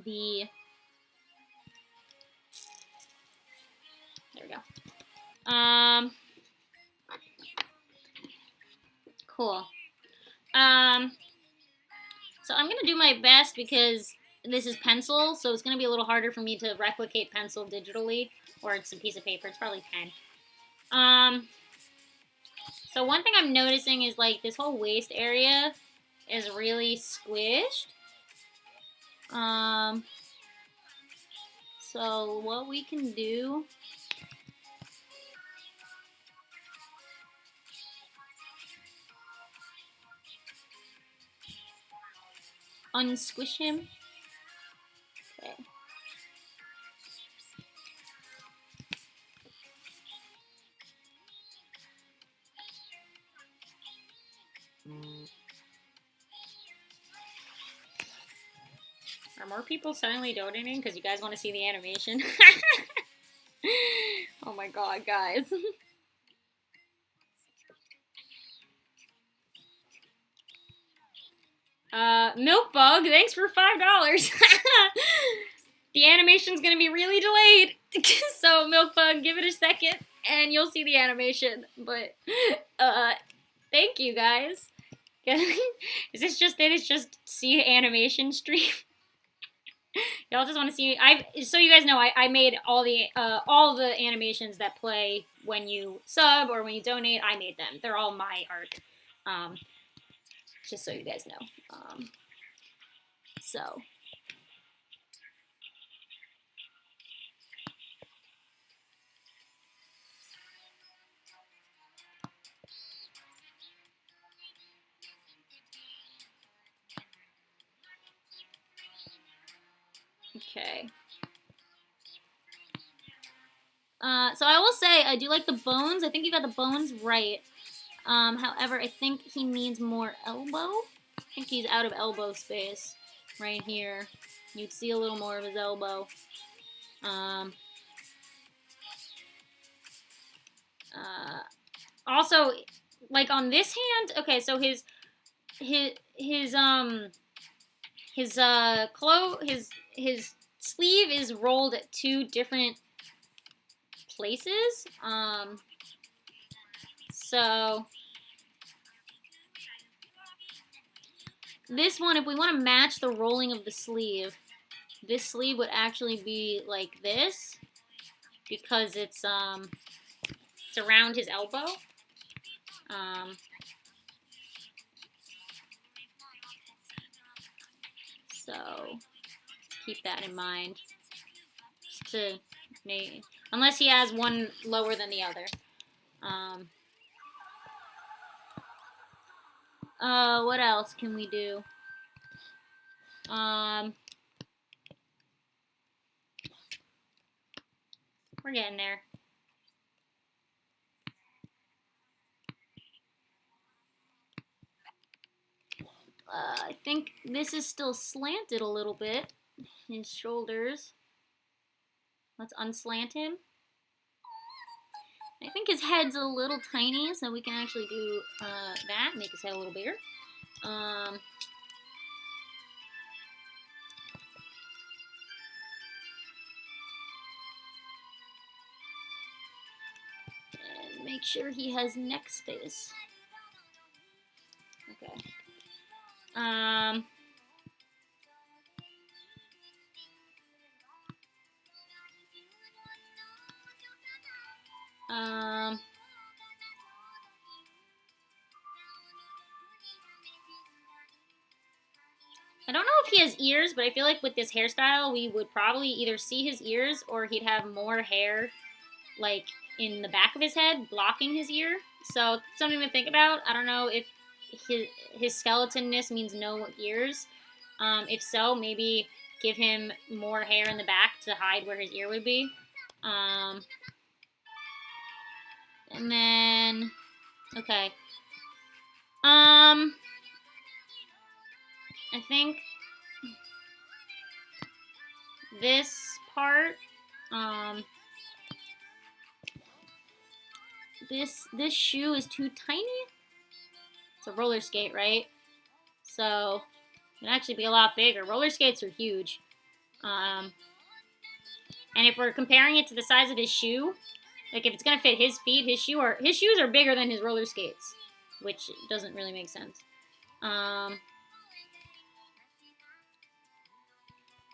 the, there we go. Cool. So I'm gonna do my best because this is pencil, so it's gonna be a little harder for me to replicate pencil digitally, or it's a piece of paper. It's probably pen. So one thing I'm noticing is like this whole waist area is really squished. So what we can do, unsquish him. Okay. Are more people suddenly donating because you guys want to see the animation? Oh my god, guys. Milkbug, thanks for $5. The animation's gonna be really delayed. So, Milkbug, give it a second and you'll see the animation. But, thank you guys. Is this just it? It's just see animation stream? Y'all just want to see. So you guys know, I made all the animations that play when you sub or when you donate. I made them. They're all my art. Just so you guys know. So. Okay. So I will say, I do like the bones. I think you got the bones right. However, I think he needs more elbow. I think he's out of elbow space right here. You'd see a little more of his elbow. Also, like on this hand, okay, so his sleeve is rolled at 2 different places. So this one, if we want to match the rolling of the sleeve, this sleeve would actually be like this because it's around his elbow. So keep that in mind. Just to unless he has one lower than the other. What else can we do? We're getting there. I think this is still slanted a little bit. His shoulders. Let's unslant him. I think his head's a little tiny, so we can actually do that, make his head a little bigger. And make sure he has neck space. Okay. I don't know if he has ears, but I feel like with this hairstyle, we would probably either see his ears or he'd have more hair, like, in the back of his head, blocking his ear. So, something to think about. I don't know if his skeletonness means no ears. If so, maybe give him more hair in the back to hide where his ear would be. And then, okay. I think this part, this shoe is too tiny. It's a roller skate, right? So it can actually be a lot bigger. Roller skates are huge. And if we're comparing it to the size of his shoe, like if it's gonna fit his feet, his shoes are bigger than his roller skates, which doesn't really make sense.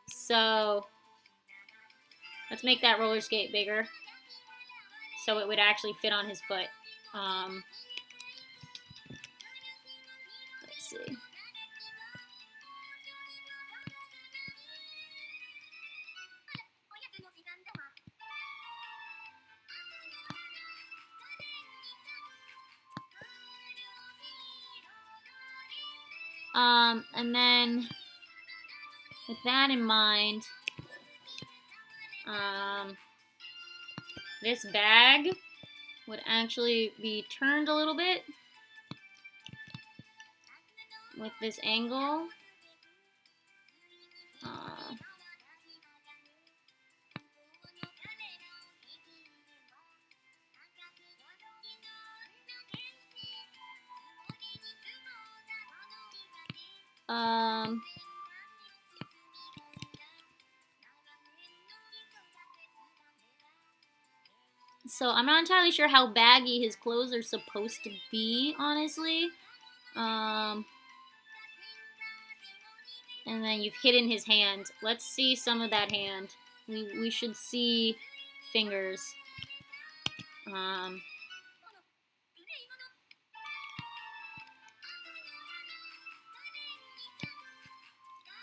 So let's make that roller skate bigger so it would actually fit on his foot. Let's see. And then with that in mind, this bag would actually be turned a little bit with this angle. So I'm not entirely sure how baggy his clothes are supposed to be, honestly. And then you've hidden his hand. Let's see some of that hand. We should see fingers.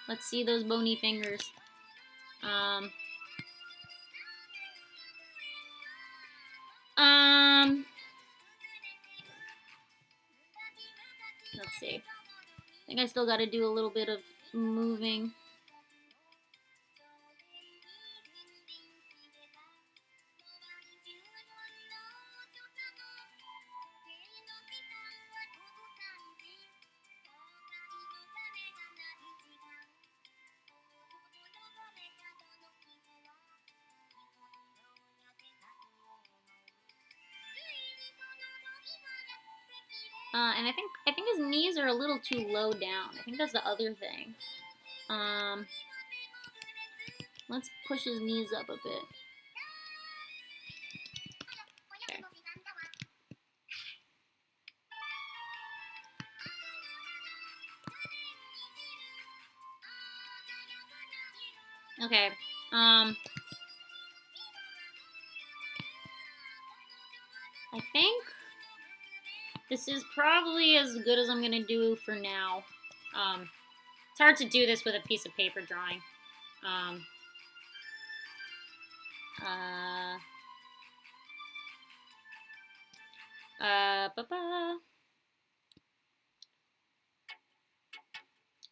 Let's see those bony fingers. Let's see. I think I still got to do a little bit of moving. And I think his knees are a little too low down. I think that's the other thing. Let's push his knees up a bit. Okay. Okay. I think this is probably as good as I'm gonna do for now. It's hard to do this with a piece of paper drawing.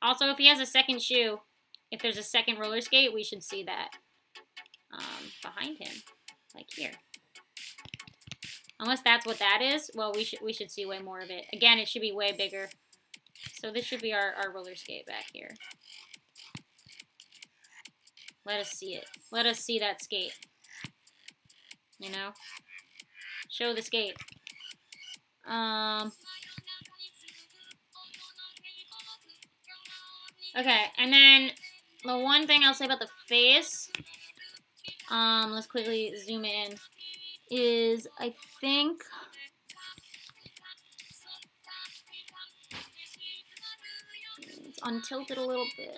Also, if he has a second shoe, if there's a second roller skate, we should see that behind him, like here. Unless that's what that is, well, we should see way more of it. Again, it should be way bigger. So this should be our roller skate back here. Let us see it. Let us see that skate. You know? Show the skate. Okay, and then the one thing I'll say about the face, let's quickly zoom in, is I think it's untilted a little bit.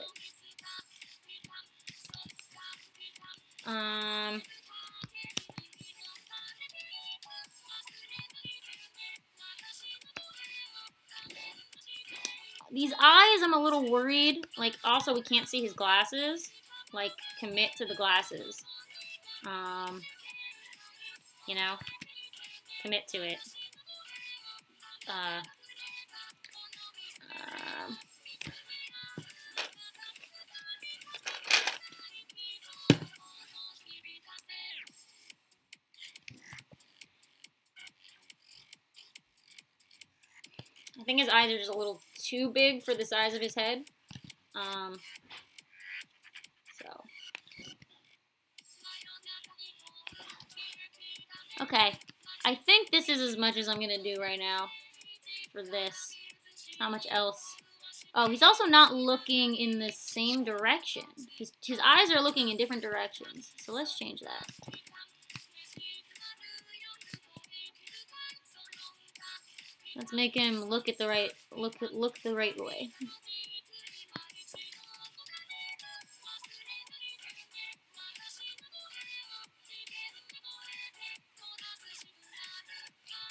These eyes, I'm a little worried. Like, also, we can't see his glasses. Like, commit to the glasses. You know? Commit to it. I think his eyes are just a little too big for the size of his head. Okay. I think this is as much as I'm going to do right now for this. Not much else. Oh, he's also not looking in the same direction. His eyes are looking in different directions. So let's change that. Let's make him look at the right look the right way.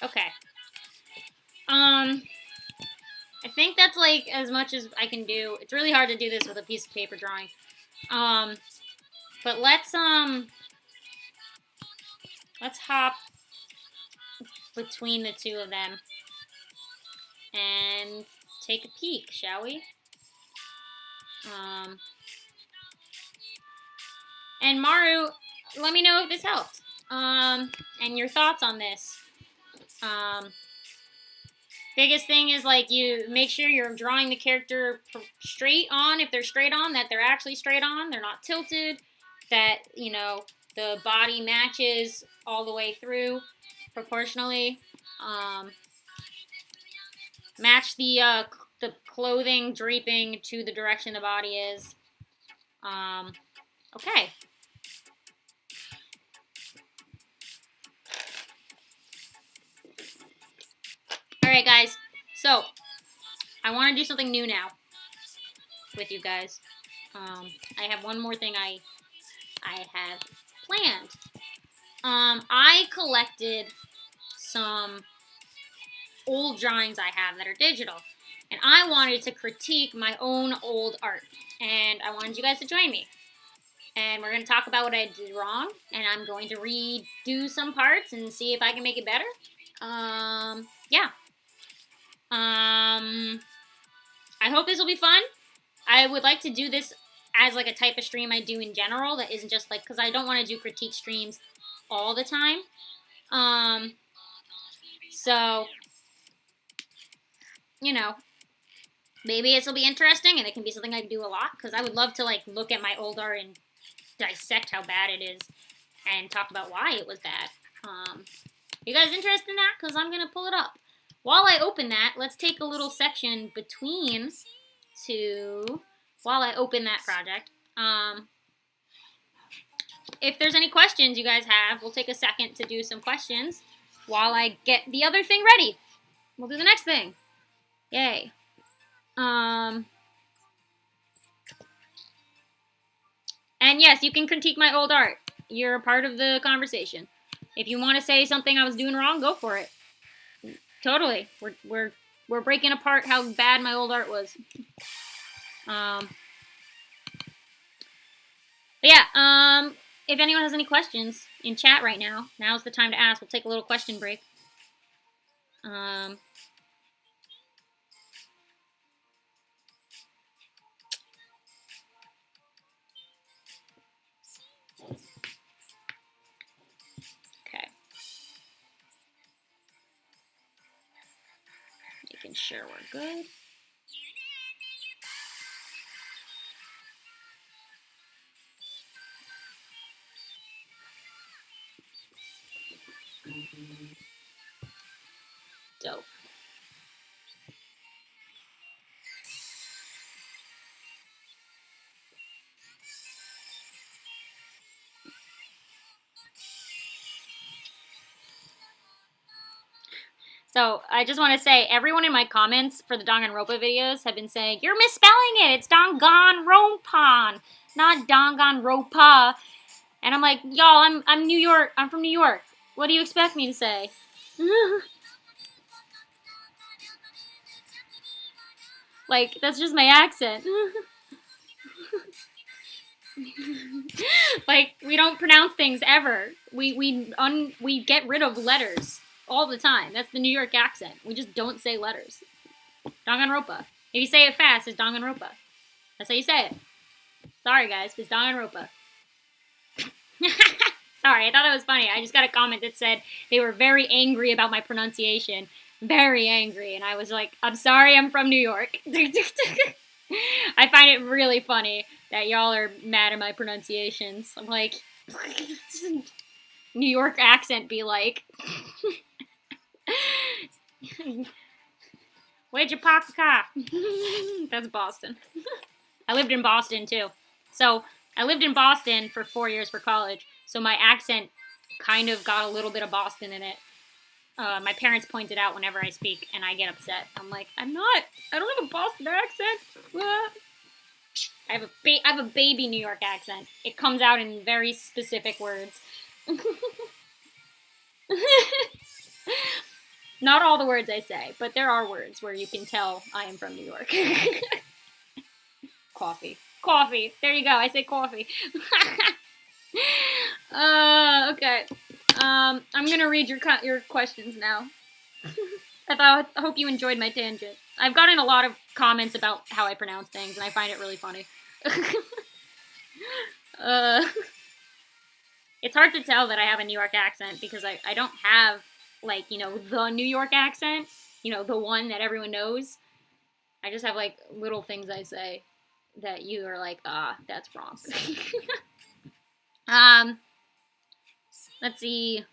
Okay. I think that's like as much as I can do. It's really hard to do this with a piece of paper drawing. But let's hop between the two of them and take a peek, shall we? And Maru, let me know if this helped. And your thoughts on this. Biggest thing is, like, you make sure you're drawing the character straight on. If they're straight on, that they're actually straight on. They're not tilted. That, you know, the body matches all the way through proportionally. Match the clothing draping to the direction the body is. Okay. Alright, guys. So, I want to do something new now with you guys. I have one more thing I have planned. I collected some old drawings I have that are digital, and I wanted to critique my own old art, and I wanted you guys to join me. And we're going to talk about what I did wrong, and I'm going to redo some parts and see if I can make it better. Yeah. I hope this will be fun. I would like to do this as like a type of stream I do in general that isn't just like, because I don't want to do critique streams all the time. So, you know, maybe this will be interesting and it can be something I do a lot, because I would love to like look at my old art and dissect how bad it is and talk about why it was bad. You guys interested in that? Because I'm going to pull it up. While I open that, let's take a little section between two, while I open that project. If there's any questions you guys have, we'll take a second to do some questions while I get the other thing ready. We'll do the next thing. Yay. And yes, you can critique my old art. You're a part of the conversation. If you want to say something I was doing wrong, go for it. Totally. We're breaking apart how bad my old art was. But yeah, if anyone has any questions in chat right now, now's the time to ask. We'll take a little question break. Okay. Making sure we're good. Dope. So I just want to say, everyone in my comments for the Danganronpa videos have been saying, you're misspelling it. It's Danganronpa, not Danganronpa. And I'm like, y'all, I'm New York. I'm from New York. What do you expect me to say? Like, that's just my accent. Like, we don't pronounce things ever. We get rid of letters all the time. That's the New York accent. We just don't say letters. Danganronpa. If you say it fast, it's Danganronpa. That's how you say it. Sorry, guys, it's Danganronpa. Sorry, I thought that was funny. I just got a comment that said they were very angry about my pronunciation. Very angry. And I was like, I'm sorry, I'm from New York. I find it really funny that y'all are mad at my pronunciations. I'm like, New York accent be like. Where'd you park the car? That's Boston. I lived in Boston too. So I lived in Boston for 4 years for college. So my accent kind of got a little bit of Boston in it. My parents point it out whenever I speak, and I get upset. I'm like, I don't have a Boston accent. What? I have a baby New York accent. It comes out in very specific words. Not all the words I say, but there are words where you can tell I am from New York. Coffee. Coffee. There you go. I say coffee. Okay. I'm gonna read your questions now. I hope you enjoyed my tangent. I've gotten a lot of comments about how I pronounce things, and I find it really funny. It's hard to tell that I have a New York accent because I don't have, like, you know, the New York accent. You know, the one that everyone knows. I just have, like, little things I say that you are like, that's wrong. Let's see.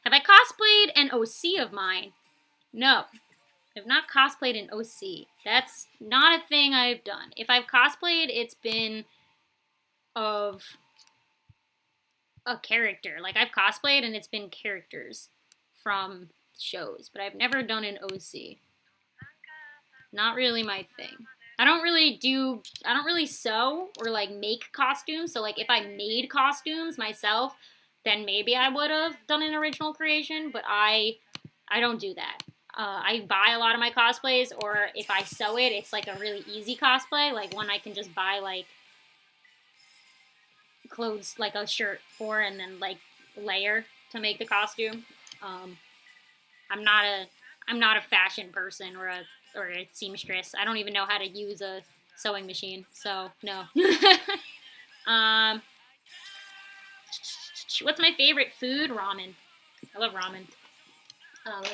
Have I cosplayed an OC of mine? No. I've not cosplayed an OC. That's not a thing I've done. If I've cosplayed, it's been of a character. Like, I've cosplayed and it's been characters from shows, but I've never done an OC. Not really my thing. I don't really sew or like make costumes. So like if I made costumes myself, then maybe I would have done an original creation, but I don't do that. I buy a lot of my cosplays, or if I sew it, it's like a really easy cosplay, like one I can just buy like clothes, like a shirt for, and then like layer to make the costume. Um, I'm not a I'm not a fashion person or a seamstress. I don't even know how to use a sewing machine, so no. um, what's my favorite food? Ramen. I love ramen. Um,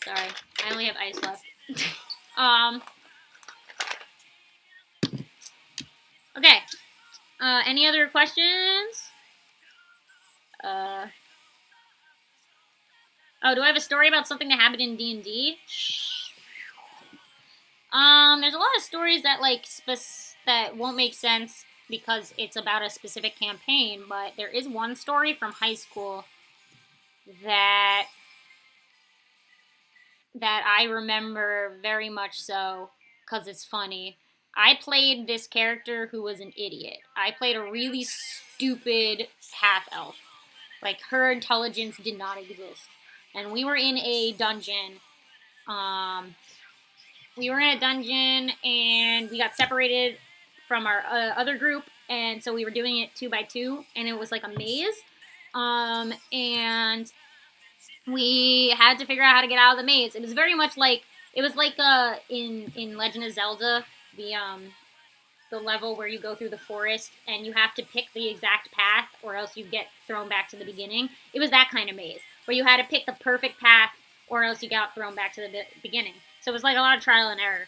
sorry, I only have ice left. um, okay. Any other questions? Oh, do I have a story about something that happened in D&D? There's a lot of stories that that won't make sense because it's about a specific campaign, but there is one story from high school that I remember very much so because it's funny. I played this character who was an idiot. I played a really stupid half-elf. Like, her intelligence did not exist. And we were in a dungeon. And we got separated from our other group, and so we were doing it 2 by 2, and it was like a maze. And we had to figure out how to get out of the maze. It was very much like in Legend of Zelda, the level where you go through the forest and you have to pick the exact path or else you get thrown back to the beginning. It was that kind of maze where you had to pick the perfect path or else you got thrown back to the beginning. So it was like a lot of trial and error.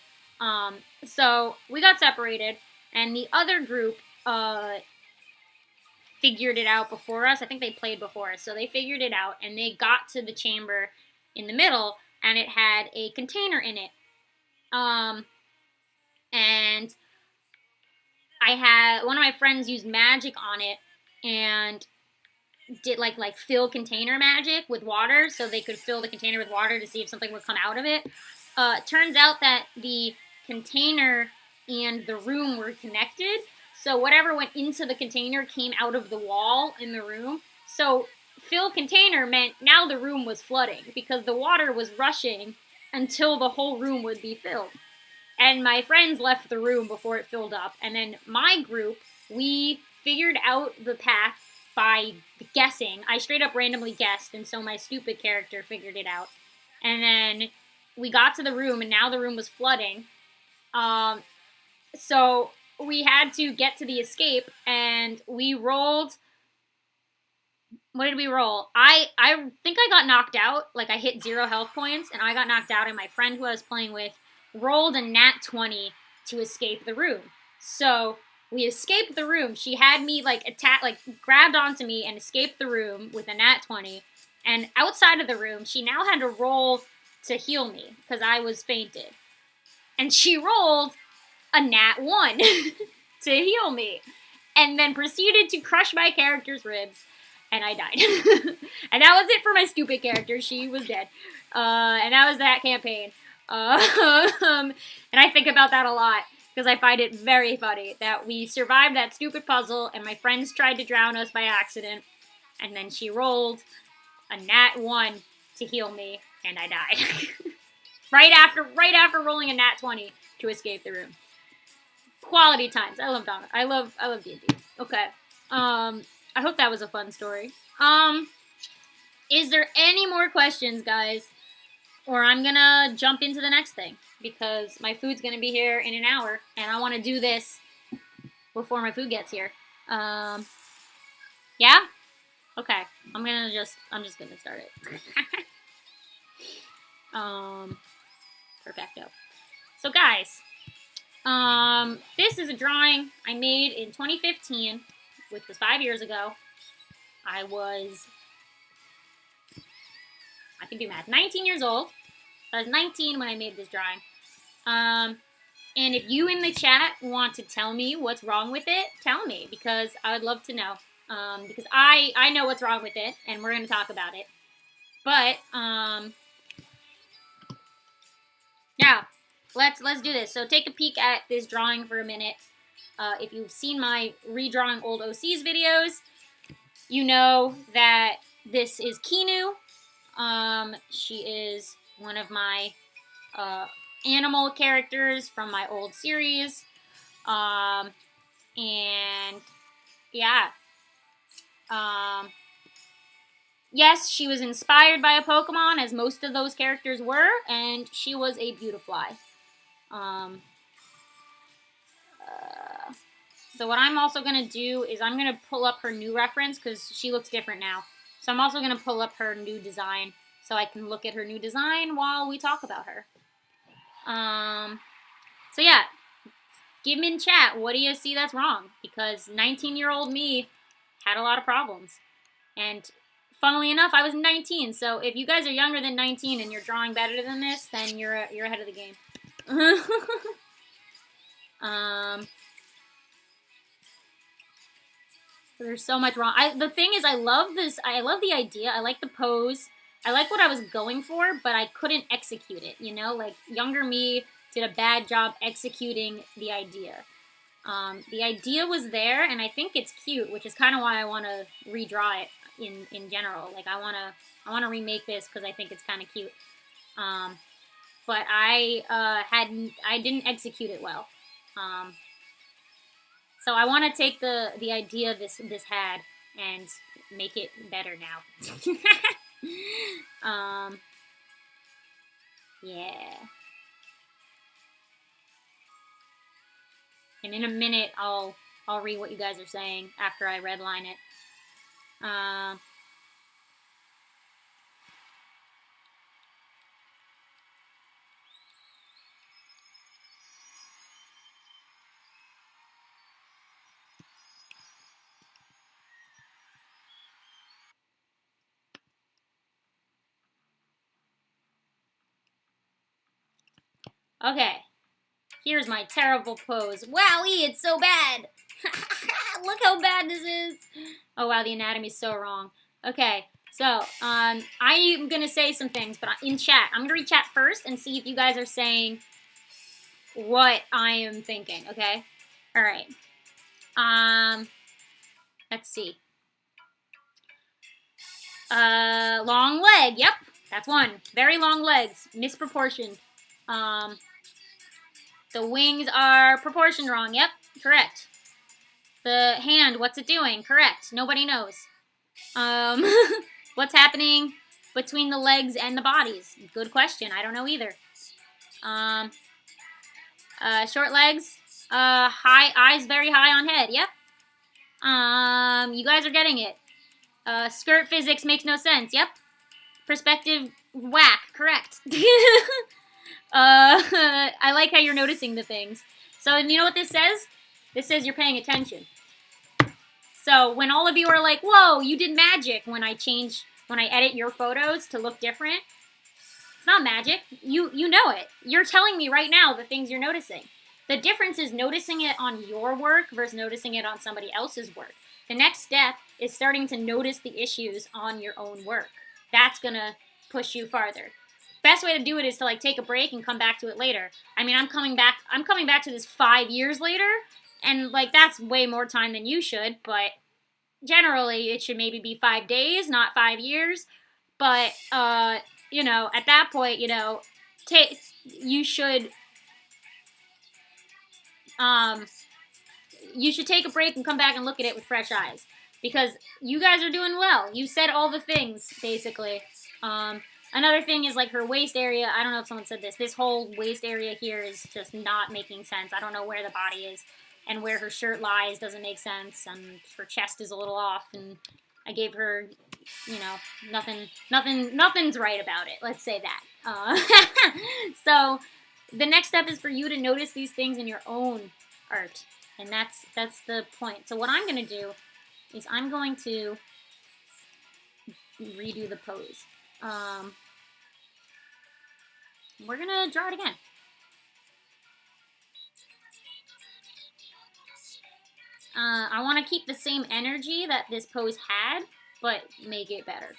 So we got separated, and the other group figured it out before us. I think they played before us, so they figured it out, and they got to the chamber in the middle, and it had a container in it. And I had one of my friends used magic on it and did like fill container magic with water, so they could fill the container with water to see if something would come out of it. Turns out that the container and the room were connected, so whatever went into the container came out of the wall in the room. So fill container meant now the room was flooding because the water was rushing until the whole room would be filled. And my friends left the room before it filled up. And then my group, we figured out the path by guessing. I straight up randomly guessed, and so my stupid character figured it out. And then we got to the room, and now the room was flooding. So we had to get to the escape, and we rolled. What did we roll? I think I got knocked out. Like, I hit 0 health points, and I got knocked out, and my friend who I was playing with rolled a nat 20 to escape the room. So we escaped the room. She had me grabbed onto me and escaped the room with a nat 20. And outside of the room, she now had to roll to heal me because I was fainted. And she rolled a nat 1 to heal me. And then proceeded to crush my character's ribs. And I died. And that was it for my stupid character. She was dead. And that was that campaign. And I think about that a lot because I find it very funny that we survived that stupid puzzle and my friends tried to drown us by accident, and then she rolled a nat 1 to heal me, and I died. right after rolling a nat 20 to escape the room. Quality times. I love Donna. I love D&D. Okay. I hope that was a fun story. Is there any more questions, guys? Or I'm gonna jump into the next thing because my food's gonna be here in an hour, and I want to do this before my food gets here. Yeah? Okay. I'm just gonna start it. Perfecto. So guys, this is a drawing I made in 2015, which was 5 years ago. I can do math. 19 years old. I was 19 when I made this drawing. And if you in the chat want to tell me what's wrong with it, tell me, because I would love to know. Because I know what's wrong with it, and we're going to talk about it. But, yeah. let's do this. So take a peek at this drawing for a minute. If you've seen my redrawing old OCs videos, you know that this is Kinu. She is one of my animal characters from my old series. And yeah. Yes, she was inspired by a Pokemon, as most of those characters were, and she was a Beautifly. So what I'm also going to do is I'm going to pull up her new reference, because she looks different now. So I'm also going to pull up her new design, so I can look at her new design while we talk about her. So yeah, give me in chat, what do you see that's wrong? Because 19-year-old me had a lot of problems. And funnily enough, I was 19, so if you guys are younger than 19 and you're drawing better than this, then you're ahead of the game. There's so much wrong. The thing is, I love this. I love the idea. I like the pose. I like what I was going for, but I couldn't execute it, you know? Like, younger me did a bad job executing the idea. The idea was there, and I think it's cute, which is kind of why I want to redraw it in general. Like, I want to remake this because I think it's kind of cute. But I didn't execute it well. So I want to take the idea this had and make it better now. Yeah. And in a minute, I'll read what you guys are saying after I redline it. Okay. Here's my terrible pose. Wowee, it's so bad. Look how bad this is. Oh, wow, the anatomy's so wrong. Okay, so, I'm going to say some things, but in chat. I'm going to read chat first and see if you guys are saying what I am thinking, okay? All right. Let's see. Long leg. Yep, that's one. Very long legs. Misproportioned. The wings are proportioned wrong. Yep, correct. The hand, what's it doing? Correct. Nobody knows. What's happening between the legs and the bodies? Good question. I don't know either. Short legs. High eyes, very high on head. Yep. You guys are getting it. Skirt physics makes no sense. Yep. Perspective, whack. Correct. I like how you're noticing the things. So, you know what this says? This says you're paying attention. So, when all of you are like, whoa, you did magic when I edit your photos to look different, it's not magic. You know it. You're telling me right now the things you're noticing. The difference is noticing it on your work versus noticing it on somebody else's work. The next step is starting to notice the issues on your own work. That's going to push you farther. Best way to do it is to like take a break and come back to it later. I mean, I'm coming back to this 5 years later, and like that's way more time than you should, but generally it should maybe be 5 days, not 5 years. But you know, at that point, you know, you should take a break and come back and look at it with fresh eyes, because you guys are doing well. You said all the things basically. Another thing is, like, her waist area. I don't know if someone said this. This whole waist area here is just not making sense. I don't know where the body is. And where her shirt lies doesn't make sense. And her chest is a little off. And I gave her, you know, nothing's right about it. Let's say that. So, the next step is for you to notice these things in your own art. And that's the point. So, what I'm going to do is I'm going to redo the pose. We're gonna draw it again. I want to keep the same energy that this pose had, but make it better.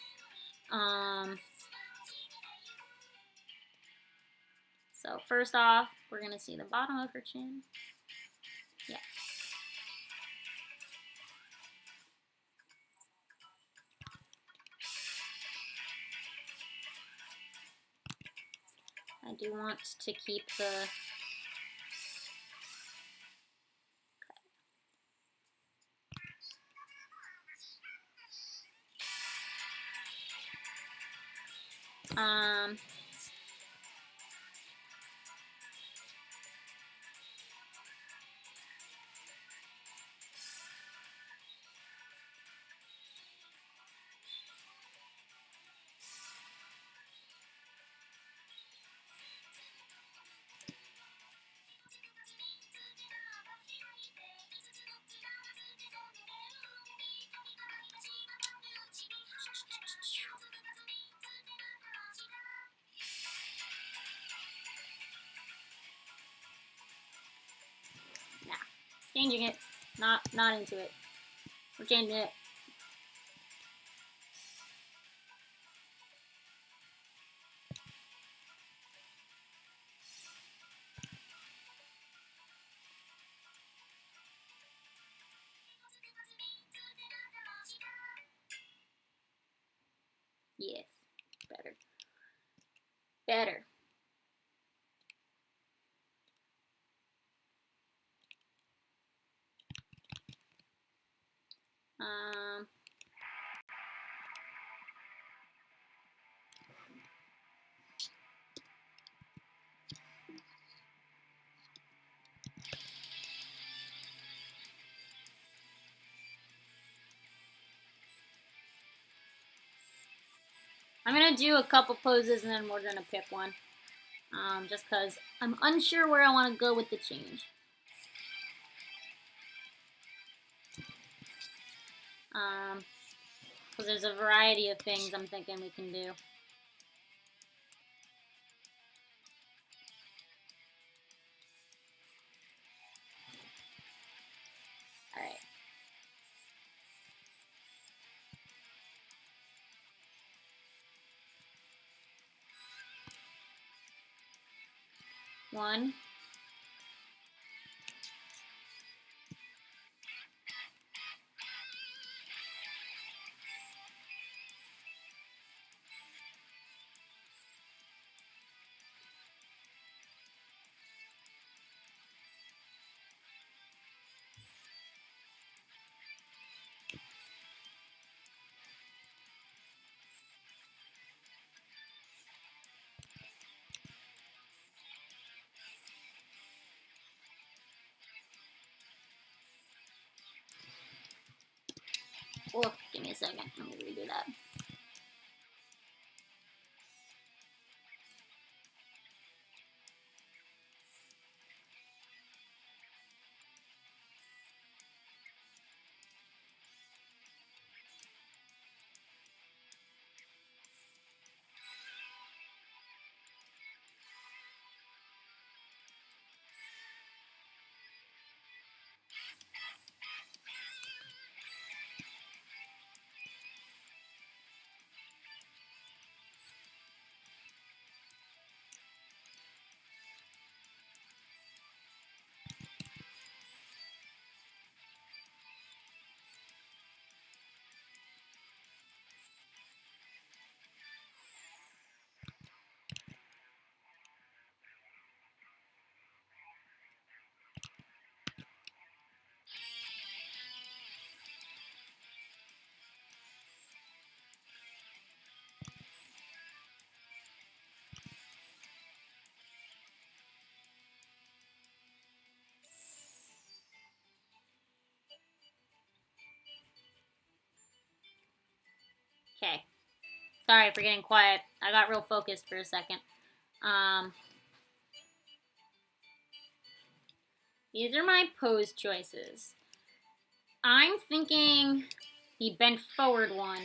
So first off, We're going to see the bottom of her chin. Yeah. I do want to keep the... Changing it. Not into it. We're changing it. Yes. Better. Better. I'm going to do a couple poses and then we're going to pick one. Just because I'm unsure where I want to go with the change. Because there's a variety of things I'm thinking we can do. Alright. One. Oh, give me a second. Let me redo that. Okay. Sorry for getting quiet. I got real focused for a second. These are my pose choices. I'm thinking the bent forward one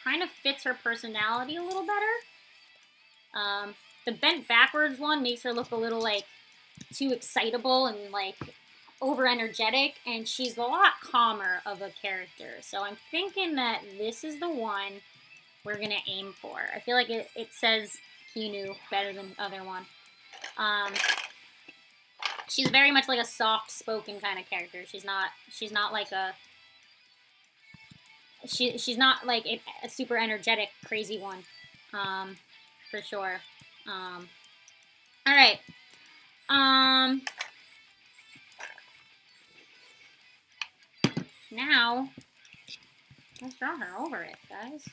kind of fits her personality a little better. The bent backwards one makes her look a little like too excitable and like over energetic, and she's a lot calmer of a character. So I'm thinking that this is the one we're gonna aim for. I feel like it says Kinu better than the other one. she's very much like a soft-spoken kind of character. She's not like a she's not like a super energetic crazy one, for sure. All right. Now let's draw her over it, guys.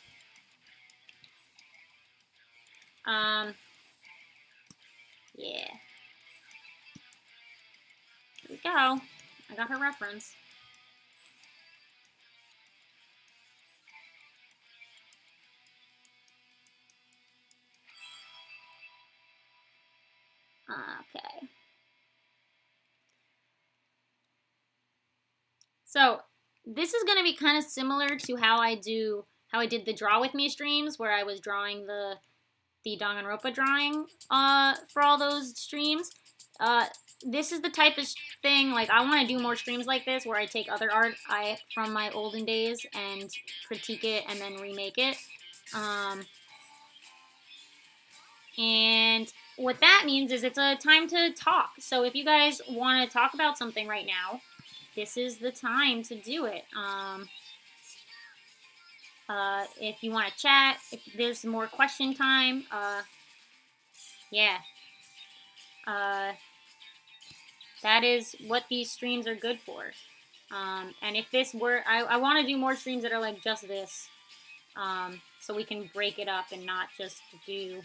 Yeah. Here we go. I got her reference. Okay. So this is going to be kind of similar to how I did the Draw With Me streams, where I was drawing the Danganronpa drawing for all those streams. This is the type of thing, like, I want to do more streams like this, where I take other art from my olden days and critique it and then remake it. And what that means is it's a time to talk. So if you guys want to talk about something right now, this is the time to do it. If you want to chat, if there's more question time, yeah. That is what these streams are good for. And if this were, I want to do more streams that are like just this, so we can break it up and not just do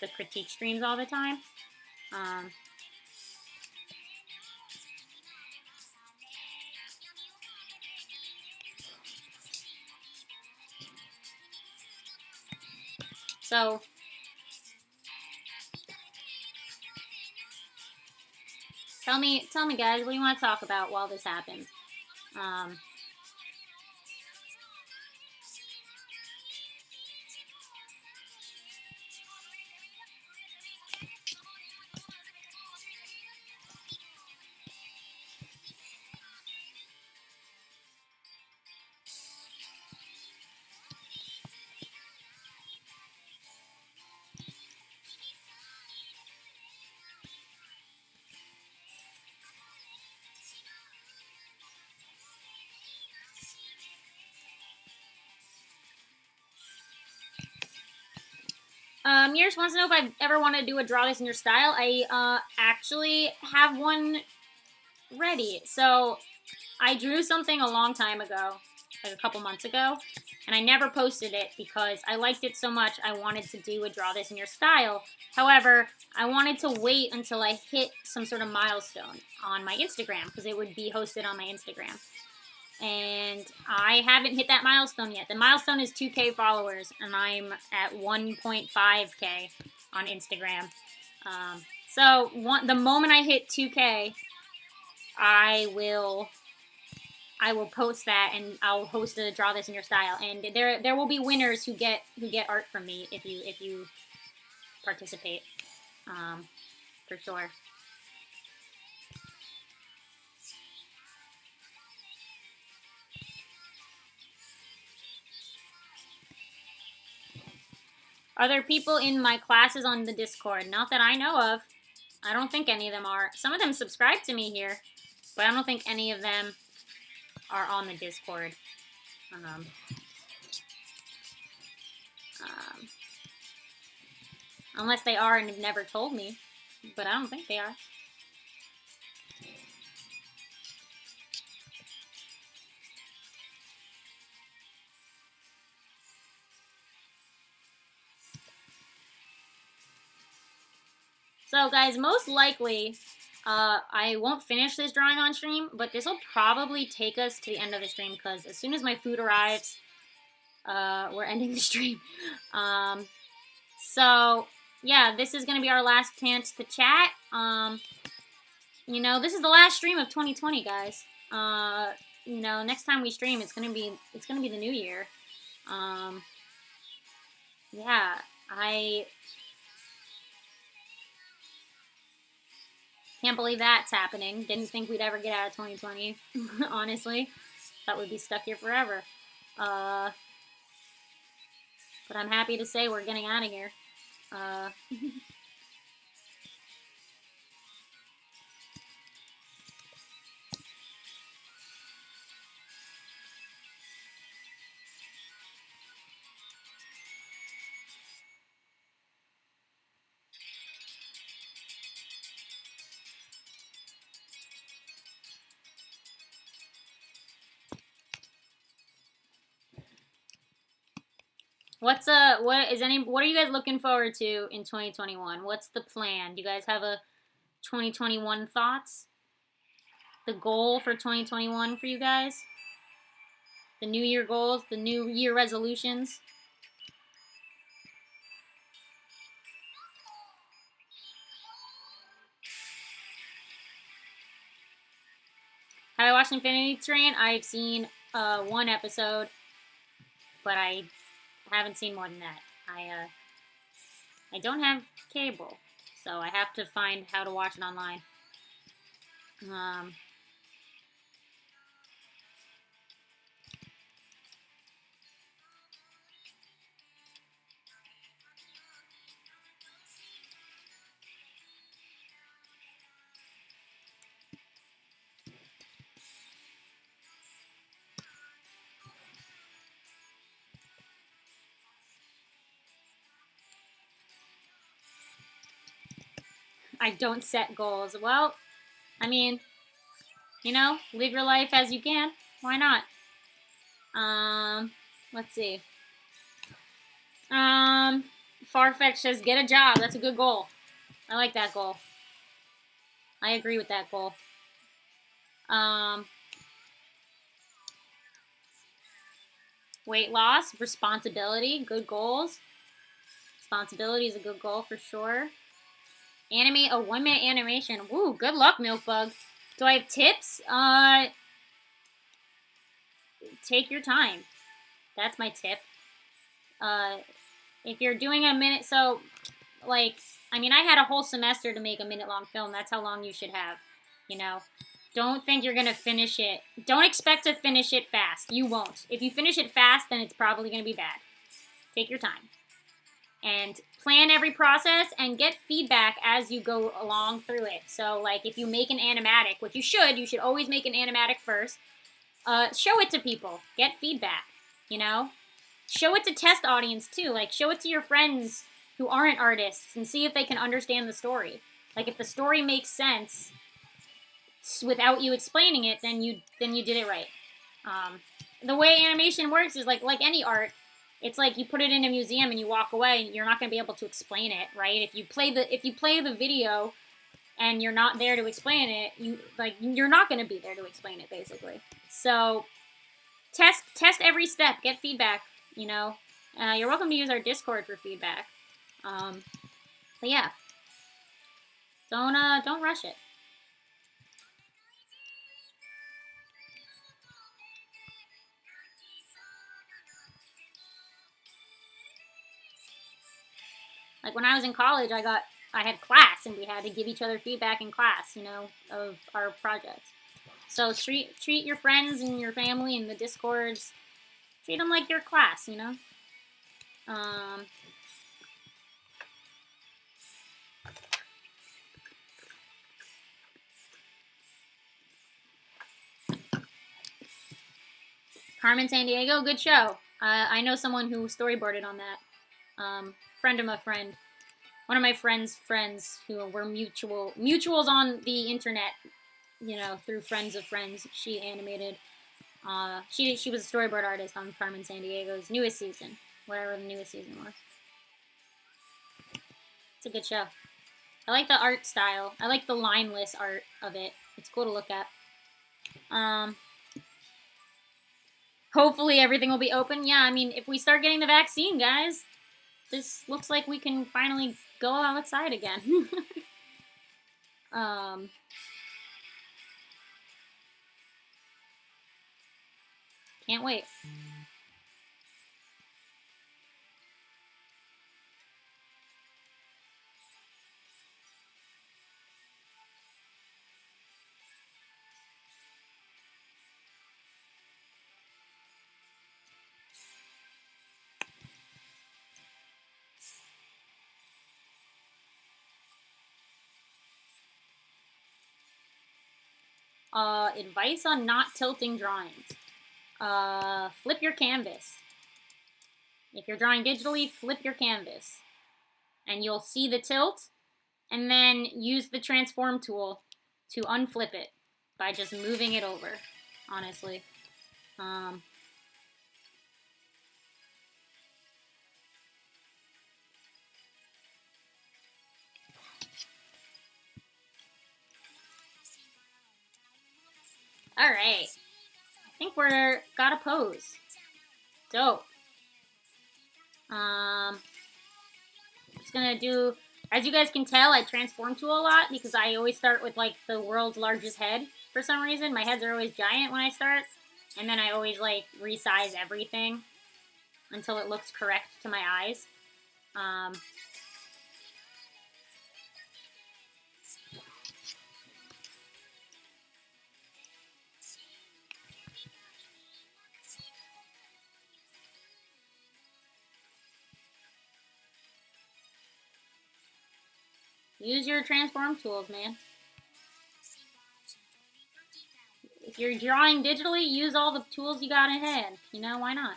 the critique streams all the time. So tell me guys, what do you want to talk about while this happens? Mears wants to know if I've ever wanted to do a Draw This in Your Style. I actually have one ready. So I drew something a long time ago, like a couple months ago, and I never posted it because I liked it so much I wanted to do a Draw This in Your Style. However, I wanted to wait until I hit some sort of milestone on my Instagram, because it would be hosted on my Instagram. And I haven't hit that milestone yet. The milestone is 2K followers, and I'm at 1.5K on Instagram. So the moment I hit 2K, I will post that, and I'll host a Draw This in Your Style. And there will be winners who get art from me if you participate, for sure. Are there people in my classes on the Discord? Not that I know of. I don't think any of them are. Some of them subscribe to me here, but I don't think any of them are on the Discord. Unless they are and have never told me, but I don't think they are. So guys, most likely, I won't finish this drawing on stream, but this will probably take us to the end of the stream, because as soon as my food arrives, we're ending the stream. So yeah, this is going to be our last chance to chat. You know, this is the last stream of 2020, guys. You know, next time we stream, it's gonna be the new year. Yeah, I can't believe that's happening. Didn't think we'd ever get out of 2020, honestly. Thought we'd be stuck here forever. But I'm happy to say we're getting out of here. what are you guys looking forward to in 2021? What's the plan? Do you guys have a 2021 thoughts? The goal for 2021 for you guys? The New Year goals, the New Year resolutions? Have I watched Infinity Train? I've seen one episode, but I haven't seen more than that. I don't have cable, so I have to find how to watch it online. I don't set goals. Well, I mean, you know, live your life as you can. Why not? Let's see. Farfetch says get a job. That's a good goal. I like that goal. I agree with that goal. Weight loss, responsibility, good goals. Responsibility is a good goal for sure. Animate a 1-minute animation. Woo, good luck, Milkbug. Do I have tips? Take your time. That's my tip. If you're doing a minute, so, like, I mean, I had a whole semester to make a minute-long film. That's how long you should have, you know. Don't think you're going to finish it. Don't expect to finish it fast. You won't. If you finish it fast, then it's probably going to be bad. Take your time. And plan every process and get feedback as you go along through it. So, like, if you make an animatic, which you should always make an animatic first. Show it to people. Get feedback, you know? Show it to test audience, too. Like, show it to your friends who aren't artists and see if they can understand the story. Like, if the story makes sense without you explaining it, then you did it right. The way animation works is like any art. It's like you put it in a museum and you walk away and you're not going to be able to explain it, right? If you play the video and you're not there to explain it, you're not going to be there to explain it, basically. So test every step, get feedback, you know. You're welcome to use our Discord for feedback. But yeah. Don't rush it. Like when I was in college, I had class and we had to give each other feedback in class, you know, of our projects. So treat your friends and your family and the Discords, treat them like your class, you know. Carmen Sandiego, good show. I know someone who storyboarded on that. Friend of a friend. One of my friends' friends who were mutuals on the internet, you know, through friends of friends. She animated. She was a storyboard artist on Carmen Sandiego's newest season, whatever the newest season was. It's a good show. I like the art style. I like the lineless art of it. It's cool to look at. Hopefully everything will be open. Yeah, I mean, if we start getting the vaccine, guys, this looks like we can finally go outside again. Can't wait. Advice on not tilting drawings. Flip your canvas. If you're drawing digitally, flip your canvas. And you'll see the tilt, and then use the transform tool to unflip it by just moving it over, honestly. Alright. I think we're got a pose. Dope. Just gonna do, as you guys can tell, I transform tool a lot because I always start with like the world's largest head for some reason. My heads are always giant when I start, and then I always like resize everything until it looks correct to my eyes. Use your transform tools, man. If you're drawing digitally, use all the tools you got in hand. You know, why not?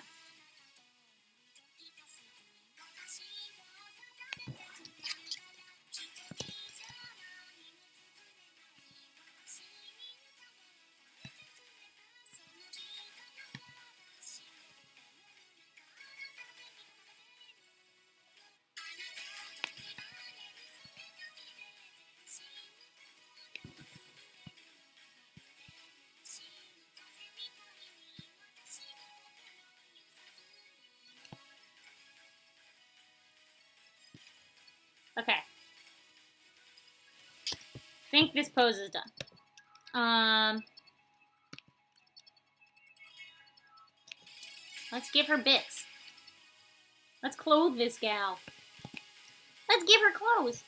Okay. I think this pose is done. Let's give her bits. Let's clothe this gal. Let's give her clothes.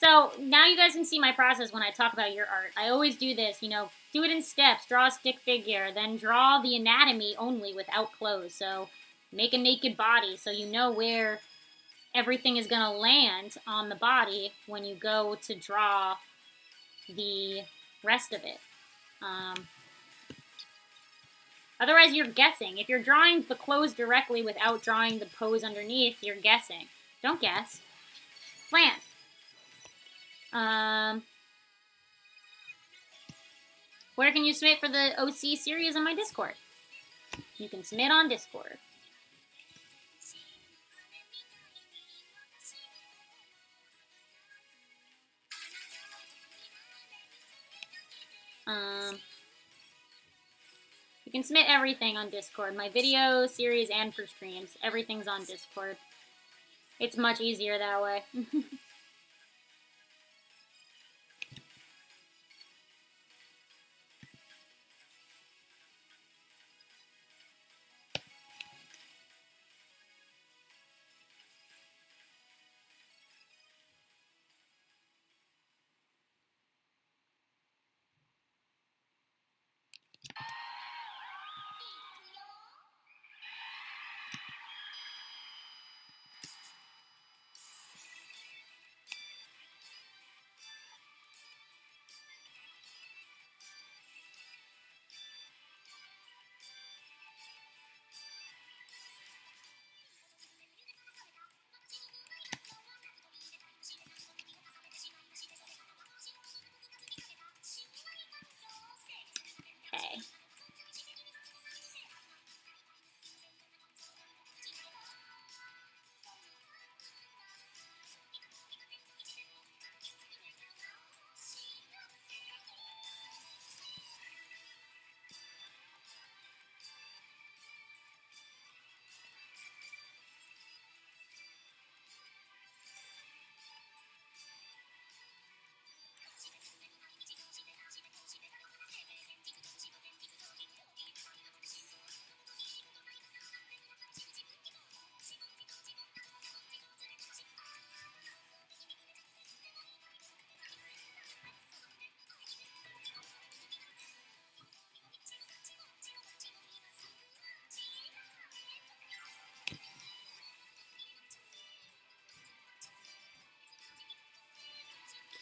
So now you guys can see my process when I talk about your art. I always do this, you know, do it in steps. Draw a stick figure, then draw the anatomy only without clothes. So make a naked body so you know where everything is going to land on the body when you go to draw the rest of it. Otherwise, you're guessing. If you're drawing the clothes directly without drawing the pose underneath, you're guessing. Don't guess. Plan. Where can you submit for the OC series on my Discord? You can submit on Discord. You can submit everything on Discord. My video series and for streams. Everything's on Discord. It's much easier that way. Okay.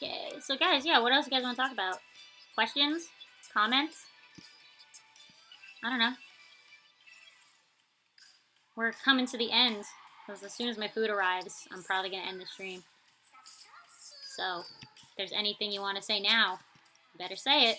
Okay, so guys, yeah, what else you guys want to talk about? Questions? Comments? I don't know. We're coming to the end, because as soon as my food arrives, I'm probably going to end the stream. So, if there's anything you want to say now, you better say it.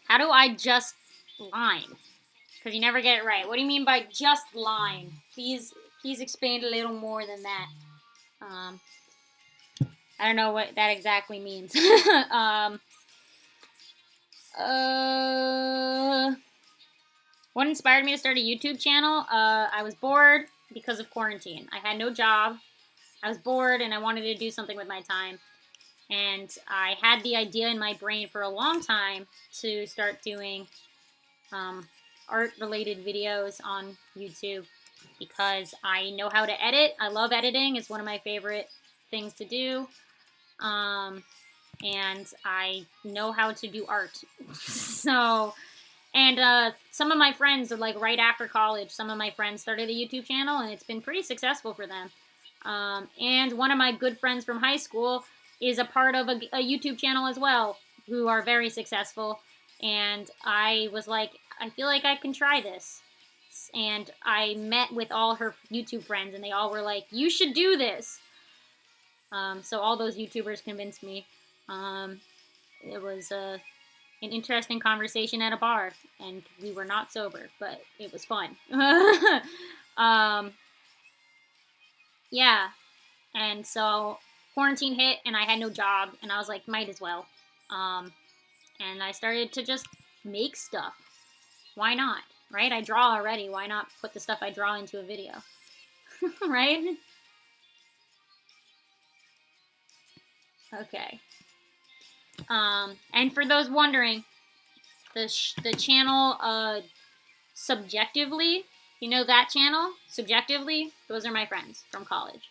How do I just line? Because you never get it right. What do you mean by just line? Please explain a little more than that. I don't know what that exactly means. What inspired me to start a YouTube channel? I was bored because of quarantine. I had no job. I was bored and I wanted to do something with my time. And I had the idea in my brain for a long time to start doing art-related videos on YouTube because I know how to edit. I love editing. It's one of my favorite things to do. And I know how to do art. So, and some of my friends, like right after college, some of my friends started a YouTube channel, and it's been pretty successful for them. And one of my good friends from high school is a part of a YouTube channel as well, who are very successful. And I was like, I feel like I can try this. And I met with all her YouTube friends, and they all were like, you should do this. So all those YouTubers convinced me. It was an interesting conversation at a bar, and we were not sober, but it was fun. Yeah, and so quarantine hit, and I had no job, and I was like, might as well. And I started to just make stuff. Why not? Right? I draw already. Why not put the stuff I draw into a video? Right? Okay. And for those wondering, the channel, Subjectively, you know that channel? Subjectively, those are my friends from college.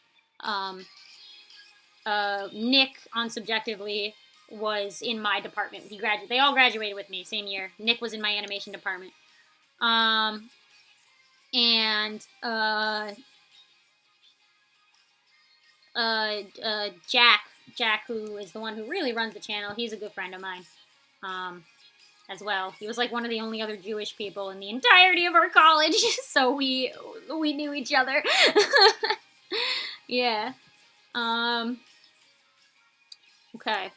Nick on Subjectively was in my department. They all graduated with me same year. Nick was in my animation department. Jack, who is the one who really runs the channel, he's a good friend of mine. As well. He was like one of the only other Jewish people in the entirety of our college, so we knew each other. Yeah. Okay.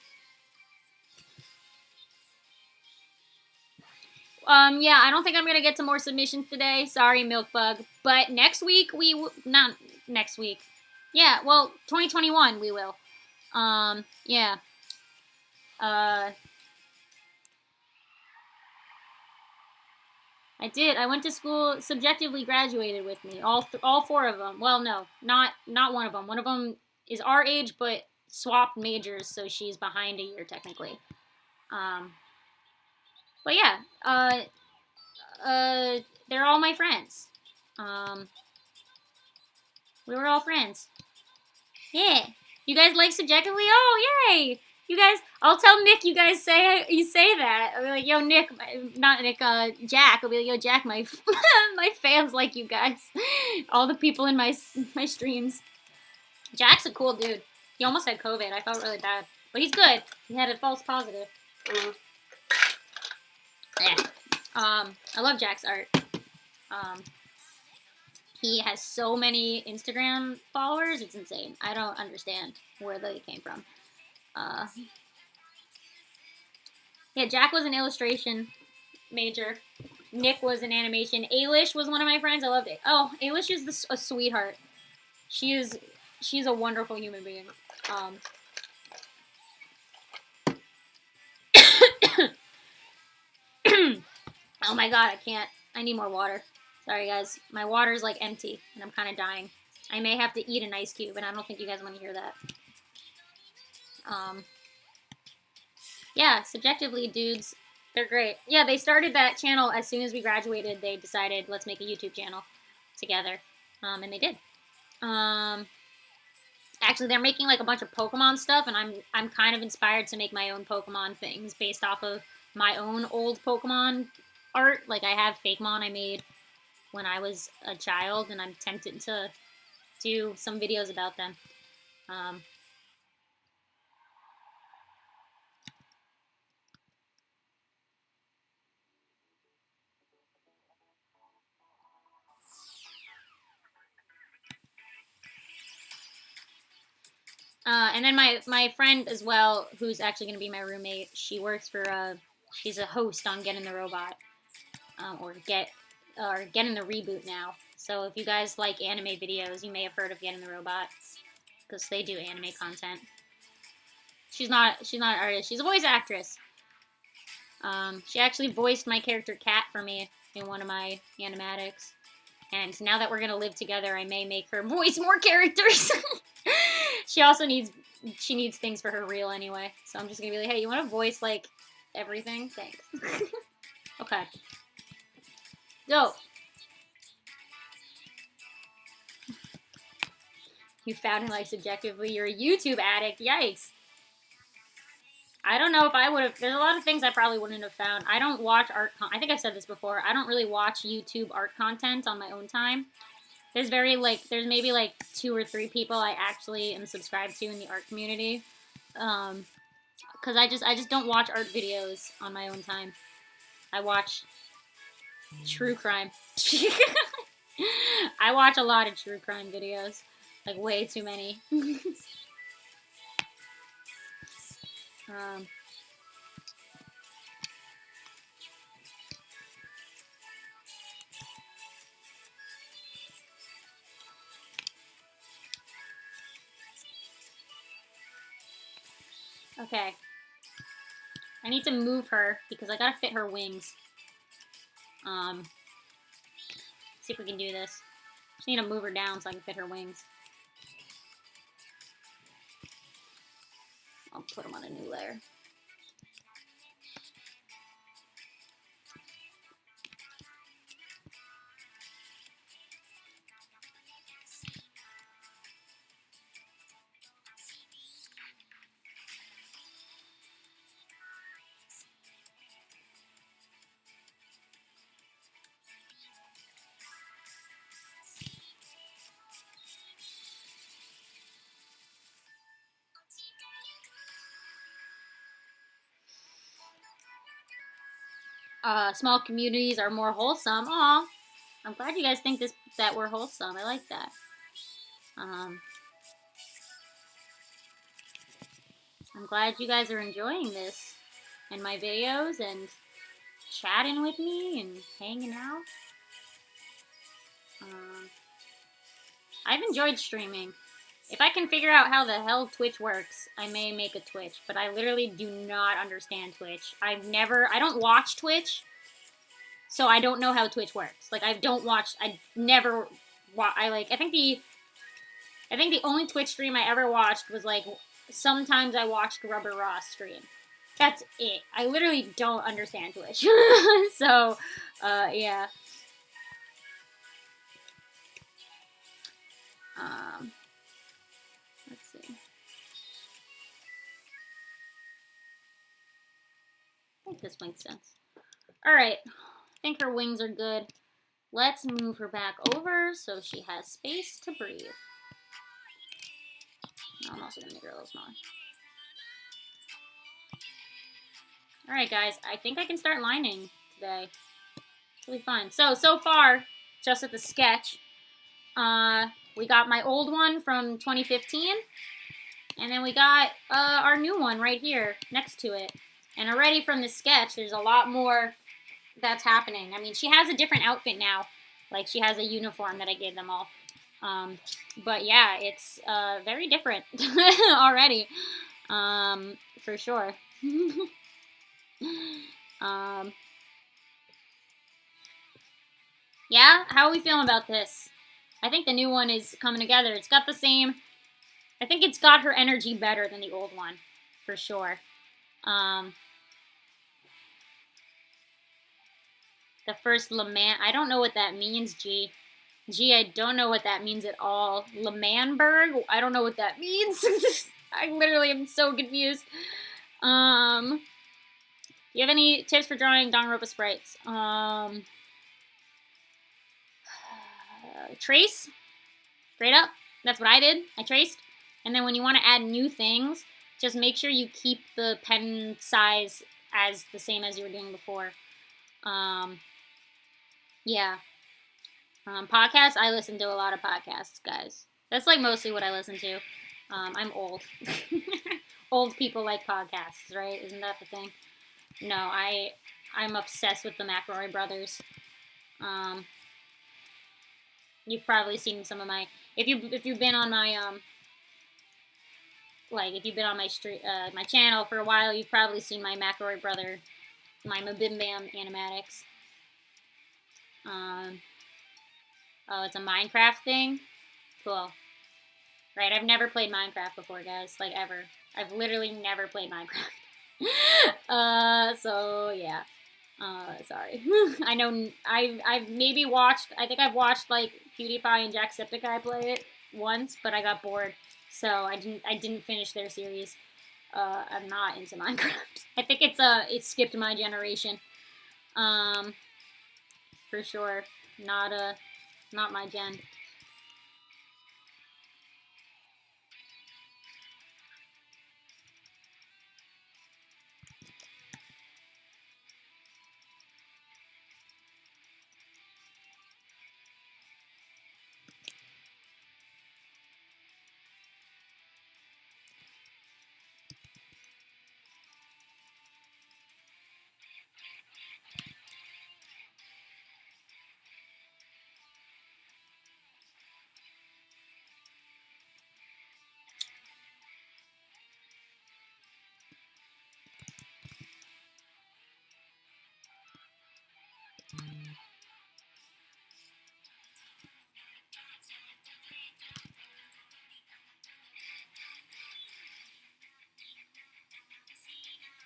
Yeah, I don't think I'm gonna get to more submissions today. Sorry, Milkbug. But next week not next week. Yeah, well, 2021 we will. Yeah. I did. I went to school. Subjectively graduated with me. All four of them. Well, no, not one of them. One of them is our age, but swapped majors, so she's behind a year technically. But yeah, they're all my friends. We were all friends. Yeah. You guys like Subjectively? Oh, yay! You guys, I'll tell Nick you guys say that. I'll be like, yo, Nick, not Nick, Jack. I'll be like, yo, Jack, my my fans like you guys. All the people in my streams. Jack's a cool dude. He almost had COVID. I felt really bad. But he's good. He had a false positive. Yeah. I love Jack's art. He has so many Instagram followers. It's insane. I don't understand where they came from. Yeah, Jack was an illustration major. Nick was an animation. Ailish was one of my friends. I loved it. Oh, Ailish is a sweetheart. She's a wonderful human being. Oh my god, I can't. I need more water. Sorry guys, my water's like empty and I'm kind of dying. I may have to eat an ice cube, and I don't think you guys want to hear that. Yeah, Subjectively dudes, they're great. Yeah, they started that channel as soon as we graduated. They decided, let's make a YouTube channel together, and they did. Actually, they're making like a bunch of Pokemon stuff, and I'm kind of inspired to make my own Pokemon things based off of my own old Pokemon art. Like I have Fakemon I made when I was a child, and I'm tempted to do some videos about them. And then my friend as well, who's actually going to be my roommate, she works for she's a host on Get in the Robot, or Get in the Reboot now. So if you guys like anime videos, you may have heard of Get in the Robot because they do anime content. She's not an artist. She's a voice actress. She actually voiced my character Kat for me in one of my animatics. And now that we're gonna live together, I may make her voice more characters. She needs things for her reel anyway. So I'm just gonna be like, hey, you want to voice like everything? Thanks. Okay. Go. You found him like subjectively. You're a YouTube addict. Yikes. I don't know if I would have. There's a lot of things I probably wouldn't have found. I don't watch art. I think I've said this before. I don't really watch YouTube art content on my own time. There's maybe like 2 or 3 people I actually am subscribed to in the art community. Because I just don't watch art videos on my own time. I watch true crime. I watch a lot of true crime videos. Like way too many. Okay. I need to move her because I gotta fit her wings. See if we can do this. Just need to move her down so I can fit her wings. I'll put them on a new layer. Small communities are more wholesome. Aw, I'm glad you guys think that we're wholesome. I like that. I'm glad you guys are enjoying this and my videos and chatting with me and hanging out. I've enjoyed streaming. If I can figure out how the hell Twitch works, I may make a Twitch, but I literally do not understand Twitch. I don't watch Twitch, so I don't know how Twitch works. Like, I think the only Twitch stream I ever watched was, like, sometimes I watched Rubber Ross stream. That's it. I literally don't understand Twitch. So, yeah. Let's see. I think this makes sense. Alright. I think her wings are good. Let's move her back over so she has space to breathe. I'm also going to make her a little smaller. Alright guys, I think I can start lining today. It'll be fun. So far, just at the sketch, we got my old one from 2015, and then we got our new one right here next to it. And already from the sketch, there's a lot more that's happening. I mean, she has a different outfit now. Like, she has a uniform that I gave them all. But yeah, it's very different already, for sure. Yeah, how are we feeling about this? I think the new one is coming together. It's got the same, I think it's got her energy better than the old one, for sure. The first Leman, I don't know what that means, G. I don't know what that means at all. Lemanberg? I don't know what that means. I literally am so confused. Do you have any tips for drawing Danganronpa sprites? Trace. Straight up. That's what I did. I traced. And then when you want to add new things, just make sure you keep the pen size as the same as you were doing before. Yeah. Podcasts, I listen to a lot of podcasts, guys. That's like mostly what I listen to. I'm old. Old people like podcasts, right? Isn't that the thing? No, I'm obsessed with the McElroy brothers. Um, you've probably seen some of my if you've been on my if you've been on my my channel for a while, you've probably seen my McElroy brother, my Mabim Bam animatics. Oh, it's a Minecraft thing. Cool. Right, I've never played Minecraft before, guys. Like, ever. I've literally never played Minecraft. So, yeah. Sorry. I know, I've maybe watched, I think I've watched, like, PewDiePie and Jacksepticeye play it once, but I got bored. So, I didn't finish their series. I'm not into Minecraft. I think it skipped my generation. For sure. Not my gen.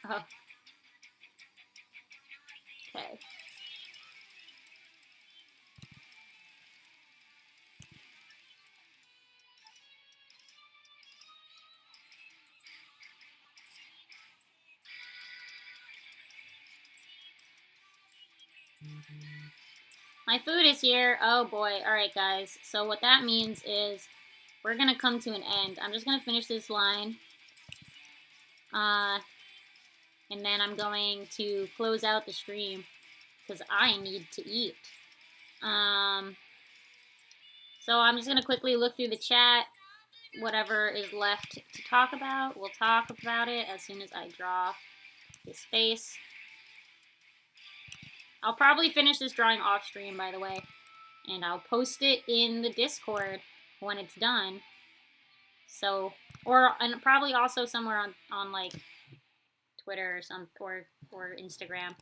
Oh, okay. My food is here. Oh boy. Alright, guys. So what that means is we're going to come to an end. I'm just going to finish this line. And then I'm going to close out the stream because I need to eat. So I'm just going to quickly look through the chat. Whatever is left to talk about, we'll talk about it as soon as I draw his face. I'll probably finish this drawing off stream, by the way, and I'll post it in the Discord when it's done. So, and probably also somewhere on like Twitter or Instagram.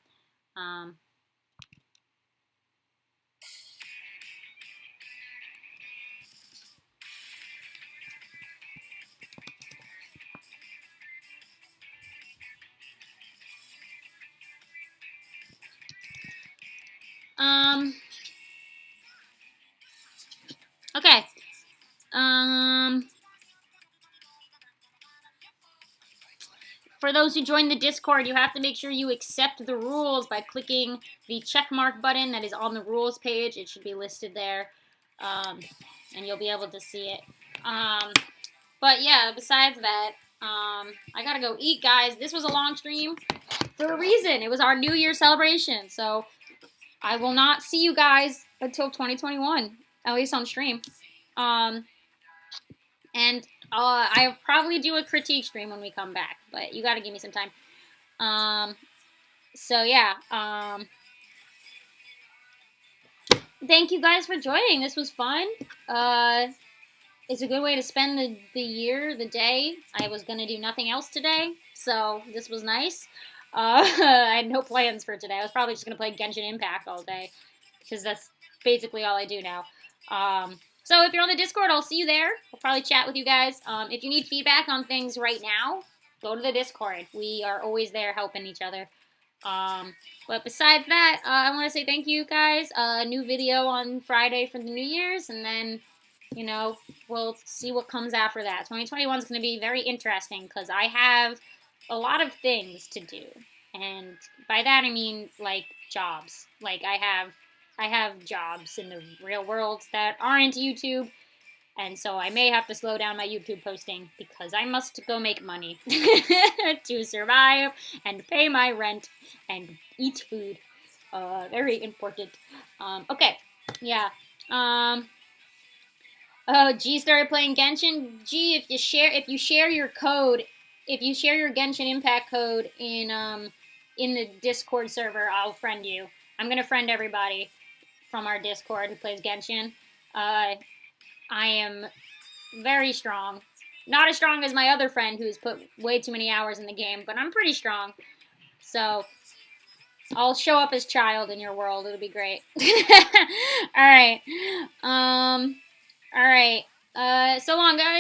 Okay. For those who join the Discord, you have to make sure you accept the rules by clicking the checkmark button that is on the rules page. It should be listed there, and you'll be able to see it. But yeah, besides that, I gotta go eat, guys. This was a long stream for a reason. It was our New Year celebration, so I will not see you guys until 2021, at least on stream. And I'll probably do a critique stream when we come back, but you gotta give me some time. So yeah, thank you guys for joining. This was fun. It's a good way to spend the year, the day. I was gonna do nothing else today, so this was nice. I had no plans for today. I was probably just gonna play Genshin Impact all day, because that's basically all I do now. So if you're on the Discord, I'll see you there. I'll probably chat with you guys. If you need feedback on things right now, go to the Discord. We are always there helping each other. But besides that, I want to say thank you guys. New video on Friday for the New Year's, and then, you know, we'll see what comes after that. 2021 is going to be very interesting because I have a lot of things to do. And by that I mean, like, jobs. Like, I have jobs in the real world that aren't YouTube, and so I may have to slow down my YouTube posting because I must go make money to survive and pay my rent and eat food. Very important. Okay, yeah. Oh, G started playing Genshin. G, if you share your code, if you share your Genshin Impact code in the Discord server, I'll friend you. I'm gonna friend everybody from our Discord who plays Genshin. I am very strong. Not as strong as my other friend who's put way too many hours in the game, but I'm pretty strong. So I'll show up as child in your world. It'll be great. All right. All right. So long, guys.